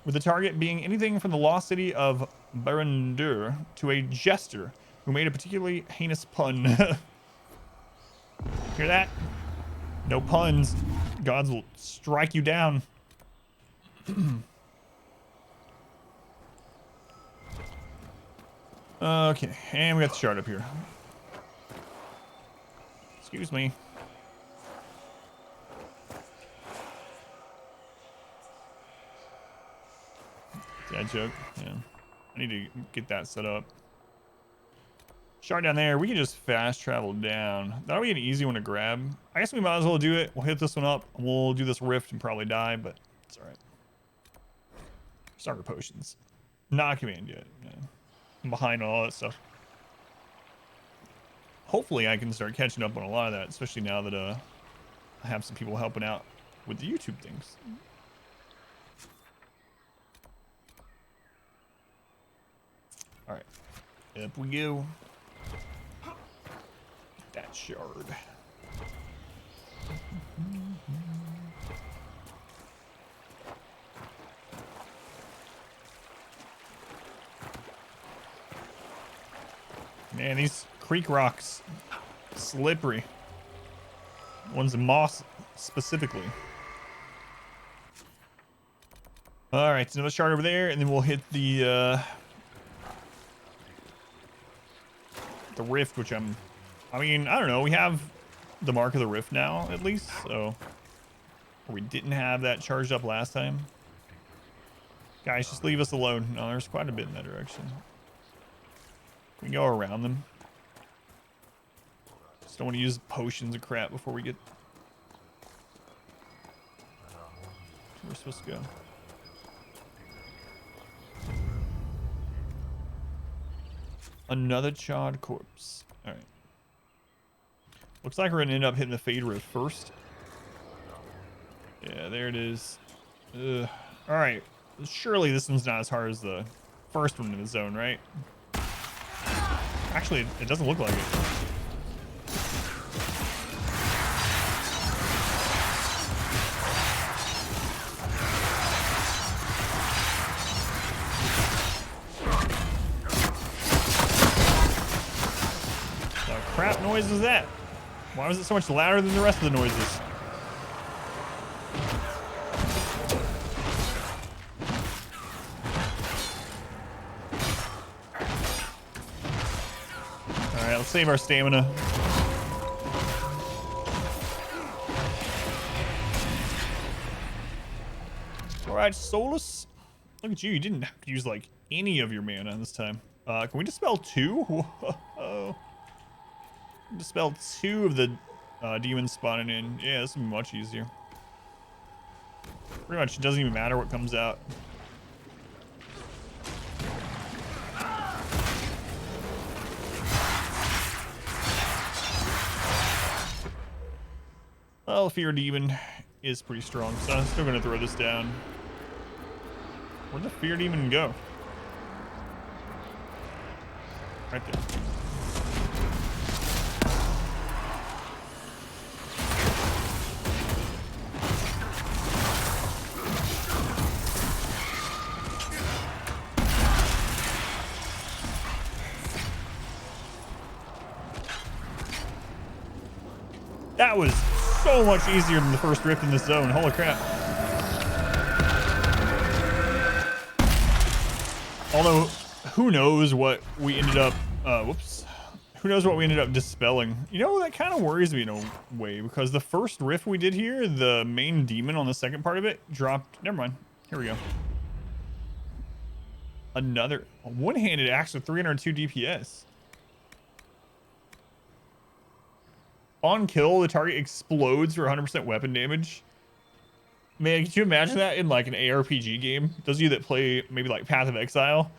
with the target being anything from the lost city of Barandur to a jester who made a particularly heinous pun. Hear that? No puns. Gods will strike you down. Okay, and we got the shard up here. Excuse me. Dad joke. Yeah. I need to get that set up. Shard down there. We can just fast travel down. That'll be an easy one to grab. I guess we might as well do it. We'll hit this one up. We'll do this rift and probably die, but it's alright. Starter potions. Not command yet. Yeah. I'm behind on all that stuff. Hopefully I can start catching up on a lot of that, especially now that I have some people helping out with the YouTube things. All right, up we go. That shard. Man, these creek rocks, slippery. One's moss specifically. All right, so another shard over there, and then we'll hit the rift, which I mean, I don't know. We have the mark of the rift now, at least, so we didn't have that charged up last time. Guys, just leave us alone. No, there's quite a bit in that direction. We can go around them. Just don't want to use potions and crap before we get where we're supposed to go. Another charred corpse. All right. Looks like we're gonna end up hitting the Fade Rift first. Yeah, there it is. Ugh. All right. Surely this one's not as hard as the first one in the zone, right? Actually, it doesn't look like it. What crap noise is that? Why was it so much louder than the rest of the noises? Alright, let's save our stamina. Alright, Solus. Look at you. You didn't have to use, like, any of your mana this time. Can we dispel 2? Whoa. Dispel 2 of the demons spawning in. Yeah, this will be much easier. Pretty much, it doesn't even matter what comes out. Well, Fear Demon is pretty strong, so I'm still going to throw this down. Where'd the Fear Demon go? Right there. That was so much easier than the first rift in this zone. Holy crap. Although, who knows what we ended up, who knows what we ended up dispelling. You know, that kind of worries me in a way, because the first rift we did here, the main demon on the second part of it dropped, never mind. Here we go. Another one-handed axe with 302 DPS. On kill, the target explodes for 100% weapon damage. Man, could you imagine that in like an ARPG game? Those of you that play maybe like Path of Exile,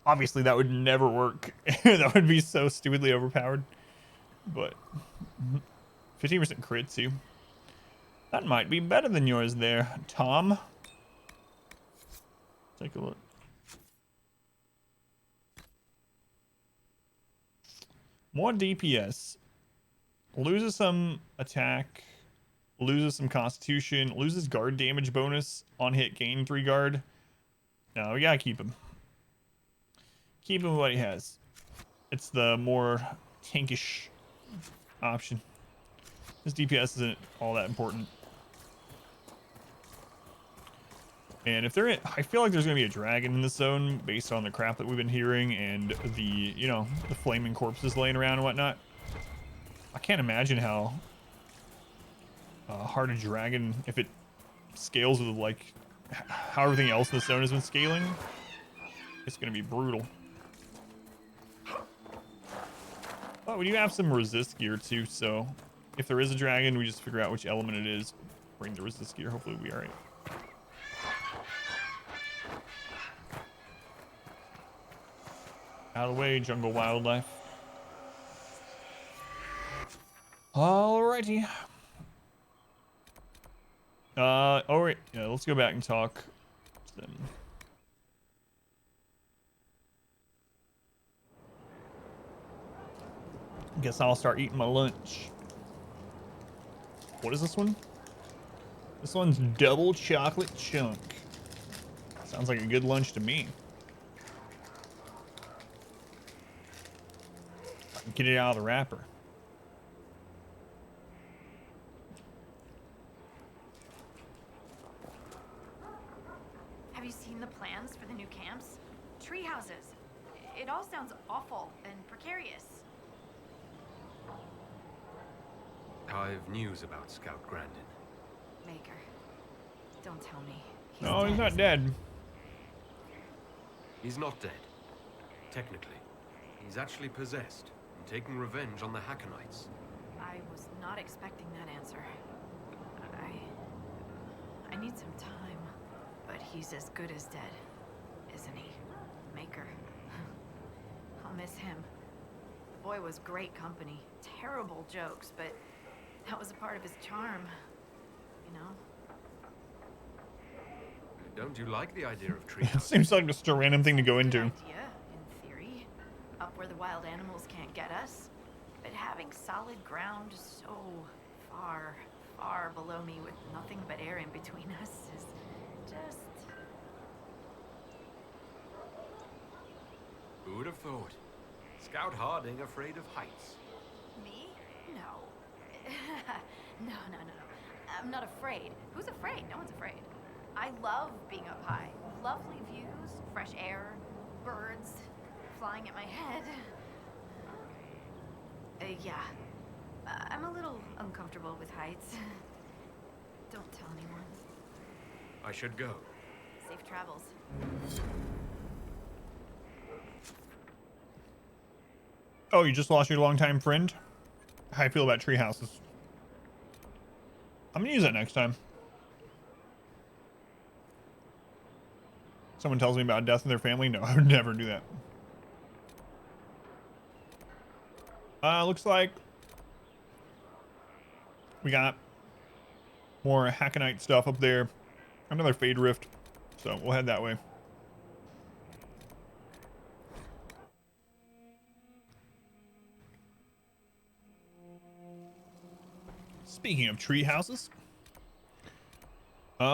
obviously that would never work. That would be so stupidly overpowered. But 15% crit too. That might be better than yours there, Tom. Take a look. More DPS. Loses some attack, loses some constitution, loses guard damage bonus on hit, gain 3 guard. No, we gotta keep him. Keep him what he has. It's the more tankish option. His DPS isn't all that important. And if there is, I feel like there's gonna be a dragon in this zone based on the crap that we've been hearing and the, you know, the flaming corpses laying around and whatnot. I can't imagine how hard a dragon, if it scales with like how everything else in the zone has been scaling, it's gonna be brutal. But we do have some resist gear too, so if there is a dragon, we just figure out which element it is, bring the resist gear, hopefully we'll be alright. Out of the way, jungle wildlife. Alrighty. Alright, yeah, let's go back and talk to them. Guess I'll start eating my lunch. What is this one? This one's double chocolate chunk. Sounds like a good lunch to me. I can get it out of the wrapper. seen the plans for the new camps? Tree houses. It all sounds awful and precarious. I've news about Scout Grandin. Maker, don't tell me. No, he's not dead. He's not dead. Technically. He's actually possessed and taking revenge on the Hackonites. I was not expecting that answer. I need some time. But he's as good as dead, isn't he? Maker. I'll miss him. The boy was great company. Terrible jokes, but that was a part of his charm. You know? Don't you like the idea of trees? Seems like just a random thing to go into. Idea, in theory. Up where the wild animals can't get us. But having solid ground so far, far below me with nothing but air in between us is just... Who would have thought? Scout Harding afraid of heights. Me? No. No. I'm not afraid. Who's afraid? No one's afraid. I love being up high. Lovely views, fresh air, birds flying at my head. Yeah. I'm a little uncomfortable with heights. Don't tell anyone. I should go. Safe travels. Oh, you just lost your longtime friend? How I feel about tree houses. I'm gonna use that next time. Someone tells me about death in their family. No, I would never do that. Looks like we got more Hackenite stuff up there. Another Fade Rift. So we'll head that way. Speaking of tree houses, head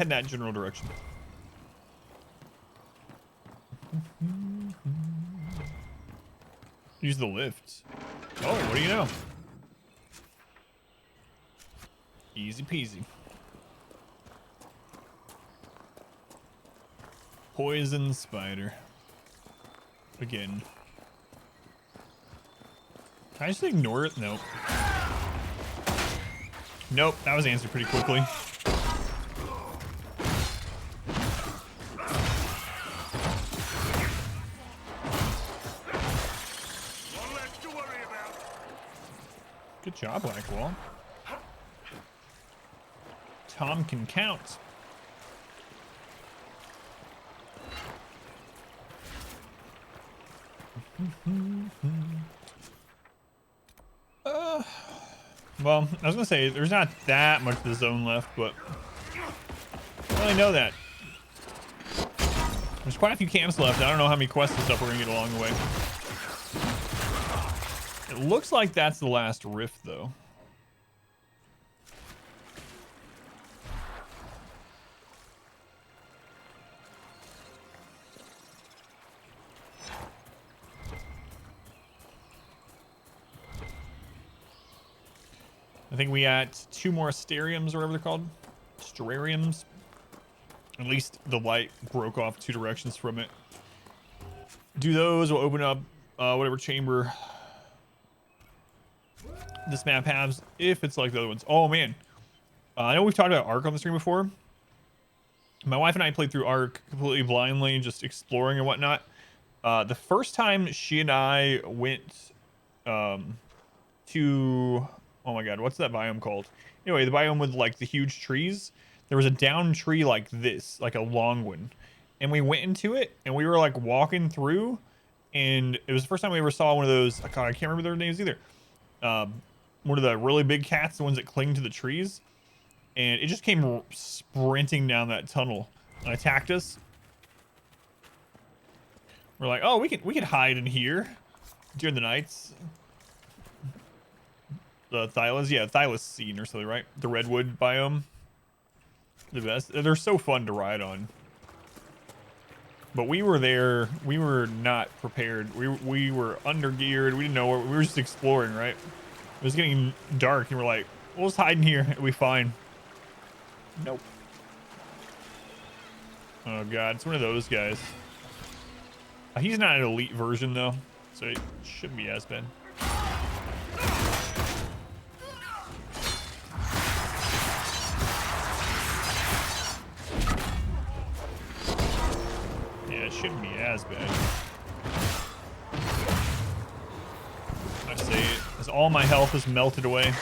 in that general direction. Use the lift. Oh, what do you know? Easy peasy. Poison spider. Again. Can I just ignore it? Nope. Nope, that was answered pretty quickly. Good job, Blackwall. Tom can count. Well, I was gonna say there's not that much of the zone left, but I don't really know that. There's quite a few camps left. I don't know how many quests and stuff we're gonna get along the way. It looks like that's the last rift, though. I think we got 2 more Asteriums or whatever they're called. Sterariums. At least the light broke off 2 directions from it. Do those, will open up whatever chamber this map has, if it's like the other ones. Oh man, I know we've talked about Ark on the stream before. My wife and I played through Ark completely blindly, just exploring and whatnot. The first time she and I went to... Oh my god, what's that biome called? Anyway, the biome with like the huge trees. There was a down tree like this, like a long one. And we went into it and we were like walking through, and it was the first time we ever saw one of those. God, I can't remember their names either. One of the really big cats, the ones that cling to the trees. And it just came sprinting down that tunnel and attacked us. We're like, oh, we can hide in here during the nights. The Thylas, yeah, Thylacine or something, right? The redwood biome. The best. They're so fun to ride on. But we were there. We were not prepared. We were undergeared. We didn't know where. We were just exploring, right? It was getting dark, and we're like, we'll just hide in here. It'll be fine. Nope. Oh god, it's one of those guys. He's not an elite version though, so it shouldn't be as bad. Yeah, it shouldn't be as bad. I say it as all my health is melted away.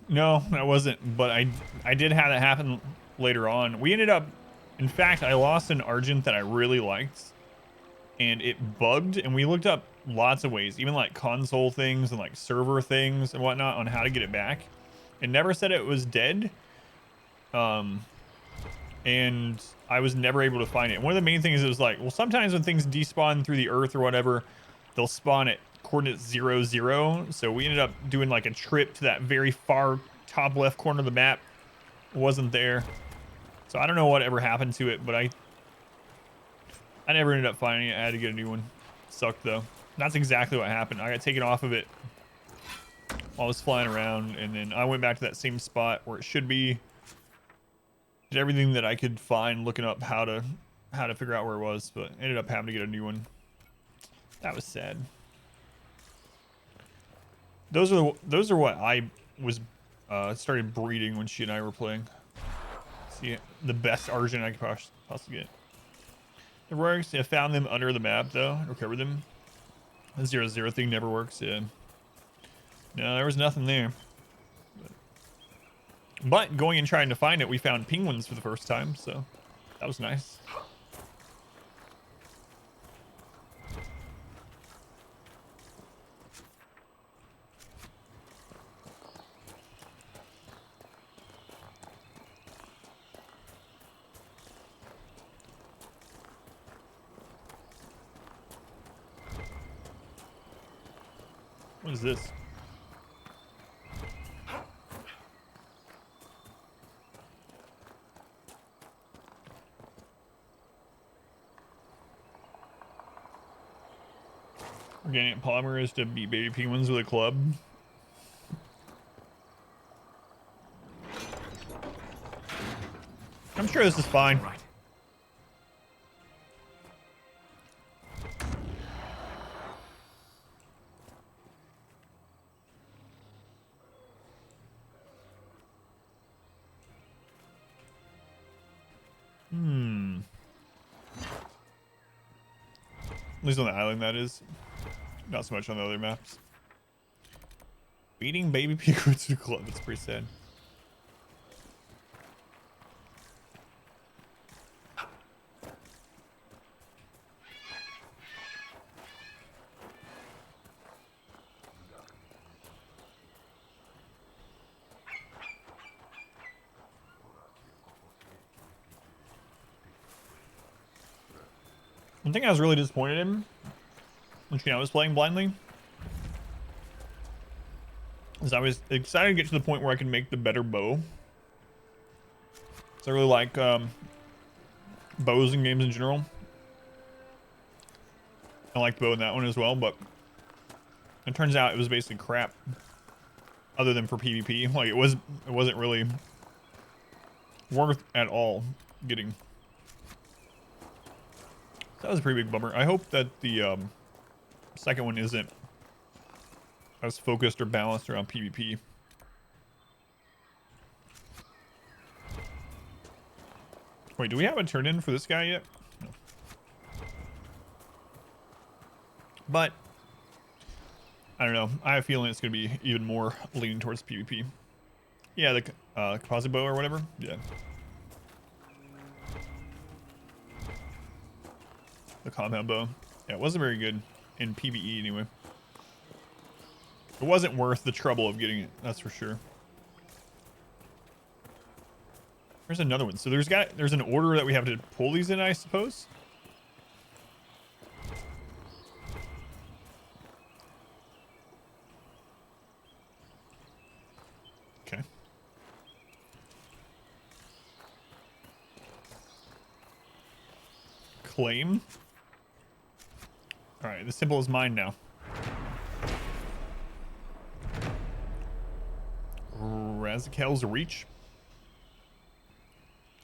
No, I wasn't, but I did have that happen later on. We ended up, in fact, I lost an Argent that I really liked, and it bugged, and we looked up lots of ways, even like console things and like server things and whatnot on how to get it back. It never said it was dead, and I was never able to find it. One of the main things is like, well, sometimes when things despawn through the earth or whatever, they'll spawn at coordinates 0, 0. So we ended up doing like a trip to that very far top left corner of the map. It wasn't there. So I don't know what ever happened to it, but I never ended up finding it. I had to get a new one. Sucked though. That's exactly what happened. I got taken off of it while I was flying around, and then I went back to that same spot where it should be. Did everything that I could find looking up how to figure out where it was, but ended up having to get a new one. That was sad. Those are what I was started breeding when she and I were playing. See, the best Argent I could possibly get. It works. I found them under the map though. Recovered them. The 0, 0 thing never works. Yeah. No, there was nothing there. But going and trying to find it, we found penguins for the first time, so that was nice. What is this? Organic polymer is to beat baby penguins with a club. I'm sure this is fine. Right. At least on the island, that is. Not so much on the other maps. Beating baby penguins with a club. That's pretty sad. One thing I was really disappointed in when I was playing blindly is I was excited to get to the point where I could make the better bow. So I really like bows in games in general. I like the bow in that one as well, but it turns out it was basically crap. Other than for PvP, like it wasn't really worth at all getting. That was a pretty big bummer. I hope that the second one isn't as focused or balanced around PvP. Wait, do we have a turn in for this guy yet? No. But I don't know. I have a feeling it's going to be even more leaning towards PvP. Yeah, the composite bow or whatever. Yeah. The compound bow. Yeah, it wasn't very good in PvE anyway. It wasn't worth the trouble of getting it, that's for sure. There's another one. So there's an order that we have to pull these in, I suppose. Okay. claim. All right, this temple is mine now. Razikel's Reach.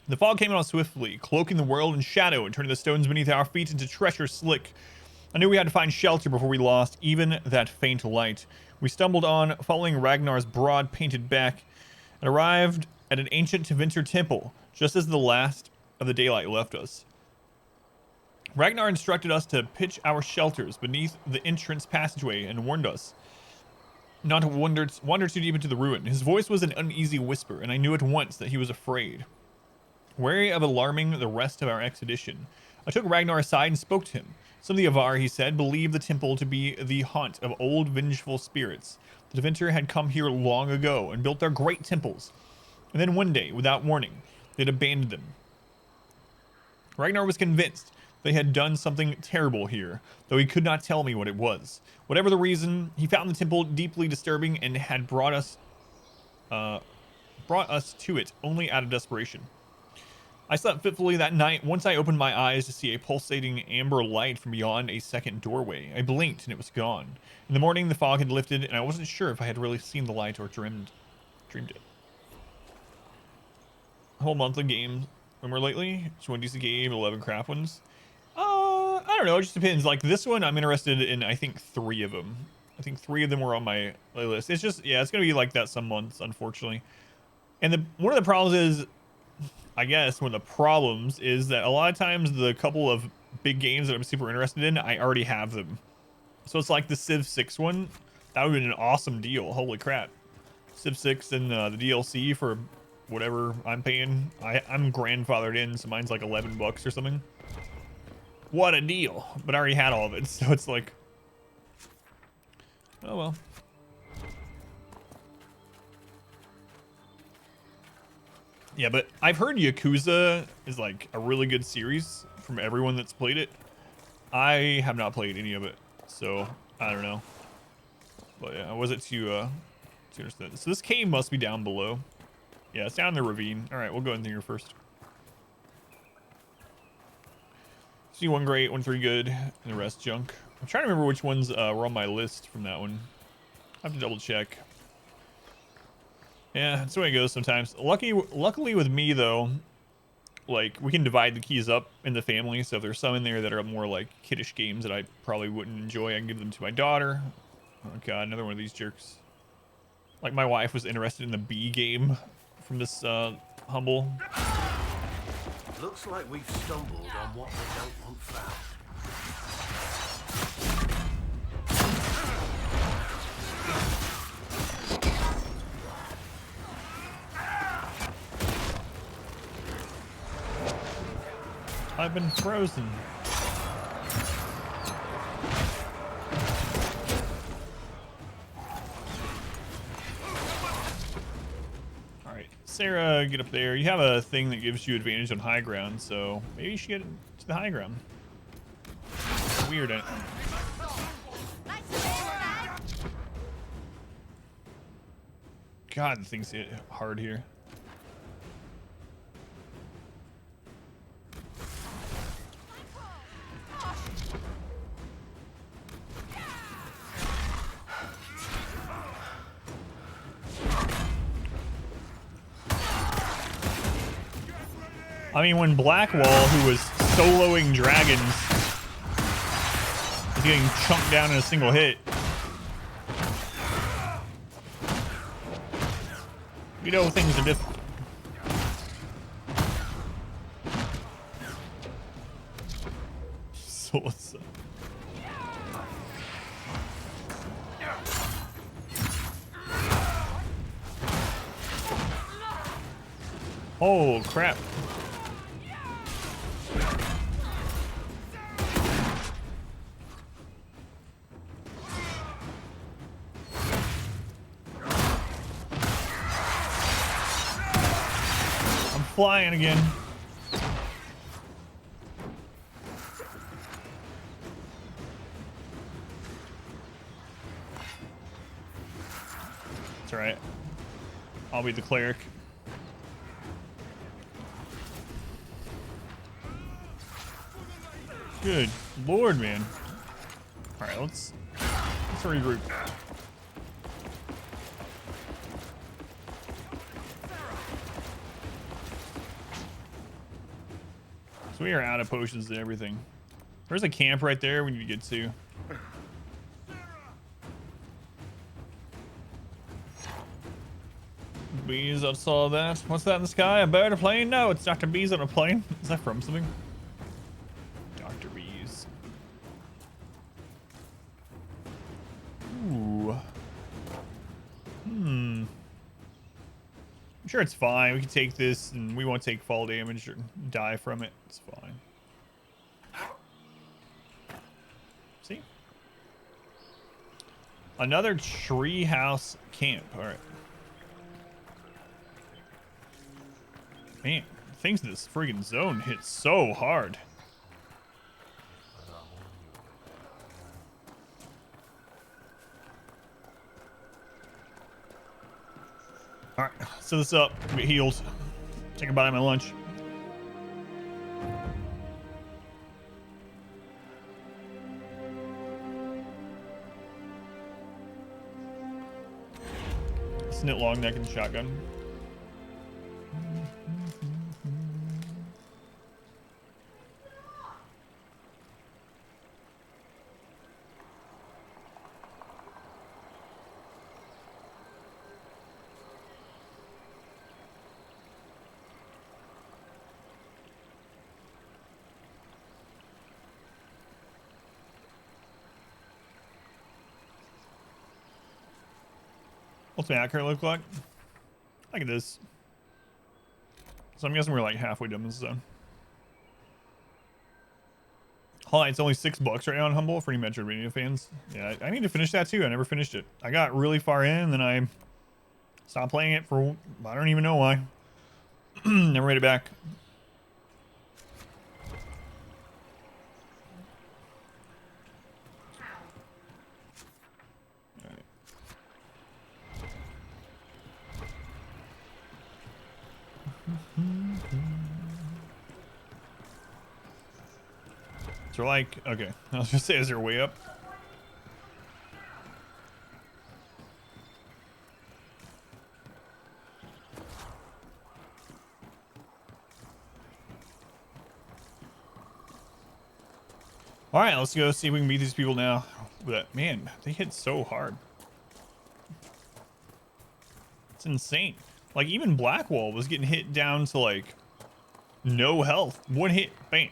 The fog came on swiftly, cloaking the world in shadow and turning the stones beneath our feet into treasure slick. I knew we had to find shelter before we lost even that faint light. We stumbled on, following Ragnar's broad painted back, and arrived at an ancient Tevinter temple, just as the last of the daylight left us. Ragnar instructed us to pitch our shelters beneath the entrance passageway and warned us not to wander too deep into the ruin. His voice was an uneasy whisper, and I knew at once that he was afraid. Wary of alarming the rest of our expedition, I took Ragnar aside and spoke to him. Some of the Avar, he said, believed the temple to be the haunt of old vengeful spirits. The Tevinter had come here long ago and built their great temples, and then one day, without warning, they'd abandoned them. Ragnar was convinced they had done something terrible here, though he could not tell me what it was. Whatever the reason, he found the temple deeply disturbing and had brought us to it only out of desperation. I slept fitfully that night once I opened my eyes to see a pulsating amber light from beyond a second doorway. I blinked and it was gone. In the morning, the fog had lifted, and I wasn't sure if I had really seen the light or dreamed it. A whole month of games. Remember lately? Just one decent game, 11 crap ones. I don't know, it just depends. Like this one, I'm interested in, I think, 3 of them. I think 3 of them were on my playlist. It's just, yeah, it's gonna be like that some months, unfortunately. And one of the problems is, I guess, one of the problems is that a lot of times the couple of big games that I'm super interested in, I already have them. So it's like the Civ 6 one. That would have been an awesome deal. Holy crap. Civ 6 and the DLC for whatever I'm paying. I'm grandfathered in, so mine's like $11 or something. What a deal. But I already had all of it, so it's like, oh well. Yeah, but I've heard Yakuza is like a really good series from everyone that's played it. I have not played any of it, so I don't know. But yeah, I wasn't too interested. So this cave must be down below. Yeah, it's down in the ravine. All right, we'll go in here first. See, 1 great, 1 3 good, and the rest junk. I'm trying to remember which ones were on my list from that one. I have to double check. Yeah, that's the way it goes sometimes. Luckily with me though, like we can divide the keys up in the family. So if there's some in there that are more like kiddish games that I probably wouldn't enjoy, I can give them to my daughter. Oh god, another one of these jerks. Like my wife was interested in the B game from this humble. Looks like we've stumbled on what we don't want found. I've been frozen. Alright, Sarah, get up there. You have a thing that gives you advantage on high ground, so maybe you should get to the high ground. Weird, ain't it? God, the thing's hit hard here. I mean, when Blackwall, who was soloing dragons, is getting chunked down in a single hit. You know things are different. So what's up? Oh crap. Flying again. It's alright. I'll be the cleric. Good lord, man. All right, let's regroup. So we are out of potions and everything. There's a camp right there we need to get to. Bees, I saw that. What's that in the sky? A bird, a plane? No, it's Dr. Bees on a plane. Is that from something? Dr. Bees. Ooh. I'm sure it's fine. We can take this and we won't take fall damage or die from it. It's fine. See? Another treehouse camp. All right. Man, things in this friggin' zone hit so hard. All right, set this up. Get healed. Take a bite of my lunch. Snit long neck and shotgun. What's my accurate look like? Look at this. So I'm guessing we're like halfway done this zone. Hollow Knight's only $6 right now on Humble for any Metroidvania fans. Yeah, I need to finish that too. I never finished it. I got really far in, and then I stopped playing it for I don't even know why. Never made it back. So like, okay, I was gonna say, is there a way up? All right, let's go see if we can beat these people now. But man, they hit so hard. It's insane. Like even Blackwall was getting hit down to like no health. One hit, bam.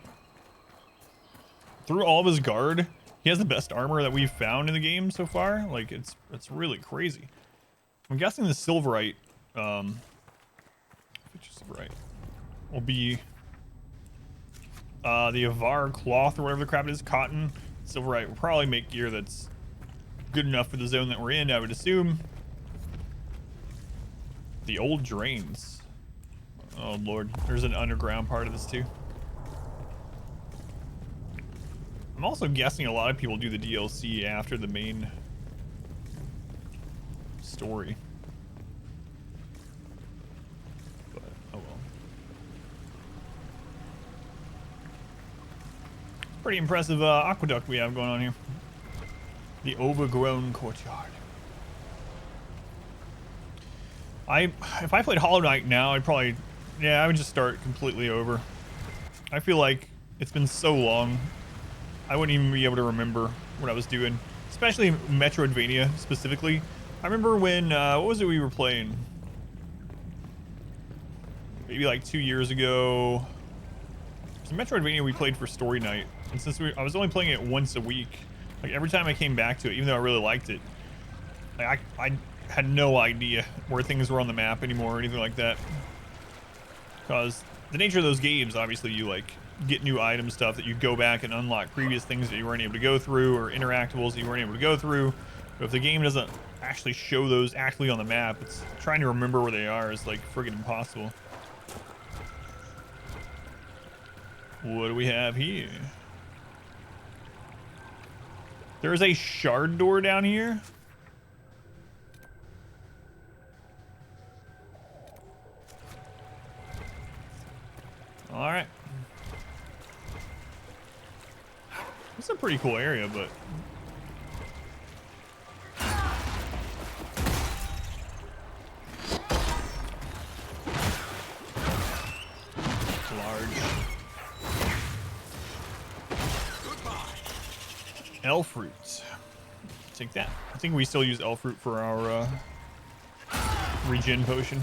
Through all of his guard, he has the best armor that we've found in the game so far. Like it's really crazy. I'm guessing the Silverite, which is Silverite, will be the Avar cloth or whatever the crap it is, cotton. Silverite will probably make gear that's good enough for the zone that we're in, I would assume. The old drains. Oh lord, there's an underground part of this too. I'm also guessing a lot of people do the DLC after the main story. But, oh well. Pretty impressive aqueduct we have going on here. The overgrown courtyard. If I played Hollow Knight now, I'd probably, I would just start completely over. I feel like it's been so long. I wouldn't even be able to remember what I was doing, especially Metroidvania specifically. I remember when, what was it we were playing? Maybe like 2 years ago. It was a Metroidvania we played for story night. And since I was only playing it once a week, like every time I came back to it, even though I really liked it, like I had no idea where things were on the map anymore or anything like that. Because the nature of those games, obviously you like get new item stuff that you go back and unlock previous things that you weren't able to go through, or interactables that you weren't able to go through. But if the game doesn't actually show those actually on the map, it's trying to remember where they are is like friggin' impossible. What do we have here? There's a shard door down here. All right. It's a pretty cool area, but elf fruits. Take that. I think we still use elf fruit for our regen potion.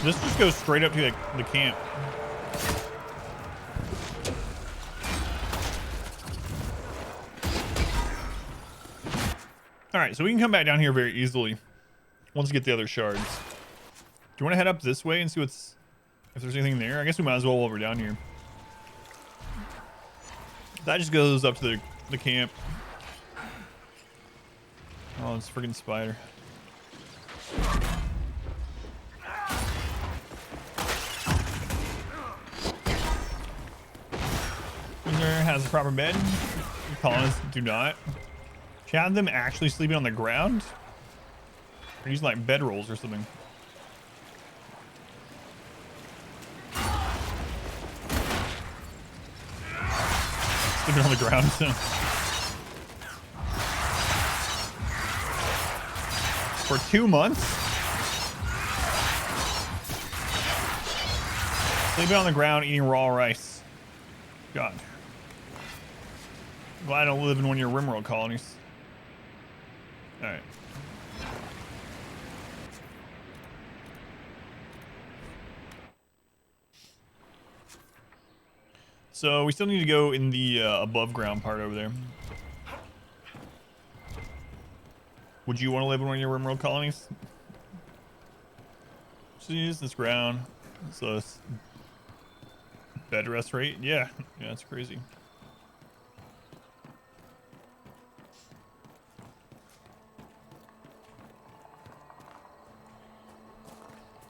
This just goes straight up to the camp. All right, so we can come back down here very easily once we get the other shards. Do you want to head up this way and see if there's anything there? I guess we might as well while we're down here. That just goes up to the camp. Oh, it's a freaking spider. Has a proper bed. The colonists do not. Should have them actually sleeping on the ground? Or using like bed rolls or something. Sleeping on the ground. For 2 months? Sleeping on the ground, eating raw rice. God. Glad I don't live in one of your rimworld colonies. Alright. So we still need to go in the above ground part over there. Would you want to live in one of your rimworld colonies? Jeez, this ground. So it's bed rest rate. Yeah, that's crazy.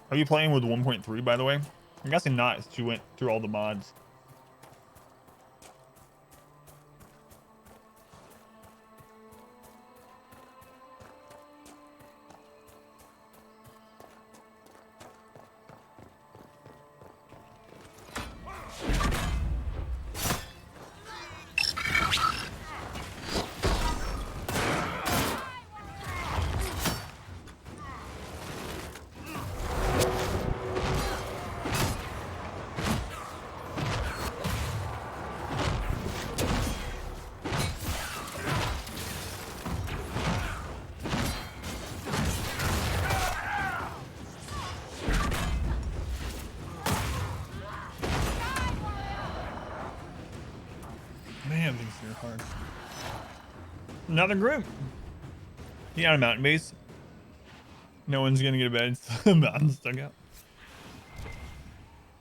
Are you playing with 1.3 by the way? I'm guessing not, since you went through all the mods. Man, these are hard. Another group. Yeah, on a mountain base. No one's gonna get a bed. The mountain's stuck out.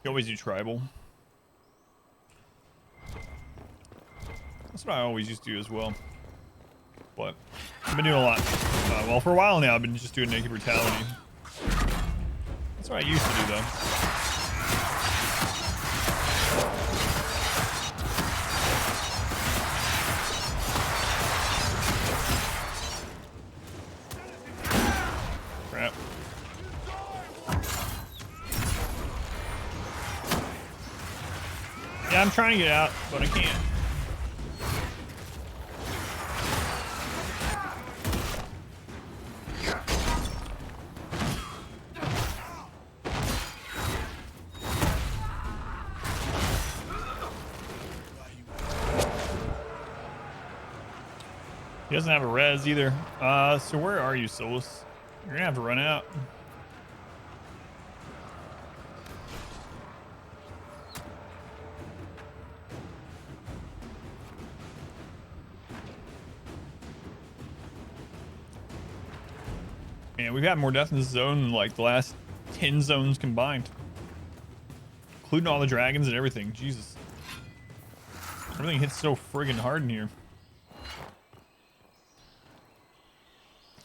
You always do tribal. That's what I always used to do as well. But I've been doing a lot. Well, for a while now, I've been just doing naked brutality. That's what I used to do, though. Crap. Yeah, I'm trying to get out, but I can't. He doesn't have a res either. So where are you, Solus? You're gonna have to run out. Man, we've had more death in this zone than like the last 10 zones combined. Including all the dragons and everything. Jesus. Everything hits so friggin' hard in here.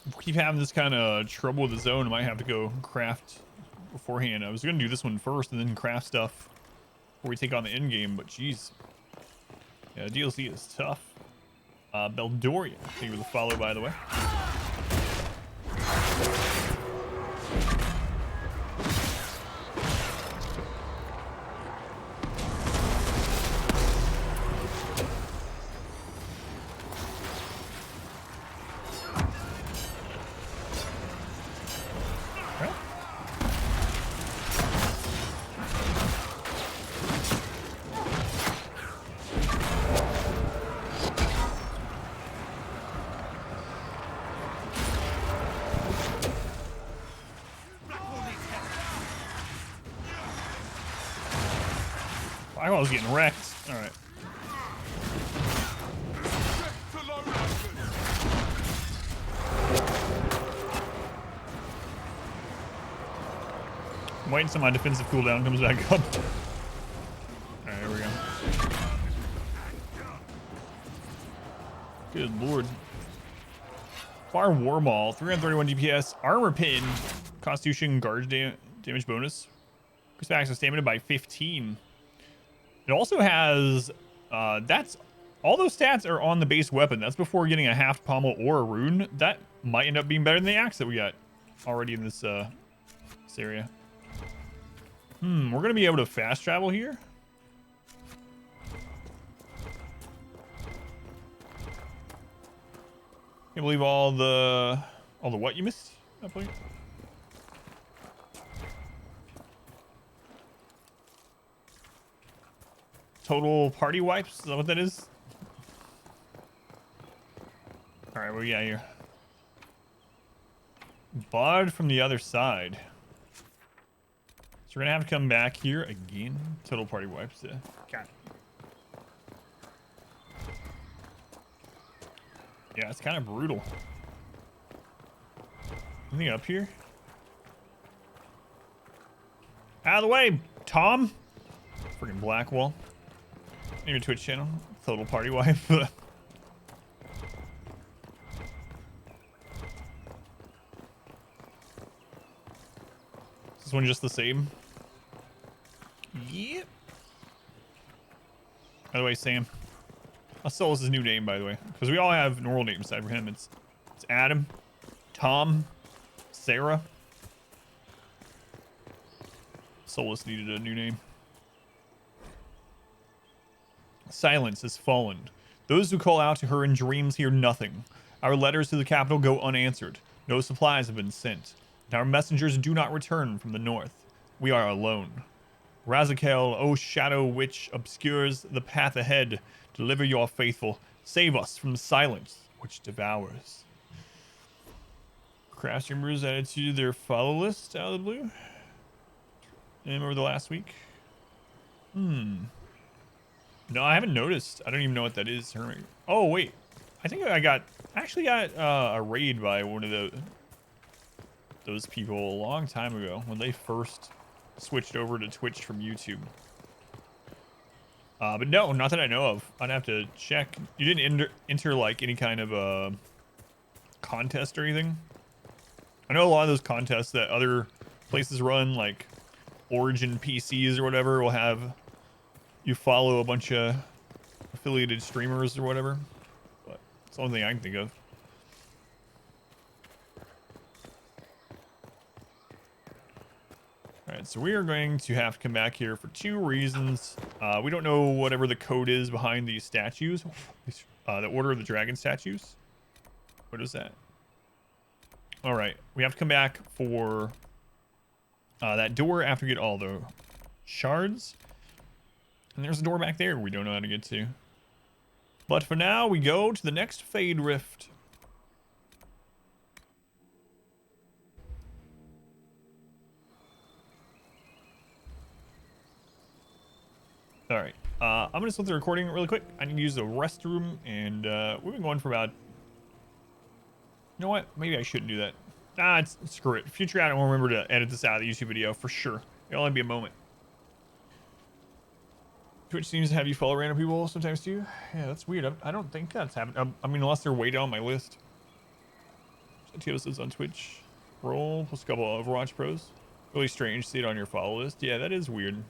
If we keep having this kind of trouble with the zone, I might have to go craft beforehand. I was going to do this one first and then craft stuff before we take on the end game, but jeez. Yeah, the DLC is tough. Beldoria. Thank you for the follow, by the way. I was getting wrecked. All right. I'm waiting until my defensive cooldown comes back up. All right, here we go. Good lord. Fire War Maul, 331 DPS, armor pin, Constitution guard damage bonus. Increase max stamina by 15. It also has, that's, all those stats are on the base weapon. That's before getting a half pommel or a rune. That might end up being better than the axe that we got already in this area. We're going to be able to fast travel here. Can't believe all the what you missed that point. Total party wipes? Is that what that is? Alright, what we got here? Barred from the other side. So we're gonna have to come back here again. Total party wipes. Yeah. Got it. Yeah, it's kind of brutal. Anything up here? Out of the way, Tom! Freaking Blackwall. Your Twitch channel. Total party wipe. Is this one just the same? Yep. By the way, Sam. I'll stole his new name, by the way. Because we all have normal names aside for him. It's Adam, Tom, Sarah. Solus needed a new name. Silence has fallen. Those who call out to her in dreams hear nothing. Our letters to the capital go unanswered. No supplies have been sent. And our messengers do not return from the north. We are alone. Razakel, O shadow which obscures the path ahead, deliver your faithful. Save us from the silence which devours. Craft streamers added to their follow list out of the blue. And over the last week. No, I haven't noticed. I don't even know what that is. Oh, wait. I think I actually got a raid by one of those people a long time ago when they first switched over to Twitch from YouTube. But no, not that I know of. I'd have to check. You didn't enter like any kind of contest or anything? I know a lot of those contests that other places run, like Origin PCs or whatever, will have you follow a bunch of affiliated streamers or whatever. But it's the only thing I can think of. Alright, so we are going to have to come back here for two reasons. We don't know whatever the code is behind these statues. The Order of the Dragon statues. What is that? Alright, we have to come back for that door after we get all the shards. And there's a door back there we don't know how to get to. But for now, we go to the next Fade Rift. Alright, I'm going to stop the recording really quick. I need to use the restroom, and we've been going for about... You know what? Maybe I shouldn't do that. Screw it. Future I will remember to edit this out of the YouTube video for sure. It'll only be a moment. Twitch seems to have you follow random people sometimes too. Yeah, that's weird. I don't think that's happened. I mean, unless they're way down my list. Santiago says on Twitch. Roll plus a couple of Overwatch pros. Really strange. See it on your follow list. Yeah, that is weird.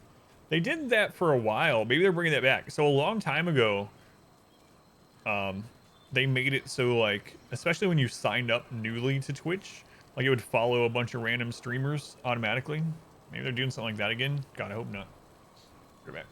They did that for a while. Maybe they're bringing that back. So a long time ago, they made it so like, especially when you signed up newly to Twitch, like it would follow a bunch of random streamers automatically. Maybe they're doing something like that again. God, I hope not. Go back.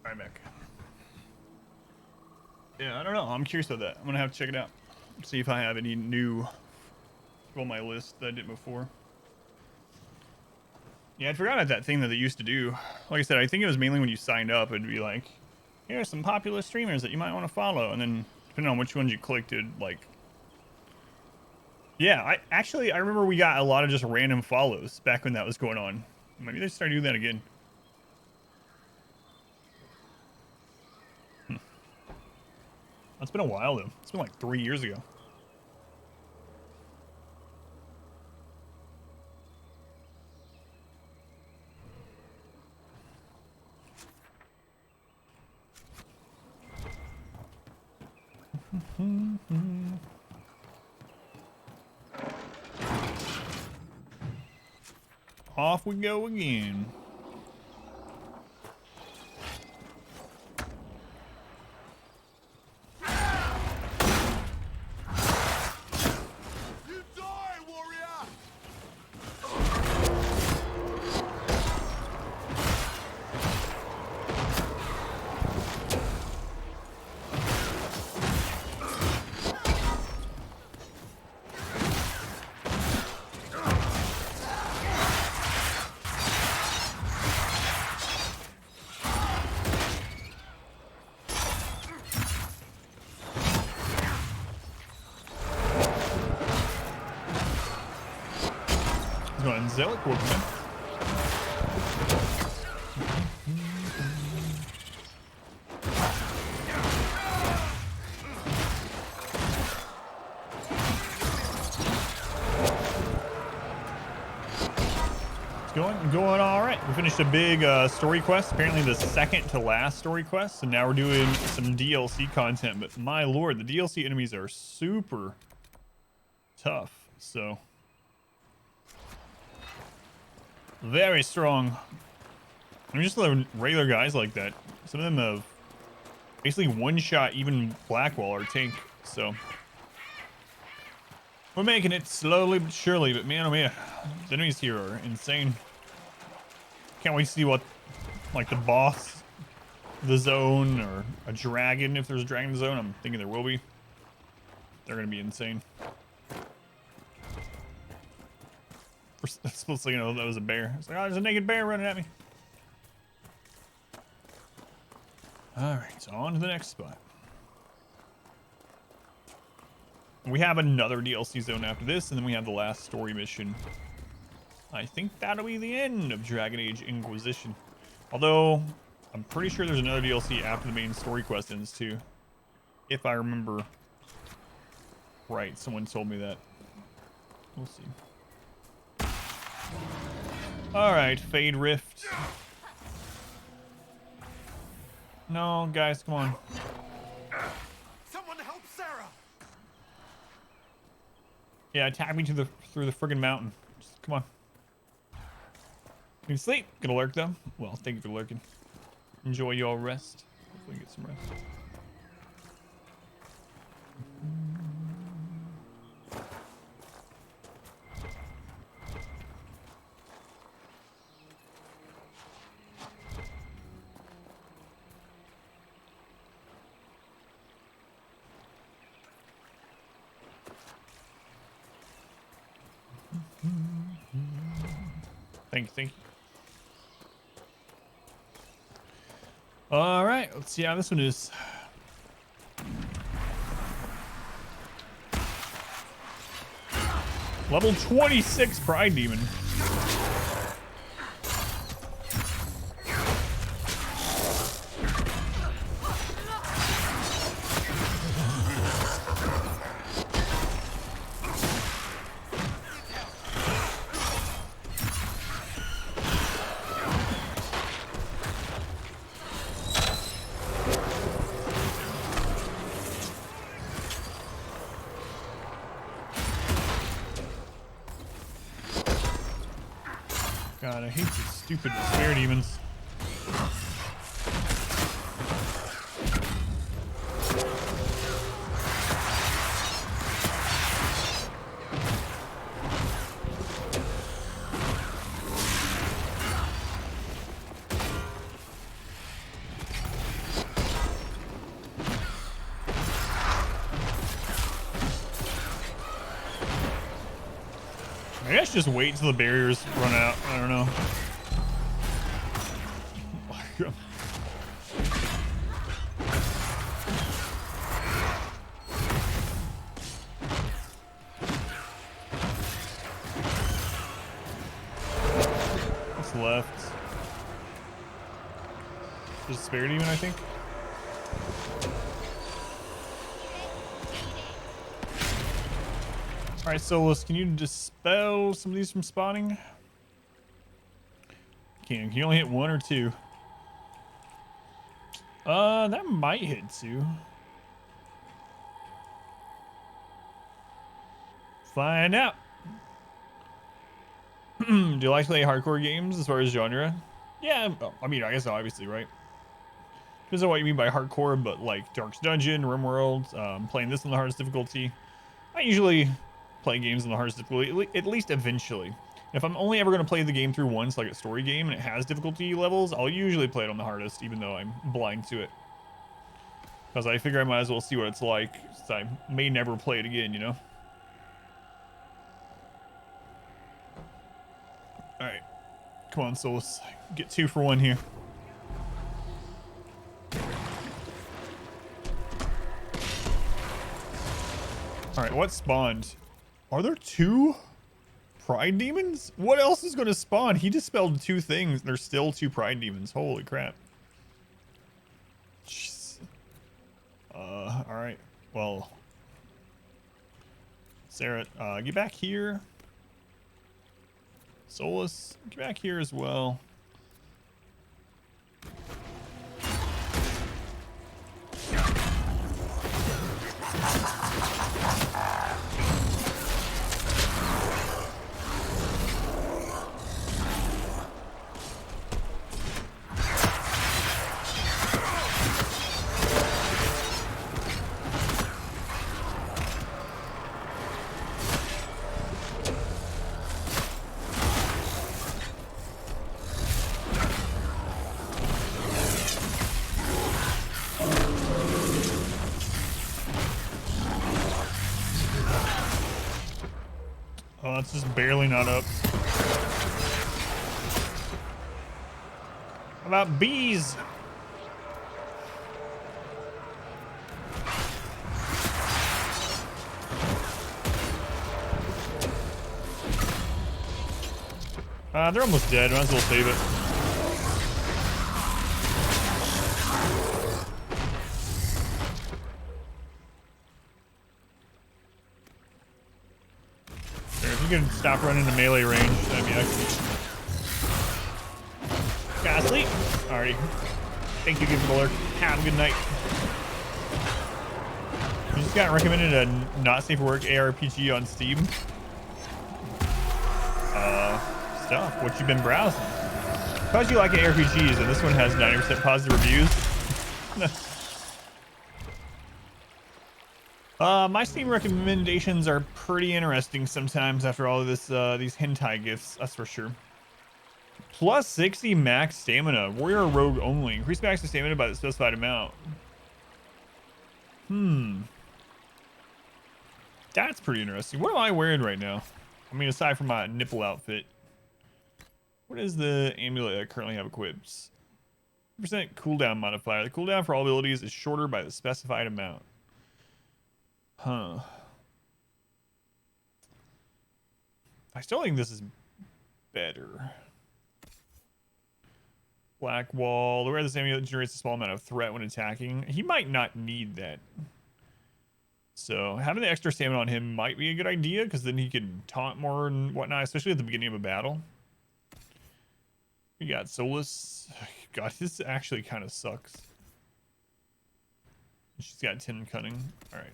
Right back. Yeah, I don't know. I'm curious about that. I'm gonna have to check it out. See if I have any new on my list that I did before. Yeah, I forgot about that thing that they used to do. Like I said, I think it was mainly when you signed up, it'd be like, here are some popular streamers that you might want to follow, and then depending on which ones you clicked, it'd like. Yeah, I remember we got a lot of just random follows back when that was going on. Maybe they start doing that again. That's been a while though. It's been like 3 years ago. Off we go again. Zealot workman. Going all right. We finished a big story quest, apparently the second to last story quest, and now we're doing some DLC content. But my lord, the DLC enemies are super tough. So very strong. I'm just the regular guys like that. Some of them have basically one-shot even Blackwall or Tank. So we're making it slowly but surely. But man, oh man, the enemies here are insane. Can't wait to see what, like, the boss, the zone, or a dragon, if there's a dragon in the zone. I'm thinking there will be. They're going to be insane. For a split second, that was a bear. It's like, oh, there's a naked bear running at me. Alright, so on to the next spot. We have another DLC zone after this, and then we have the last story mission. I think that'll be the end of Dragon Age Inquisition. Although, I'm pretty sure there's another DLC after the main story quest ends too. If I remember right, someone told me that. We'll see. Alright, Fade Rift. No, guys, come on. Someone help Sarah! Yeah, attack me through the friggin' mountain. Just, come on. You can sleep. Gonna lurk though. Well, thank you for lurking. Enjoy your rest. Hopefully get some rest. Thank you. All right, let's see how this one is. Level 26 Pride Demon. God, I hate these stupid spare demons. Maybe I should just wait until the barriers run out. I don't know. What's left? There's a spare demon, I think. Alright, Solus, can you dispel some of these from spawning? Can you only hit one or two? That might hit two. Find out. Do you like to play hardcore games as far as genre? Yeah, I mean, I guess obviously, right? Depends on what you mean by hardcore, but like Darkest Dungeon, RimWorld, playing this on the hardest difficulty. I usually play games on the hardest difficulty, at least eventually. If I'm only ever going to play the game through once, like a story game, and it has difficulty levels, I'll usually play it on the hardest, even though I'm blind to it. Because I figure I might as well see what it's like, since I may never play it again, you know? Alright. Come on, so let's get 2 for 1 here. Alright, what spawned? Are there 2 Pride Demons? What else is going to spawn? He dispelled 2 things. There's still 2 Pride Demons. Holy crap. Jeez. Alright. Well. Sarah, get back here. Solus, get back here as well. Oh, it's just barely not up. How about bees? They're almost dead. Might as well save it. If you can stop running to melee range, that'd be excellent. Gotta sleep. Alrighty. Thank you again for the lurk. Have a good night. You just got recommended a not safe for work ARPG on Steam. Stuff. What you been browsing? Because you like ARPGs, and this one has 90% positive reviews. My Steam recommendations are pretty interesting sometimes after all of this, these hentai gifts, that's for sure. Plus 60 max stamina. Warrior or rogue only. Increase max stamina by the specified amount. That's pretty interesting. What am I wearing right now? I mean, aside from my nipple outfit. What is the amulet I currently have equipped? 100% cooldown modifier. The cooldown for all abilities is shorter by the specified amount. Huh. I still think this is better. Black wall. The wearer of this amulet generates a small amount of threat when attacking. He might not need that. So having the extra stamina on him might be a good idea, because then he can taunt more and whatnot, especially at the beginning of a battle. We got Solus. God, this actually kind of sucks. She's got 10 cunning. All right.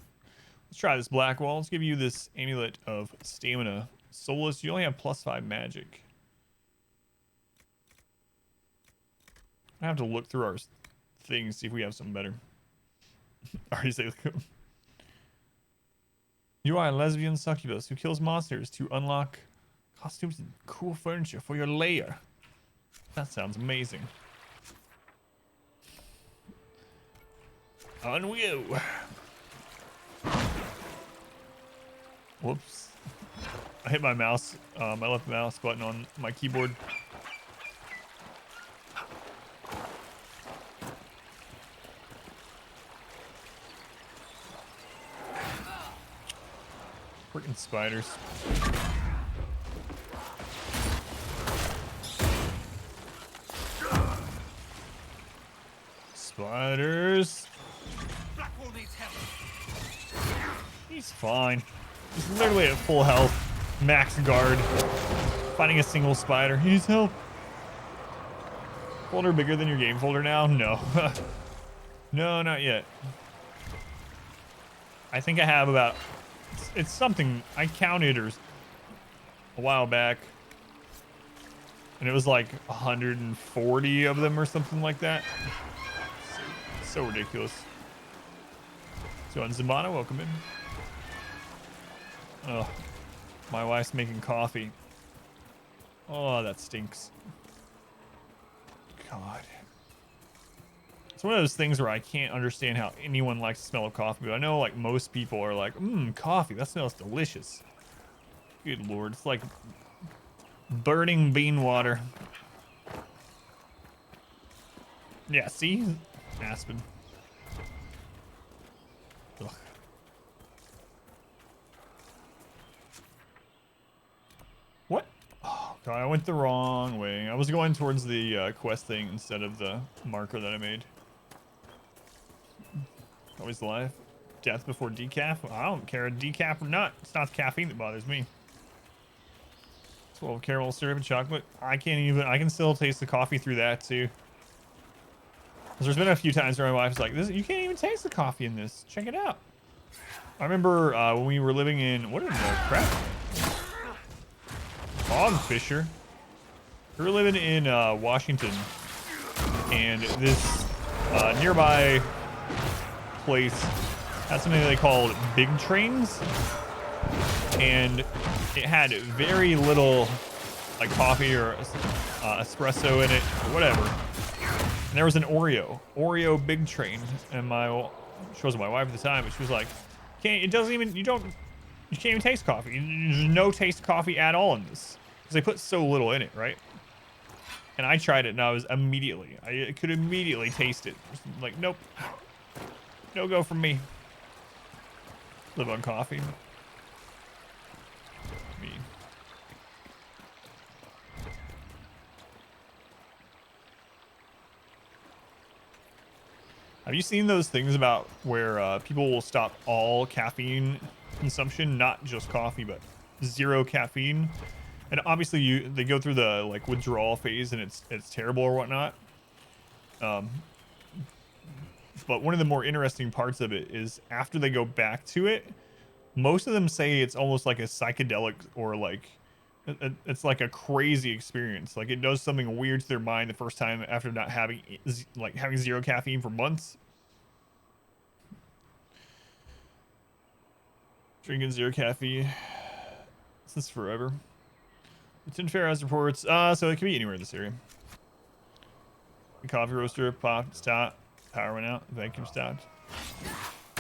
Let's try this black wall. Let's give you this amulet of stamina. Solus, you only have +5 magic. I have to look through our things, see if we have something better. Already say you are a lesbian succubus who kills monsters to unlock costumes and cool furniture for your lair. That sounds amazing. On you. Whoops. I hit my mouse, my left mouse button on my keyboard. Freaking spiders. Spiders. He's fine. He's literally at full health. Max guard. Finding a single spider. He needs help. Folder bigger than your game folder now? No. No, not yet. I think I have about... It's something I counted or a while back. And it was like 140 of them or something like that. So ridiculous. So on Zimana, welcome in. Oh, my wife's making coffee. Oh, that stinks. God. It's one of those things where I can't understand how anyone likes the smell of coffee, but I know like most people are like, coffee, that smells delicious. Good Lord, it's like burning bean water. Yeah, see? Aspen. Ugh. What? Oh, God, I went the wrong way. I was going towards the quest thing instead of the marker that I made. Always alive. Death before decaf? Well, I don't care, decaf or not. It's not the caffeine that bothers me. It's 12 caramel syrup and chocolate. I can still taste the coffee through that too. 'Cause there's been a few times where my wife's like, "This, you can't even taste the coffee in this. Check it out." I remember when we were living in, what in the crap? Bogfisher. We were living in Washington, and this nearby place had something they called big trains, and it had very little like coffee or espresso in it or whatever. And there was an Oreo big train, and she wasn't my wife at the time, but she was like, you can't even taste coffee. There's no taste of coffee at all in this because they put so little in it, right? And I tried it, and I could immediately taste it. Just like, nope, no go from me. Live on coffee. Me. Have you seen those things about where people will stop all caffeine consumption, not just coffee, but zero caffeine? And obviously they go through the like withdrawal phase, and it's terrible or whatnot. But one of the more interesting parts of it is after they go back to it, most of them say it's almost like a psychedelic, or like it's like a crazy experience. Like it does something weird to their mind the first time after not having zero caffeine for months. Drinking zero caffeine since forever. Lieutenant Fair has reports. So it can be anywhere in this area. The coffee roaster popped, stopped, power went out, vacuum stopped.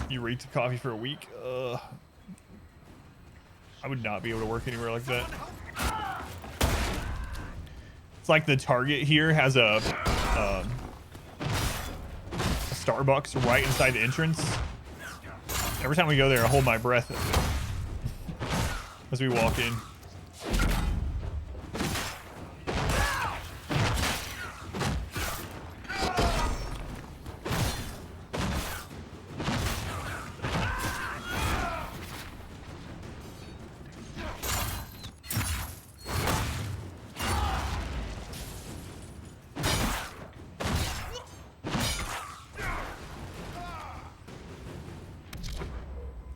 You rate the coffee for a week. I would not be able to work anywhere like that. It's like the Target here has a Starbucks right inside the entrance. Every time we go there, I hold my breath as we walk in.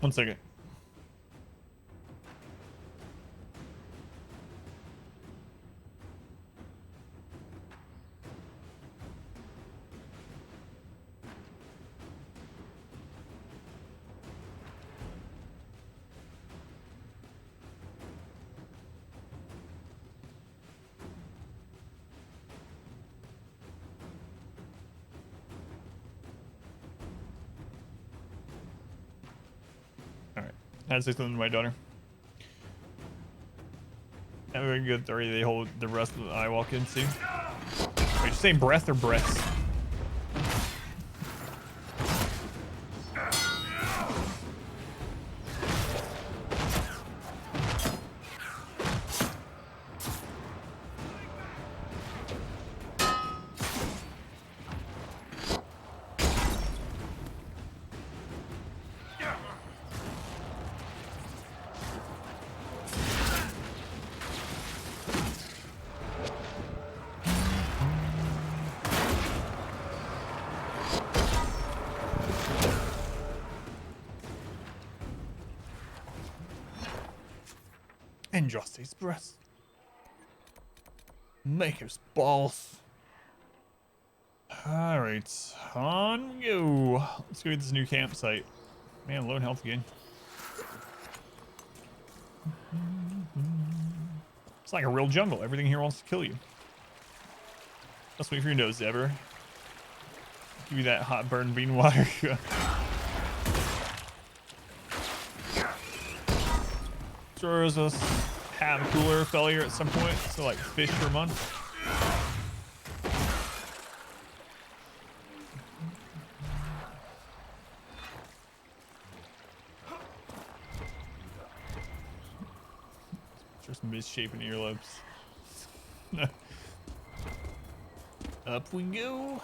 One second. I had to say something to my daughter. Have a very good 30. They hold the rest of the I walk into. Wait, you say breath or breaths? Injustice breast. Maker's balls. Alright, on we go. Let's go get this new campsite. Man, low in health again. It's like a real jungle. Everything here wants to kill you. Let's wait for your nose, Deborah. Give you that hot burn bean water. Sure is us have cooler failure at some point, so like fish per month. Just misshapen earlobes. Up we go.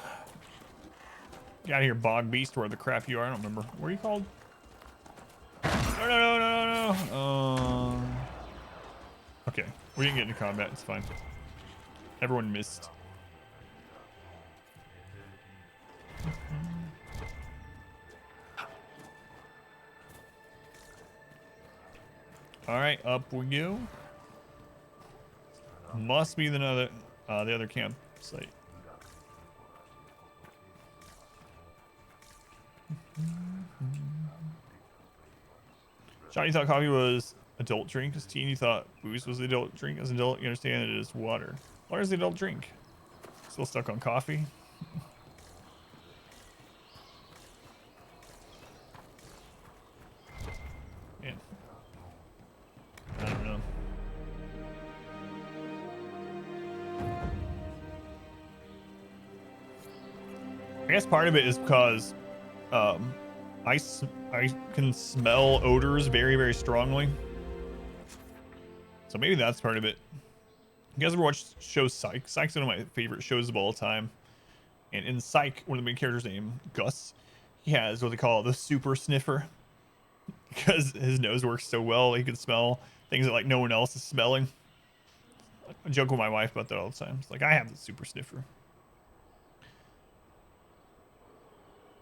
Get out of here, bog beast, where the crap you are. I don't remember. What are you called? No. Okay. We didn't get into combat. It's fine. Everyone missed. All right, up we go. Must be the other campsite. Sean, you thought coffee was adult drink. As teen, you thought booze was the adult drink. As an adult, you understand it is water. Water is the adult drink. Still stuck on coffee. Man. I don't know. I guess part of it is because I can smell odors very, very strongly. So maybe that's part of it. You guys ever watched show Psych? Psych's one of my favorite shows of all time. And in Psych, one of the main characters named Gus, he has what they call the super sniffer. Because his nose works so well, he can smell things that like no one else is smelling. I joke with my wife about that all the time. It's like, I have the super sniffer.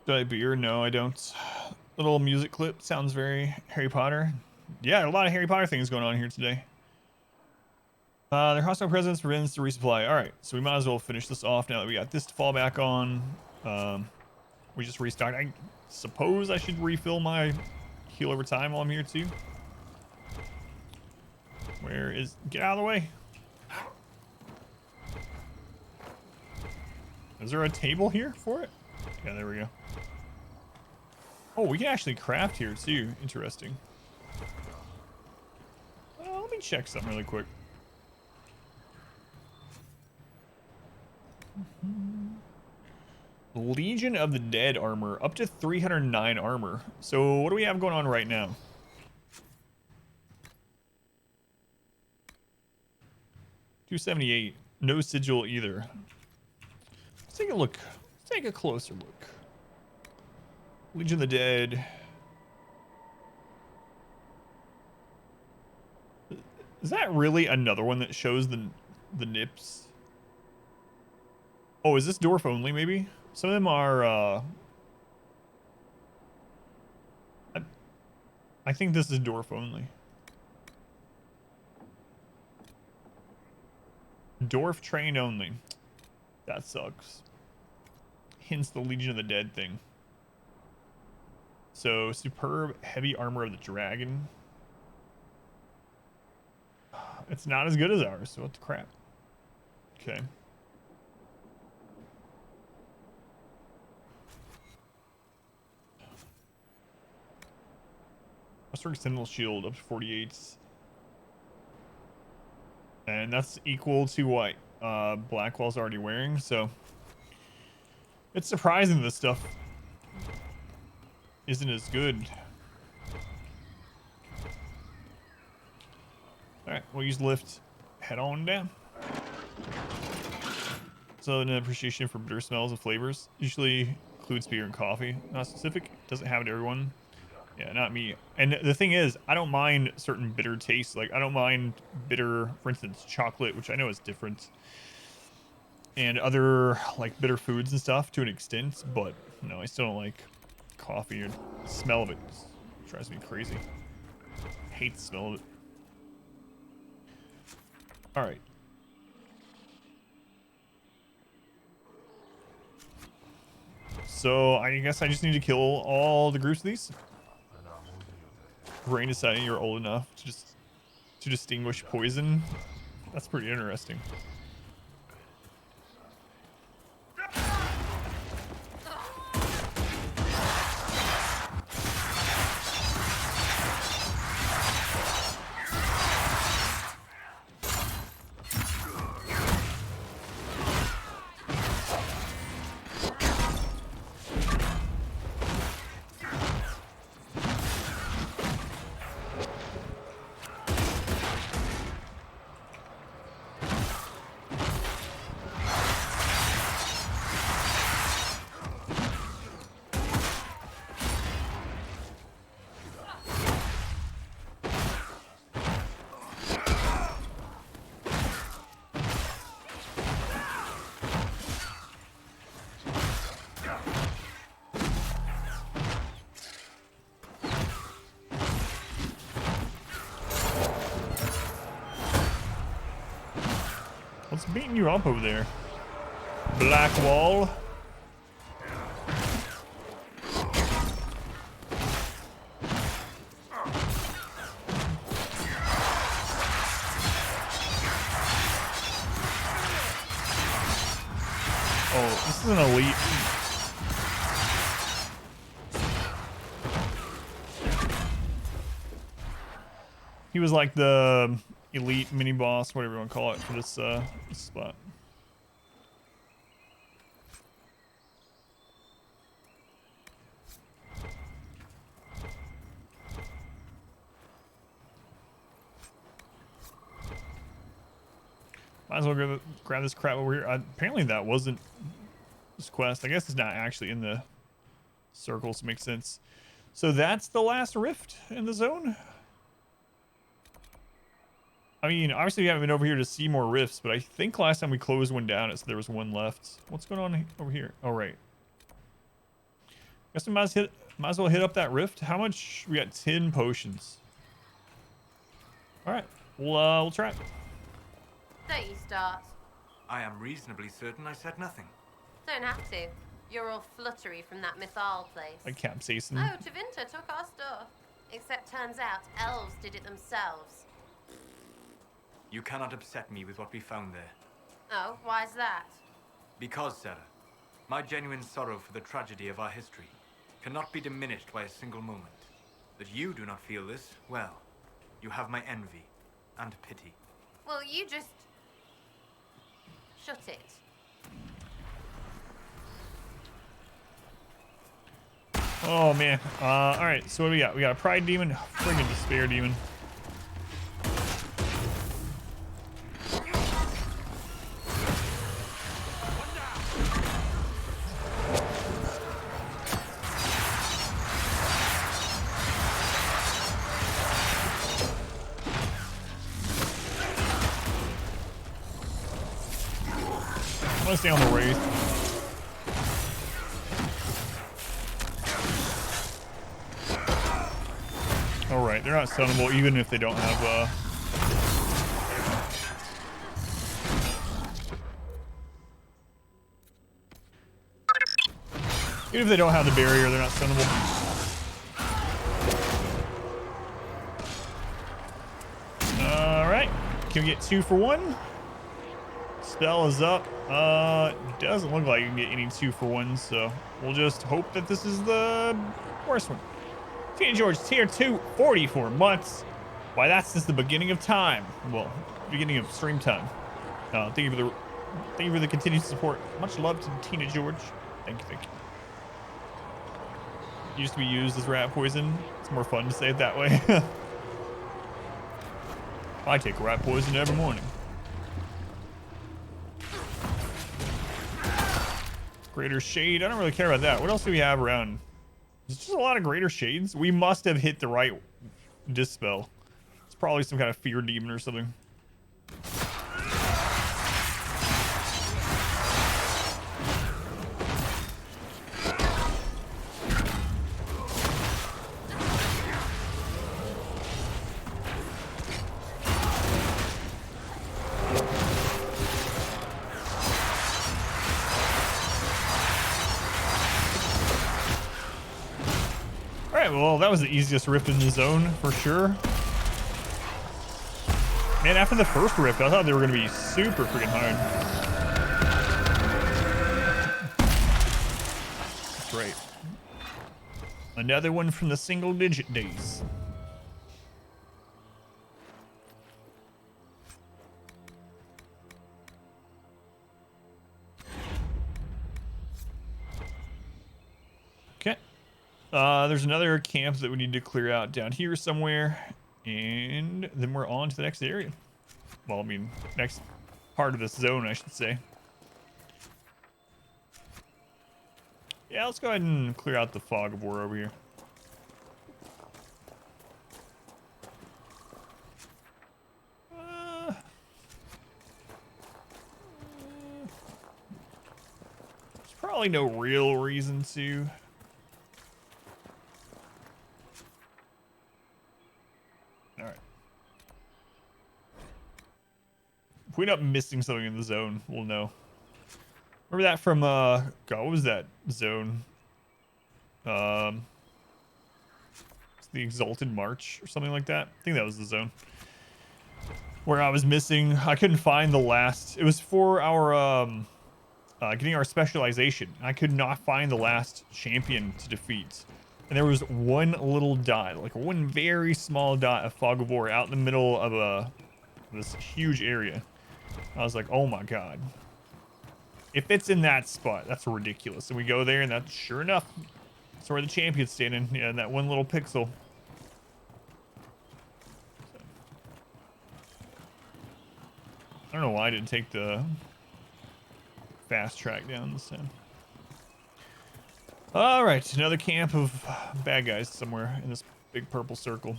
Do I have beer? No, I don't. Little music clip sounds very Harry Potter. Yeah, a lot of Harry Potter things going on here today. Their hostile presence prevents the resupply. All right, so we might as well finish this off now that we got this to fall back on. We just restocked. I suppose I should refill my heal over time while I'm here too. Where is... Get out of the way. Is there a table here for it? Yeah, there we go. Oh, we can actually craft here too. Interesting. Let me check something really quick. Legion of the Dead armor, up to 309 armor. So what do we have going on right now? $278. No sigil either. Let's take a look. Let's take a closer look. Legion of the Dead. Is that really another one that shows the nips? Oh, is this dwarf only maybe? Some of them are I think this is dwarf only. Dwarf train only. That sucks. Hence the Legion of the Dead thing. So, superb heavy armor of the dragon. It's not as good as ours, so what the crap. Okay. Western Sentinel shield up to 48. And that's equal to what Blackwell's already wearing, so it's surprising this stuff isn't as good. Alright, we'll use lift. Head on down. So an appreciation for bitter smells and flavors. Usually includes beer and coffee. Not specific. Doesn't have it to everyone. Yeah, not me. And the thing is, I don't mind certain bitter tastes. Like, I don't mind bitter, for instance, chocolate, which I know is different. And other, like, bitter foods and stuff to an extent. But, no, I still don't like coffee. Or the smell of it drives me crazy. I hate the smell of it. Alright. So, I guess I just need to kill all the groups of these. Brain deciding you're old enough to distinguish poison. That's pretty interesting. What's beating you up over there? Black wall. Oh, this is an elite. He was like the elite mini boss, whatever you want to call it, for this spot. Might as well go grab this crap over here. Apparently that wasn't this quest. I guess it's not actually in the circles. Makes sense. So that's the last rift in the zone. I mean, obviously we haven't been over here to see more rifts, but I think last time we closed one down, it said there was one left. What's going on over here? Oh, right. Guess we might as well hit up that rift. How much? We got 10 potions. All right, we'll try it. Don't you start. I am reasonably certain I said nothing. Don't have to. You're all fluttery from that missile place. Like capsaicin. Oh, Tevinter took our stuff. Except turns out elves did it themselves. You cannot upset me with what we found there. Oh, why's that? Because, Sarah, my genuine sorrow for the tragedy of our history cannot be diminished by a single moment. That you do not feel this, well, you have my envy and pity. Well, you just... shut it. Oh, man. All right, so what do we got? We got a pride demon, friggin' despair demon. I'm gonna stay on the wraith. All right, they're not stunnable even if they don't have even if they don't have the barrier, they're not stunnable. All right, can we get 2 for 1? Spell is up. Doesn't look like you can get any 2 for 1, so we'll just hope that this is the worst one. Tina George, tier 2, 44 months. Why, that's since the beginning of time. Well, beginning of stream time. Thank you for the continued support. Much love to Tina George. Thank you, thank you. Used to be used as rat poison. It's more fun to say it that way. I take rat poison every morning. Greater Shade. I don't really care about that. What else do we have around? There's just a lot of Greater Shades. We must have hit the right dispel. It's probably some kind of fear demon or something. Well, that was the easiest rift in the zone, for sure. Man, after the first rift, I thought they were going to be super freaking hard. That's right. Another one from the single-digit days. Okay. There's another camp that we need to clear out down here somewhere, and then we're on to the next area. Well, I mean, next part of this zone, I should say. Yeah, let's go ahead and clear out the fog of war over here. There's probably no real reason to. If we end up missing something in the zone, we'll know. Remember that from God, what was that zone? It's the Exalted March or something like that. I think that was the zone where I was missing. I couldn't find the last. It was for our getting our specialization. I could not find the last champion to defeat. And there was one little dot, like one very small dot of Fog of War out in the middle of this huge area. I was like, oh my god. If it's in that spot, that's ridiculous. And we go there, and that's sure enough, that's where the champion's standing. Yeah, in that one little pixel. I don't know why I didn't take the fast track down this time. All right, another camp of bad guys somewhere in this big purple circle.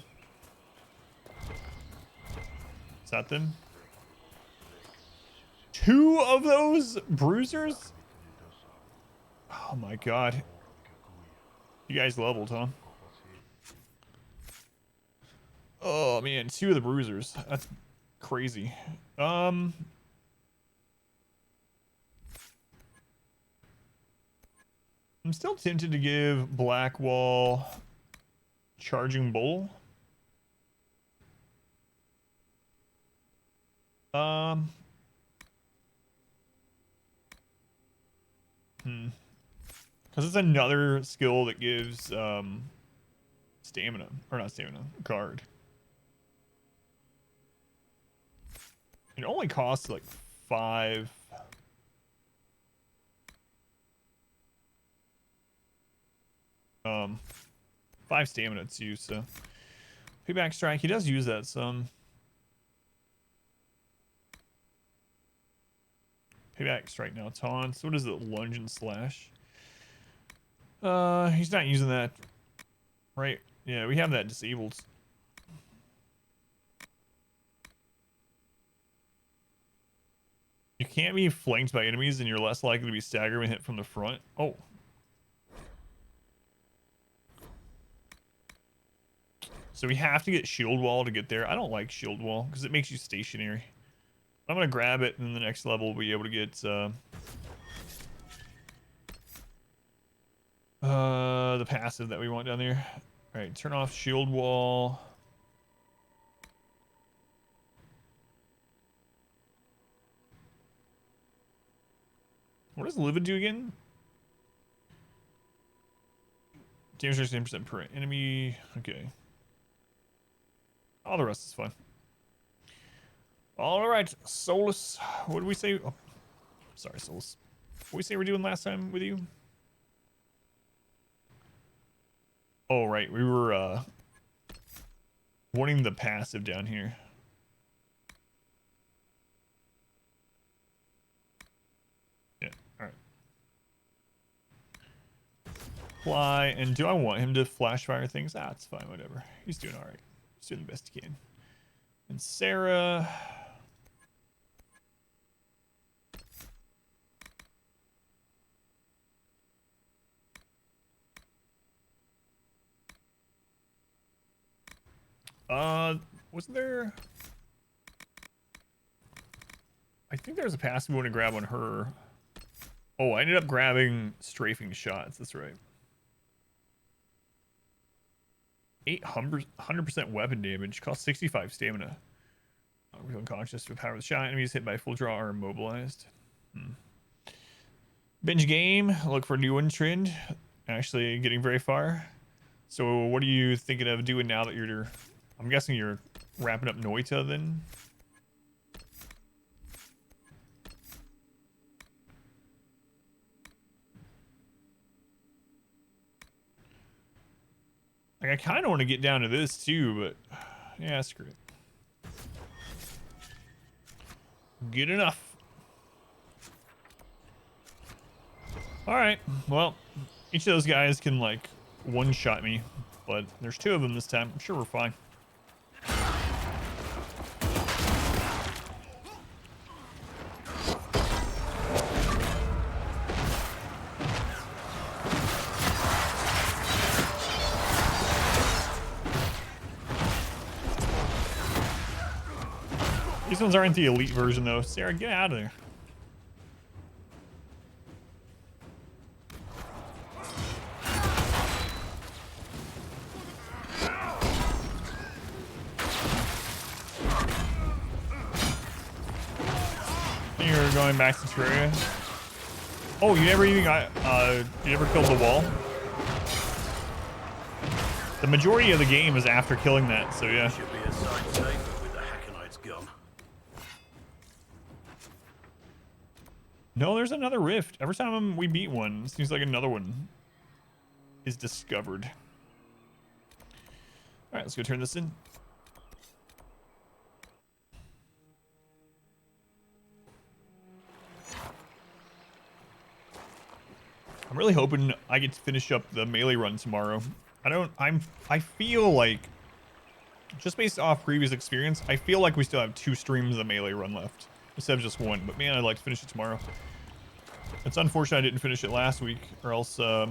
Is that them? 2 of those bruisers? Oh my god. You guys leveled, huh? Oh man, 2 of the bruisers. That's crazy. I'm still tempted to give Blackwall Charging Bull. Because it's another skill that gives stamina, or not stamina, guard. It only costs like 5. Five stamina to use, so payback strike. He does use that some. Payback strike now taunts. What is it? Lunge and slash. He's not using that, right? Yeah, we have that disabled. You can't be flanked by enemies, and you're less likely to be staggered when hit from the front. Oh. So we have to get shield wall to get there. I don't like shield wall because it makes you stationary. I'm gonna grab it, and in the next level we'll be able to get the passive that we want down there. All right, turn off shield wall. What does Livid do again? Damage reduction 10% per enemy. Okay. All the rest is fine. All right, Solus. What did we say? Oh, sorry, Solus. What did we say we're doing last time with you? Oh, right. We were wanting the passive down here. Yeah, all right. Fly, and do I want him to flash fire things? Ah, it's fine, whatever. He's doing all right. He's doing the best he can. And Sarah... wasn't there... I think there's a passive we want to grab on her. Oh, I ended up grabbing strafing shots. That's right. 100% weapon damage. Costs 65 stamina. Real unconscious with power of the shot. Enemies hit by full draw are immobilized. Binge game. Look for a new one trend. Actually getting very far. So what are you thinking of doing now that you're... I'm guessing you're wrapping up Noita then? Like, I kind of want to get down to this too, but yeah, screw it. Good enough. All right. Well, each of those guys can like one-shot me, but there's 2 of them this time. I'm sure we're fine. These ones aren't the elite version though. Sarah, get out of there. You're going back to Terraria. Oh, you never even got, you never killed the wall? The majority of the game is after killing that, so yeah. Should be a sight safer with the Hackenites gone. No, there's another rift. Every time we beat one, it seems like another one is discovered. Alright, let's go turn this in. I'm really hoping I get to finish up the melee run tomorrow. I feel like, just based off previous experience, I feel like we still have 2 streams of melee run left instead of just 1. But man, I'd like to finish it tomorrow. It's unfortunate I didn't finish it last week, or else I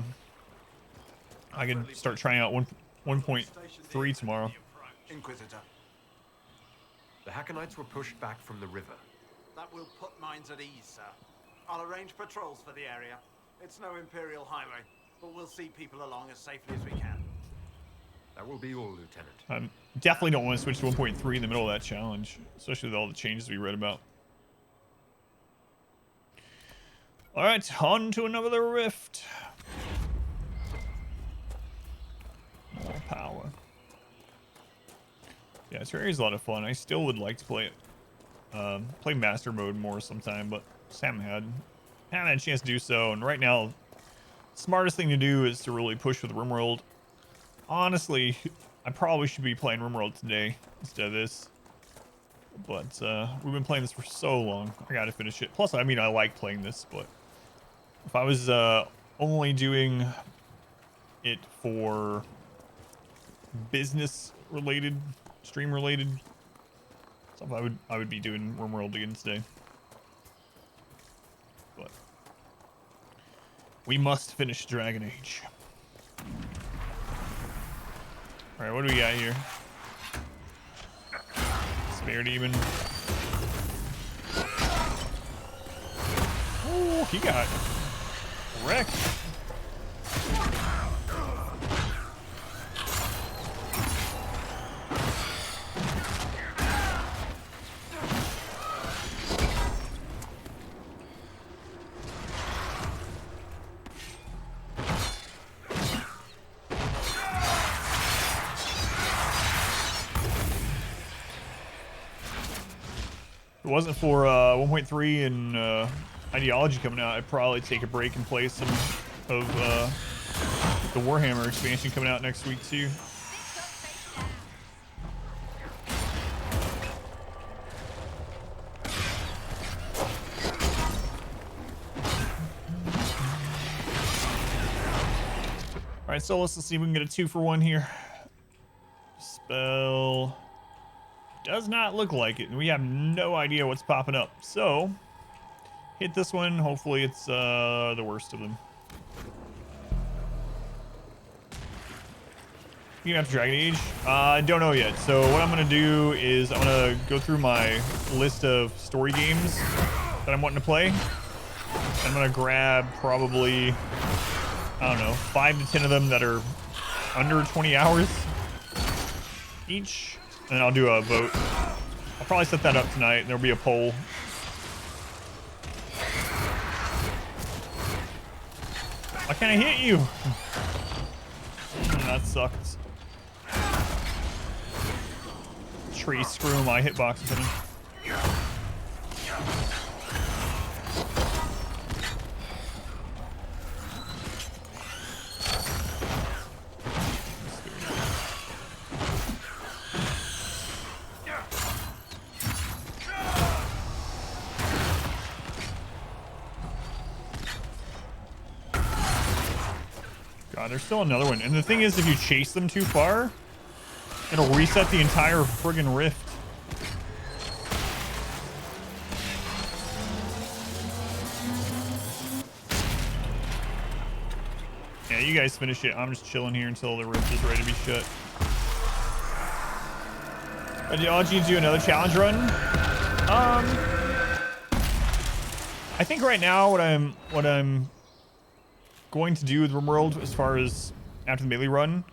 could start trying out 1.3 tomorrow. Inquisitor. The Hackenites were pushed back from the river. That will put minds at ease, sir. I'll arrange patrols for the area. It's no Imperial highway, but we'll see people along as safely as we can. That will be all, Lieutenant. I definitely don't want to switch to 1.3 in the middle of that challenge, especially with all the changes we read about. Alright, on to another rift. More power. Yeah, Terraria's a lot of fun. I still would like to play it. Play Master Mode more sometime, but just haven't had a chance to do so. And right now, smartest thing to do is to really push with RimWorld. Honestly, I probably should be playing RimWorld today instead of this. But we've been playing this for so long. I gotta finish it. Plus, I mean, I like playing this, but if I was only doing it for business-related, stream-related stuff, I would be doing RimWorld again today. But we must finish Dragon Age. All right, what do we got here? Spare Demon. Oh, he got wrecked. If it wasn't for 1.3 and Ideology coming out, I'd probably take a break and play some of the Warhammer expansion coming out next week too. All right, so let's see if we can get a 2-for-1 here. Spell does not look like it, and we have no idea what's popping up. So hit this one. Hopefully it's the worst of them. You have Dragon Age? I don't know yet. So what I'm gonna do is I'm gonna go through my list of story games that I'm wanting to play. I'm gonna grab probably, I don't know, 5 to 10 of them that are under 20 hours each, and then I'll do a vote. I'll probably set that up tonight, and there'll be a poll. Why can't I hit you? That sucks. Tree screw my hitbox is in. God, there's still another one. And the thing is, if you chase them too far, it'll reset the entire friggin' rift. Yeah, you guys finish it. I'm just chilling here until the rift is ready to be shut. Ideology, do another challenge run. I think right now what I'm going to do with RimWorld as far as after the melee run,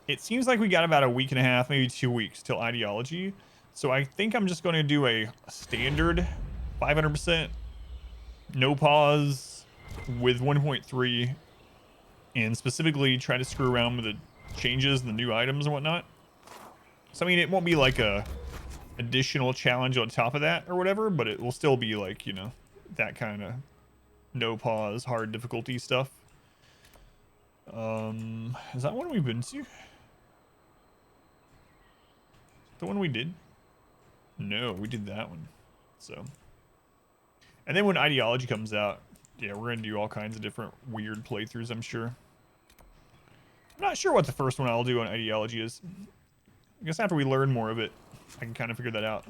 it seems like we got about a week and a half, maybe 2 weeks till ideology. So I think I'm just going to do a standard 500% no pause with 1.3 and specifically try to screw around with the changes and the new items and whatnot. So I mean, it won't be like a additional challenge on top of that or whatever, but it will still be like, you know, that kind of no pause, hard difficulty stuff. Is that one we've been to? The one we did? No, we did that one. So, and then when ideology comes out, yeah, we're gonna do all kinds of different weird playthroughs, I'm sure. I'm not sure what the first one I'll do on ideology is. I guess after we learn more of it, I can kind of figure that out.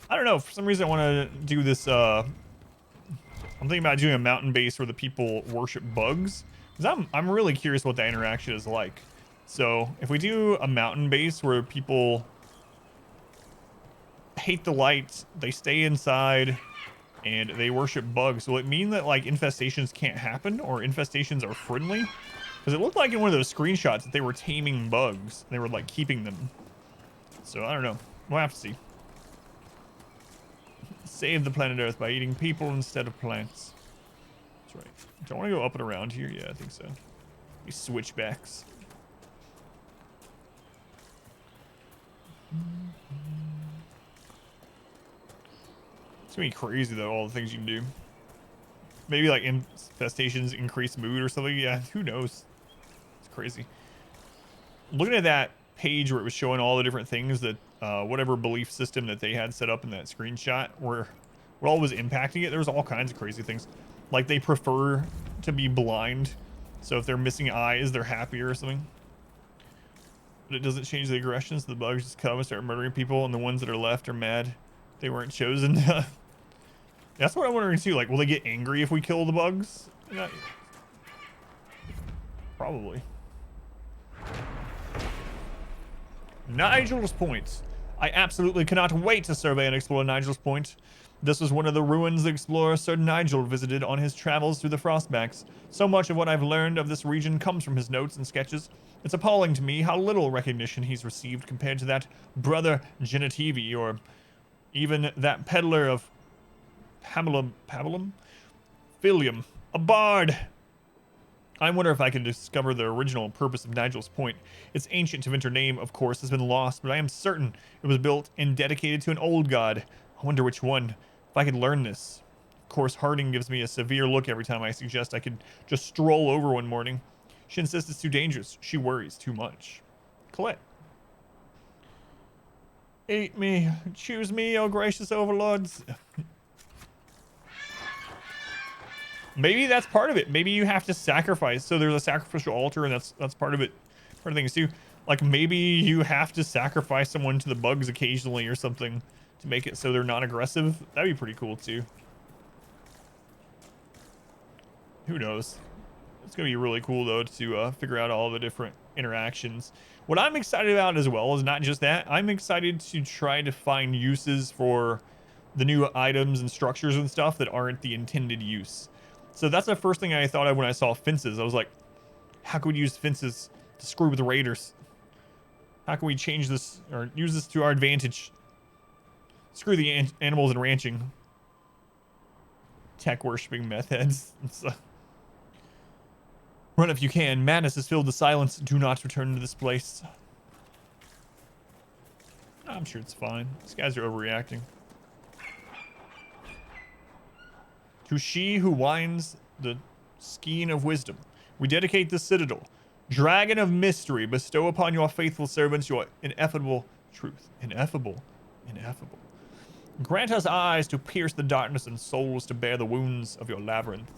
I don't know, for some reason I want to do this, I'm thinking about doing a mountain base where the people worship bugs. Because I'm really curious what that interaction is like. So if we do a mountain base where people hate the lights, they stay inside, and they worship bugs, will it mean that like infestations can't happen or infestations are friendly? Because it looked like in one of those screenshots that they were taming bugs. They were like keeping them. So I don't know. We'll have to see. Save the planet Earth by eating people instead of plants. That's right. Do I want to go up and around here? Yeah, I think so. These switchbacks. It's gonna be crazy though, all the things you can do. Maybe like infestations increase mood or something. Yeah, who knows? It's crazy. Looking at that page where it was showing all the different things that whatever belief system that they had set up in that screenshot where what all was impacting it, there was all kinds of crazy things. Like they prefer to be blind, so if they're missing eyes, they're happier or something. But it doesn't change the aggression, so the bugs just come and start murdering people, and the ones that are left are mad they weren't chosen. That's what I'm wondering too. Like, will they get angry if we kill the bugs? Yeah. Probably. Nigel's Point. I absolutely cannot wait to survey and explore Nigel's Point. This was one of the ruins the explorer Sir Nigel visited on his travels through the Frostbacks. So much of what I've learned of this region comes from his notes and sketches. It's appalling to me how little recognition he's received compared to that brother Genitivi, or even that peddler of Pabulum? Philium, a bard. I wonder if I can discover the original purpose of Nigel's Point. Its ancient Tevinter name, of course, has been lost, but I am certain it was built and dedicated to an old god. I wonder which one. If I could learn this. Of course, Harding gives me a severe look every time I suggest I could just stroll over one morning. She insists it's too dangerous. She worries too much. Colette. Eat me. Choose me, oh gracious overlords. Maybe that's part of it. Maybe you have to sacrifice. So there's a sacrificial altar, and that's part of it. Part of things too. Like maybe you have to sacrifice someone to the bugs occasionally or something to make it so they're not aggressive. That'd be pretty cool too. Who knows? It's gonna be really cool though to figure out all the different interactions. What I'm excited about as well is not just that. I'm excited to try to find uses for the new items and structures and stuff that aren't the intended use. So that's the first thing I thought of when I saw fences. I was like, how can we use fences to screw with the raiders? How can we change this or use this to our advantage? Screw the animals and ranching. Tech worshipping meth heads. Run if you can. Madness has filled the silence. Do not return to this place. I'm sure it's fine. These guys are overreacting. To she who winds the skein of wisdom, we dedicate the citadel. Dragon of mystery, bestow upon your faithful servants your ineffable truth. Ineffable. Ineffable. Grant us eyes to pierce the darkness and souls to bear the wounds of your labyrinth.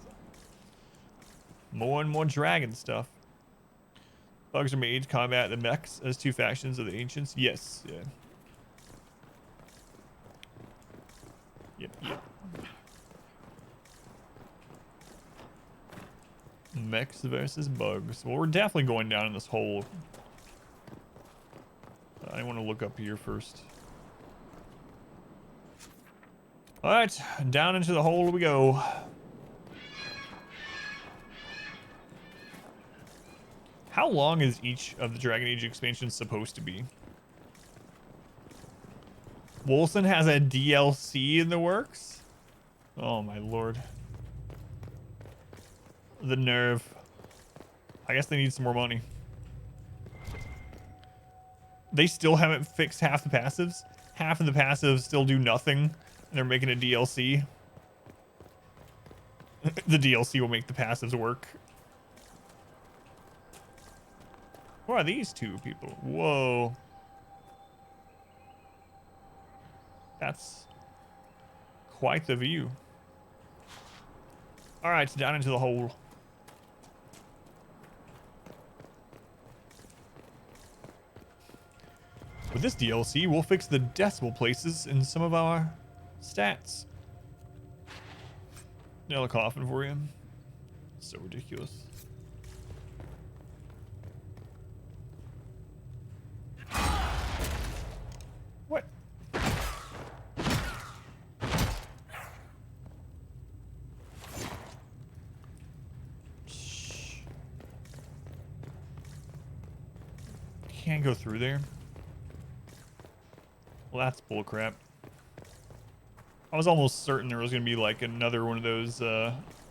More and more dragon stuff. Bugs are made to combat the mechs as two factions of the ancients. Yes, yeah. Yep. Mechs versus bugs. Well, we're definitely going down in this hole. I want to look up here first. All right, down into the hole we go. How long is each of the Dragon Age expansions supposed to be? Wolcen has a DLC in the works? Oh my lord. The nerve. I guess they need some more money. They still haven't fixed half the passives. Half of the passives still do nothing, and they're making a DLC. The DLC will make the passives work. Who are these two people? Whoa. That's quite the view. All right, down into the hole. With this DLC, we'll fix the decimal places in some of our stats. Nail a coffin for you. So ridiculous. What? Can't go through there. Well, that's bullcrap. I was almost certain there was going to be like another one of those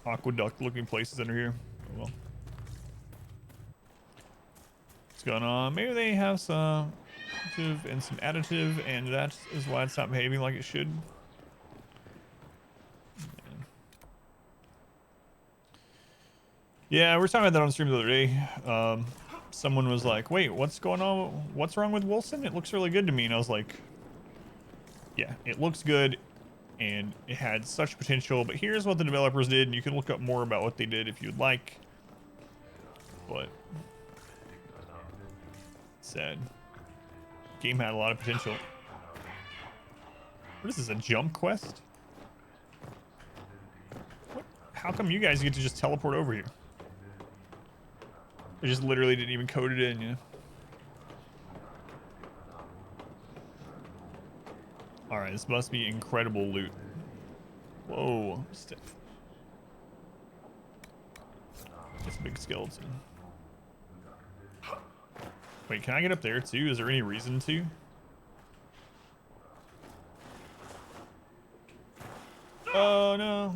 aqueduct looking places under here. Oh, well. What's going on? Maybe they have some additive and some additive, and that is why it's not behaving like it should. Yeah, we were talking about that on stream the other day. Someone was like, wait, what's going on? What's wrong with Wolcen? It looks really good to me. And I was like, yeah, it looks good. And it had such potential, but here's what the developers did, and you can look up more about what they did if you'd like. But sad. Game had a lot of potential. What is this, a jump quest? What? How come you guys get to just teleport over here? They just literally didn't even code it in, you know? Alright, this must be incredible loot. Whoa. That's a big skeleton. Wait, can I get up there too? Is there any reason to? Oh no.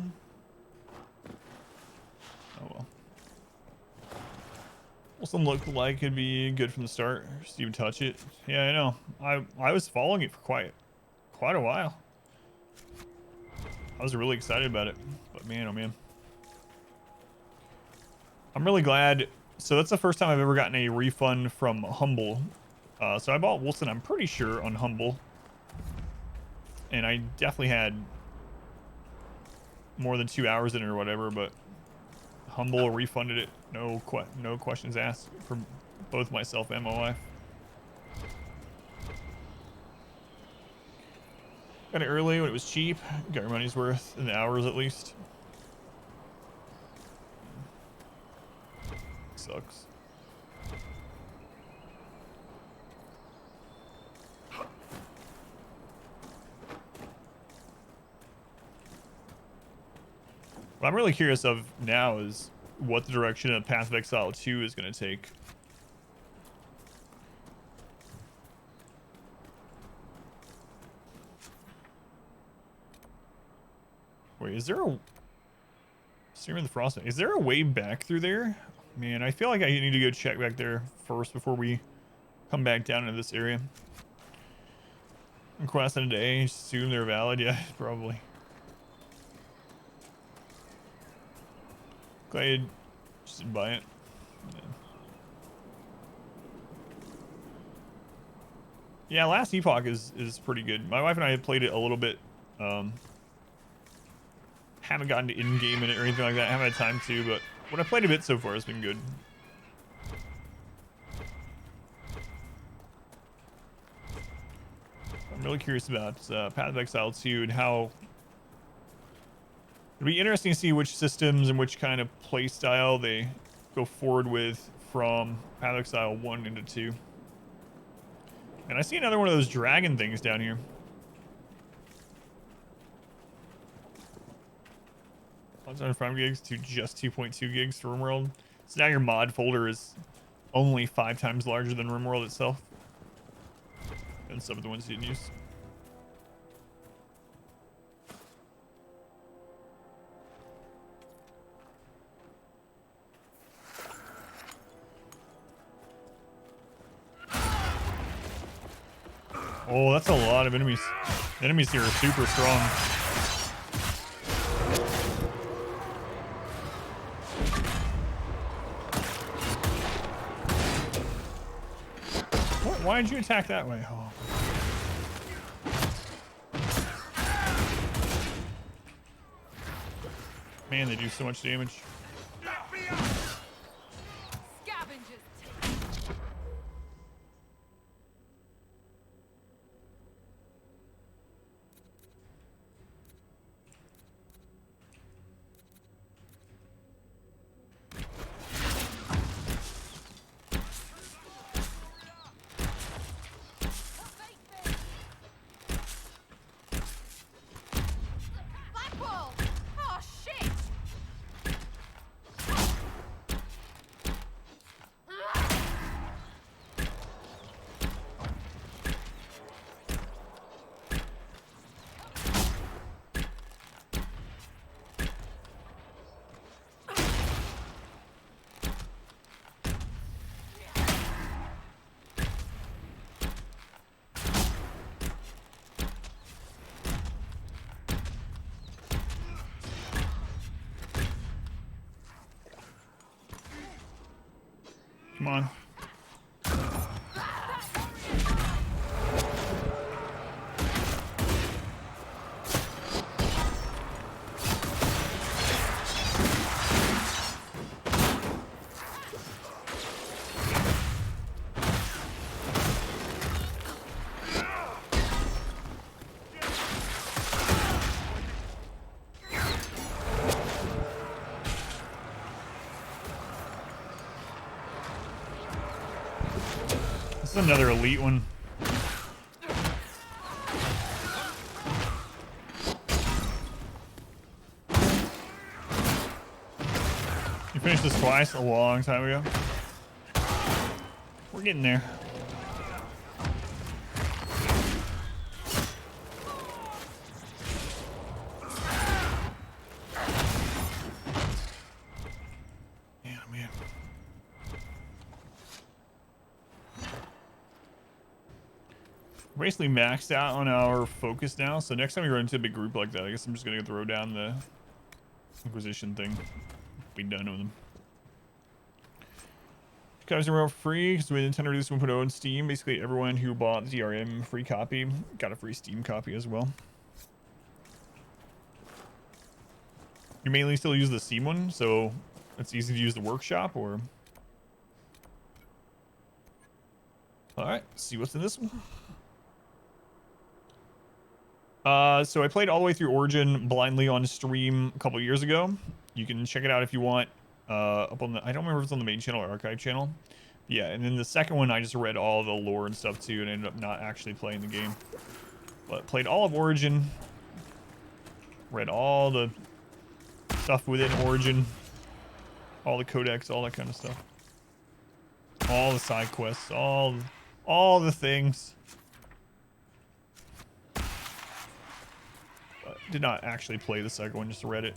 Oh well. Some looked like it'd be good from the start. Just even touch it. Yeah, I know. I was following it for quite a while. I was really excited about it, but man, oh man. I'm really glad. So that's the first time I've ever gotten a refund from Humble. So I bought Wolcen, I'm pretty sure, on Humble. And I definitely had more than 2 hours in it or whatever, but Humble refunded it. No questions asked for both myself and my wife. Got it early when it was cheap. Got your money's worth in the hours at least. Sucks. What I'm really curious of now is what the direction of Path of Exile 2 is going to take. Wait, is there a... Searing the Frost... Is there a way back through there? Man, I feel like I need to go check back there first before we come back down into this area. Request in a day, assume they're valid. Yeah, probably. Glad just didn't buy it. Yeah, Last Epoch is pretty good. My wife and I have played it a little bit. Haven't gotten to in-game in it or anything like that. Haven't had time to, but what I played a bit so far has been good. I'm really curious about Path of Exile 2 and how... It'd be interesting to see which systems and which kind of play style they go forward with from Path of Exile 1 into 2. And I see another one of those dragon things down here. 105 gigs to just 2.2 gigs for RimWorld. So now your mod folder is only 5 times larger than RimWorld itself. And some of the ones you didn't use. Oh, that's a lot of enemies. The enemies here are super strong. What? Why did you attack that way? Oh. Man, they do so much damage. Come on. This is another elite one. You finished this twice a long time ago. We're getting there. Basically maxed out on our focus now, so next time we run into a big group like that, I guess I'm just gonna throw down the Inquisition thing. Be done with them. Guys are free because when Nintendo released 1.0 on Steam, basically everyone who bought the DRM free copy got a free Steam copy as well. You mainly still use the Steam one, so it's easy to use the workshop, or... Alright, see what's in this one. So I played all the way through Origin blindly on stream a couple years ago. You can check it out if you want. Up on the, I don't remember if it's on the main channel or archive channel. Yeah, and then the second one I just read all the lore and stuff too, and ended up not actually playing the game. But played all of Origin. Read all the stuff within Origin. All the codex, all that kind of stuff. All the side quests, all the things. Did not actually play the second one, just read it.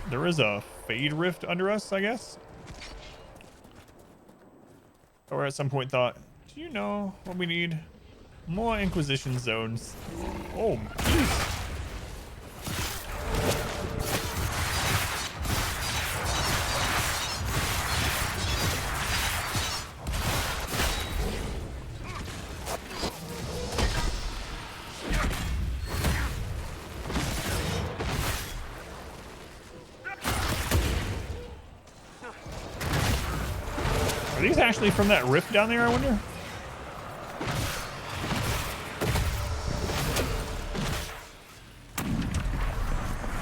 There is a Fade Rift under us, I guess. Or at some point thought, do you know what we need? More Inquisition zones. Oh, jeez. Are these actually from that rift down there, I wonder?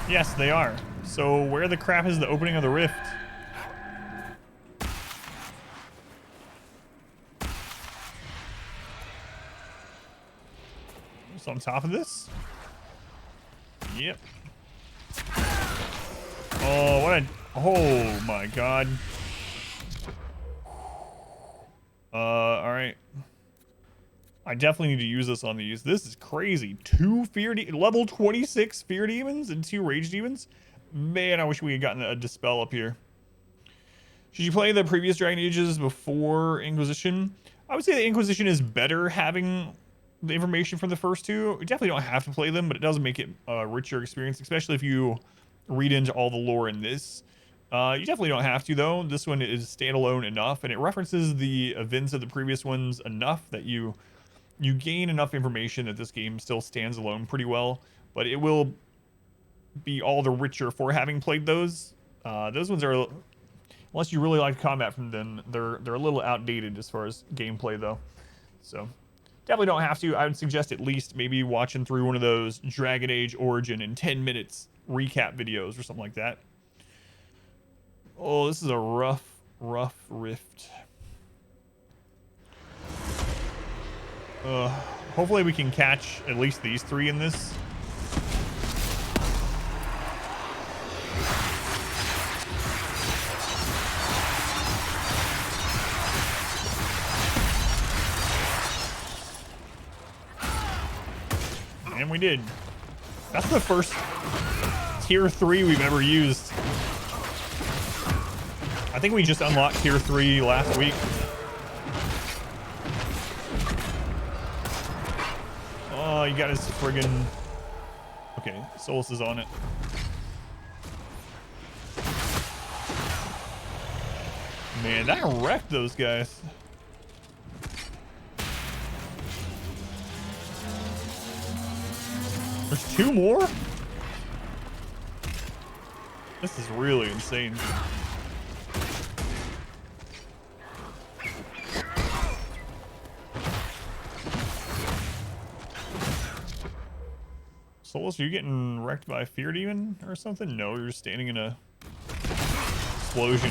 Yes, they are. So where the crap is the opening of the rift? It's on top of this? Yep. Oh, what a... Oh, my God. Alright. I definitely need to use this on these. This is crazy. 2 level 26 fear demons and 2 rage demons. Man, I wish we had gotten a dispel up here. Should you play the previous Dragon Ages before Inquisition? I would say the Inquisition is better having the information from the first two. You definitely don't have to play them, but it does make it a richer experience, especially if you read into all the lore in this. You definitely don't have to, though. This one is standalone enough, and it references the events of the previous ones enough that you gain enough information that this game still stands alone pretty well, but it will be all the richer for having played those. Those ones are, unless you really like combat from them, they're a little outdated as far as gameplay, though. So definitely don't have to. I would suggest at least maybe watching through one of those Dragon Age Origin in 10 minutes recap videos or something like that. Oh, this is a rough rift. Hopefully we can catch at least these 3 in this. And we did. That's the first tier 3 we've ever used. I think we just unlocked tier 3 last week. Oh, you got his friggin'... Okay, Solus is on it. Man, that wrecked those guys. There's 2 more? This is really insane. Solus, are you getting wrecked by a fear demon or something? No, you're just standing in a explosion.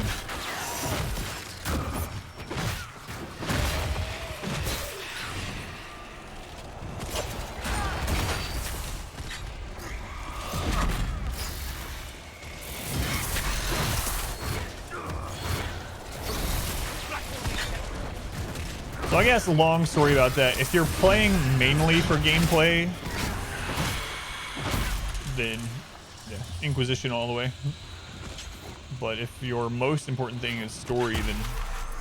So I guess a long story about that. If you're playing mainly for gameplay, then yeah, Inquisition all the way. But if your most important thing is story, then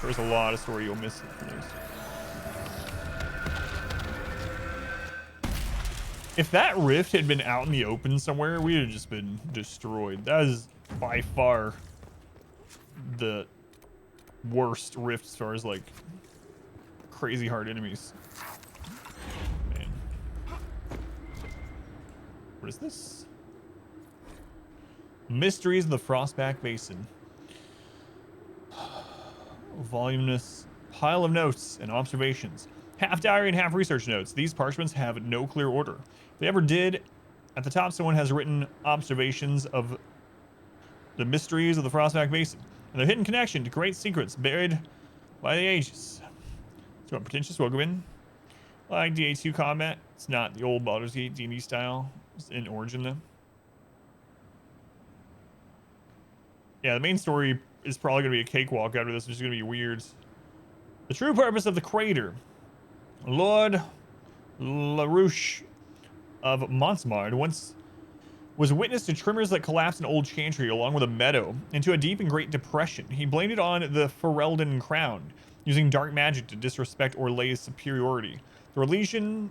there's a lot of story you'll miss from those. If that rift had been out in the open somewhere, we would have just been destroyed. That is by far the worst rift as far as like crazy hard enemies. Man. What is this? Mysteries of the Frostback Basin. Voluminous pile of notes and observations. Half diary and half research notes. These parchments have no clear order. If they ever did, at the top someone has written observations of the mysteries of the Frostback Basin and their hidden connection to great secrets buried by the ages. So pretentious, welcome in. Like DA2 combat. It's not the old Baldur's Gate D&D style. It's in Origin though. Yeah, the main story is probably going to be a cakewalk after this, which is going to be weird. The true purpose of the crater. Lord LaRouche of Montsmard once was witness to tremors that collapsed an old chantry along with a meadow into a deep and great depression. He blamed it on the Ferelden crown, using dark magic to disrespect Orlay's superiority. The religion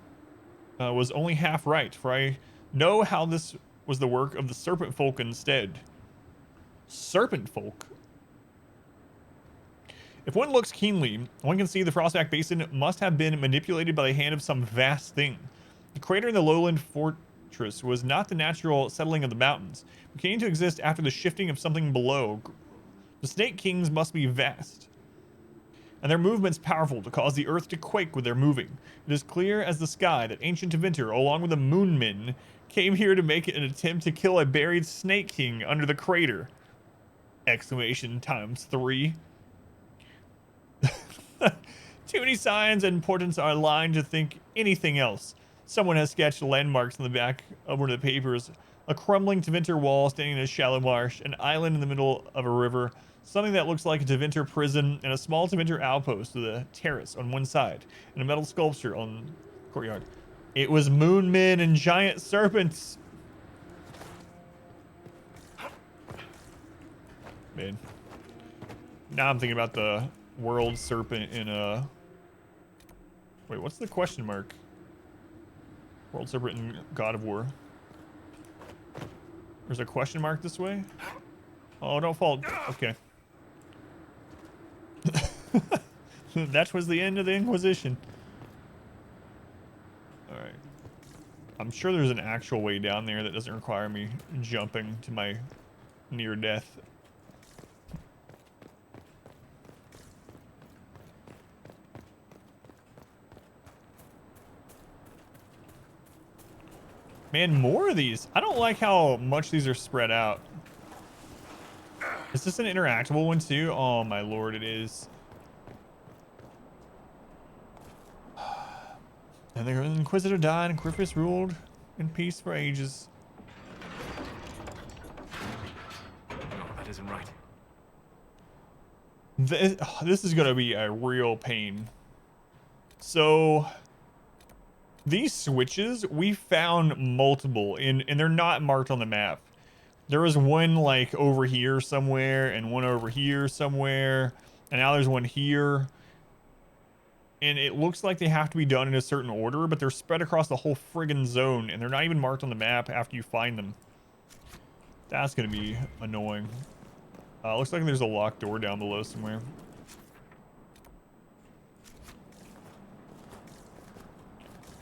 was only half right, for I know how this was the work of the serpent folk instead. Serpent folk? If one looks keenly, one can see the Frostback Basin must have been manipulated by the hand of some vast thing. The crater in the lowland fortress was not the natural settling of the mountains. It came to exist after the shifting of something below. The Snake Kings must be vast, and their movements powerful to cause the earth to quake with their moving. It is clear as the sky that ancient Tevinter, along with the Moonmen, came here to make an attempt to kill a buried Snake King under the crater. Exclamation ×3. Too many signs and portents are aligned to think anything else. Someone has sketched landmarks on the back of one of the papers A crumbling Tevinter wall standing in a shallow marsh, an island in the middle of a river, something that looks like a Tevinter prison, and a small Tevinter outpost with a terrace on one side, and a metal sculpture on the courtyard. It was moon men and giant serpents. Man. Now I'm thinking about the world serpent in wait, what's the question mark? World serpent in God of War. There's a question mark this way? Oh, don't fall. Okay. That was the end of the Inquisition. Alright. I'm sure there's an actual way down there that doesn't require me jumping to my near death. Man, more of these. I don't like how much these are spread out. Is this an interactable one too? Oh my lord, it is. And the Inquisitor died and Corypheus ruled in peace for ages. No, that isn't right. This is gonna be a real pain. So these switches, we found multiple and they're not marked on the map. There was one like over here somewhere and one over here somewhere, and now there's one here. And it looks like they have to be done in a certain order, but they're spread across the whole friggin' zone, and they're not even marked on the map after you find them. That's gonna be annoying. Looks like there's a locked door down below somewhere.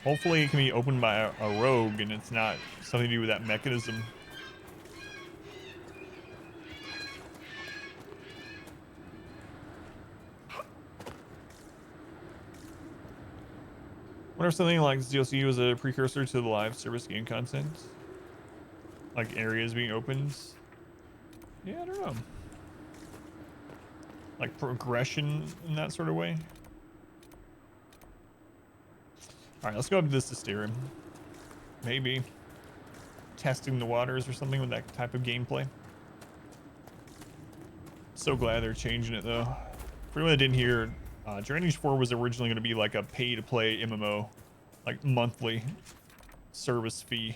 Hopefully it can be opened by a rogue and it's not something to do with that mechanism. What if something like this DLC was a precursor to the live service game content? Like areas being opened? Yeah, I don't know. Like progression in that sort of way? Alright, let's go up to this Astarium. Maybe. Testing the waters or something with that type of gameplay. So glad they're changing it though. For anyone that didn't hear, Dragon Age 4 was originally going to be like a pay-to-play MMO. Like monthly service fee.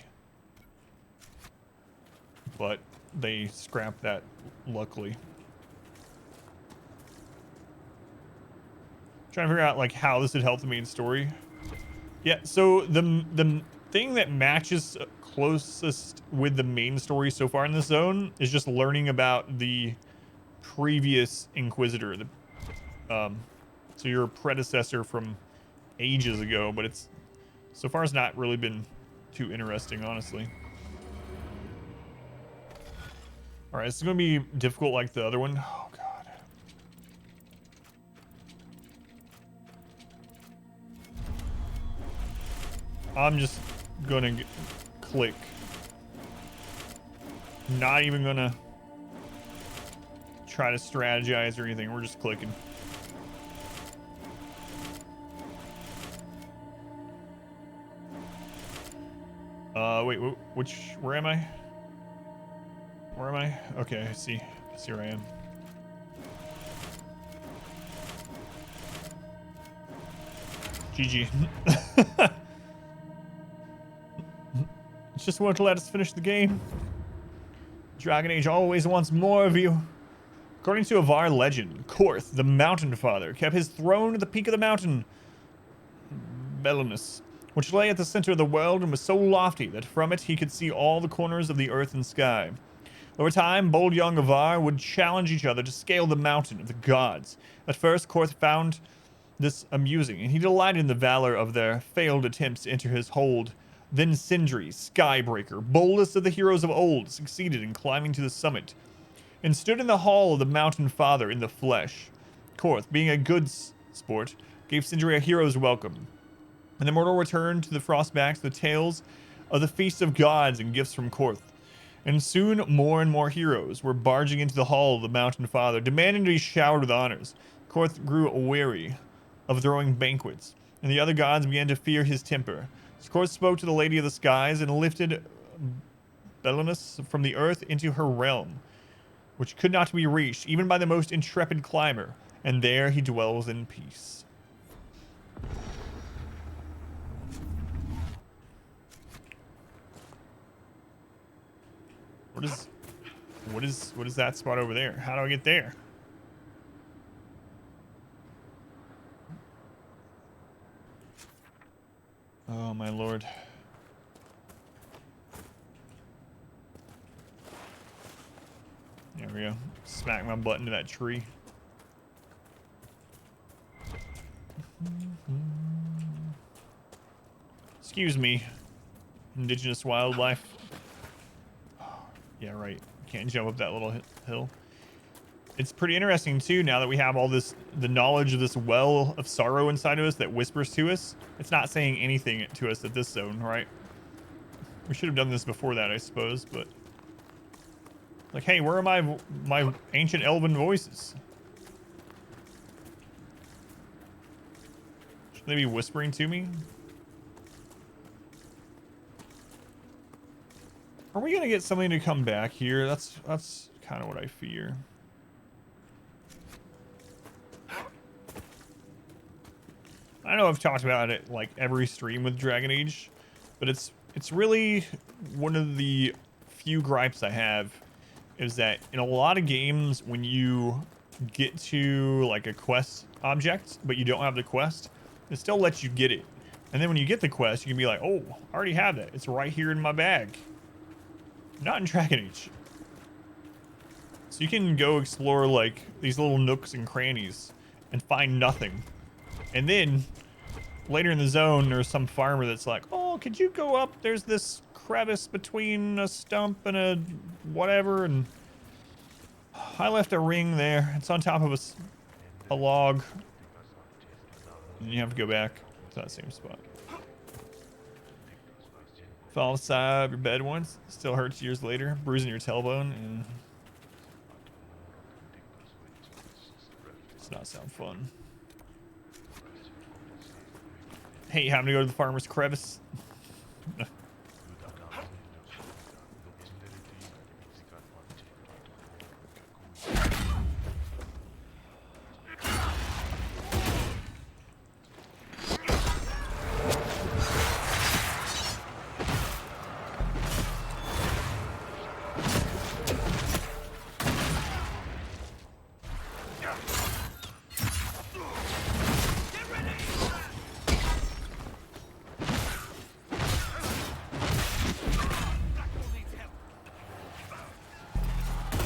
But they scrapped that, luckily. Trying to figure out like how this would help the main story. Yeah, so the thing that matches closest with the main story so far in this zone is just learning about the previous Inquisitor. So your predecessor from ages ago, but it's so far it's not really been too interesting, honestly. All right, this is gonna be difficult like the other one. Oh god. I'm just gonna click. Not even gonna try to strategize or anything. We're just clicking. Wait, where am I? Where am I? Okay, I see where I am. GG. Just won't let us finish the game. Dragon Age always wants more of you. According to Avar legend, Korth, the Mountain Father, kept his throne at the peak of the mountain, Belonis, which lay at the center of the world and was so lofty that from it he could see all the corners of the earth and sky. Over time, bold young Avar would challenge each other to scale the mountain of the gods. At first, Korth found this amusing, and he delighted in the valor of their failed attempts to enter his hold. Then Sindri, Skybreaker, boldest of the heroes of old, succeeded in climbing to the summit, and stood in the hall of the Mountain Father in the flesh. Korth, being a good sport, gave Sindri a hero's welcome. And the mortal returned to the Frostbacks the tales of the feast of gods and gifts from Korth. And soon more and more heroes were barging into the hall of the Mountain Father, demanding to be showered with honors. Korth grew weary of throwing banquets, and the other gods began to fear his temper. So Korth spoke to the Lady of the Skies and lifted Belenus from the earth into her realm, which could not be reached even by the most intrepid climber, and there he dwells in peace. What is that spot over there? How do I get there? Oh my lord. There we go. Smack my butt into that tree. Excuse me, indigenous wildlife. Yeah, right. Can't jump up that little hill. It's pretty interesting too, now that we have all this, the knowledge of this well of sorrow inside of us that whispers to us. It's not saying anything to us at this zone, right? We should have done this before that, I suppose, but like, hey, where are my ancient elven voices? Should they be whispering to me? Are we gonna get something to come back here? That's kind of what I fear. I know I've talked about it like every stream with Dragon Age, but it's really one of the few gripes I have is that in a lot of games when you get to like a quest object but you don't have the quest, it still lets you get it. And then when you get the quest, you can be like, oh, I already have that. It's right here in my bag. Not in Dragon Age. So you can go explore like these little nooks and crannies and find nothing. And then later in the zone, there's some farmer that's like, oh, could you go up? There's this crevice between a stump and a whatever. And I left a ring there. It's on top of a log. And you have to go back to that same spot. Fell off the side of your bed once. Still hurts years later. Bruising your tailbone. And does not sound fun. Hey, having to go to the farmer's crevice.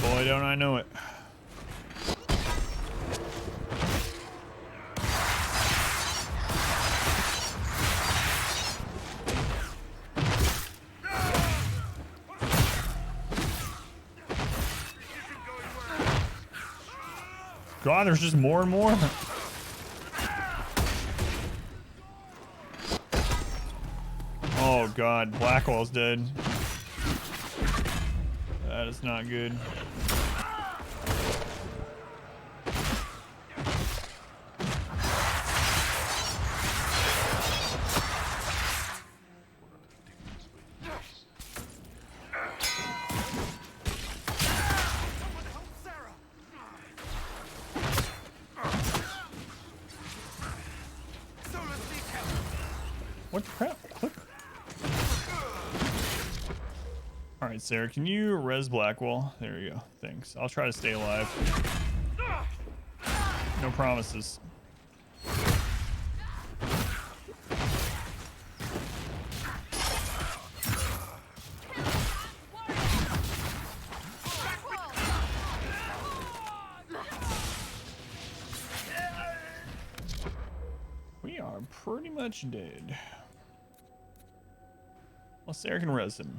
Boy, don't I know it. God, there's just more and more. Oh God, Blackwall's dead. That is not good. What the crap? Click. Alright, Sarah, can you res Blackwall? There you go. Thanks. I'll try to stay alive. No promises. We are pretty much dead. Well, Sarah can res him.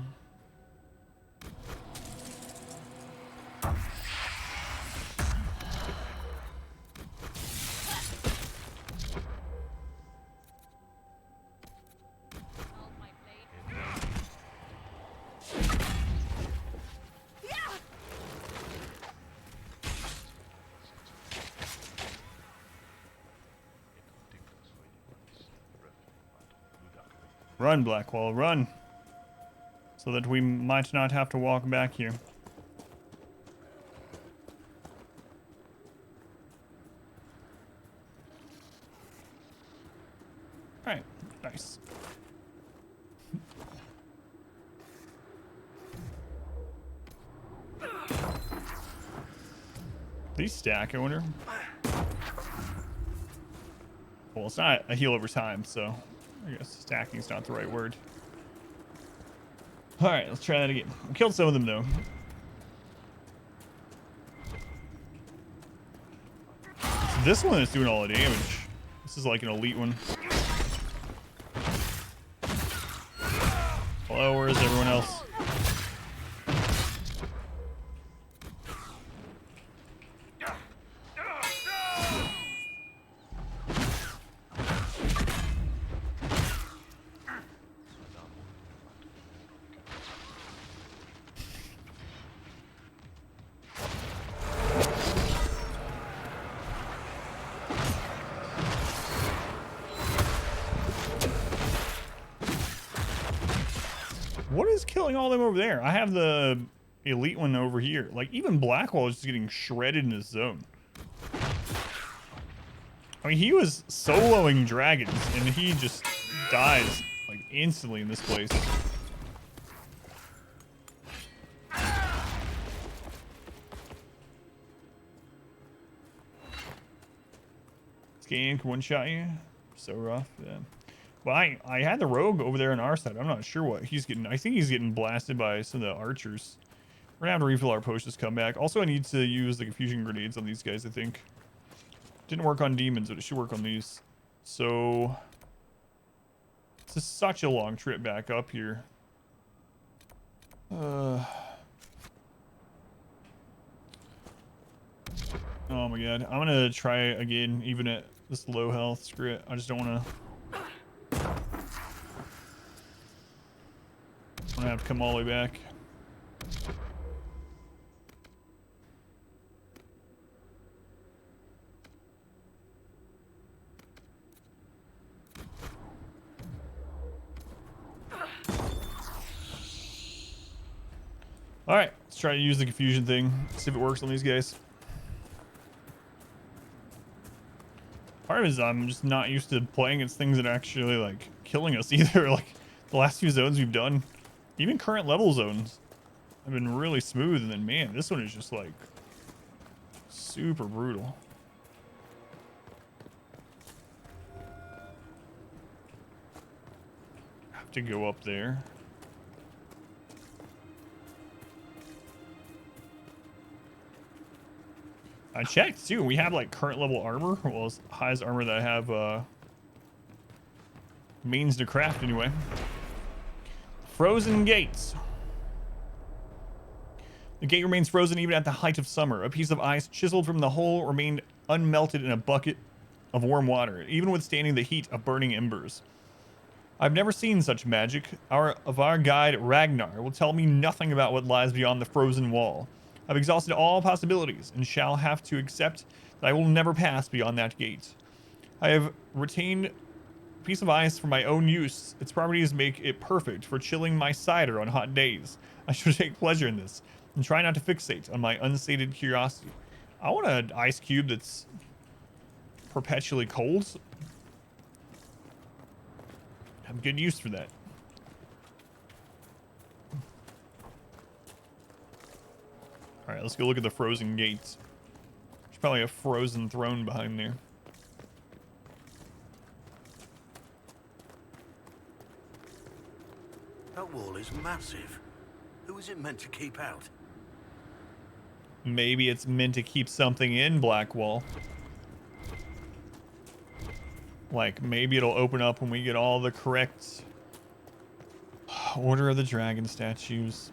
Run, Blackwall, run. It's so that we might not have to walk back here. Alright, nice. These stack, I wonder. Well, it's not a heal over time, so I guess stacking is not the right word. Alright, let's try that again. We killed some of them, though. So this one is doing all the damage. This is like an elite one. Hello, where is everyone else? What is killing all them over there? I have the elite one over here. Like, even Blackwall is just getting shredded in this zone. I mean, he was soloing dragons, and he just dies, like, instantly in this place. This game can one-shot you. So rough, yeah. Well, I had the rogue over there on our side. I'm not sure what he's getting. I think he's getting blasted by some of the archers. We're gonna have to refill our potions, come back. Also, I need to use the confusion grenades on these guys, I think. Didn't work on demons, but it should work on these. So, this is such a long trip back up here. Oh my god. I'm gonna try again, even at this low health. Screw it. I just don't want to... I'm gonna have to come all the way back. Alright, let's try to use the confusion thing. See if it works on these guys. Part of it is I'm just not used to playing against things that are actually, like, killing us either. Like, the last few zones we've done, even current level zones, have been really smooth. And then, man, this one is just, like, super brutal. Have to go up there. I checked too. We have like current level armor, well, as high as armor that I have means to craft anyway. Frozen gates. The gate remains frozen even at the height of summer. A piece of ice chiseled from the hole remained unmelted in a bucket of warm water, even withstanding the heat of burning embers. I've never seen such magic. Our guide Ragnar will tell me nothing about what lies beyond the frozen wall. I've exhausted all possibilities and shall have to accept that I will never pass beyond that gate. I have retained a piece of ice for my own use. Its properties make it perfect for chilling my cider on hot days. I should take pleasure in this and try not to fixate on my unsated curiosity. I want an ice cube that's perpetually cold. I have good use for that. All right, let's go look at the frozen gates. There's probably a frozen throne behind there. That wall is massive. Who is it meant to keep out? Maybe it's meant to keep something in, Blackwall. Like, maybe it'll open up when we get all the correct Order of the Dragon statues.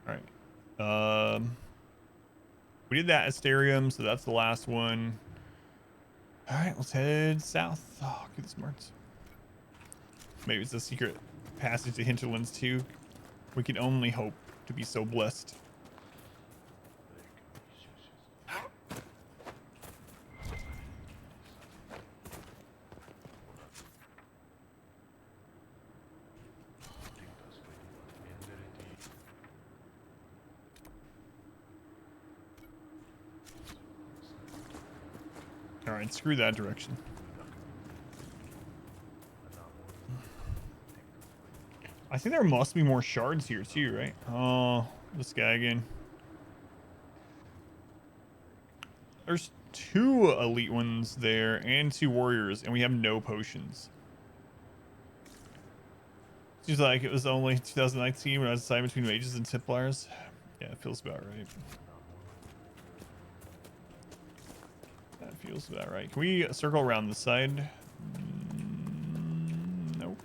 Alright. We did that Asterium, so that's the last one. Alright, let's head south. Oh, get the smarts. Maybe it's a secret passage to Hinterlands too. We can only hope to be so blessed. All right, screw that direction. I think there must be more shards here too, right? Oh, this guy again. There's 2 elite ones there and 2 warriors, and we have no potions. Seems like it was only 2019 when I was deciding between mages and Templars. Yeah, it feels about right. That feels about right. Can we circle around the side? Nope.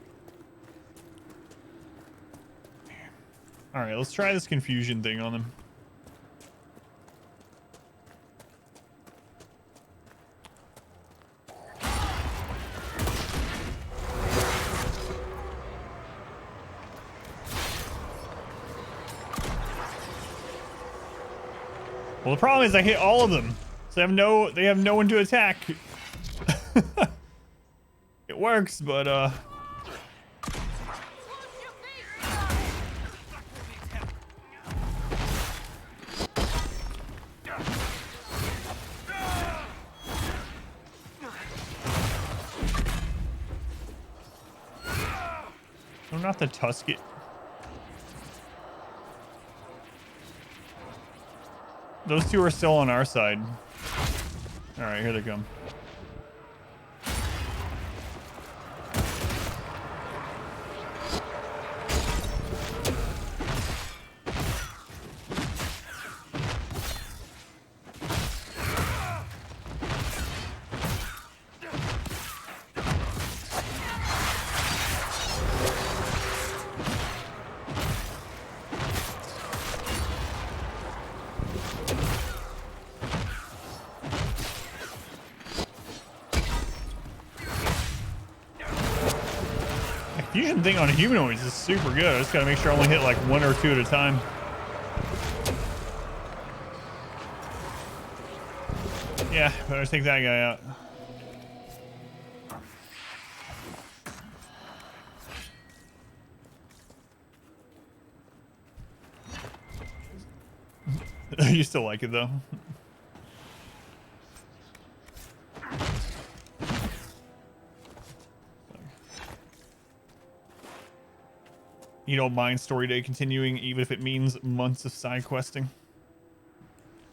All right, let's try this confusion thing on them. Well, the problem is I hit all of them, so they have no one to attack. It works, but I'm not the Tusket. Those 2 are still on our side. All right, here they come. Fusion thing on humanoids is super good. I just gotta make sure I only hit like 1 or 2 at a time. Yeah, better take that guy out. You still like it though. You don't mind story day continuing even if it means months of side questing.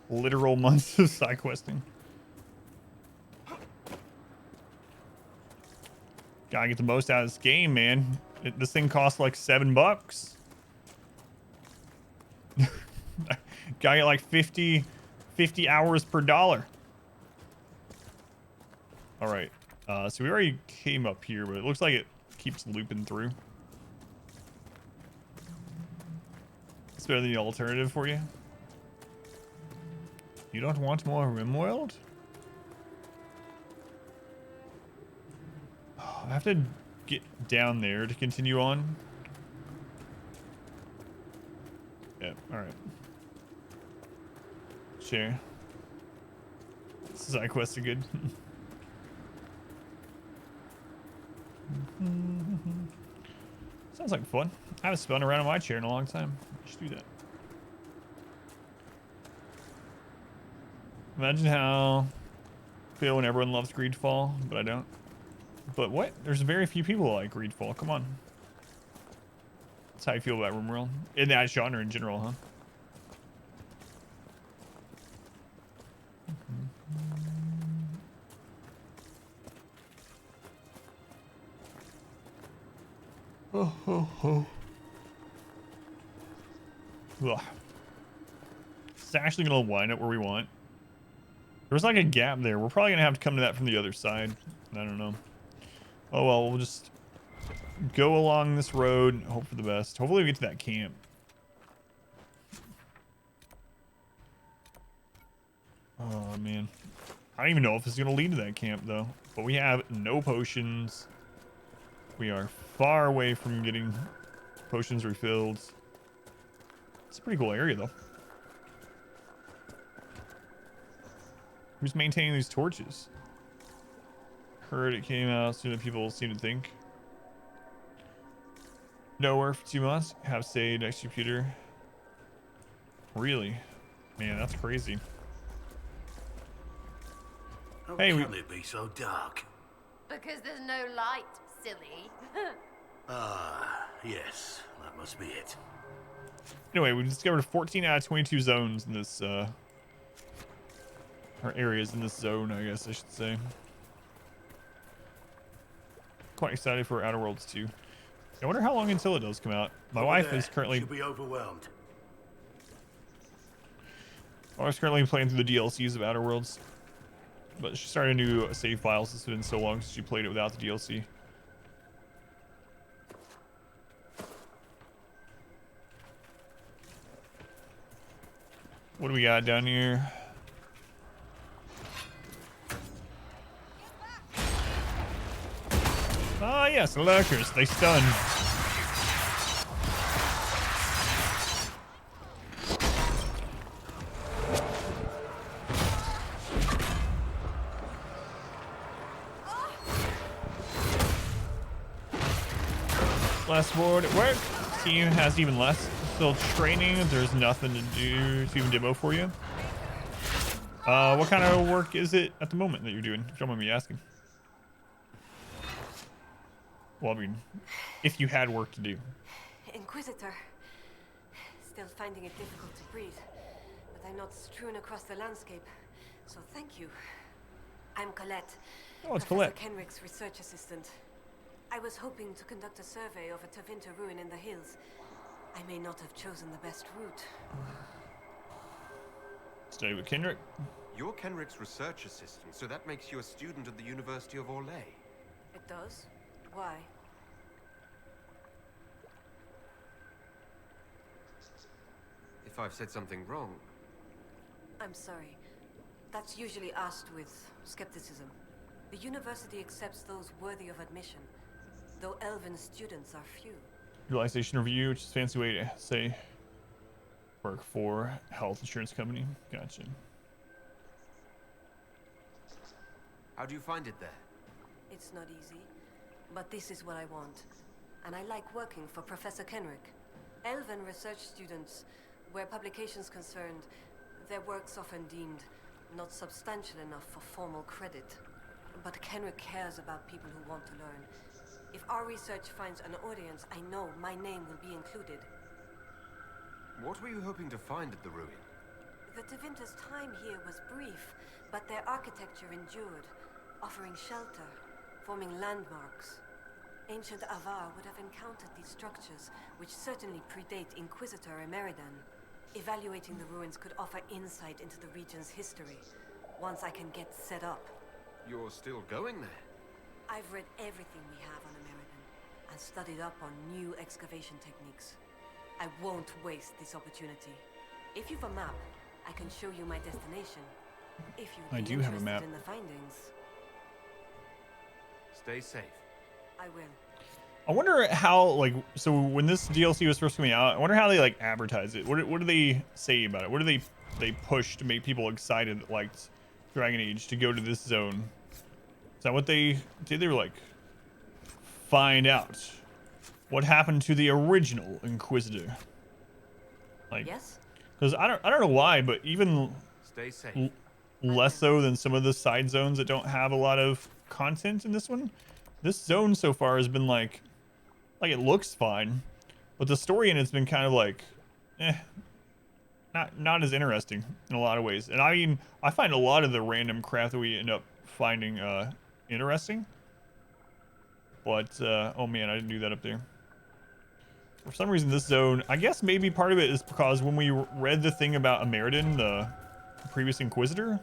Literal months of side questing. Gotta get the most out of this game, man. This thing costs like $7. Gotta get like 50 hours per dollar. All right. So we already came up here, but it looks like it keeps looping through. It's better than the alternative for you. You don't want more RimWorld? Oh, I have to get down there to continue on. Yeah, alright. Sure. Side quests are good. Sounds like fun. I haven't spun around in my chair in a long time. I should do that. Imagine how I feel when everyone loves Greedfall, but I don't. But what? There's very few people who like Greedfall. Come on. That's how you feel about RimWorld. In that genre in general, huh? Oh, oh, oh. Ugh. It's actually gonna wind up where we want. There was like a gap there. We're probably gonna have to come to that from the other side. I don't know. Oh well, we'll just go along this road and hope for the best. Hopefully we get to that camp. Oh man. I don't even know if it's gonna lead to that camp though. But we have no potions. We are far away from getting potions refilled. It's a pretty cool area though. Who's maintaining these torches? Heard it came out sooner than people seem to think. Nowhere for 2 months. Have stayed next computer. Really? Man, that's crazy. How Hey, can it be so dark? Because there's no light, silly. Ah, yes, that must be it. Anyway, we discovered 14 out of 22 zones in this, or areas in this zone, I guess I should say. Quite excited for Outer Worlds 2. I wonder how long until it does come out. My wife is currently... She'll be overwhelmed. I was currently playing through the DLCs of Outer Worlds. But she started a new save file since it's been so long since she played it without the DLC. What do we got down here? Ah, yes, the lurkers. They stun. Last ward at work. Team has even less. Still training. There's nothing to do to even demo for you. What kind of work is it at the moment that you're doing? If you don't mind me asking. Well, I mean, if you had work to do. Inquisitor. Still finding it difficult to breathe, but I'm not strewn across the landscape, so thank you. I'm Colette. Oh, it's Professor Colette. Kenrick's research assistant. I was hoping to conduct a survey of a Tavinta ruin in the hills. I may not have chosen the best route. Stay with Kenrick. You're Kenrick's research assistant, so that makes you a student at the University of Orlais. It does? Why? If I've said something wrong... I'm sorry. That's usually asked with skepticism. The university accepts those worthy of admission, though elven students are few. Utilization review, which is a fancy way to say work for health insurance company. Gotcha. How do you find it there? It's not easy, but this is what I want. And I like working for Professor Kenrick. Elven research students, where publications concerned, their work's often deemed not substantial enough for formal credit. But Kenrick cares about people who want to learn. If our research finds an audience, I know my name will be included. What were you hoping to find at the ruin? The Tavinta's time here was brief, but their architecture endured, offering shelter, forming landmarks. Ancient Avar would have encountered these structures, which certainly predate Inquisitor Emeridan. Evaluating the ruins could offer insight into the region's history, once I can get set up. You're still going there? I've read everything we have on Emeridan, and studied up on new excavation techniques. I won't waste this opportunity. If you've a map, I can show you my destination. If you'd I be do have a interested map. in the findings. Stay safe. I will. I wonder how, like, so when this DLC was first coming out, I wonder how they, like, advertise it. What do they say about it? What do they push to make people excited that liked Dragon Age to go to this zone? Is that what they did? They were like, find out what happened to the original Inquisitor. Like, yes? Because I don't know why, but even Stay safe. less so than some of the side zones that don't have a lot of content in this one. This zone so far has been like it looks fine, but the story in it's been kind of like, not as interesting in a lot of ways. And I mean, I find a lot of the random crap that we end up finding interesting. But oh man, I didn't do that up there. For some reason, this zone, I guess maybe part of it is because when we read the thing about Emeridan, the previous Inquisitor,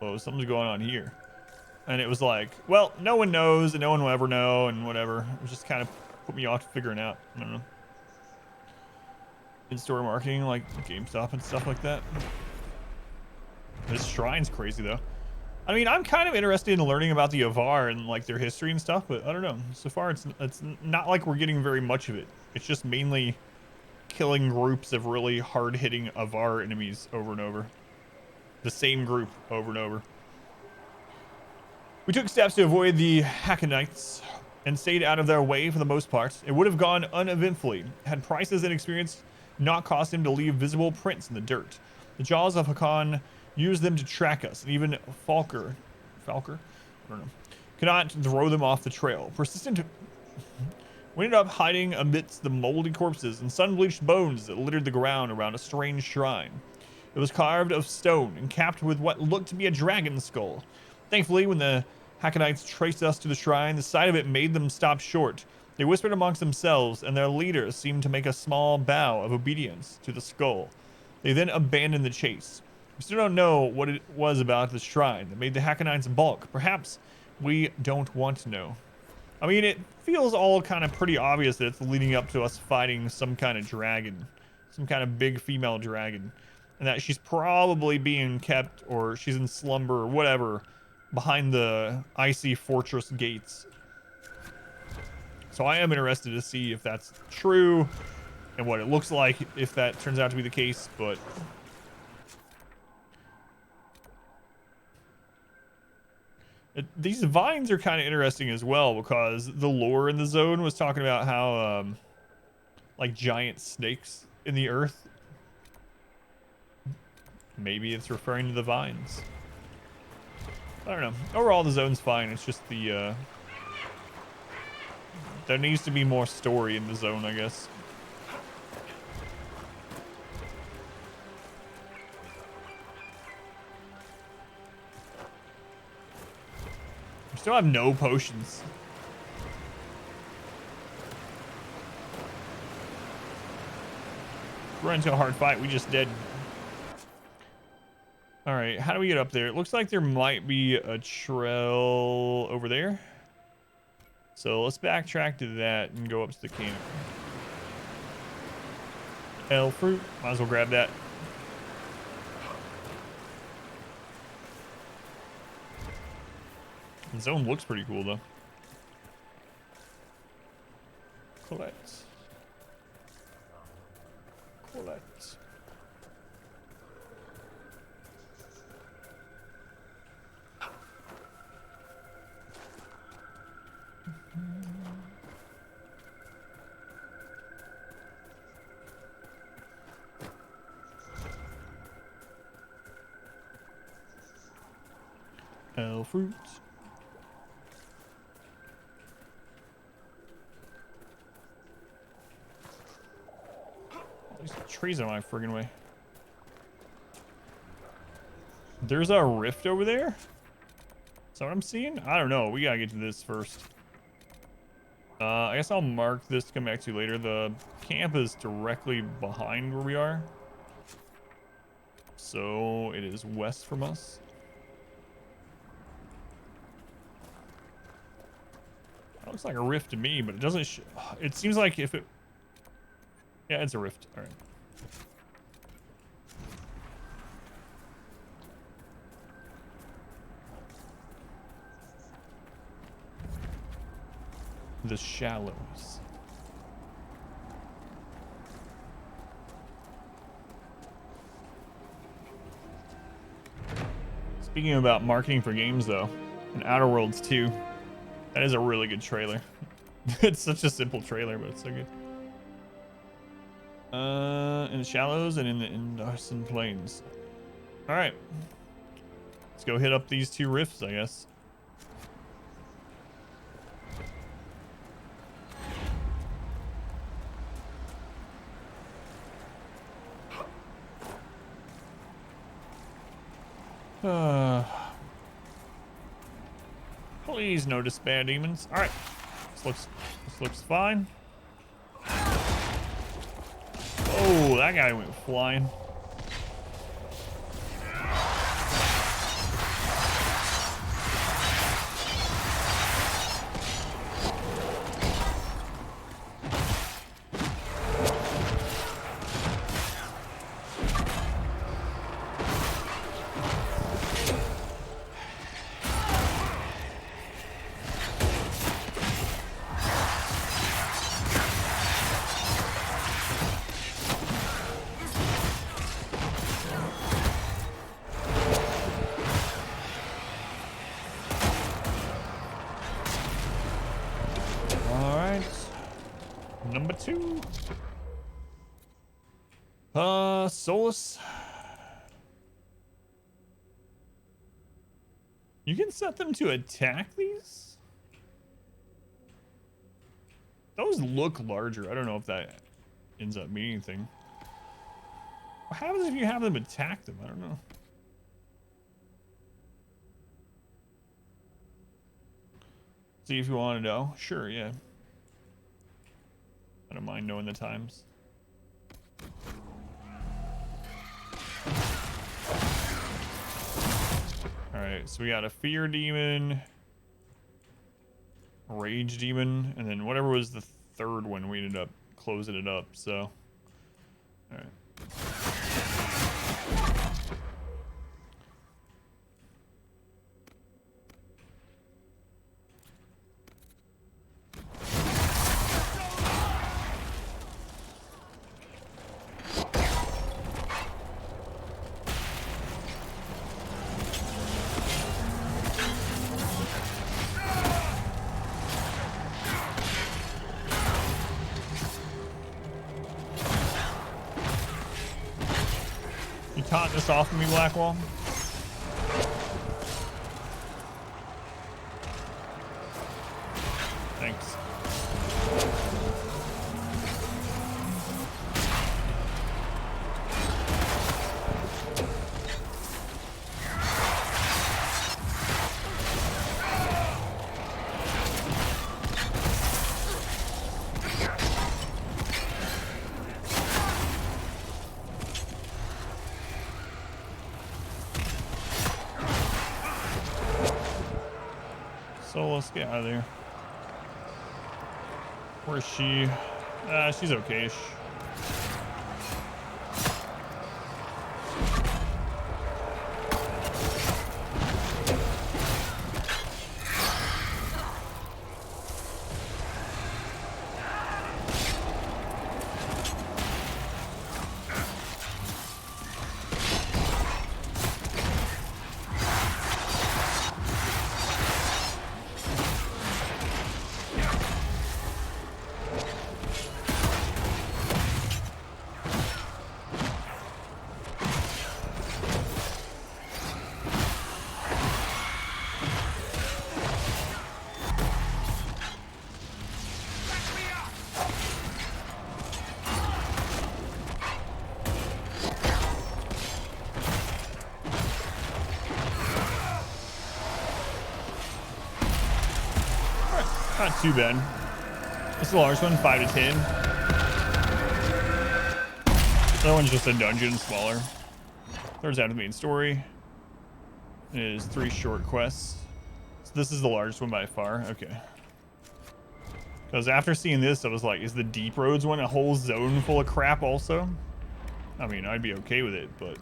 oh, something's going on here. And it was like, well, no one knows and no one will ever know and whatever. It was just kind of put me off figuring out. I don't know. In-store marketing like GameStop and stuff like that. This shrine's crazy though. I mean, I'm kind of interested in learning about the Avar and like their history and stuff, but I don't know. So far, it's not like we're getting very much of it. It's just mainly killing groups of really hard-hitting Avar enemies over and over. The same group over and over. We took steps to avoid the Hackenites and stayed out of their way for the most part. It would have gone uneventfully had prices and experience not caused him to leave visible prints in the dirt. The jaws of Hakan use them to track us, and even Falker, I don't know, cannot throw them off the trail. Persistent, we ended up hiding amidst the moldy corpses and sun-bleached bones that littered the ground around a strange shrine. It was carved of stone and capped with what looked to be a dragon skull. Thankfully, when the Hackonites traced us to the shrine, the sight of it made them stop short. They whispered amongst themselves, and their leader seemed to make a small bow of obedience to the skull. They then abandoned the chase. We still don't know what it was about the shrine that made the Hackonites balk. Perhaps we don't want to know. I mean, it feels all kind of pretty obvious that it's leading up to us fighting some kind of dragon. Some kind of big female dragon. And that she's probably being kept, or she's in slumber, or whatever, behind the icy fortress gates. So I am interested to see if that's true, and what it looks like if that turns out to be the case, but... these vines are kind of interesting as well, because the lore in the zone was talking about how, like, giant snakes in the earth. Maybe it's referring to the vines. I don't know. Overall, the zone's fine. It's just the, there needs to be more story in the zone, I guess. I still have no potions. Run into a hard fight. We just did. All right, how do we get up there? It looks like there might be a trail over there. So let's backtrack to that and go up to the camp. L fruit. Might as well grab that. The zone looks pretty cool, though. Collect. Collect. L fruit. These trees are my friggin' way. There's a rift over there? Is that what I'm seeing? I don't know. We gotta get to this first. I guess I'll mark this to come back to later. The camp is directly behind where we are. So it is west from us. That looks like a rift to me, but it doesn't. It seems like if it. Yeah, it's a rift. All right. The shallows. Speaking about marketing for games, though, and Outer Worlds 2, that is a really good trailer. It's such a simple trailer, but it's so good. In the shallows and in the Indarsen Plains. All right, let's go hit up these two rifts, I guess. Please no despair demons. All right, this looks fine. Oh, that guy went flying. Number 2. Solus. You can set them to attack these? Those look larger. I don't know if that ends up meaning anything. What happens if you have them attack them? I don't know. See if you want to know. Sure, yeah. I don't mind knowing the times. Alright, so we got a fear demon, a rage demon, and then whatever was the third one, we ended up closing it up, so. Alright. Taunt this off of me, Blackwall. Thanks. So let's get out of there. Where's she? She's okay-ish. Not too bad. That's the largest one, 5 to 10. The other one's just a dungeon, smaller. Third's out of the main story. It is 3 short quests. So this is the largest one by far. Okay. Because after seeing this, I was like, is the Deep Roads one a whole zone full of crap also? I mean, I'd be okay with it, but...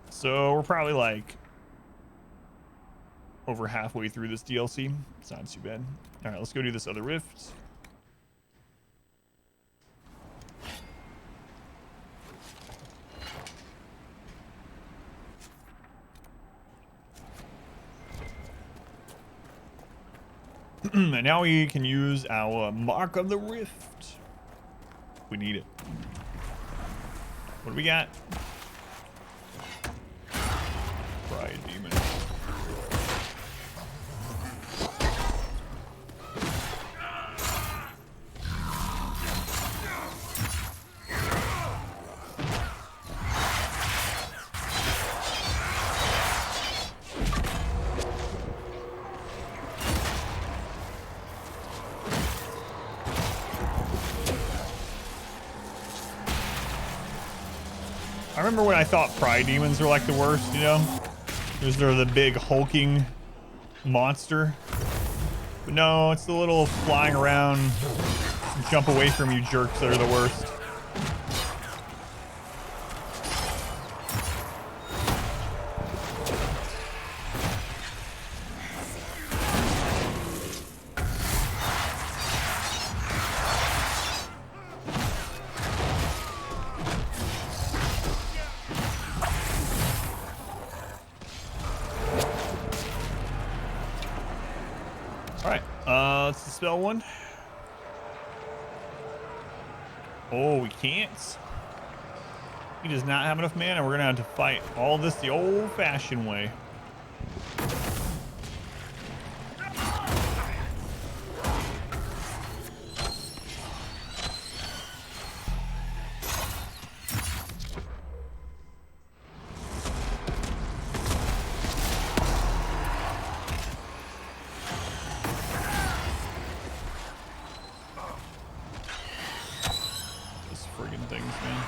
So we're probably like over halfway through this DLC. It's not too bad. All right, let's go do this other rift. And now we can use our Mark of the Rift. We need it. What do we got? Pride demon. I remember when I thought pride demons were like the worst, you know? Because they're the big hulking monster. But no, it's the little flying around, jump away from you jerks that are the worst. Let's dispel one. Oh, we can't. He does not have enough mana. We're gonna have to fight all this the old-fashioned way. These friggin' things, man.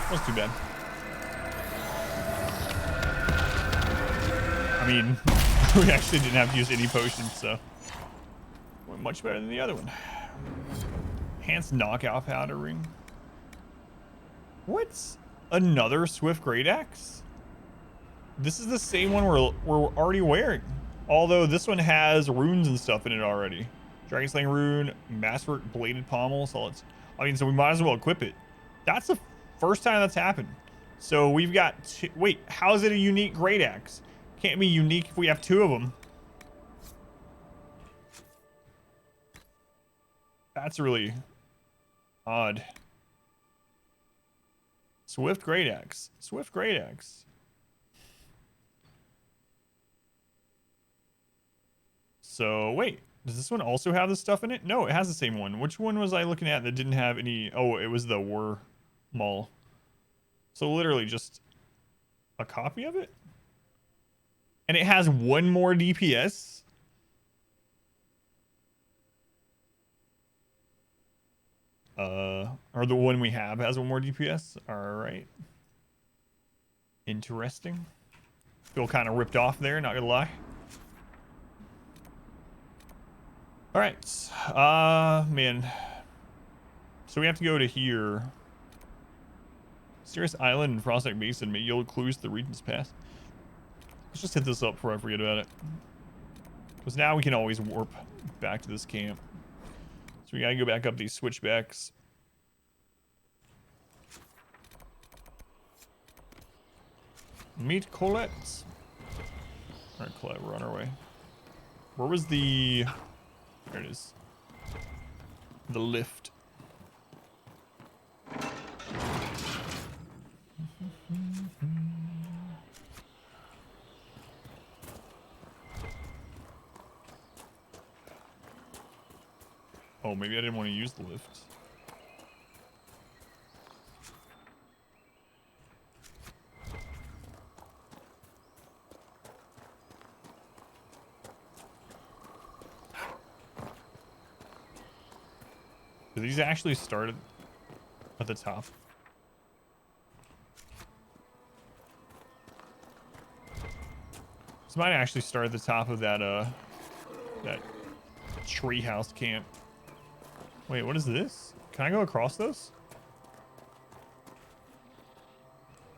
That's too bad. I mean, we actually didn't have to use any potions, so went much better than the other one. Enhanced knockout powder ring. What's another Swift Great Axe? This is the same one we're already wearing. Although this one has runes and stuff in it already. Dragon Slaying rune, Masterwork bladed pommel. So we might as well equip it. That's the first time that's happened. So we've got wait, how is it a unique Great Axe? Can't be unique if we have two of them. That's really odd. Swift Great Axe. Swift Great Axe. So wait, does this one also have this stuff in it? No, it has the same one. Which one was I looking at that didn't have any? Oh, it was the War Maul. So literally just a copy of it? And it has one more DPS? Or the one we have has one more DPS? Alright. Interesting. Feel kind of ripped off there, not gonna lie. Alright. Man. So we have to go to here. Serious Island and Frostneck Basin may yield clues to the region's past. Let's just hit this up before I forget about it. Because now we can always warp back to this camp. So we gotta go back up these switchbacks. Meet Colette. Alright, Colette, we're on our way. Where was the... There it is. The lift. Oh, maybe I didn't want to use the lift. Do these actually start at the top? This might actually start at the top of that that treehouse camp. Wait, what is this? Can I go across this?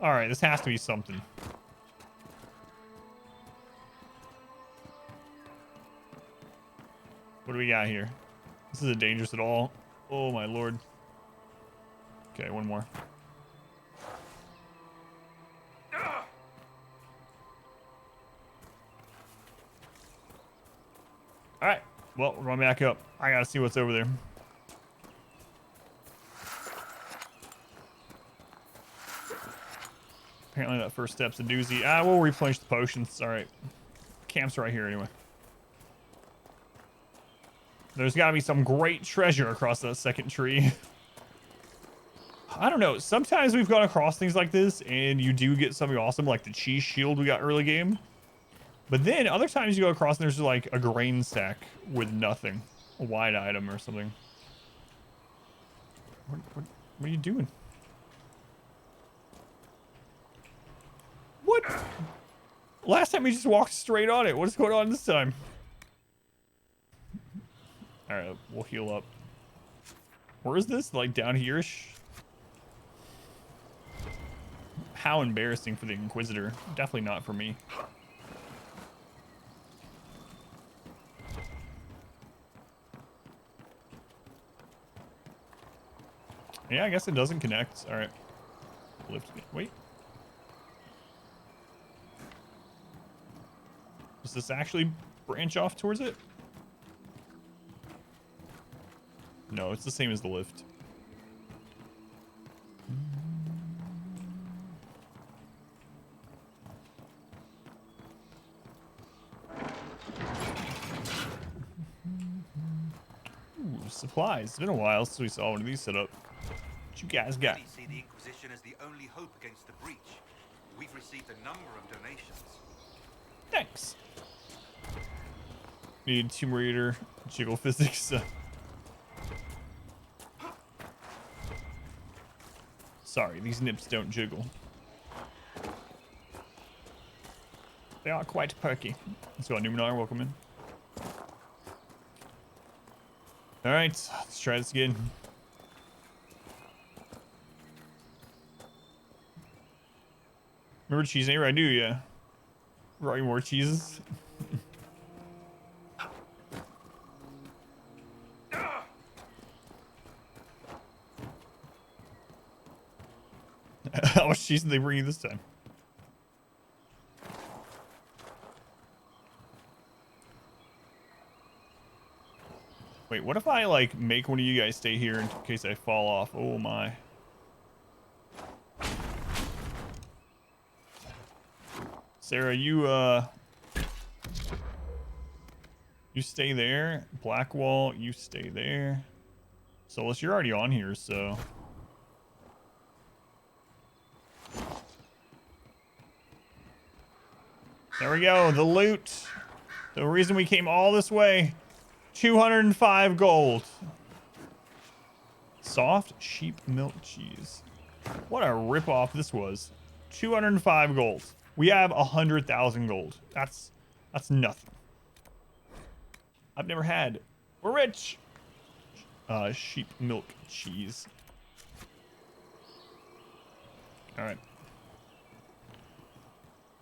Alright, this has to be something. What do we got here? This isn't dangerous at all. Oh my lord. Okay, one more. Alright, well, we're going back up. I gotta see what's over there. Apparently that first step's a doozy. We'll replenish the potions. Alright. Camp's right here anyway. There's gotta be some great treasure across that second tree. I don't know. Sometimes we've gone across things like this and you do get something awesome, like the cheese shield we got early game. But then other times you go across and there's like a grain sack with nothing. A wide item or something. What are you doing? What? Last time we just walked straight on it. What is going on this time? Alright, we'll heal up. Where is this? Like down here-ish? How embarrassing for the Inquisitor. Definitely not for me. Yeah, I guess it doesn't connect. Alright. lift again. Wait. Does this actually branch off towards it? No, it's the same as the lift. Ooh, supplies. It's been a while since we saw one of these set up. What you guys got? Many see the Inquisition as the only hope against the breach. We've received a number of donations. Thanks. Need Tomb Raider jiggle physics. Sorry, these nips don't jiggle. They are quite perky. Let's go, Numenor. Welcome in. All right, let's try this again. Remember Cheese Neighbor? I do, yeah. Brought more cheeses. How much cheese did they bring you this time? Wait, what if I like make one of you guys stay here in case I fall off? Oh my. Sarah, you stay there. Blackwall, you stay there. Solus, you're already on here, so. There we go, the loot. The reason we came all this way. 205 gold. Soft sheep milk cheese. What a ripoff this was. 205 gold. We have 100,000 gold. That's nothing. I've never had. We're rich. Sheep milk cheese. All right.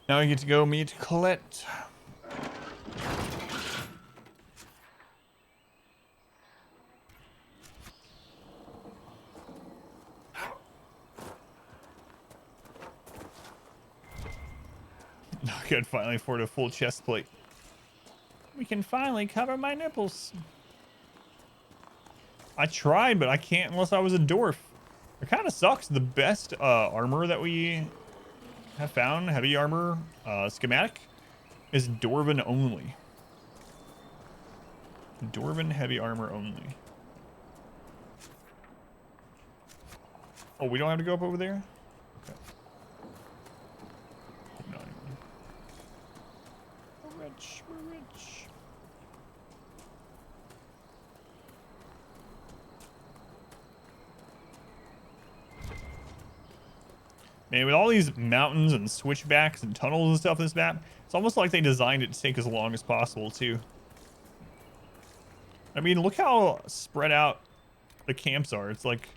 Now we get to go meet Colette. I could finally afford a full chest plate. We can finally cover my nipples. I tried, but I can't unless I was a dwarf. It kind of sucks. The best armor that we have found, heavy armor schematic, is Dwarven only. Dwarven heavy armor only. Oh, we don't have to go up over there? Okay. No, anyway. We're rich. We're rich. Man, with all these mountains and switchbacks and tunnels and stuff in this map, it's almost like they designed it to take as long as possible, too. I mean, look how spread out the camps are. It's like...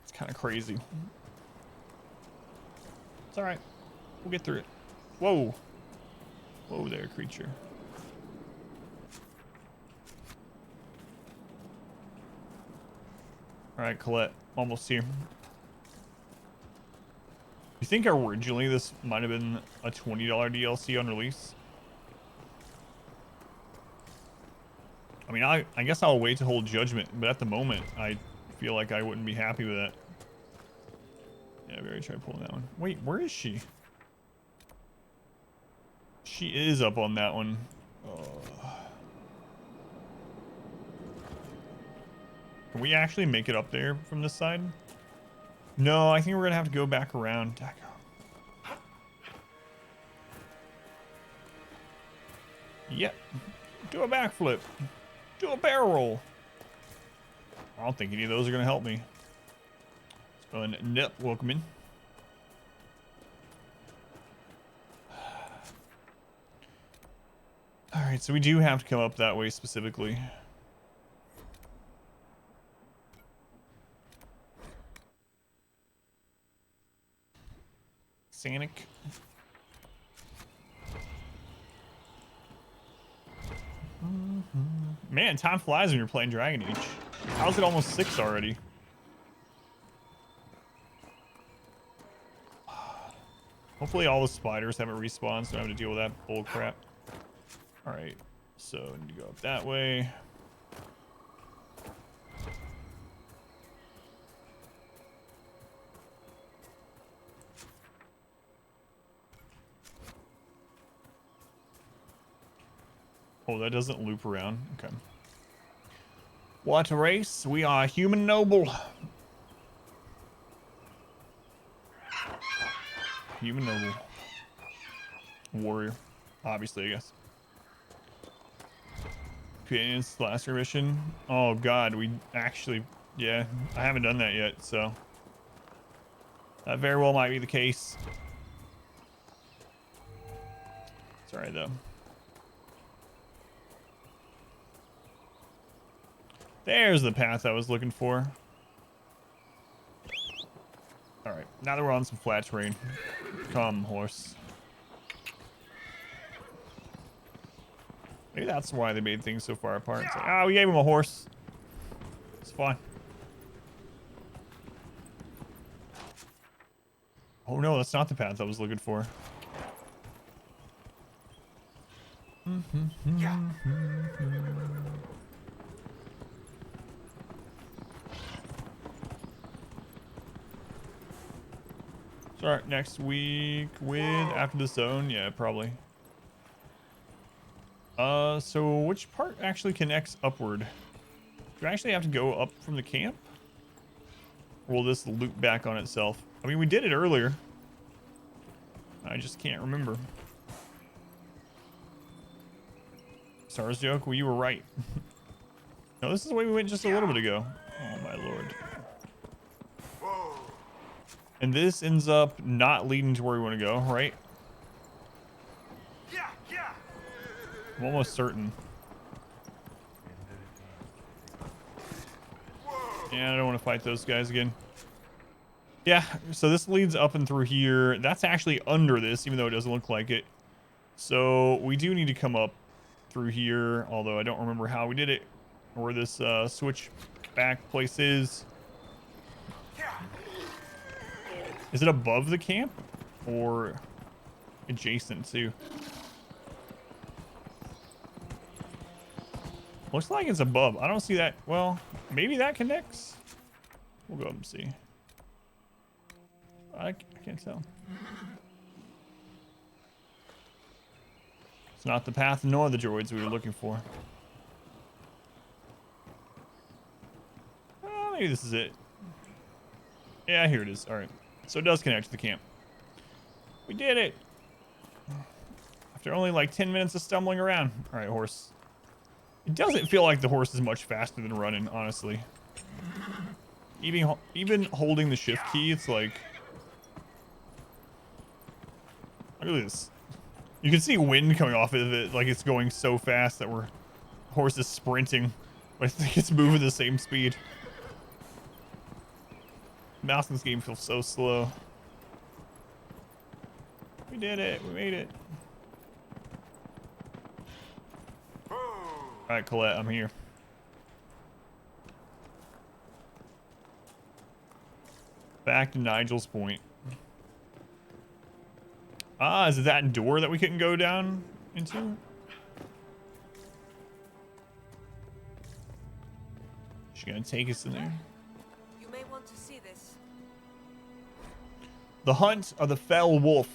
It's kind of crazy. It's alright. We'll get through it. Whoa. Whoa there, creature. Alright, Colette. Almost here. You think originally this might have been a $20 DLC on release? I mean, I guess I'll wait to hold judgment, but at the moment, I feel like I wouldn't be happy with that. Yeah, I've already tried pulling that one. Wait, where is she? She is up on that one. Can we actually make it up there from this side? No, I think we're gonna have to go back around. Yep. Do a backflip. Do a barrel roll. I don't think any of those are gonna help me. Let's go and Nip, welcome in. Alright, so we do have to come up that way specifically. Sanic. Man, time flies when you're playing Dragon Age. How's it almost 6 already? Hopefully all the spiders haven't respawned, so I don't have to deal with that bull crap. Alright, so I need to go up that way. Oh, that doesn't loop around. Okay. What race? We are human noble. Human noble. Warrior. Obviously, I guess. Companions last mission. Oh god, we actually... Yeah, I haven't done that yet, so... That very well might be the case. It's alright, though. There's the path I was looking for. Alright, now that we're on some flat terrain. Come, horse. Maybe that's why they made things so far apart. It's like, ah, we gave him a horse. It's fine. Oh no, that's not the path I was looking for. Start next week with after the zone. Yeah, probably. So which part actually connects upward? Do I actually have to go up from the camp? Or will this loop back on itself? I mean, we did it earlier. I just can't remember. Stars joke, well, you were right. No, this is the way we went just a little bit ago. Oh my lord. And this ends up not leading to where we want to go, right? I'm almost certain. Yeah, I don't want to fight those guys again. Yeah, so this leads up and through here. That's actually under this, even though it doesn't look like it. So we do need to come up through here, although I don't remember how we did it, or where this switch back place is. Is it above the camp or adjacent to? Looks like it's above. I don't see that. Well, maybe that connects. We'll go up and see. I can't tell. It's not the path nor the droids we were looking for. Maybe this is it. Yeah, here it is. All right. So it does connect to the camp. We did it. After only like 10 minutes of stumbling around. All right, horse. It doesn't feel like the horse is much faster than running, honestly. Even holding the shift key, it's like... Look at this. You can see wind coming off of it, like it's going so fast that horse is sprinting, but I think it's moving the same speed. The mouse in this game feels so slow. We did it. We made it. Alright, Colette, I'm here. Back to Nigel's point. Ah, is it that door that we couldn't go down into? She's gonna take us in there. You may want to see this. The hunt of the fell wolf.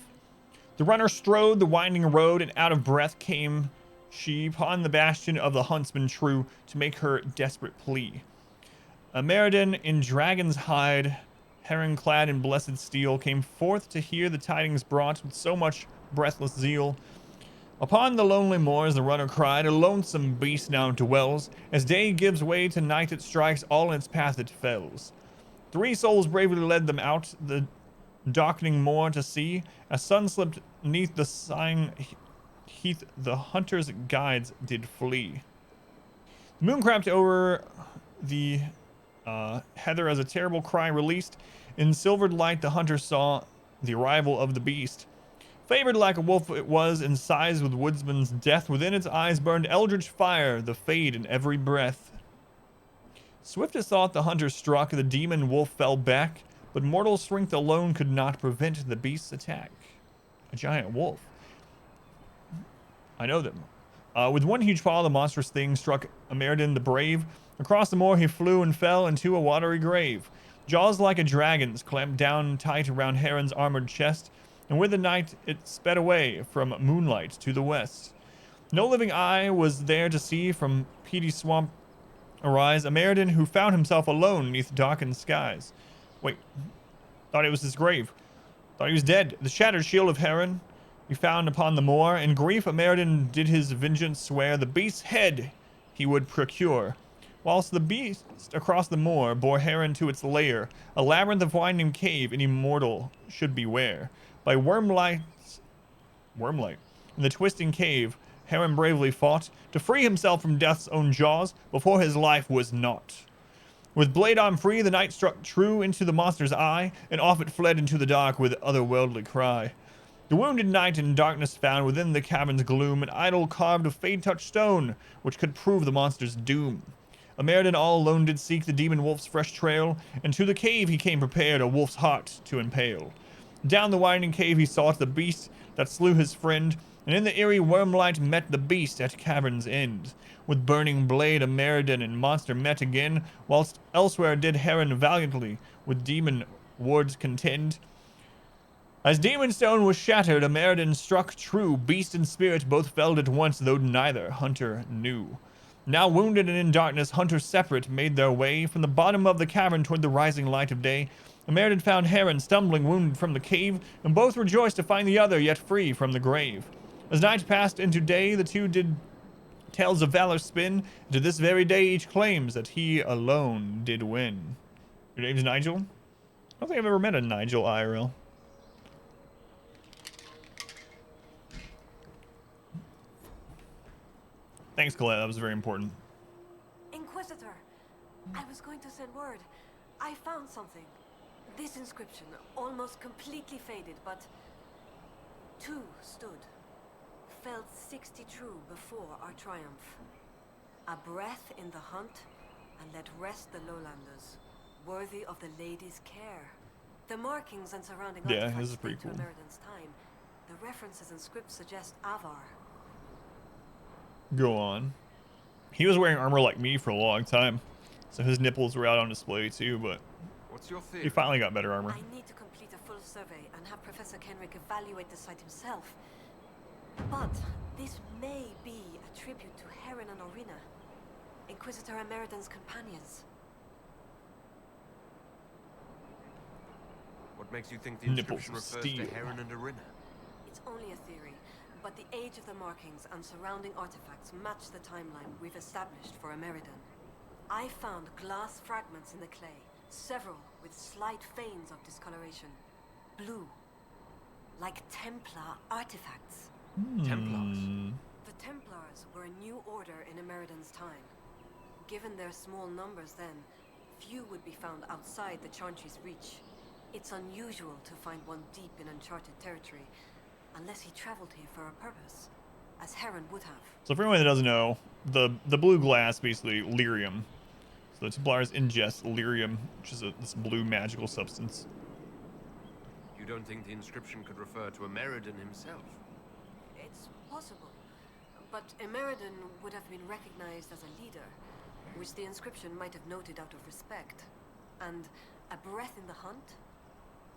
The runner strode the winding road, and out of breath came she upon the bastion of the huntsman true to make her desperate plea. A Meriden in dragon's hide, heron clad in blessed steel, came forth to hear the tidings brought with so much breathless zeal. Upon the lonely moors the runner cried, a lonesome beast now dwells. As day gives way to night it strikes, all in its path it fells. 3 souls bravely led them out the darkening moor to see. As sun slipped neath the sighing heath, the hunter's guides did flee. The moon crept over the heather as a terrible cry released. In silvered light the hunter saw the arrival of the beast. Favored like a wolf it was in size with woodsman's death. Within its eyes burned eldritch fire, the fade in every breath. Swift as thought the hunter struck, the demon wolf fell back, but mortal strength alone could not prevent the beast's attack. A giant wolf. I know them. With one huge paw, the monstrous thing struck Ameridan the Brave. Across the moor he flew and fell into a watery grave. Jaws like a dragon's clamped down tight around Heron's armored chest, and with the night it sped away from moonlight to the west. No living eye was there to see from peaty swamp arise Ameridan, who found himself alone neath darkened skies. Wait, thought it was his grave. Thought he was dead. The shattered shield of Heron he found upon the moor. In grief, Ameridan did his vengeance swear the beast's head he would procure. Whilst the beast across the moor bore Heron to its lair, a labyrinth of winding cave any mortal should beware. By wormlight in the twisting cave, Heron bravely fought to free himself from death's own jaws before his life was naught. With blade arm free, the knight struck true into the monster's eye, and off it fled into the dark with otherworldly cry. The wounded knight in darkness found within the cavern's gloom an idol carved of fade-touched stone, which could prove the monster's doom. Ameridan all alone did seek the demon wolf's fresh trail, and to the cave he came prepared a wolf's heart to impale. Down the winding cave he sought the beast that slew his friend, and in the eerie wormlight met the beast at cavern's end. With burning blade Ameridan and monster met again, whilst elsewhere did Heron valiantly with demon wards contend. As demon stone was shattered, Ameridan struck true. Beast and spirit both felled at once, though neither hunter knew. Now wounded and in darkness, hunters separate made their way from the bottom of the cavern toward the rising light of day. Ameridan found Heron stumbling wounded from the cave, and both rejoiced to find the other yet free from the grave. As night passed into day, the two did tales of valor spin. To this very day each claims that he alone did win. Your name's Nigel? I don't think I've ever met a Nigel IRL. Thanks, Colette. That was very important. Inquisitor, I was going to send word. I found something. This inscription, almost completely faded, but two stood. Felt 60 true before our triumph. A breath in the hunt, and let rest the lowlanders, worthy of the lady's care. The markings and surrounding artifacts this is pretty date cool. to Ameridan's time. The references and scripts suggest Avar. Go on. He was wearing armor like me for a long time, so his nipples were out on display too, but What's your theory? he finally got better armor. I need to complete a full survey and have Professor Kenrick evaluate the site himself. But this may be a tribute to Heron and Orina, Inquisitor Ameridan's companions. What makes you think the Nipples inscription of refers steel. to Heron and Orina? It's only a theory, but the age of the markings and surrounding artifacts match the timeline we've established for Ameridan. I found glass fragments in the clay, several with slight veins of discoloration. Blue, like Templar artifacts. Templars? The Templars were a new order in Ameridan's time. Given their small numbers then, few would be found outside the Chantry's reach. It's unusual to find one deep in uncharted territory, unless he traveled here for a purpose, as Heron would have. So for anyone that doesn't know, the blue glass, basically lyrium. So the Templars ingest lyrium, which is this blue magical substance. You don't think the inscription could refer to Ameridan himself? It's possible, but Ameridan would have been recognized as a leader, which the inscription might have noted out of respect. And a breath in the hunt?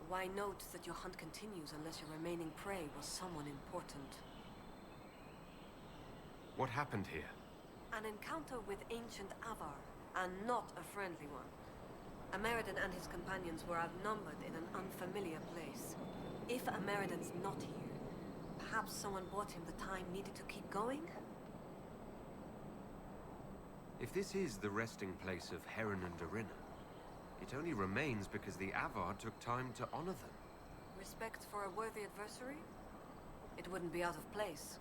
Why note that your hunt continues unless your remaining prey was someone important? What happened here? An encounter with ancient Avar, and not a friendly one. Ameridan and his companions were outnumbered in an unfamiliar place. If Ameridan's not here, perhaps someone bought him the time needed to keep going? If this is the resting place of Heron and Orina, it only remains because the Avar took time to honor them. Respect for a worthy adversary? It wouldn't be out of place.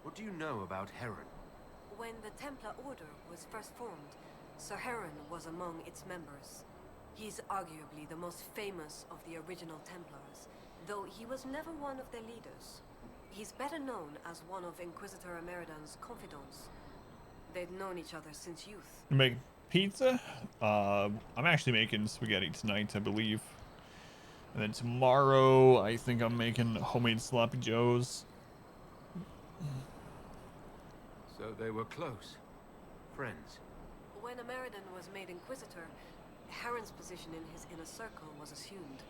What do you know about Heron? When the Templar Order was first formed, Sir Heron was among its members. He's arguably the most famous of the original Templars, though he was never one of their leaders. He's better known as one of Inquisitor Ameridan's confidants. They'd known each other since youth. You make pizza? I'm actually making spaghetti tonight, I believe. And then tomorrow, I think I'm making homemade sloppy joes. So they were close. Friends. When Ameridan was made Inquisitor, Heron's position in his inner circle was assumed.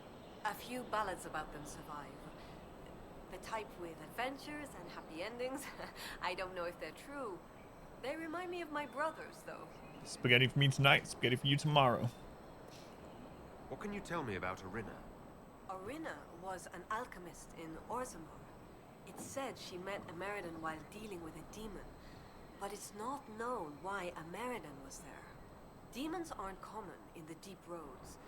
A few ballads about them survive. The type with adventures and happy endings. I don't know if they're true. They remind me of my brothers, though. Spaghetti for me tonight, spaghetti for you tomorrow. What can you tell me about Arina? Arina was an alchemist in Orzammar. It's said she met Ameridan while dealing with a demon, but it's not known why Ameridan was there. Demons aren't common in the deep roads,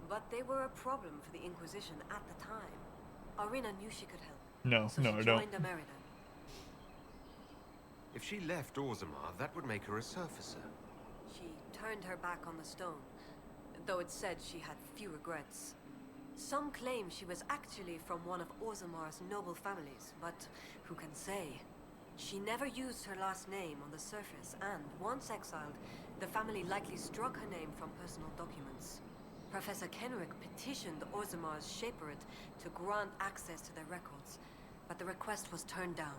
but they were a problem for the Inquisition at the time. Arina knew she could help. No, so no, she I don't. joined Ameridan. If she left Orzammar, that would make her a surfacer. She turned her back on the stone, though it's said she had few regrets. Some claim she was actually from one of Orzammar's noble families, but who can say? She never used her last name on the surface, and once exiled, the family likely struck her name from personal documents. Professor Kenrick petitioned Orzammar's Shaperate to grant access to their records, but the request was turned down.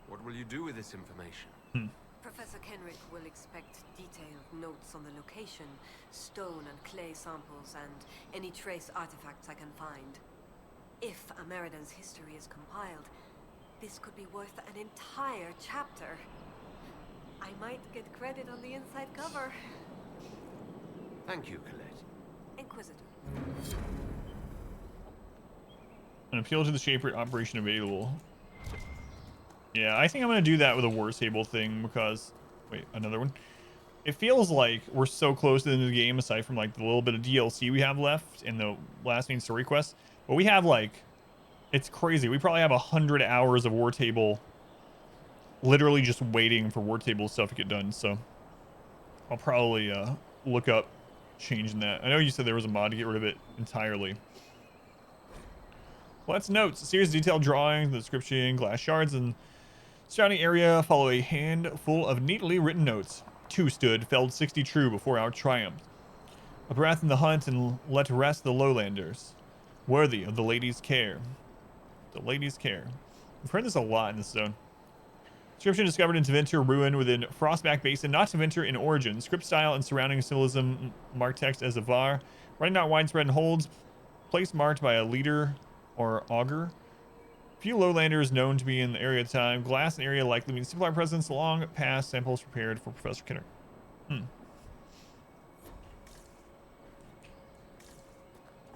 What will you do with this information? Professor Kenrick will expect detailed notes on the location, stone and clay samples, and any trace artifacts I can find. If Ameridan's history is compiled, this could be worth an entire chapter. I might get credit on the inside cover. Thank you, Colette. Inquisitor. An appeal to the Shaper operation available. Yeah, I think I'm going to do that with a War Table thing because... Wait, another one? It feels like we're so close to the end of the game, aside from like the little bit of DLC we have left in the last main story quest. But we have like... It's crazy. We probably have 100 hours of War Table literally just waiting for War Table stuff to get done. So I'll probably look up changing that. I know you said there was a mod to get rid of it entirely. Well, that's notes. A series of detailed drawings, the description, glass shards, and surrounding area follow a handful of neatly written notes. 2 stood, felled 60 true before our triumph. A breath in the hunt and let rest the lowlanders. Worthy of the lady's care. The lady's care. We've heard this a lot in this zone. Description discovered in Tevinter ruin within Frostback Basin, not Tevinter in origin. Script style and surrounding symbolism marked text as Avar. Writing not widespread and holds. Place marked by a leader or augur. Few lowlanders known to be in the area at the time. Glass and area likely means Templar presence long past samples prepared for Professor Kenner. I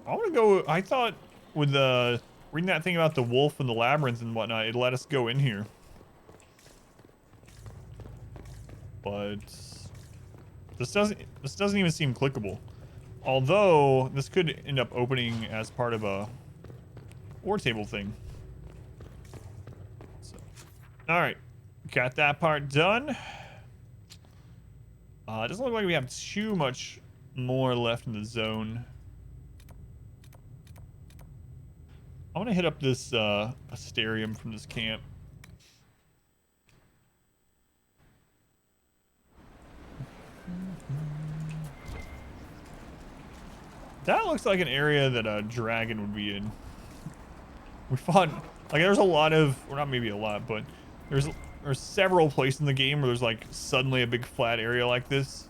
want to go. I thought with the reading that thing about the wolf and the labyrinth and whatnot, it let us go in here. But this doesn't even seem clickable. Although this could end up opening as part of a War Table thing. So, all right, got that part done. It doesn't look like we have too much more left in the zone. I want to hit up this Asterium from this camp. That looks like an area that a dragon would be in. We fought, like, there's a lot of, or not maybe a lot, but there's several places in the game where there's like suddenly a big flat area like this.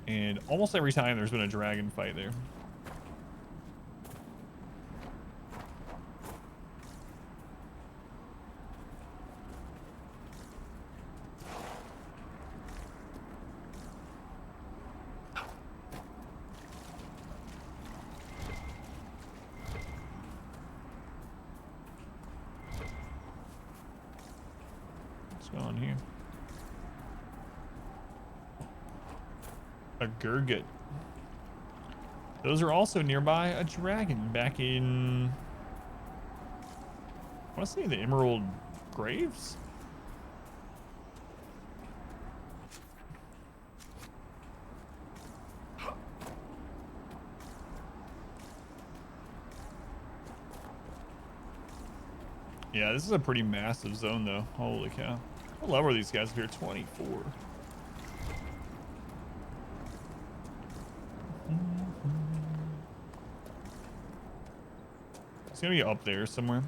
And almost every time there's been a dragon fight there. On here, a Gurgut. Those are also nearby a dragon back in, I want to say the Emerald Graves. Yeah, this is a pretty massive zone though. Holy cow. What level are these guys up here? 24. gonna be up there somewhere.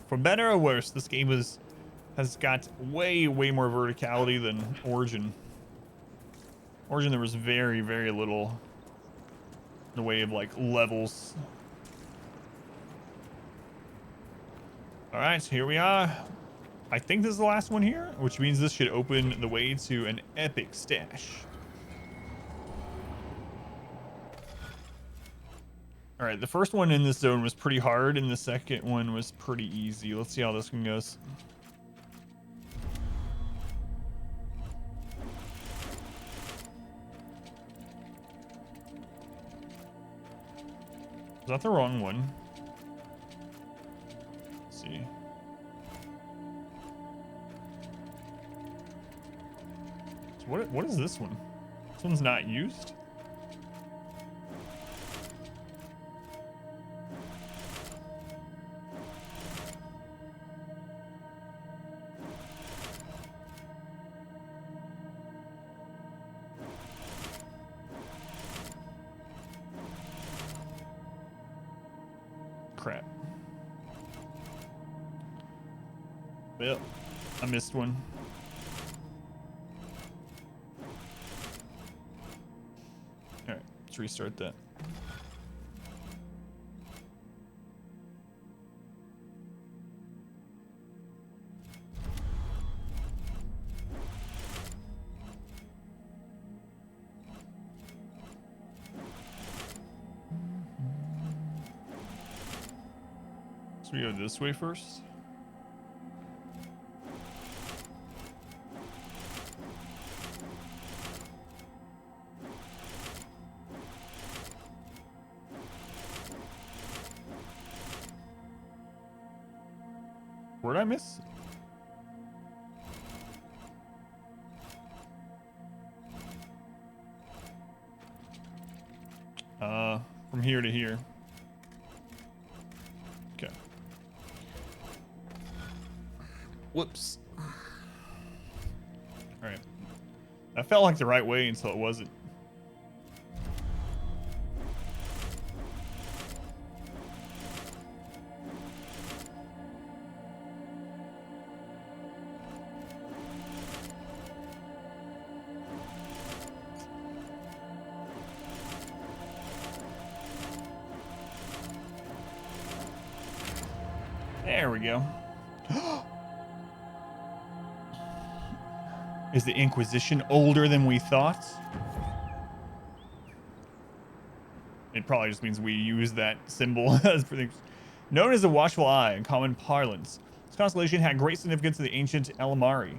For better or worse, this game has got way more verticality than Origin. Origin, there was very little in the way of like levels. All right, so here we are. I think this is the last one here, which means this should open the way to an epic stash. All right, the first one in this zone was pretty hard, and the second one was pretty easy. Let's see how this one goes. Is that the wrong one? Let's see. So what is this one? This one's not used? Crap. Well, I missed one. Alright, let's restart that. So we go this way first. Where'd I miss? From here to here. Okay. Whoops. All right. That felt like the right way until it wasn't. There we go. Is the Inquisition older than we thought? It probably just means we use that symbol as things. Known as the Watchful Eye in common parlance, this constellation had great significance to the ancient Elamari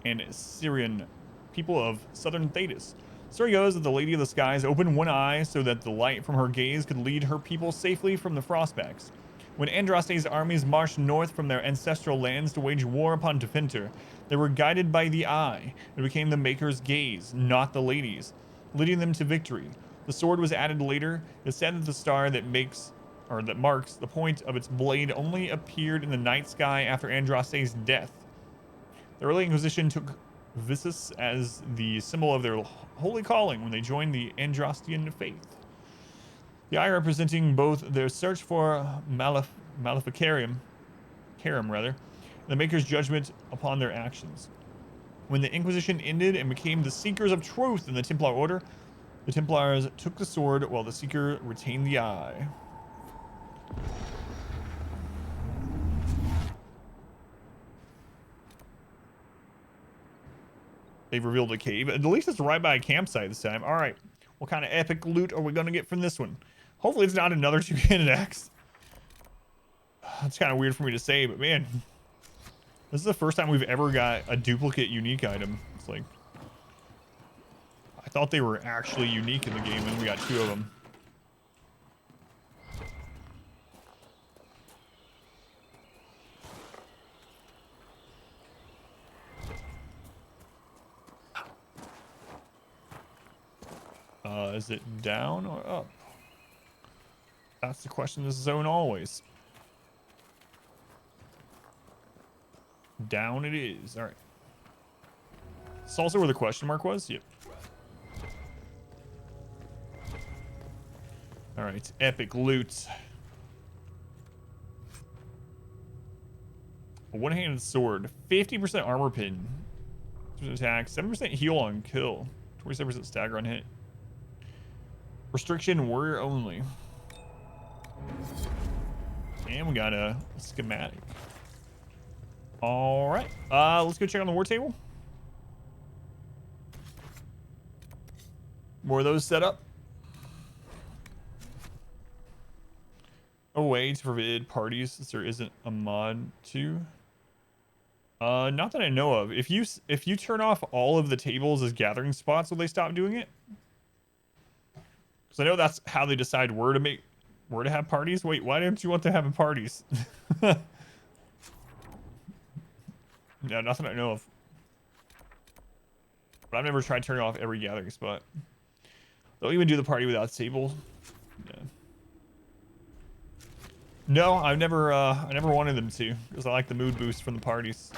and Syrian people of southern Thetis. Story goes that the Lady of the Skies opened one eye so that the light from her gaze could lead her people safely from the frostbacks. When Andraste's armies marched north from their ancestral lands to wage war upon Defenter, they were guided by the eye. It became the Maker's gaze, not the Lady's, leading them to victory. The sword was added later. It's said that the star that marks the point of its blade only appeared in the night sky after Andraste's death. The early Inquisition took Vissus as the symbol of their holy calling when they joined the Andrastian faith. The eye representing both their search for Maleficarum, and the Maker's judgment upon their actions. When the Inquisition ended and became the Seekers of Truth in the Templar Order, the Templars took the sword while the Seeker retained the eye. They've revealed a cave. At least it's right by a campsite this time. All right. What kind of epic loot are we going to get from this one? Hopefully it's not another two-handed axe. That's kind of weird for me to say, but man, this is the first time we've ever got a duplicate unique item. It's like, I thought they were actually unique in the game, and we got two of them. Is it down or up? That's the question in this zone always. Down it is. All right. It's also where the question mark was. Yep. All right, epic loot. A one-handed sword, 50% armor pin, 2% attack, 7% heal on kill, 27% stagger on hit. Restriction warrior only. And we got a schematic. All right, let's go check on the war table. More of those set up. A way to forbid parties since there isn't a mod to. Not that I know of. If you turn off all of the tables as gathering spots, will they stop doing it? Because I know that's how they decide where to have parties. Wait, why don't you want to have parties? Yeah, nothing I know of. But I've never tried turning off every gathering spot. They'll even do the party without tables. Yeah. No, I never wanted them to, because I like the mood boost from the parties.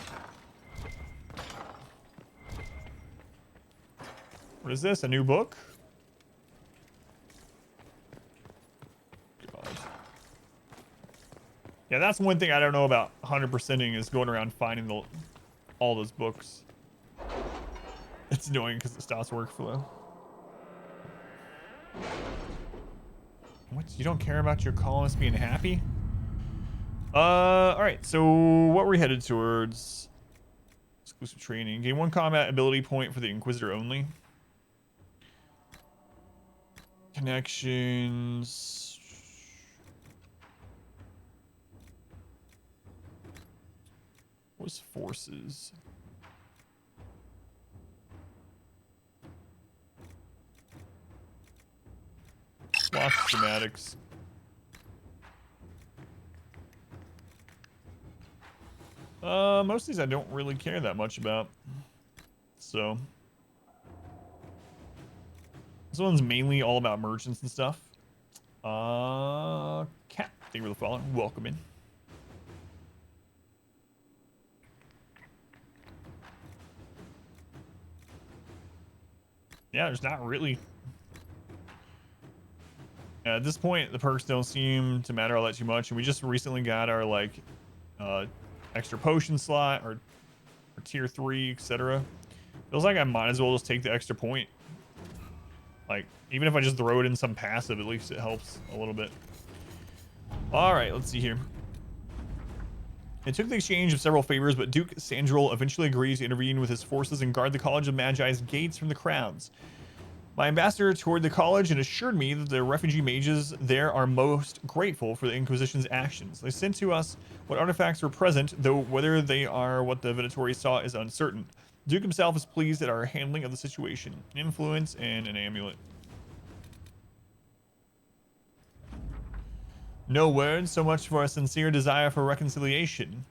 What is this? A new book? God. Yeah, that's one thing I don't know about 100%ing is going around finding all those books. It's annoying because it stops workflow. What? You don't care about your colonists being happy? Alright, so what we're headed towards. Exclusive training. Gain 1 combat ability point for the Inquisitor only. Connections. What's forces? Lots of schematics. Most of these I don't really care that much about. So this one's mainly all about merchants and stuff. Cat, thank you for the follow. Welcome in. Yeah, there's not really. At this point, the perks don't seem to matter all that too much, and we just recently got our like extra potion slot or tier 3, etc. Feels like I might as well just take the extra point. Like, even if I just throw it in some passive, at least it helps a little bit. All right, let's see here. It took the exchange of several favors, but Duke Sandril eventually agreed to intervene with his forces and guard the College of Magi's gates from the crowds. My ambassador toured the college and assured me that the refugee mages there are most grateful for the Inquisition's actions. They sent to us what artifacts were present, though whether they are what the Venatori saw is uncertain. Duke himself is pleased at our handling of the situation. An influence and an amulet. No words, so much for a sincere desire for reconciliation.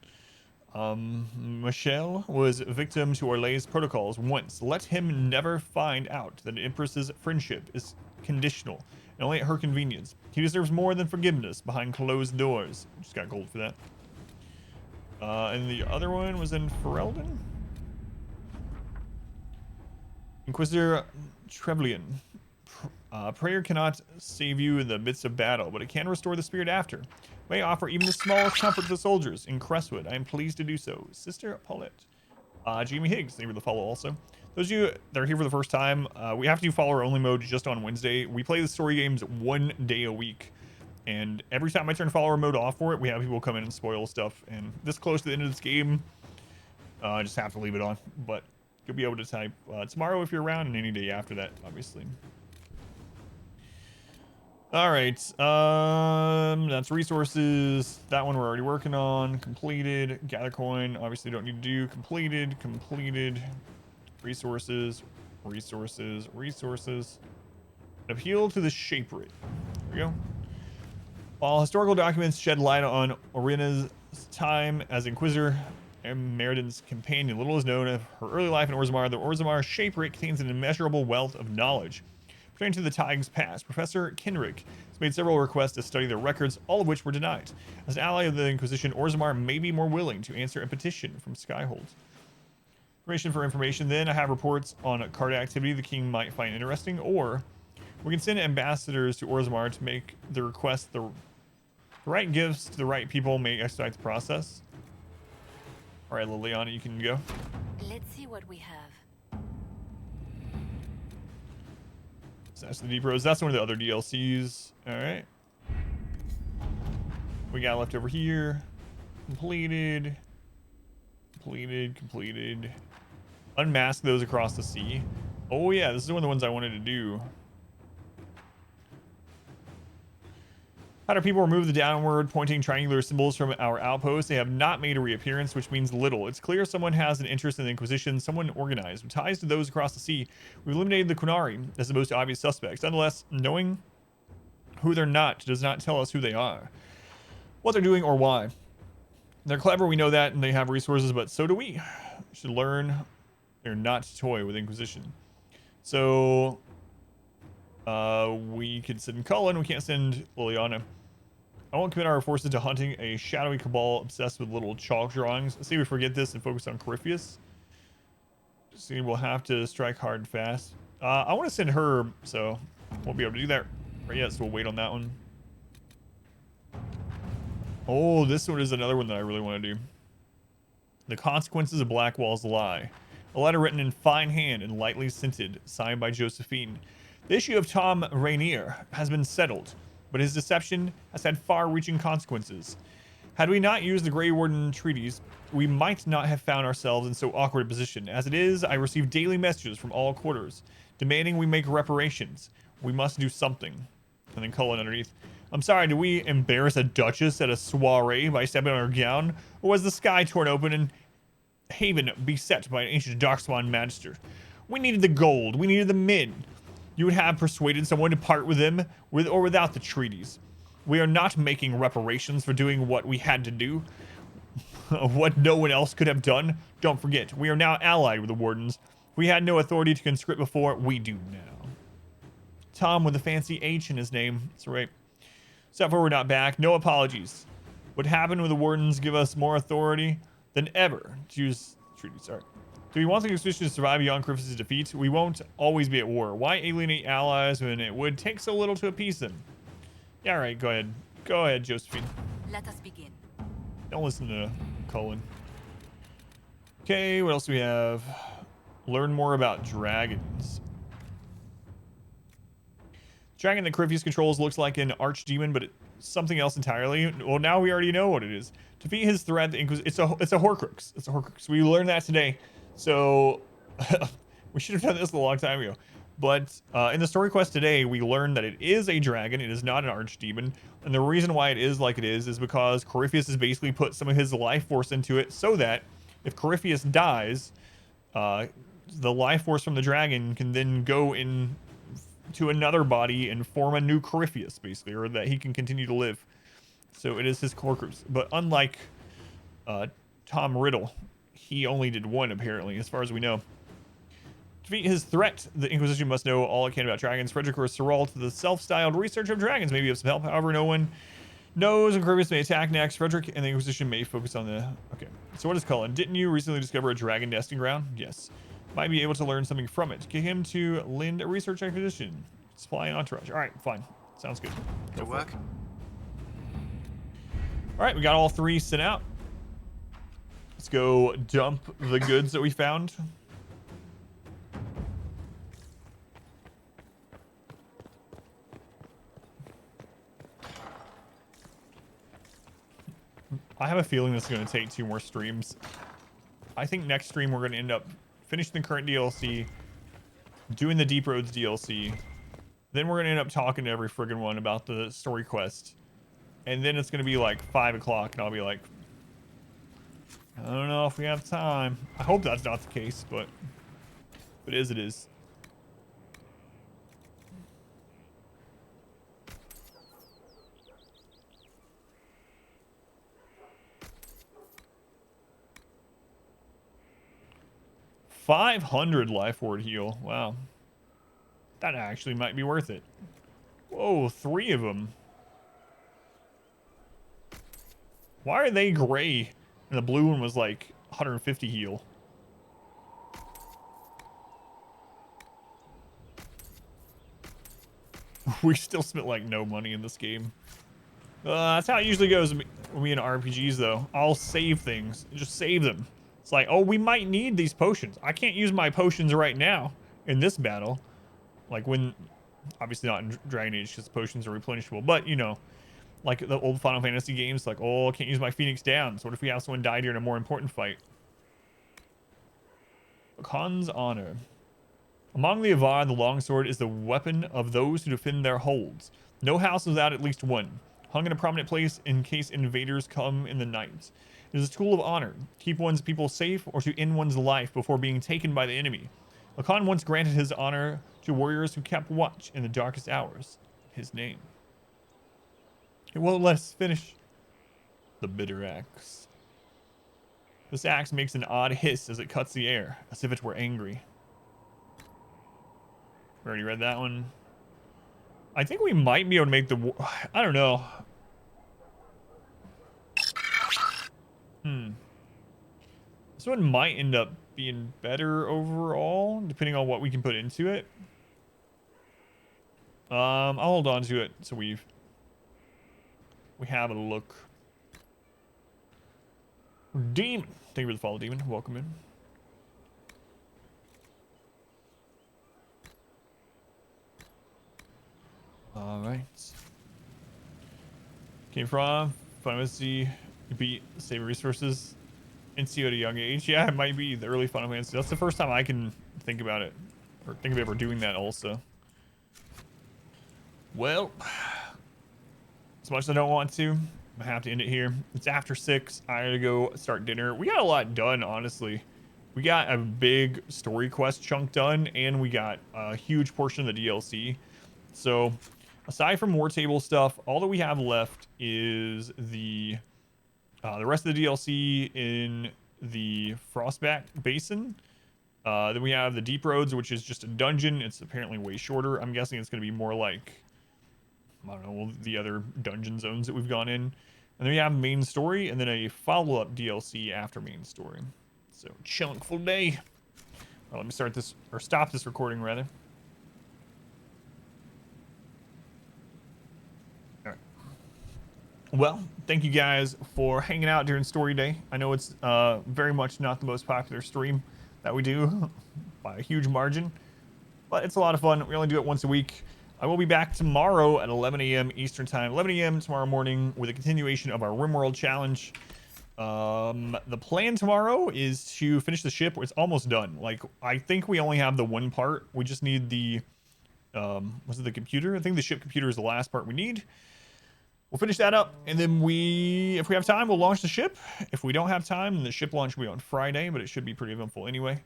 Michel was victim to Orlay's protocols once. Let him never find out that an Empress's friendship is conditional and only at her convenience. He deserves more than forgiveness behind closed doors. Just got gold for that. And the other one was in Ferelden? Inquisitor Trevelyan. Prayer cannot save you in the midst of battle, but it can restore the spirit after. May offer even the smallest comfort to the soldiers in Crestwood. I am pleased to do so. Sister Paulette. Jamie Higgs, thank you for the follow also. Those of you that are here for the first time, we have to do follower-only mode just on Wednesday. We play the story games 1 day a week. And every time I turn follower mode off for it, we have people come in and spoil stuff. And this close to the end of this game, I just have to leave it on. But you'll be able to type tomorrow if you're around, and any day after that, obviously. All right, that's resources. That one we're already working on. Completed. Gather coin. Obviously don't need to do. Completed. Completed. Resources. Resources. Resources. Appeal to the Shaperate. There we go. While historical documents shed light on Orina's time as Inquisitor and Meriden's companion, little is known of her early life in Orzammar. The Orzammar Shaperate contains an immeasurable wealth of knowledge pertaining to the Tig's past. Professor Kenrick has made several requests to study their records, all of which were denied. As an ally of the Inquisition, Orzammar may be more willing to answer a petition from Skyhold. Information for information, then I have reports on card activity the king might find interesting, or We can send ambassadors to Orzammar to make the request. The right gifts to the right people may expedite the process. All right, Liliana, you can go. Let's see what we have. That's the Deep Roads. That's one of the other DLCs. All right. We got left over here. Completed. Completed. Unmask those across the sea. Oh yeah, this is one of the ones I wanted to do. How do people remove the downward pointing triangular symbols from our outpost? They have not made a reappearance, which means little. It's clear someone has an interest in the Inquisition, someone organized. With ties to those across the sea, we've eliminated the Qunari as the most obvious suspects. Nonetheless, knowing who they're not does not tell us who they are, what they're doing, or why. They're clever, we know that, and they have resources, but so do we. We should learn they're not to toy with Inquisition. So, we could send Cullen, we can't send Liliana. I won't commit our forces to hunting a shadowy cabal obsessed with little chalk drawings. Let's see if we forget this and focus on Corypheus. See, we'll have to strike hard and fast. I want to send her, so won't be able to do that right yet, so we'll wait on that one. Oh, this one is another one that I really want to do. The Consequences of Blackwall's Lie. A letter written in fine hand and lightly scented, signed by Josephine. The issue of Tom Rainier has been settled, but his deception has had far-reaching consequences. Had we not used the Grey Warden treaties, we might not have found ourselves in so awkward a position. As it is, I receive daily messages from all quarters, demanding we make reparations. We must do something. And then Cullen underneath. I'm sorry, did we embarrass a duchess at a soiree by stepping on her gown? Or was the sky torn open and Haven beset by an ancient Darkspawn magister? We needed the gold. We needed the men. You would have persuaded someone to part with them, with or without the treaties. We are not making reparations for doing what we had to do, what no one else could have done. Don't forget, we are now allied with the Wardens. We had no authority to conscript before. We do now. Tom with a fancy H in his name. That's right. Except for we're not back. No apologies. What happened with the Wardens give us more authority than ever to use treaties. Sorry. Do we want the Inquisition to survive beyond Corypheus' defeat? We won't always be at war. Why alienate allies when it would take so little to appease them? Yeah, all right, go ahead. Go ahead, Josephine. Let us begin. Don't listen to Cullen. Okay, what else do we have? Learn more about dragons. Dragon that Corypheus controls looks like an archdemon, but it's something else entirely. Well, now we already know what it is. To defeat his threat, the it's a Horcrux. It's a Horcrux. We learned that today. So we should have done this a long time ago. But in the story quest today, we learned that it is a dragon. It is not an archdemon. And the reason why it is like it is because Corypheus has basically put some of his life force into it so that if Corypheus dies, the life force from the dragon can then go in to another body and form a new Corypheus, basically, or that he can continue to live. So it is his Horcrux. But unlike Tom Riddle, he only did one, apparently, as far as we know. To defeat his threat, the Inquisition must know all it can about dragons. Frederick or Seralt, the self-styled researcher of dragons, may be of some help. However, no one knows when Corypheus may attack next. Frederick and the Inquisition may focus on the... Okay, so what is Cullen? Didn't you recently discover a dragon nesting ground? Yes. Might be able to learn something from it. Get him to lend a research expedition. Supply an entourage. All right, fine. Sounds good. Good work. All right, we got all three sent out. Let's go dump the goods that we found. I have a feeling this is going to take 2 more streams. I think next stream we're going to end up finishing the current DLC, doing the Deep Roads DLC. Then we're going to end up talking to every friggin' one about the story quest. And then it's going to be like 5 o'clock and I'll be like, I don't know if we have time. I hope that's not the case, but if it is, it is. $500 life ward heal. Wow. That actually might be worth it. Whoa, 3 of them. Why are they gray? And the blue one was like 150 heal. We still spent like no money in this game. That's how it usually goes when we in RPGs though. I'll save things, just save them. It's like, oh, we might need these potions. I can't use my potions right now in this battle. Like when, obviously not in Dragon Age because potions are replenishable, but you know, like the old Final Fantasy games, like, oh, I can't use my Phoenix Downs. What if we have someone die during a more important fight? Khan's honor. Among the Avar, the longsword is the weapon of those who defend their holds. No house without at least one, hung in a prominent place in case invaders come in the night. It is a tool of honor, to keep one's people safe or to end one's life before being taken by the enemy. Lacan once granted his honor to warriors who kept watch in the darkest hours of his name. It won't let us finish. The bitter axe. This axe makes an odd hiss as it cuts the air, as if it were angry. We already read that one. I think we might be able to make the... I don't know. This one might end up being better overall, depending on what we can put into it. I'll hold on to it so we have a look. Demon. Thank you for the follow, Demon. Welcome in. All right. Came from Final Fantasy. You beat save resources and see at a young age. Yeah, it might be the early Final Fantasy. That's the first time I can think about it, or think of ever doing that. Also, well, as much as I don't want to, I have to end it here. It's after 6. I gotta go start dinner. We got a lot done, honestly. We got a big story quest chunk done, and we got a huge portion of the DLC. So, aside from war table stuff, all that we have left is the rest of the DLC in the Frostback Basin. Then we have the Deep Roads, which is just a dungeon. It's apparently way shorter. I'm guessing it's going to be more like, I don't know, the other dungeon zones that we've gone in. And then we have main story, and then a follow-up DLC after main story. So, chunkful day. Well, let me start this, or stop this recording, rather. Well, thank you guys for hanging out during story day. I know it's very much not the most popular stream that we do by a huge margin, but it's a lot of fun. We only do it once a week. I will be back tomorrow at 11 a.m. Eastern time, 11 a.m. tomorrow morning with a continuation of our RimWorld challenge. The plan tomorrow is to finish the ship. It's almost done. Like, I think we only have the one part. We just need the, was it the computer? I think the ship computer is the last part we need. We'll finish that up, and then if we have time, we'll launch the ship. If we don't have time, then the ship launch will be on Friday, but it should be pretty eventful anyway.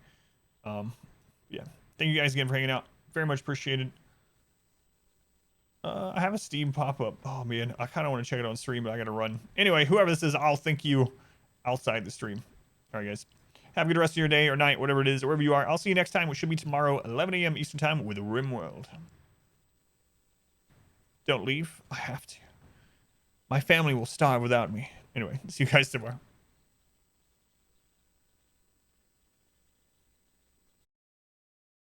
Yeah. Thank you guys again for hanging out. Very much appreciated. I have a Steam pop-up. Oh, man. I kind of want to check it on stream, but I got to run. Anyway, whoever this is, I'll thank you outside the stream. All right, guys. Have a good rest of your day or night, whatever it is, or wherever you are. I'll see you next time, which should be tomorrow, 11 a.m. Eastern time with RimWorld. Don't leave. I have to. My family will starve without me. Anyway, see you guys tomorrow.